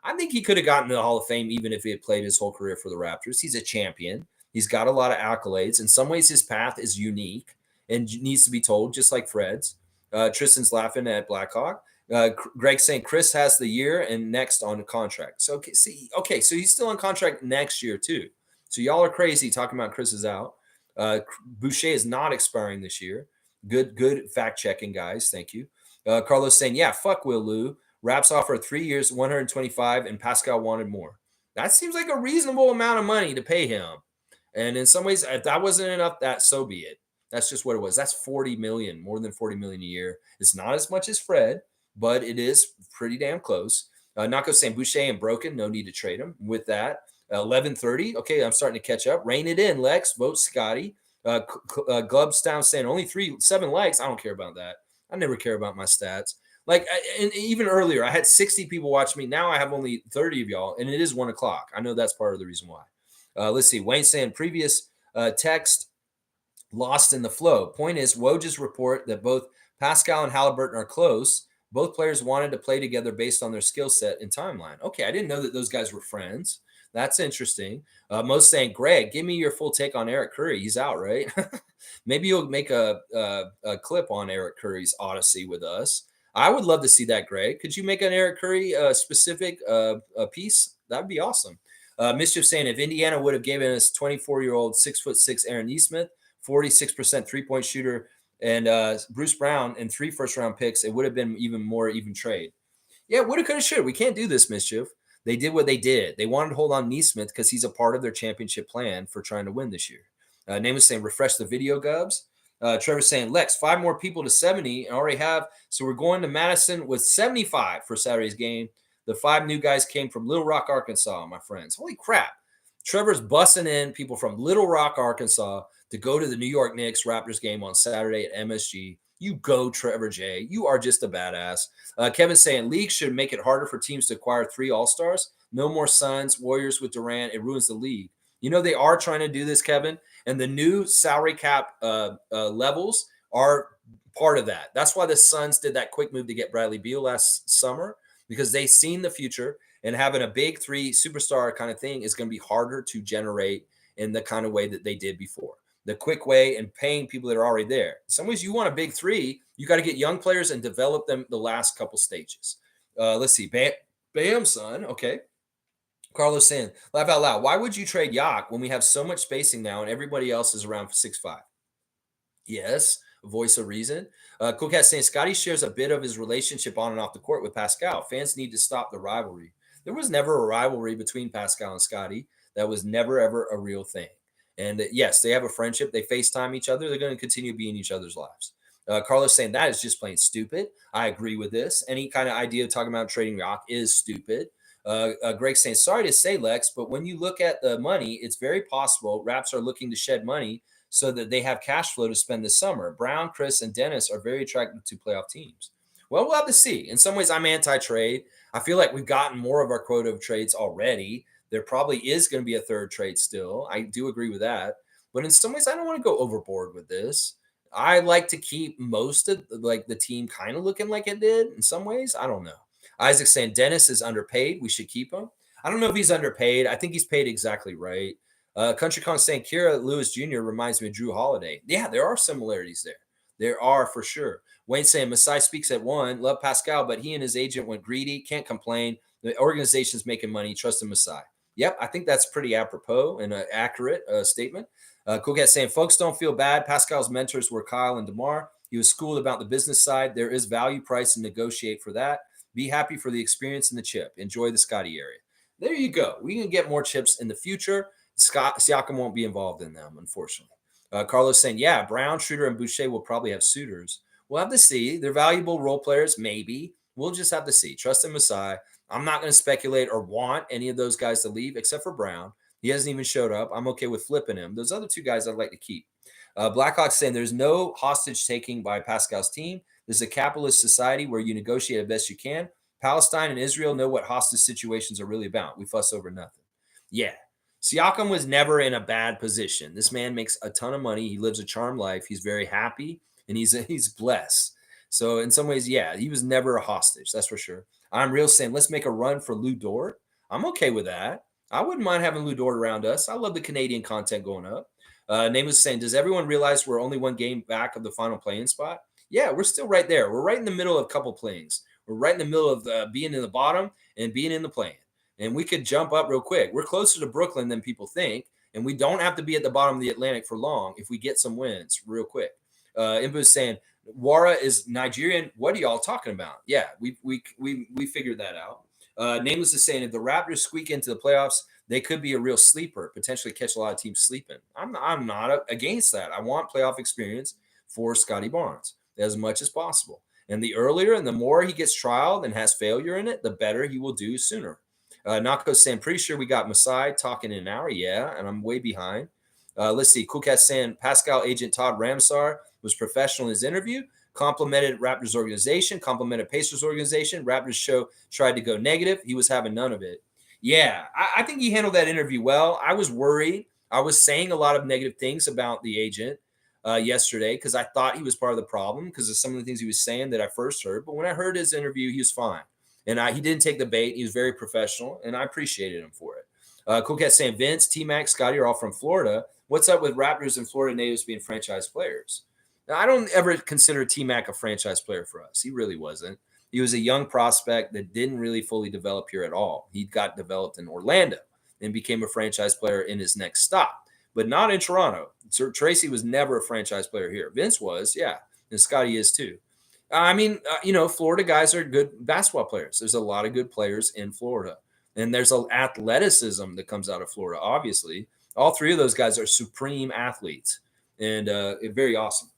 I think he could have gotten to the Hall of Fame even if he had played his whole career for the Raptors. He's a champion. He's got a lot of accolades. In some ways, his path is unique and needs to be told, just like Fred's. Tristan's laughing at Blackhawk. Greg's saying Chris has the year and next on a contract. So so he's still on contract next year too. So y'all are crazy talking about Chris is out. Boucher is not expiring this year. Good fact checking, guys. Thank you. Carlos saying, yeah, fuck Will Lou. Raps offer 3 years, 125, and Pascal wanted more. That seems like a reasonable amount of money to pay him. And in some ways, if that wasn't enough, that so be it. That's just what it was. That's 40 million, more than 40 million a year. It's not as much as Fred, but it is pretty damn close. Nako saying Boucher and Broken, no need to trade him. With that, 11:30. Okay, I'm starting to catch up. Rein it in, Lex. Vote Scotty. Glubstown saying only 7 likes. I don't care about that. I never care about my stats. Like, and even earlier, I had 60 people watch me. Now I have only 30 of y'all, and it is 1 o'clock. I know that's part of the reason why. Let's see. Wayne saying previous text lost in the flow. Point is, Woj's report that both Pascal and Halliburton are close. Both players wanted to play together based on their skill set and timeline. Okay, I didn't know that those guys were friends. That's interesting. Most saying, Greg, give me your full take on Eric Curry. He's out, right? Maybe you'll make a clip on Eric Curry's Odyssey with us. I would love to see that, Greg. Could you make an Eric Curry specific piece? That'd be awesome. Mischief saying, if Indiana would have given us 24-year-old 6'6" Aaron Nesmith, 46% three-point shooter, and Bruce Brown and 3 first-round picks, it would have been even more even trade. Yeah, woulda, coulda, shoulda. We can't do this, Mischief. They did what they did. They wanted to hold on Nesmith because he's a part of their championship plan for trying to win this year. Name is saying, refresh the video, Gubs. Trevor's saying, Lex, 5 more people to 70 and already have. So we're going to Madison with 75 for Saturday's game. The 5 new guys came from Little Rock, Arkansas, my friends. Holy crap. Trevor's busting in people from Little Rock, Arkansas to go to the New York Knicks Raptors game on Saturday at MSG. You go, Trevor J. You are just a badass. Kevin's saying leagues should make it harder for teams to acquire 3 All-Stars. No more Suns, Warriors with Durant. It ruins the league. You know, they are trying to do this, Kevin, and the new salary cap levels are part of that. That's why the Suns did that quick move to get Bradley Beal last summer, because they seen the future, and having a big 3 superstar kind of thing is going to be harder to generate in the kind of way that they did before. The quick way and paying people that are already there. In some ways, you want a big 3, you got to get young players and develop them the last couple stages. Let's see. Bam, son. Okay. Carlos saying, laugh out loud. Why would you trade Yak when we have so much spacing now and everybody else is around 6'5"? Yes, voice of reason. Cool Cat saying, Scotty shares a bit of his relationship on and off the court with Pascal. Fans need to stop the rivalry. There was never a rivalry between Pascal and Scotty. That was never, ever a real thing. And yes, they have a friendship. They FaceTime each other. They're going to continue to be in each other's lives. Carlos saying that is just plain stupid. I agree with this. Any kind of idea of talking about trading Rock is stupid. Greg saying, sorry to say, Lex, but when you look at the money, it's very possible Raps are looking to shed money so that they have cash flow to spend this summer. Brown, Chris, and Dennis are very attractive to playoff teams. Well, we'll have to see. In some ways, I'm anti-trade. I feel like we've gotten more of our quota of trades already. There probably is going to be a 3rd trade still. I do agree with that. But in some ways, I don't want to go overboard with this. I like to keep most of the team kind of looking like it did in some ways. I don't know. Isaac saying Dennis is underpaid. We should keep him. I don't know if he's underpaid. I think he's paid exactly right. Country Con saying Kira Lewis Jr. reminds me of Drew Holiday. Yeah, there are similarities there. There are for sure. Wayne saying Masai speaks at 1. Love Pascal, but he and his agent went greedy. Can't complain. The organization's making money. Trust in Masai. Yep, I think that's pretty apropos and an accurate statement. Cool Cat saying, folks don't feel bad. Pascal's mentors were Kyle and DeMar. He was schooled about the business side. There is value, price, and negotiate for that. Be happy for the experience and the chip. Enjoy the Scotty area. There you go. We can get more chips in the future. Siakam won't be involved in them, unfortunately. Carlos saying, yeah, Brown, Schroeder, and Boucher will probably have suitors. We'll have to see. They're valuable role players, maybe. We'll just have to see. Trust in Masai. I'm not going to speculate or want any of those guys to leave except for Brown. He hasn't even showed up. I'm okay with flipping him. Those other 2 guys I'd like to keep. Blackhawks saying there's no hostage taking by Pascal's team. This is a capitalist society where you negotiate as best you can. Palestine and Israel know what hostage situations are really about. We fuss over nothing. Yeah. Siakam was never in a bad position. This man makes a ton of money. He lives a charmed life. He's very happy, and he's blessed. So in some ways, yeah, he was never a hostage. That's for sure. I'm real saying, let's make a run for Lou Dort. I'm okay with that. I wouldn't mind having Lou Dort around us. I love the Canadian content going up. Name was saying, does everyone realize we're only one game back of the final play-in spot? Yeah, we're still right there. We're right in the middle of a couple plays. We're right in the middle of being in the bottom and being in the play-in. And we could jump up real quick. We're closer to Brooklyn than people think. And we don't have to be at the bottom of the Atlantic for long if we get some wins real quick. Imbu is saying, Wara is Nigerian. What are y'all talking about? Yeah, we figured that out. Nameless is saying, if the Raptors squeak into the playoffs, they could be a real sleeper, potentially catch a lot of teams sleeping. I'm not against that. I want playoff experience for Scotty Barnes as much as possible. And the earlier and the more he gets trialed and has failure in it, the better he will do sooner. Nako saying, pretty sure we got Masai talking in an hour. Yeah, and I'm way behind. Let's see. Cool Cat saying, Pascal agent Todd Ramsar was professional in his interview, complimented Raptors organization, complimented Pacers organization. Raptors show tried to go negative. He was having none of it. Yeah, I think he handled that interview well. I was worried. I was saying a lot of negative things about the agent yesterday because I thought he was part of the problem because of some of the things he was saying that I first heard. But when I heard his interview, he was fine. And he didn't take the bait. He was very professional, and I appreciated him for it. Cool Cat saying, Vince, T-Mac, Scotty are all from Florida. What's up with Raptors and Florida natives being franchise players? Now, I don't ever consider T-Mac a franchise player for us. He really wasn't. He was a young prospect that didn't really fully develop here at all. He got developed in Orlando and became a franchise player in his next stop, but not in Toronto. So Tracy was never a franchise player here. Vince was, yeah, and Scotty is too. I mean, Florida guys are good basketball players. There's a lot of good players in Florida, and there's an athleticism that comes out of Florida, obviously. All three of those guys are supreme athletes and very awesome.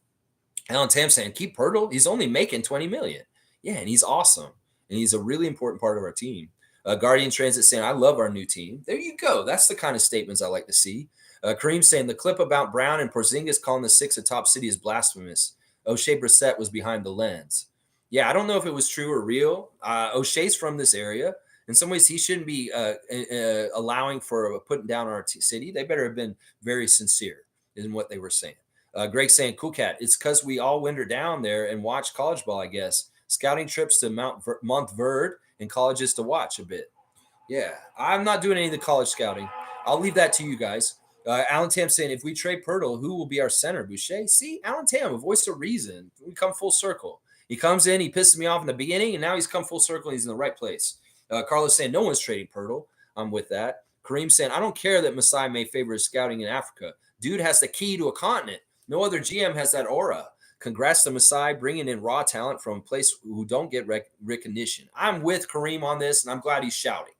Alan Tam saying, keep Pirtle. He's only making $20 million. Yeah, and he's awesome. And he's a really important part of our team. Guardian Transit saying, I love our new team. There you go. That's the kind of statements I like to see. Kareem saying, the clip about Brown and Porzingis calling the Six a top city is blasphemous. O'Shea Brissett was behind the lens. Yeah, I don't know if it was true or real. O'Shea's from this area. In some ways, he shouldn't be allowing for putting down our city. They better have been very sincere in what they were saying. Greg saying, cool cat, it's because we all winter down there and watch college ball, I guess. Scouting trips to Montverde and colleges to watch a bit. Yeah, I'm not doing any of the college scouting. I'll leave that to you guys. Alan Tam saying, if we trade Pirtle, who will be our center? Boucher? See, Alan Tam, a voice of reason. We come full circle. He comes in, he pisses me off in the beginning, and now he's come full circle and he's in the right place. Carlos saying, no one's trading Pirtle. I'm with that. Kareem saying, I don't care that Masai may favor his scouting in Africa. Dude has the key to a continent. No other GM has that aura. Congrats to Masai bringing in raw talent from a place who don't get recognition. I'm with Kareem on this, and I'm glad he's shouting.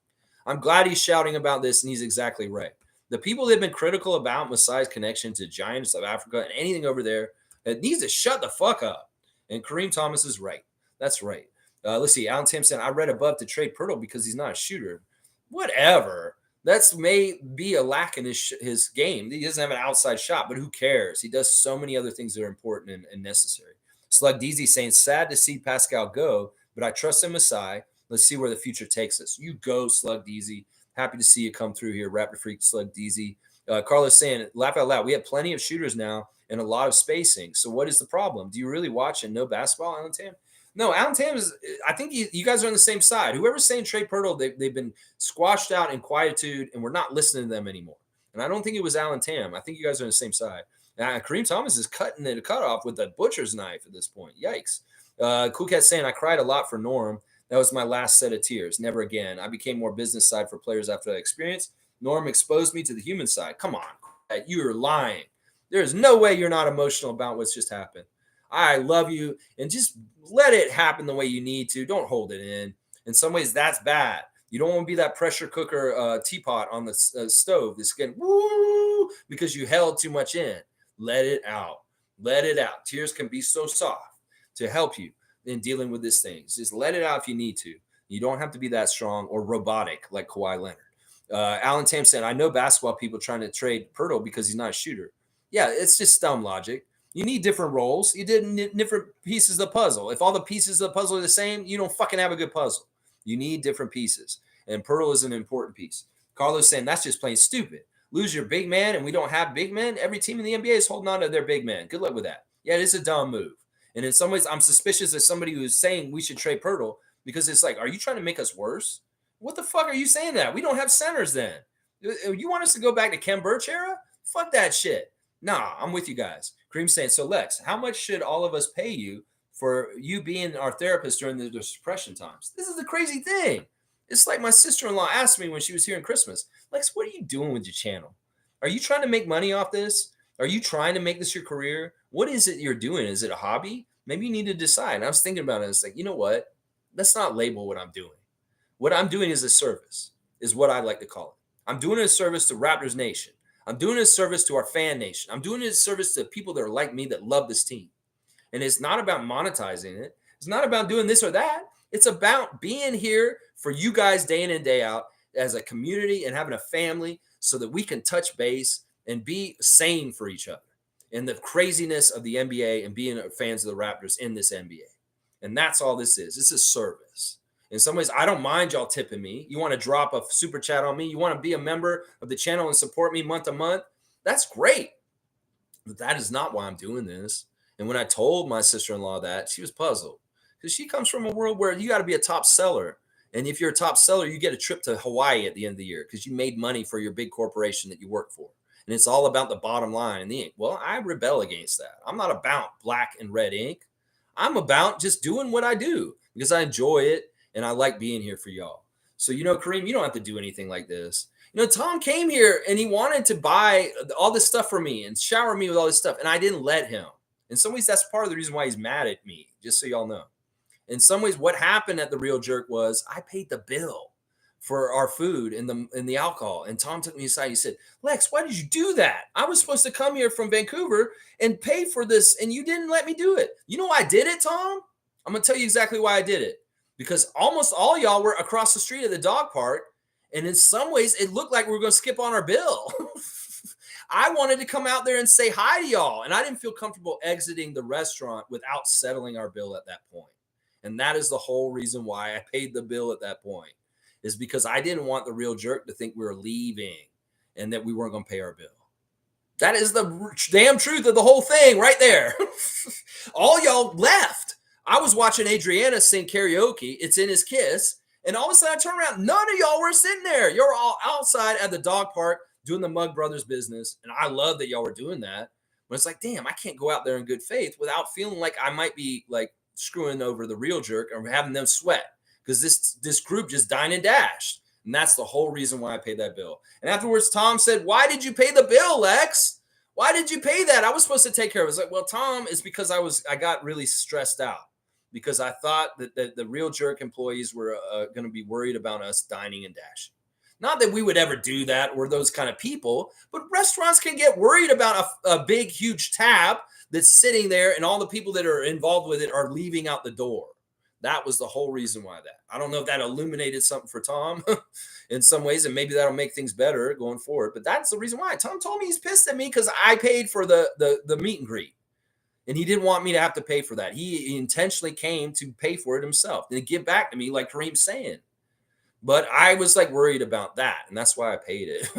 I'm glad he's shouting about this, and he's exactly right. The people that have been critical about Masai's connection to Giants of Africa and anything over there needs to shut the fuck up. And Kareem Thomas is right. That's right. Let's see. Alan Tim said, I read above to trade Pirtle because he's not a shooter. Whatever. That's may be a lack in his game. He doesn't have an outside shot, but who cares? He does so many other things that are important and necessary. Slug DZ saying, sad to see Pascal go, but I trust in Masai. Let's see where the future takes us. You go, Slug DZ. Happy to see you come through here, Raptor Freak, Slug DZ. Carlos saying, laugh out loud. We have plenty of shooters now and a lot of spacing. So what is the problem? Do you really watch and know basketball, Alan Tam? No, Alan Tam is, I think you guys are on the same side. Whoever's saying trade Pirtle, they've been squashed out in quietude, and we're not listening to them anymore. And I don't think it was Alan Tam. I think you guys are on the same side. Now, Kareem Thomas is cutting it a cutoff with a butcher's knife at this point. Yikes. Cool Cat saying, I cried a lot for Norm. That was my last set of tears. Never again. I became more business side for players after that experience. Norm exposed me to the human side. Come on, you are lying. There's no way you're not emotional about what's just happened. I love you, and just let it happen the way you need to. Don't hold it in. In some ways, that's bad. You don't want to be that pressure cooker teapot on the stove that's getting woo because you held too much in. Let it out. Let it out. Tears can be so soft to help you in dealing with these things. Just let it out if you need to. You don't have to be that strong or robotic like Kawhi Leonard. Alan Tam said, I know basketball people trying to trade Pirtle because he's not a shooter. Yeah, it's just dumb logic. You need different roles. You did different pieces of the puzzle. If all the pieces of the puzzle are the same, you don't fucking have a good puzzle. You need different pieces. And Pirtle is an important piece. Carlos saying that's just plain stupid. Lose your big man and we don't have big men. Every team in the NBA is holding on to their big man. Good luck with that. Yeah, it is a dumb move. And in some ways, I'm suspicious of somebody who's saying we should trade Pirtle because it's like, are you trying to make us worse? What the fuck are you saying that? We don't have centers then. You want us to go back to Ken Burch era? Fuck that shit. Nah, I'm with you guys. Kareem's saying, so Lex, how much should all of us pay you for you being our therapist during the depression times? This is the crazy thing. It's like my sister-in-law asked me when she was here in Christmas, Lex, what are you doing with your channel? Are you trying to make money off this? Are you trying to make this your career? What is it you're doing? Is it a hobby? Maybe you need to decide. And I was thinking about it. It's like, you know what? Let's not label what I'm doing. What I'm doing is a service, is what I like to call it. I'm doing a service to Raptors Nation. I'm doing a service to our fan nation. I'm doing a service to people that are like me that love this team. And it's not about monetizing it. It's not about doing this or that. It's about being here for you guys day in and day out as a community and having a family so that we can touch base and be sane for each other in the craziness of the NBA and being fans of the Raptors in this NBA. And that's all this is. It's a service. In some ways, I don't mind y'all tipping me. You want to drop a super chat on me? You want to be a member of the channel and support me month to month? That's great. But that is not why I'm doing this. And when I told my sister-in-law that, she was puzzled because she comes from a world where you got to be a top seller. And if you're a top seller, you get a trip to Hawaii at the end of the year because you made money for your big corporation that you work for. And it's all about the bottom line and the ink. Well, I rebel against that. I'm not about black and red ink. I'm about just doing what I do because I enjoy it and I like being here for y'all. So, Kareem, you don't have to do anything like this. Tom came here and he wanted to buy all this stuff for me and shower me with all this stuff. And I didn't let him. In some ways, that's part of the reason why he's mad at me, just so y'all know. In some ways, what happened at the Real Jerk was I paid the bill for our food and the alcohol. And Tom took me aside. He said, Lex, why did you do that? I was supposed to come here from Vancouver and pay for this, and you didn't let me do it. You know why I did it, Tom? I'm going to tell you exactly why I did it. Because almost all y'all were across the street at the dog park. And in some ways, it looked like we were going to skip on our bill. I wanted to come out there and say hi to y'all. And I didn't feel comfortable exiting the restaurant without settling our bill at that point. And that is the whole reason why I paid the bill at that point, is because I didn't want the Real Jerk to think we were leaving and that we weren't going to pay our bill. That is the damn truth of the whole thing right there. All y'all left. I was watching Adriana sing karaoke. It's in His Kiss. And all of a sudden I turn around. None of y'all were sitting there. You're all outside at the dog park doing the Mug Brothers business. And I love that y'all were doing that. But it's like, damn, I can't go out there in good faith without feeling like I might be like screwing over the Real Jerk or having them sweat. Because this group just dined and dashed. And that's the whole reason why I paid that bill. And afterwards, Tom said, why did you pay the bill, Lex? Why did you pay that? I was supposed to take care of it. I was like, well, Tom, it's because I got really stressed out. Because I thought that the Real Jerk employees were going to be worried about us dining and dashing. Not that we would ever do that. We're those kind of people. But restaurants can get worried about a big, huge tab that's sitting there and all the people that are involved with it are leaving out the door. That was the whole reason why that. I don't know if that illuminated something for Tom in some ways, and maybe that'll make things better going forward. But that's the reason why. Tom told me he's pissed at me because I paid for the meet and greet. And he didn't want me to have to pay for that. He intentionally came to pay for it himself and give back to me, like Kareem's saying. But I was like worried about that, and that's why I paid it.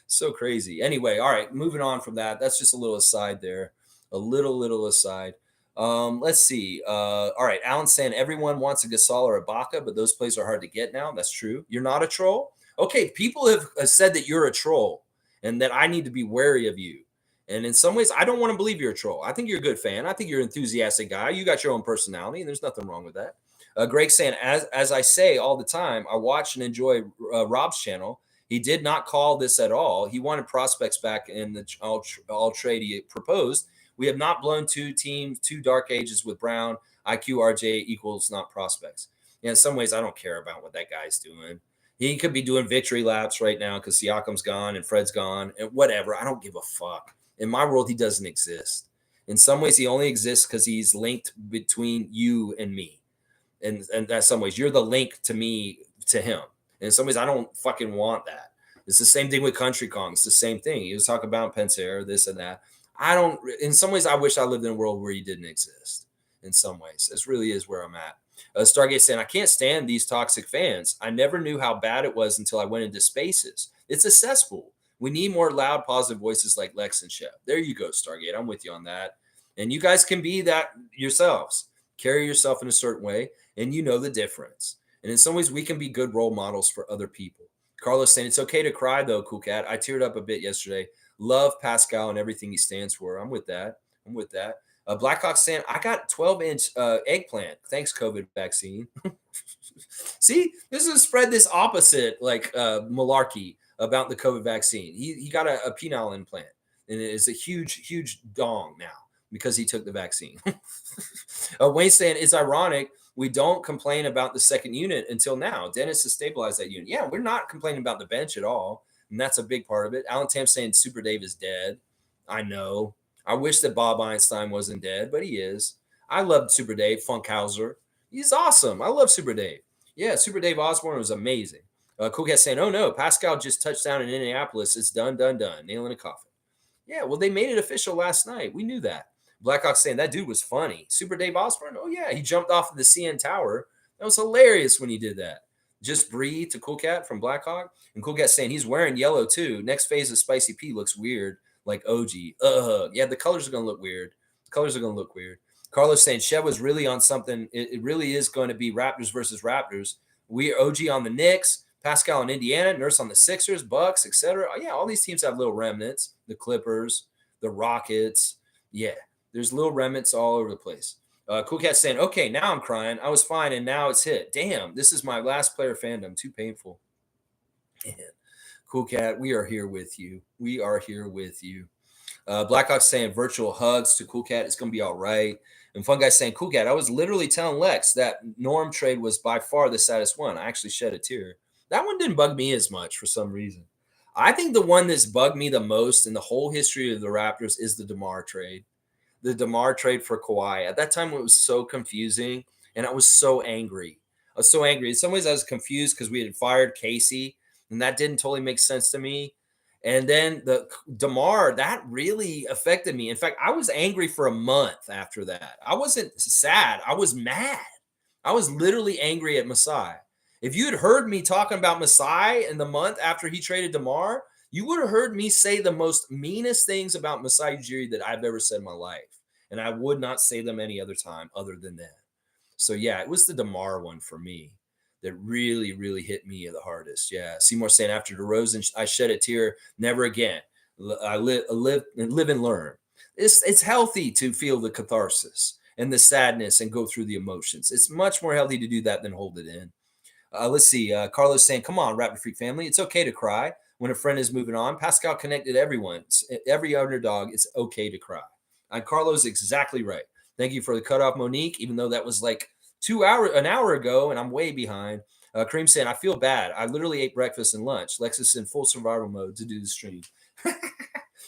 So crazy. Anyway, all right, moving on from that. That's just a little aside there. A little aside. Let's see. All right, Alan's saying everyone wants a Gasol or a Ibaka, but those plays are hard to get now. That's true. You're not a troll? Okay, people have said that you're a troll and that I need to be wary of you. And in some ways, I don't want to believe you're a troll. I think you're a good fan. I think you're an enthusiastic guy. You got your own personality, and there's nothing wrong with that. Greg's saying, as I say all the time, I watch and enjoy Rob's channel. He did not call this at all. He wanted prospects back in the all trade he proposed. We have not blown two dark ages with Brown. IQ RJ equals not prospects. Yeah, in some ways, I don't care about what that guy's doing. He could be doing victory laps right now because Siakam's gone and Fred's gone and whatever. I don't give a fuck. In my world, he doesn't exist. In some ways, he only exists because he's linked between you and me. And in some ways, you're the link to me, to him. And in some ways, I don't fucking want that. It's the same thing with Country Kong. It's the same thing. He was talking about Pensair, this and that. In some ways, I wish I lived in a world where he didn't exist. In some ways, this really is where I'm at. Stargate saying, I can't stand these toxic fans. I never knew how bad it was until I went into Spaces. It's a cesspool. We need more loud, positive voices like Lex and Chef. There you go, Stargate. I'm with you on that. And you guys can be that yourselves. Carry yourself in a certain way, and you know the difference. And in some ways, we can be good role models for other people. Carlos saying, it's okay to cry, though, Cool Cat. I teared up a bit yesterday. Love Pascal and everything he stands for. I'm with that. Blackhawk saying, I got 12-inch eggplant. Thanks, COVID vaccine. See, this is spread this opposite malarkey about the COVID vaccine. He got a penile implant, and it is a huge dong now because he took the vaccine. Wayne saying, it's ironic we don't complain about the second unit until now. Dennis has stabilized that unit. Yeah, we're not complaining about the bench at all, and that's a big part of it. Alan Tam saying Super Dave is dead. I know. I wish that Bob Einstein wasn't dead, but he is. I loved Super Dave Funkhauser. He's awesome. I love Super Dave. Yeah, Super Dave Osborne was amazing. Cool Cat saying, oh no, Pascal just touched down in Indianapolis. It's done. Nail in a coffin. Yeah, well, they made it official last night. We knew that. Blackhawk saying that dude was funny. Super Dave Osborne, oh yeah, he jumped off of the CN Tower. That was hilarious when he did that. Just breathe to Cool Cat from Blackhawk. And Cool Cat saying he's wearing yellow too. Next phase of Spicy P looks weird, like OG. Yeah, the colors are going to look weird. Carlos saying Chev was really on something. It really is going to be Raptors versus Raptors. We are OG on the Knicks, Pascal on Indiana, Nurse on the Sixers, Bucks, etc. Yeah, all these teams have little remnants. The Clippers, the Rockets. Yeah, there's little remnants all over the place. Cool Cat saying, okay, now I'm crying. I was fine, and now it's hit. Damn, this is my last player fandom. Too painful. Man. Cool Cat, we are here with you. Blackhawk saying virtual hugs to Cool Cat. It's going to be all right. And Fun Guy saying, Cool Cat, I was literally telling Lex that Norm trade was by far the saddest one. I actually shed a tear. That one didn't bug me as much for some reason. I think the one that's bugged me the most in the whole history of the Raptors is the DeMar trade. The DeMar trade for Kawhi. At that time, it was so confusing, and I was so angry. In some ways, I was confused because we had fired Casey, and that didn't totally make sense to me. And then the DeMar, that really affected me. In fact, I was angry for a month after that. I wasn't sad. I was mad. I was literally angry at Masai. If you had heard me talking about Masai in the month after he traded DeMar, you would have heard me say the most meanest things about Masai Ujiri that I've ever said in my life. And I would not say them any other time other than that. So, yeah, it was the DeMar one for me that really hit me the hardest. Yeah. Seymour saying, after DeRozan, I shed a tear. Never again. I live and learn. It's healthy to feel the catharsis and the sadness and go through the emotions. It's much more healthy to do that than hold it in. Let's see. Carlos saying, come on, Raptor Freak family. It's okay to cry when a friend is moving on. Pascal connected everyone. Every underdog, it's okay to cry. And Carlos exactly right. Thank you for the cutoff, Monique, even though that was like an hour ago, and I'm way behind. Kareem saying, I feel bad. I literally ate breakfast and lunch. Lex is in full survival mode to do the stream.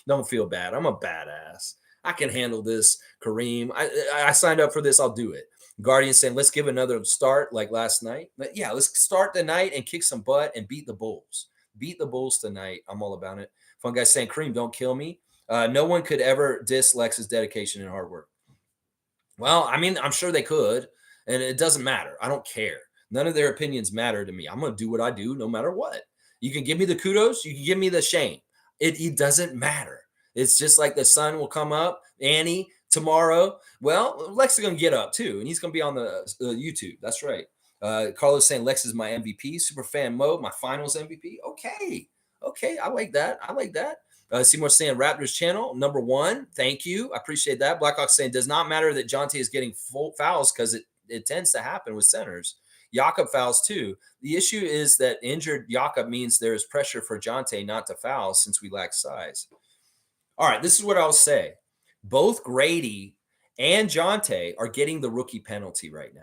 Don't feel bad. I'm a badass. I can handle this, Kareem. I signed up for this. I'll do it. Guardian saying, let's give another start like last night. But yeah, let's start the night and kick some butt and beat the Bulls. Beat the Bulls tonight. I'm all about it. Fun Guy saying, Kareem, don't kill me. No one could ever diss Lex's dedication and hard work. Well, I mean, I'm sure they could, and it doesn't matter. I don't care. None of their opinions matter to me. I'm going to do what I do no matter what. You can give me the kudos. You can give me the shame. It doesn't matter. It's just like the sun will come up, Annie, tomorrow. Well, Lex is going to get up too, and he's going to be on the YouTube. That's right. Carlos saying Lex is my MVP, super fan mode, my finals MVP. Okay. I like that. Seymour saying Raptors channel #1. Thank you. I appreciate that. Blackhawk saying does not matter that Jonte is getting full fouls because it tends to happen with centers. Jakob fouls too. The issue is that injured Jakob means there is pressure for Jonte not to foul since we lack size. All right, this is what I'll say. Both Grady and Jonte are getting the rookie penalty right now.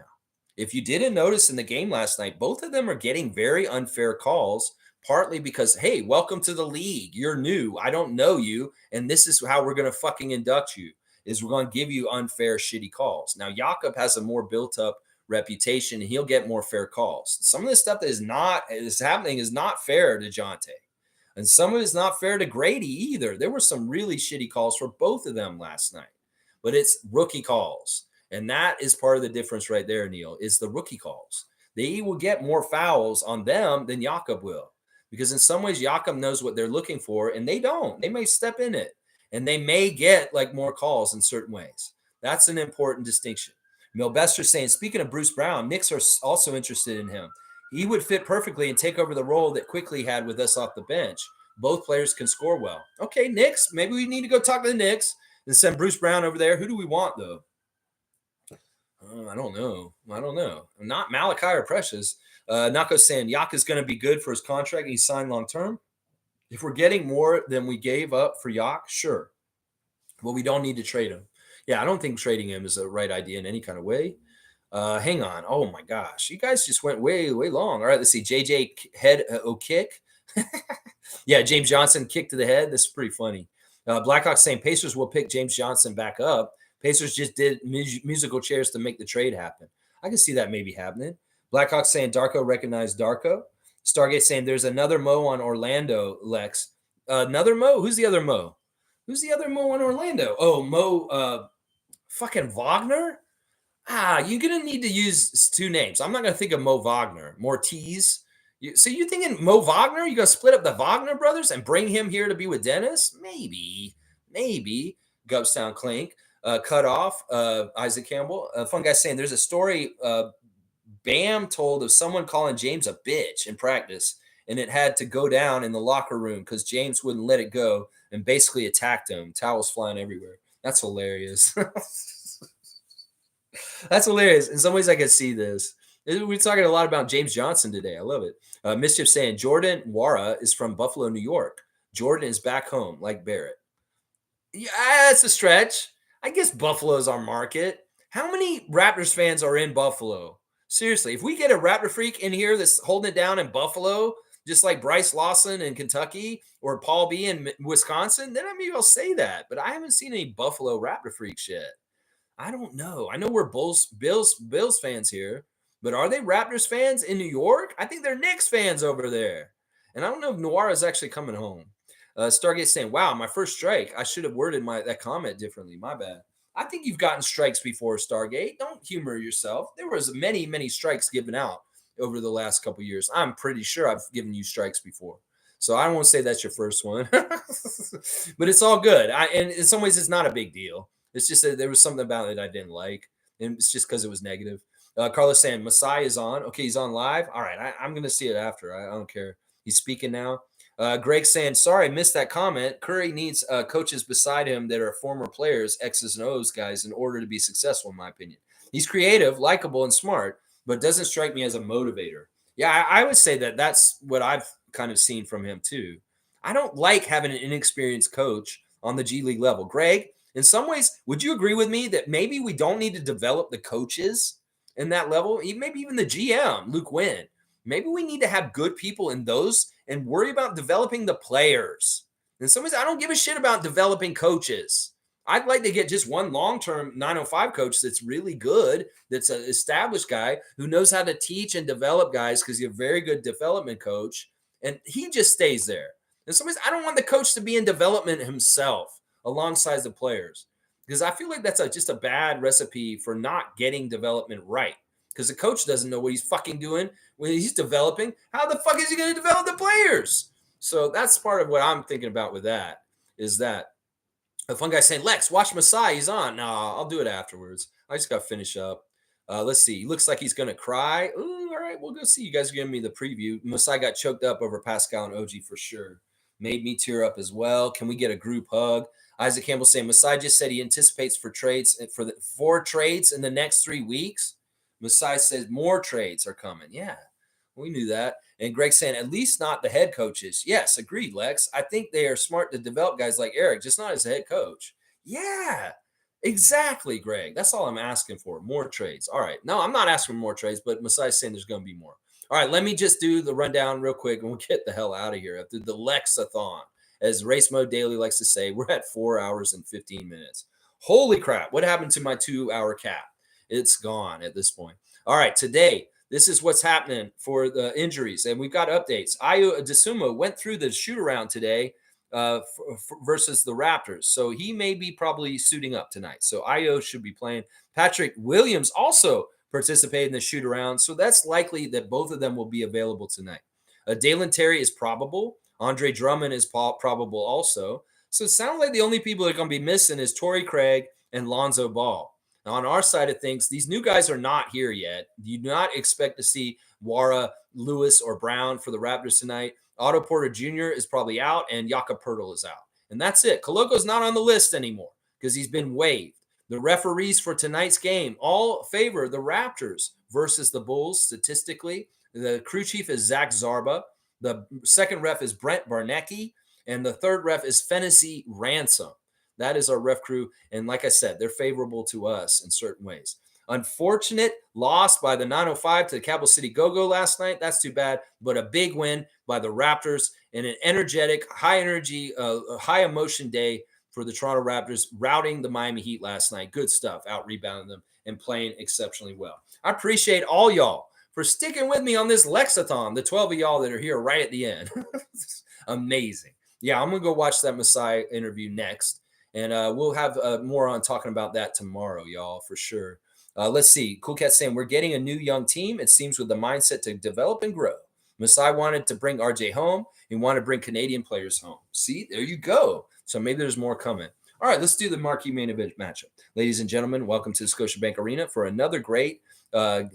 If you didn't notice in the game last night, both of them are getting very unfair calls, partly because, hey, welcome to the league. You're new. I don't know you, and this is how we're going to fucking induct you, is we're going to give you unfair, shitty calls. Now, Jakob has a more built-up reputation, and he'll get more fair calls. Some of the stuff that is happening is not fair to Jonte. And some of it is not fair to Grady either. There were some really shitty calls for both of them last night. But it's rookie calls. And that is part of the difference right there, Neil, is the rookie calls. They will get more fouls on them than Jakob will. Because in some ways, Jakob knows what they're looking for, and they don't. They may step in it. And they may get like more calls in certain ways. That's an important distinction. Milbester saying, speaking of Bruce Brown, Knicks are also interested in him. He would fit perfectly and take over the role that Quickly had with us off the bench. Both players can score well. Okay, Knicks. Maybe we need to go talk to the Knicks and send Bruce Brown over there. Who do we want, though? I don't know. Not Malachi or Precious. Nako's saying Yak is going to be good for his contract. He's signed long term. If we're getting more than we gave up for Yak, sure. But we don't need to trade him. Yeah, I don't think trading him is the right idea in any kind of way. Hang on. Oh my gosh. You guys just went way, way long. All right, let's see. JJ head kick. Yeah, James Johnson kick to the head. This is pretty funny. Blackhawks saying Pacers will pick James Johnson back up. Pacers just did musical chairs to make the trade happen. I can see that maybe happening. Blackhawks saying Darko recognized Darko. Stargate saying there's another Mo on Orlando, Lex. Another Mo? Who's the other Mo? Who's the other Mo on Orlando? Oh, Mo fucking Wagner? You're going to need to use two names. I'm not going to think of Mo Wagner. Mortiz. So you thinking Mo Wagner? You going to split up the Wagner brothers and bring him here to be with Dennis? Maybe. Gubstown Clink. Cut off. Isaac Campbell. Fun guy saying there's a story Bam told of someone calling James a bitch in practice, and it had to go down in the locker room because James wouldn't let it go and basically attacked him. Towels flying everywhere. That's hilarious. That's hilarious. In some ways, I can see this. We're talking a lot about James Johnson today. I love it. Mischief saying Jordan Wara is from Buffalo, New York. Jordan is back home, like Barrett. Yeah, that's a stretch. I guess Buffalo's our market. How many Raptors fans are in Buffalo? Seriously, if we get a Raptor freak in here that's holding it down in Buffalo, just like Bryce Lawson in Kentucky or Paul B in Wisconsin, then maybe I'll say that. But I haven't seen any Buffalo Raptor freaks yet. I don't know. I know we're Bills fans here, but are they Raptors fans in New York? I think they're Knicks fans over there. And I don't know if Noir is actually coming home. Stargate saying, wow, my first strike. I should have worded that comment differently. My bad. I think you've gotten strikes before, Stargate. Don't humor yourself. There was many, many strikes given out over the last couple of years. I'm pretty sure I've given you strikes before. So I won't say that's your first one. But it's all good. And in some ways, it's not a big deal. It's just that there was something about it I didn't like. And it's just because it was negative. Carlos saying, Masai is on. Okay, he's on live. All right, I'm going to see it after. I don't care. He's speaking now. Greg saying, sorry, I missed that comment. Curry needs coaches beside him that are former players, X's and O's guys, in order to be successful, in my opinion. He's creative, likable, and smart, but doesn't strike me as a motivator. Yeah, I would say that that's what I've kind of seen from him, too. I don't like having an inexperienced coach on the G League level. Greg, in some ways, would you agree with me that maybe we don't need to develop the coaches in that level? Maybe even the GM, Luke Wynn. Maybe we need to have good people in those and worry about developing the players. In some ways, I don't give a shit about developing coaches. I'd like to get just one long-term 905 coach that's really good, that's an established guy who knows how to teach and develop guys because he's a very good development coach, and he just stays there. In some ways, I don't want the coach to be in development himself alongside the players because I feel like that's just a bad recipe for not getting development right. Because the coach doesn't know what he's fucking doing when he's developing. How the fuck is he going to develop the players? So that's part of what I'm thinking about with that, is that a fun guy saying, Lex, watch Masai. He's on. No, I'll do it afterwards. I just got to finish up. Let's see. He looks like he's going to cry. Ooh, all right, we'll go see. You guys are giving me the preview. Masai got choked up over Pascal and OG for sure. Made me tear up as well. Can we get a group hug? Isaac Campbell saying, Masai just said he anticipates for four trades in the next 3 weeks. Masai says more trades are coming. Yeah, we knew that. And Greg saying, at least not the head coaches. Yes, agreed, Lex. I think they are smart to develop guys like Eric, just not as a head coach. Yeah, exactly, Greg. That's all I'm asking for, more trades. All right. No, I'm not asking for more trades, but Masai's saying there's going to be more. All right, let me just do the rundown real quick, and we'll get the hell out of here after the Lexathon. As Race Mode Daily likes to say, we're at 4 hours and 15 minutes. Holy crap, what happened to my 2-hour cap? It's gone at this point. All right, today, this is what's happening for the injuries, and we've got updates. Ayo Dosunmu went through the shoot-around today versus the Raptors, so he may be probably suiting up tonight. So Ayo should be playing. Patrick Williams also participated in the shoot-around, so that's likely that both of them will be available tonight. Dalen Terry is probable. Andre Drummond is probable also. So it sounds like the only people that are going to be missing is Torrey Craig and Lonzo Ball. Now, on our side of things, these new guys are not here yet. You do not expect to see Wara, Lewis, or Brown for the Raptors tonight. Otto Porter Jr. is probably out, and Jakob Poeltl is out. And that's it. Koloko's not on the list anymore because he's been waived. The referees for tonight's game all favor the Raptors versus the Bulls statistically. The crew chief is Zach Zarba. The second ref is Brent Barnecki. And the third ref is Fennessy Ransom. That is our ref crew. And like I said, they're favorable to us in certain ways. Unfortunate loss by the 905 to the Capital City Go-Go last night. That's too bad. But a big win by the Raptors in an energetic, high energy, high emotion day for the Toronto Raptors, routing the Miami Heat last night. Good stuff, out-rebounding them and playing exceptionally well. I appreciate all y'all for sticking with me on this Lexathon, the 12 of y'all that are here right at the end. Amazing. Yeah, I'm going to go watch that Masai interview next, and we'll have more on talking about that tomorrow, y'all, for sure. Let's see. Cool Cat saying, we're getting a new young team, it seems, with the mindset to develop and grow. Masai wanted to bring RJ home. He wanted to bring Canadian players home. See, there you go. So maybe there's more coming. All right, let's do the marquee main event matchup. Ladies and gentlemen, welcome to the Scotiabank Arena for another great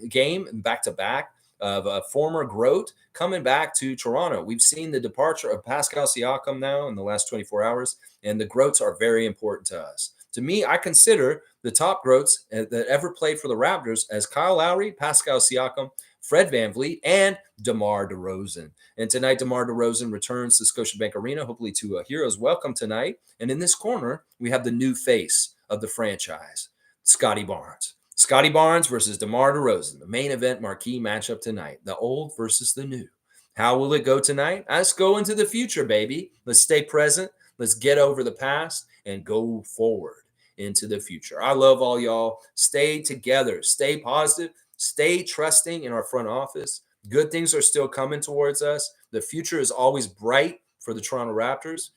game back-to-back of former GOAT coming back to Toronto. We've seen the departure of Pascal Siakam now in the last 24 hours, and the GOATs are very important to us. To me, I consider the top GOATs that ever played for the Raptors as Kyle Lowry, Pascal Siakam, Fred VanVleet, and DeMar DeRozan. And tonight, DeMar DeRozan returns to Scotiabank Arena, hopefully to a hero's welcome tonight. And in this corner, we have the new face of the franchise, Scotty Barnes. Scotty Barnes versus DeMar DeRozan, the main event marquee matchup tonight, the old versus the new. How will it go tonight? Let's go into the future, baby. Let's stay present. Let's get over the past and go forward into the future. I love all y'all. Stay together. Stay positive. Stay trusting in our front office. Good things are still coming towards us. The future is always bright for the Toronto Raptors.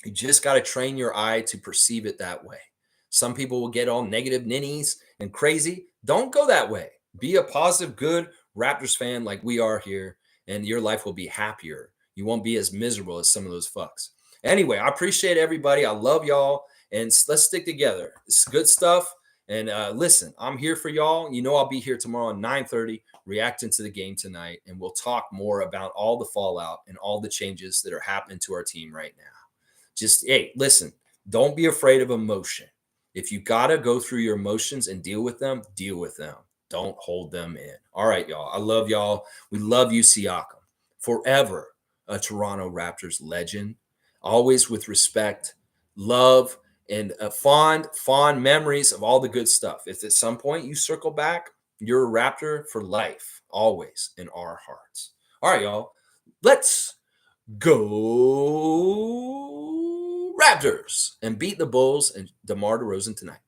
You just got to train your eye to perceive it that way. Some people will get all negative ninnies and crazy. Don't go that way. Be a positive, good Raptors fan like we are here, and your life will be happier. You won't be as miserable as some of those fucks. Anyway, I appreciate everybody. I love y'all, and let's stick together. It's good stuff. And listen, I'm here for y'all. You know I'll be here tomorrow at 9:30 reacting to the game tonight, and we'll talk more about all the fallout and all the changes that are happening to our team right now. Just, hey, listen, don't be afraid of emotion. If you got to go through your emotions and deal with them, deal with them. Don't hold them in. All right, y'all. I love y'all. We love you, Siakam. Forever a Toronto Raptors legend. Always with respect, love, and fond memories of all the good stuff. If at some point you circle back, you're a Raptor for life, always in our hearts. All right, y'all. Let's go Raptors and beat the Bulls and DeMar DeRozan tonight.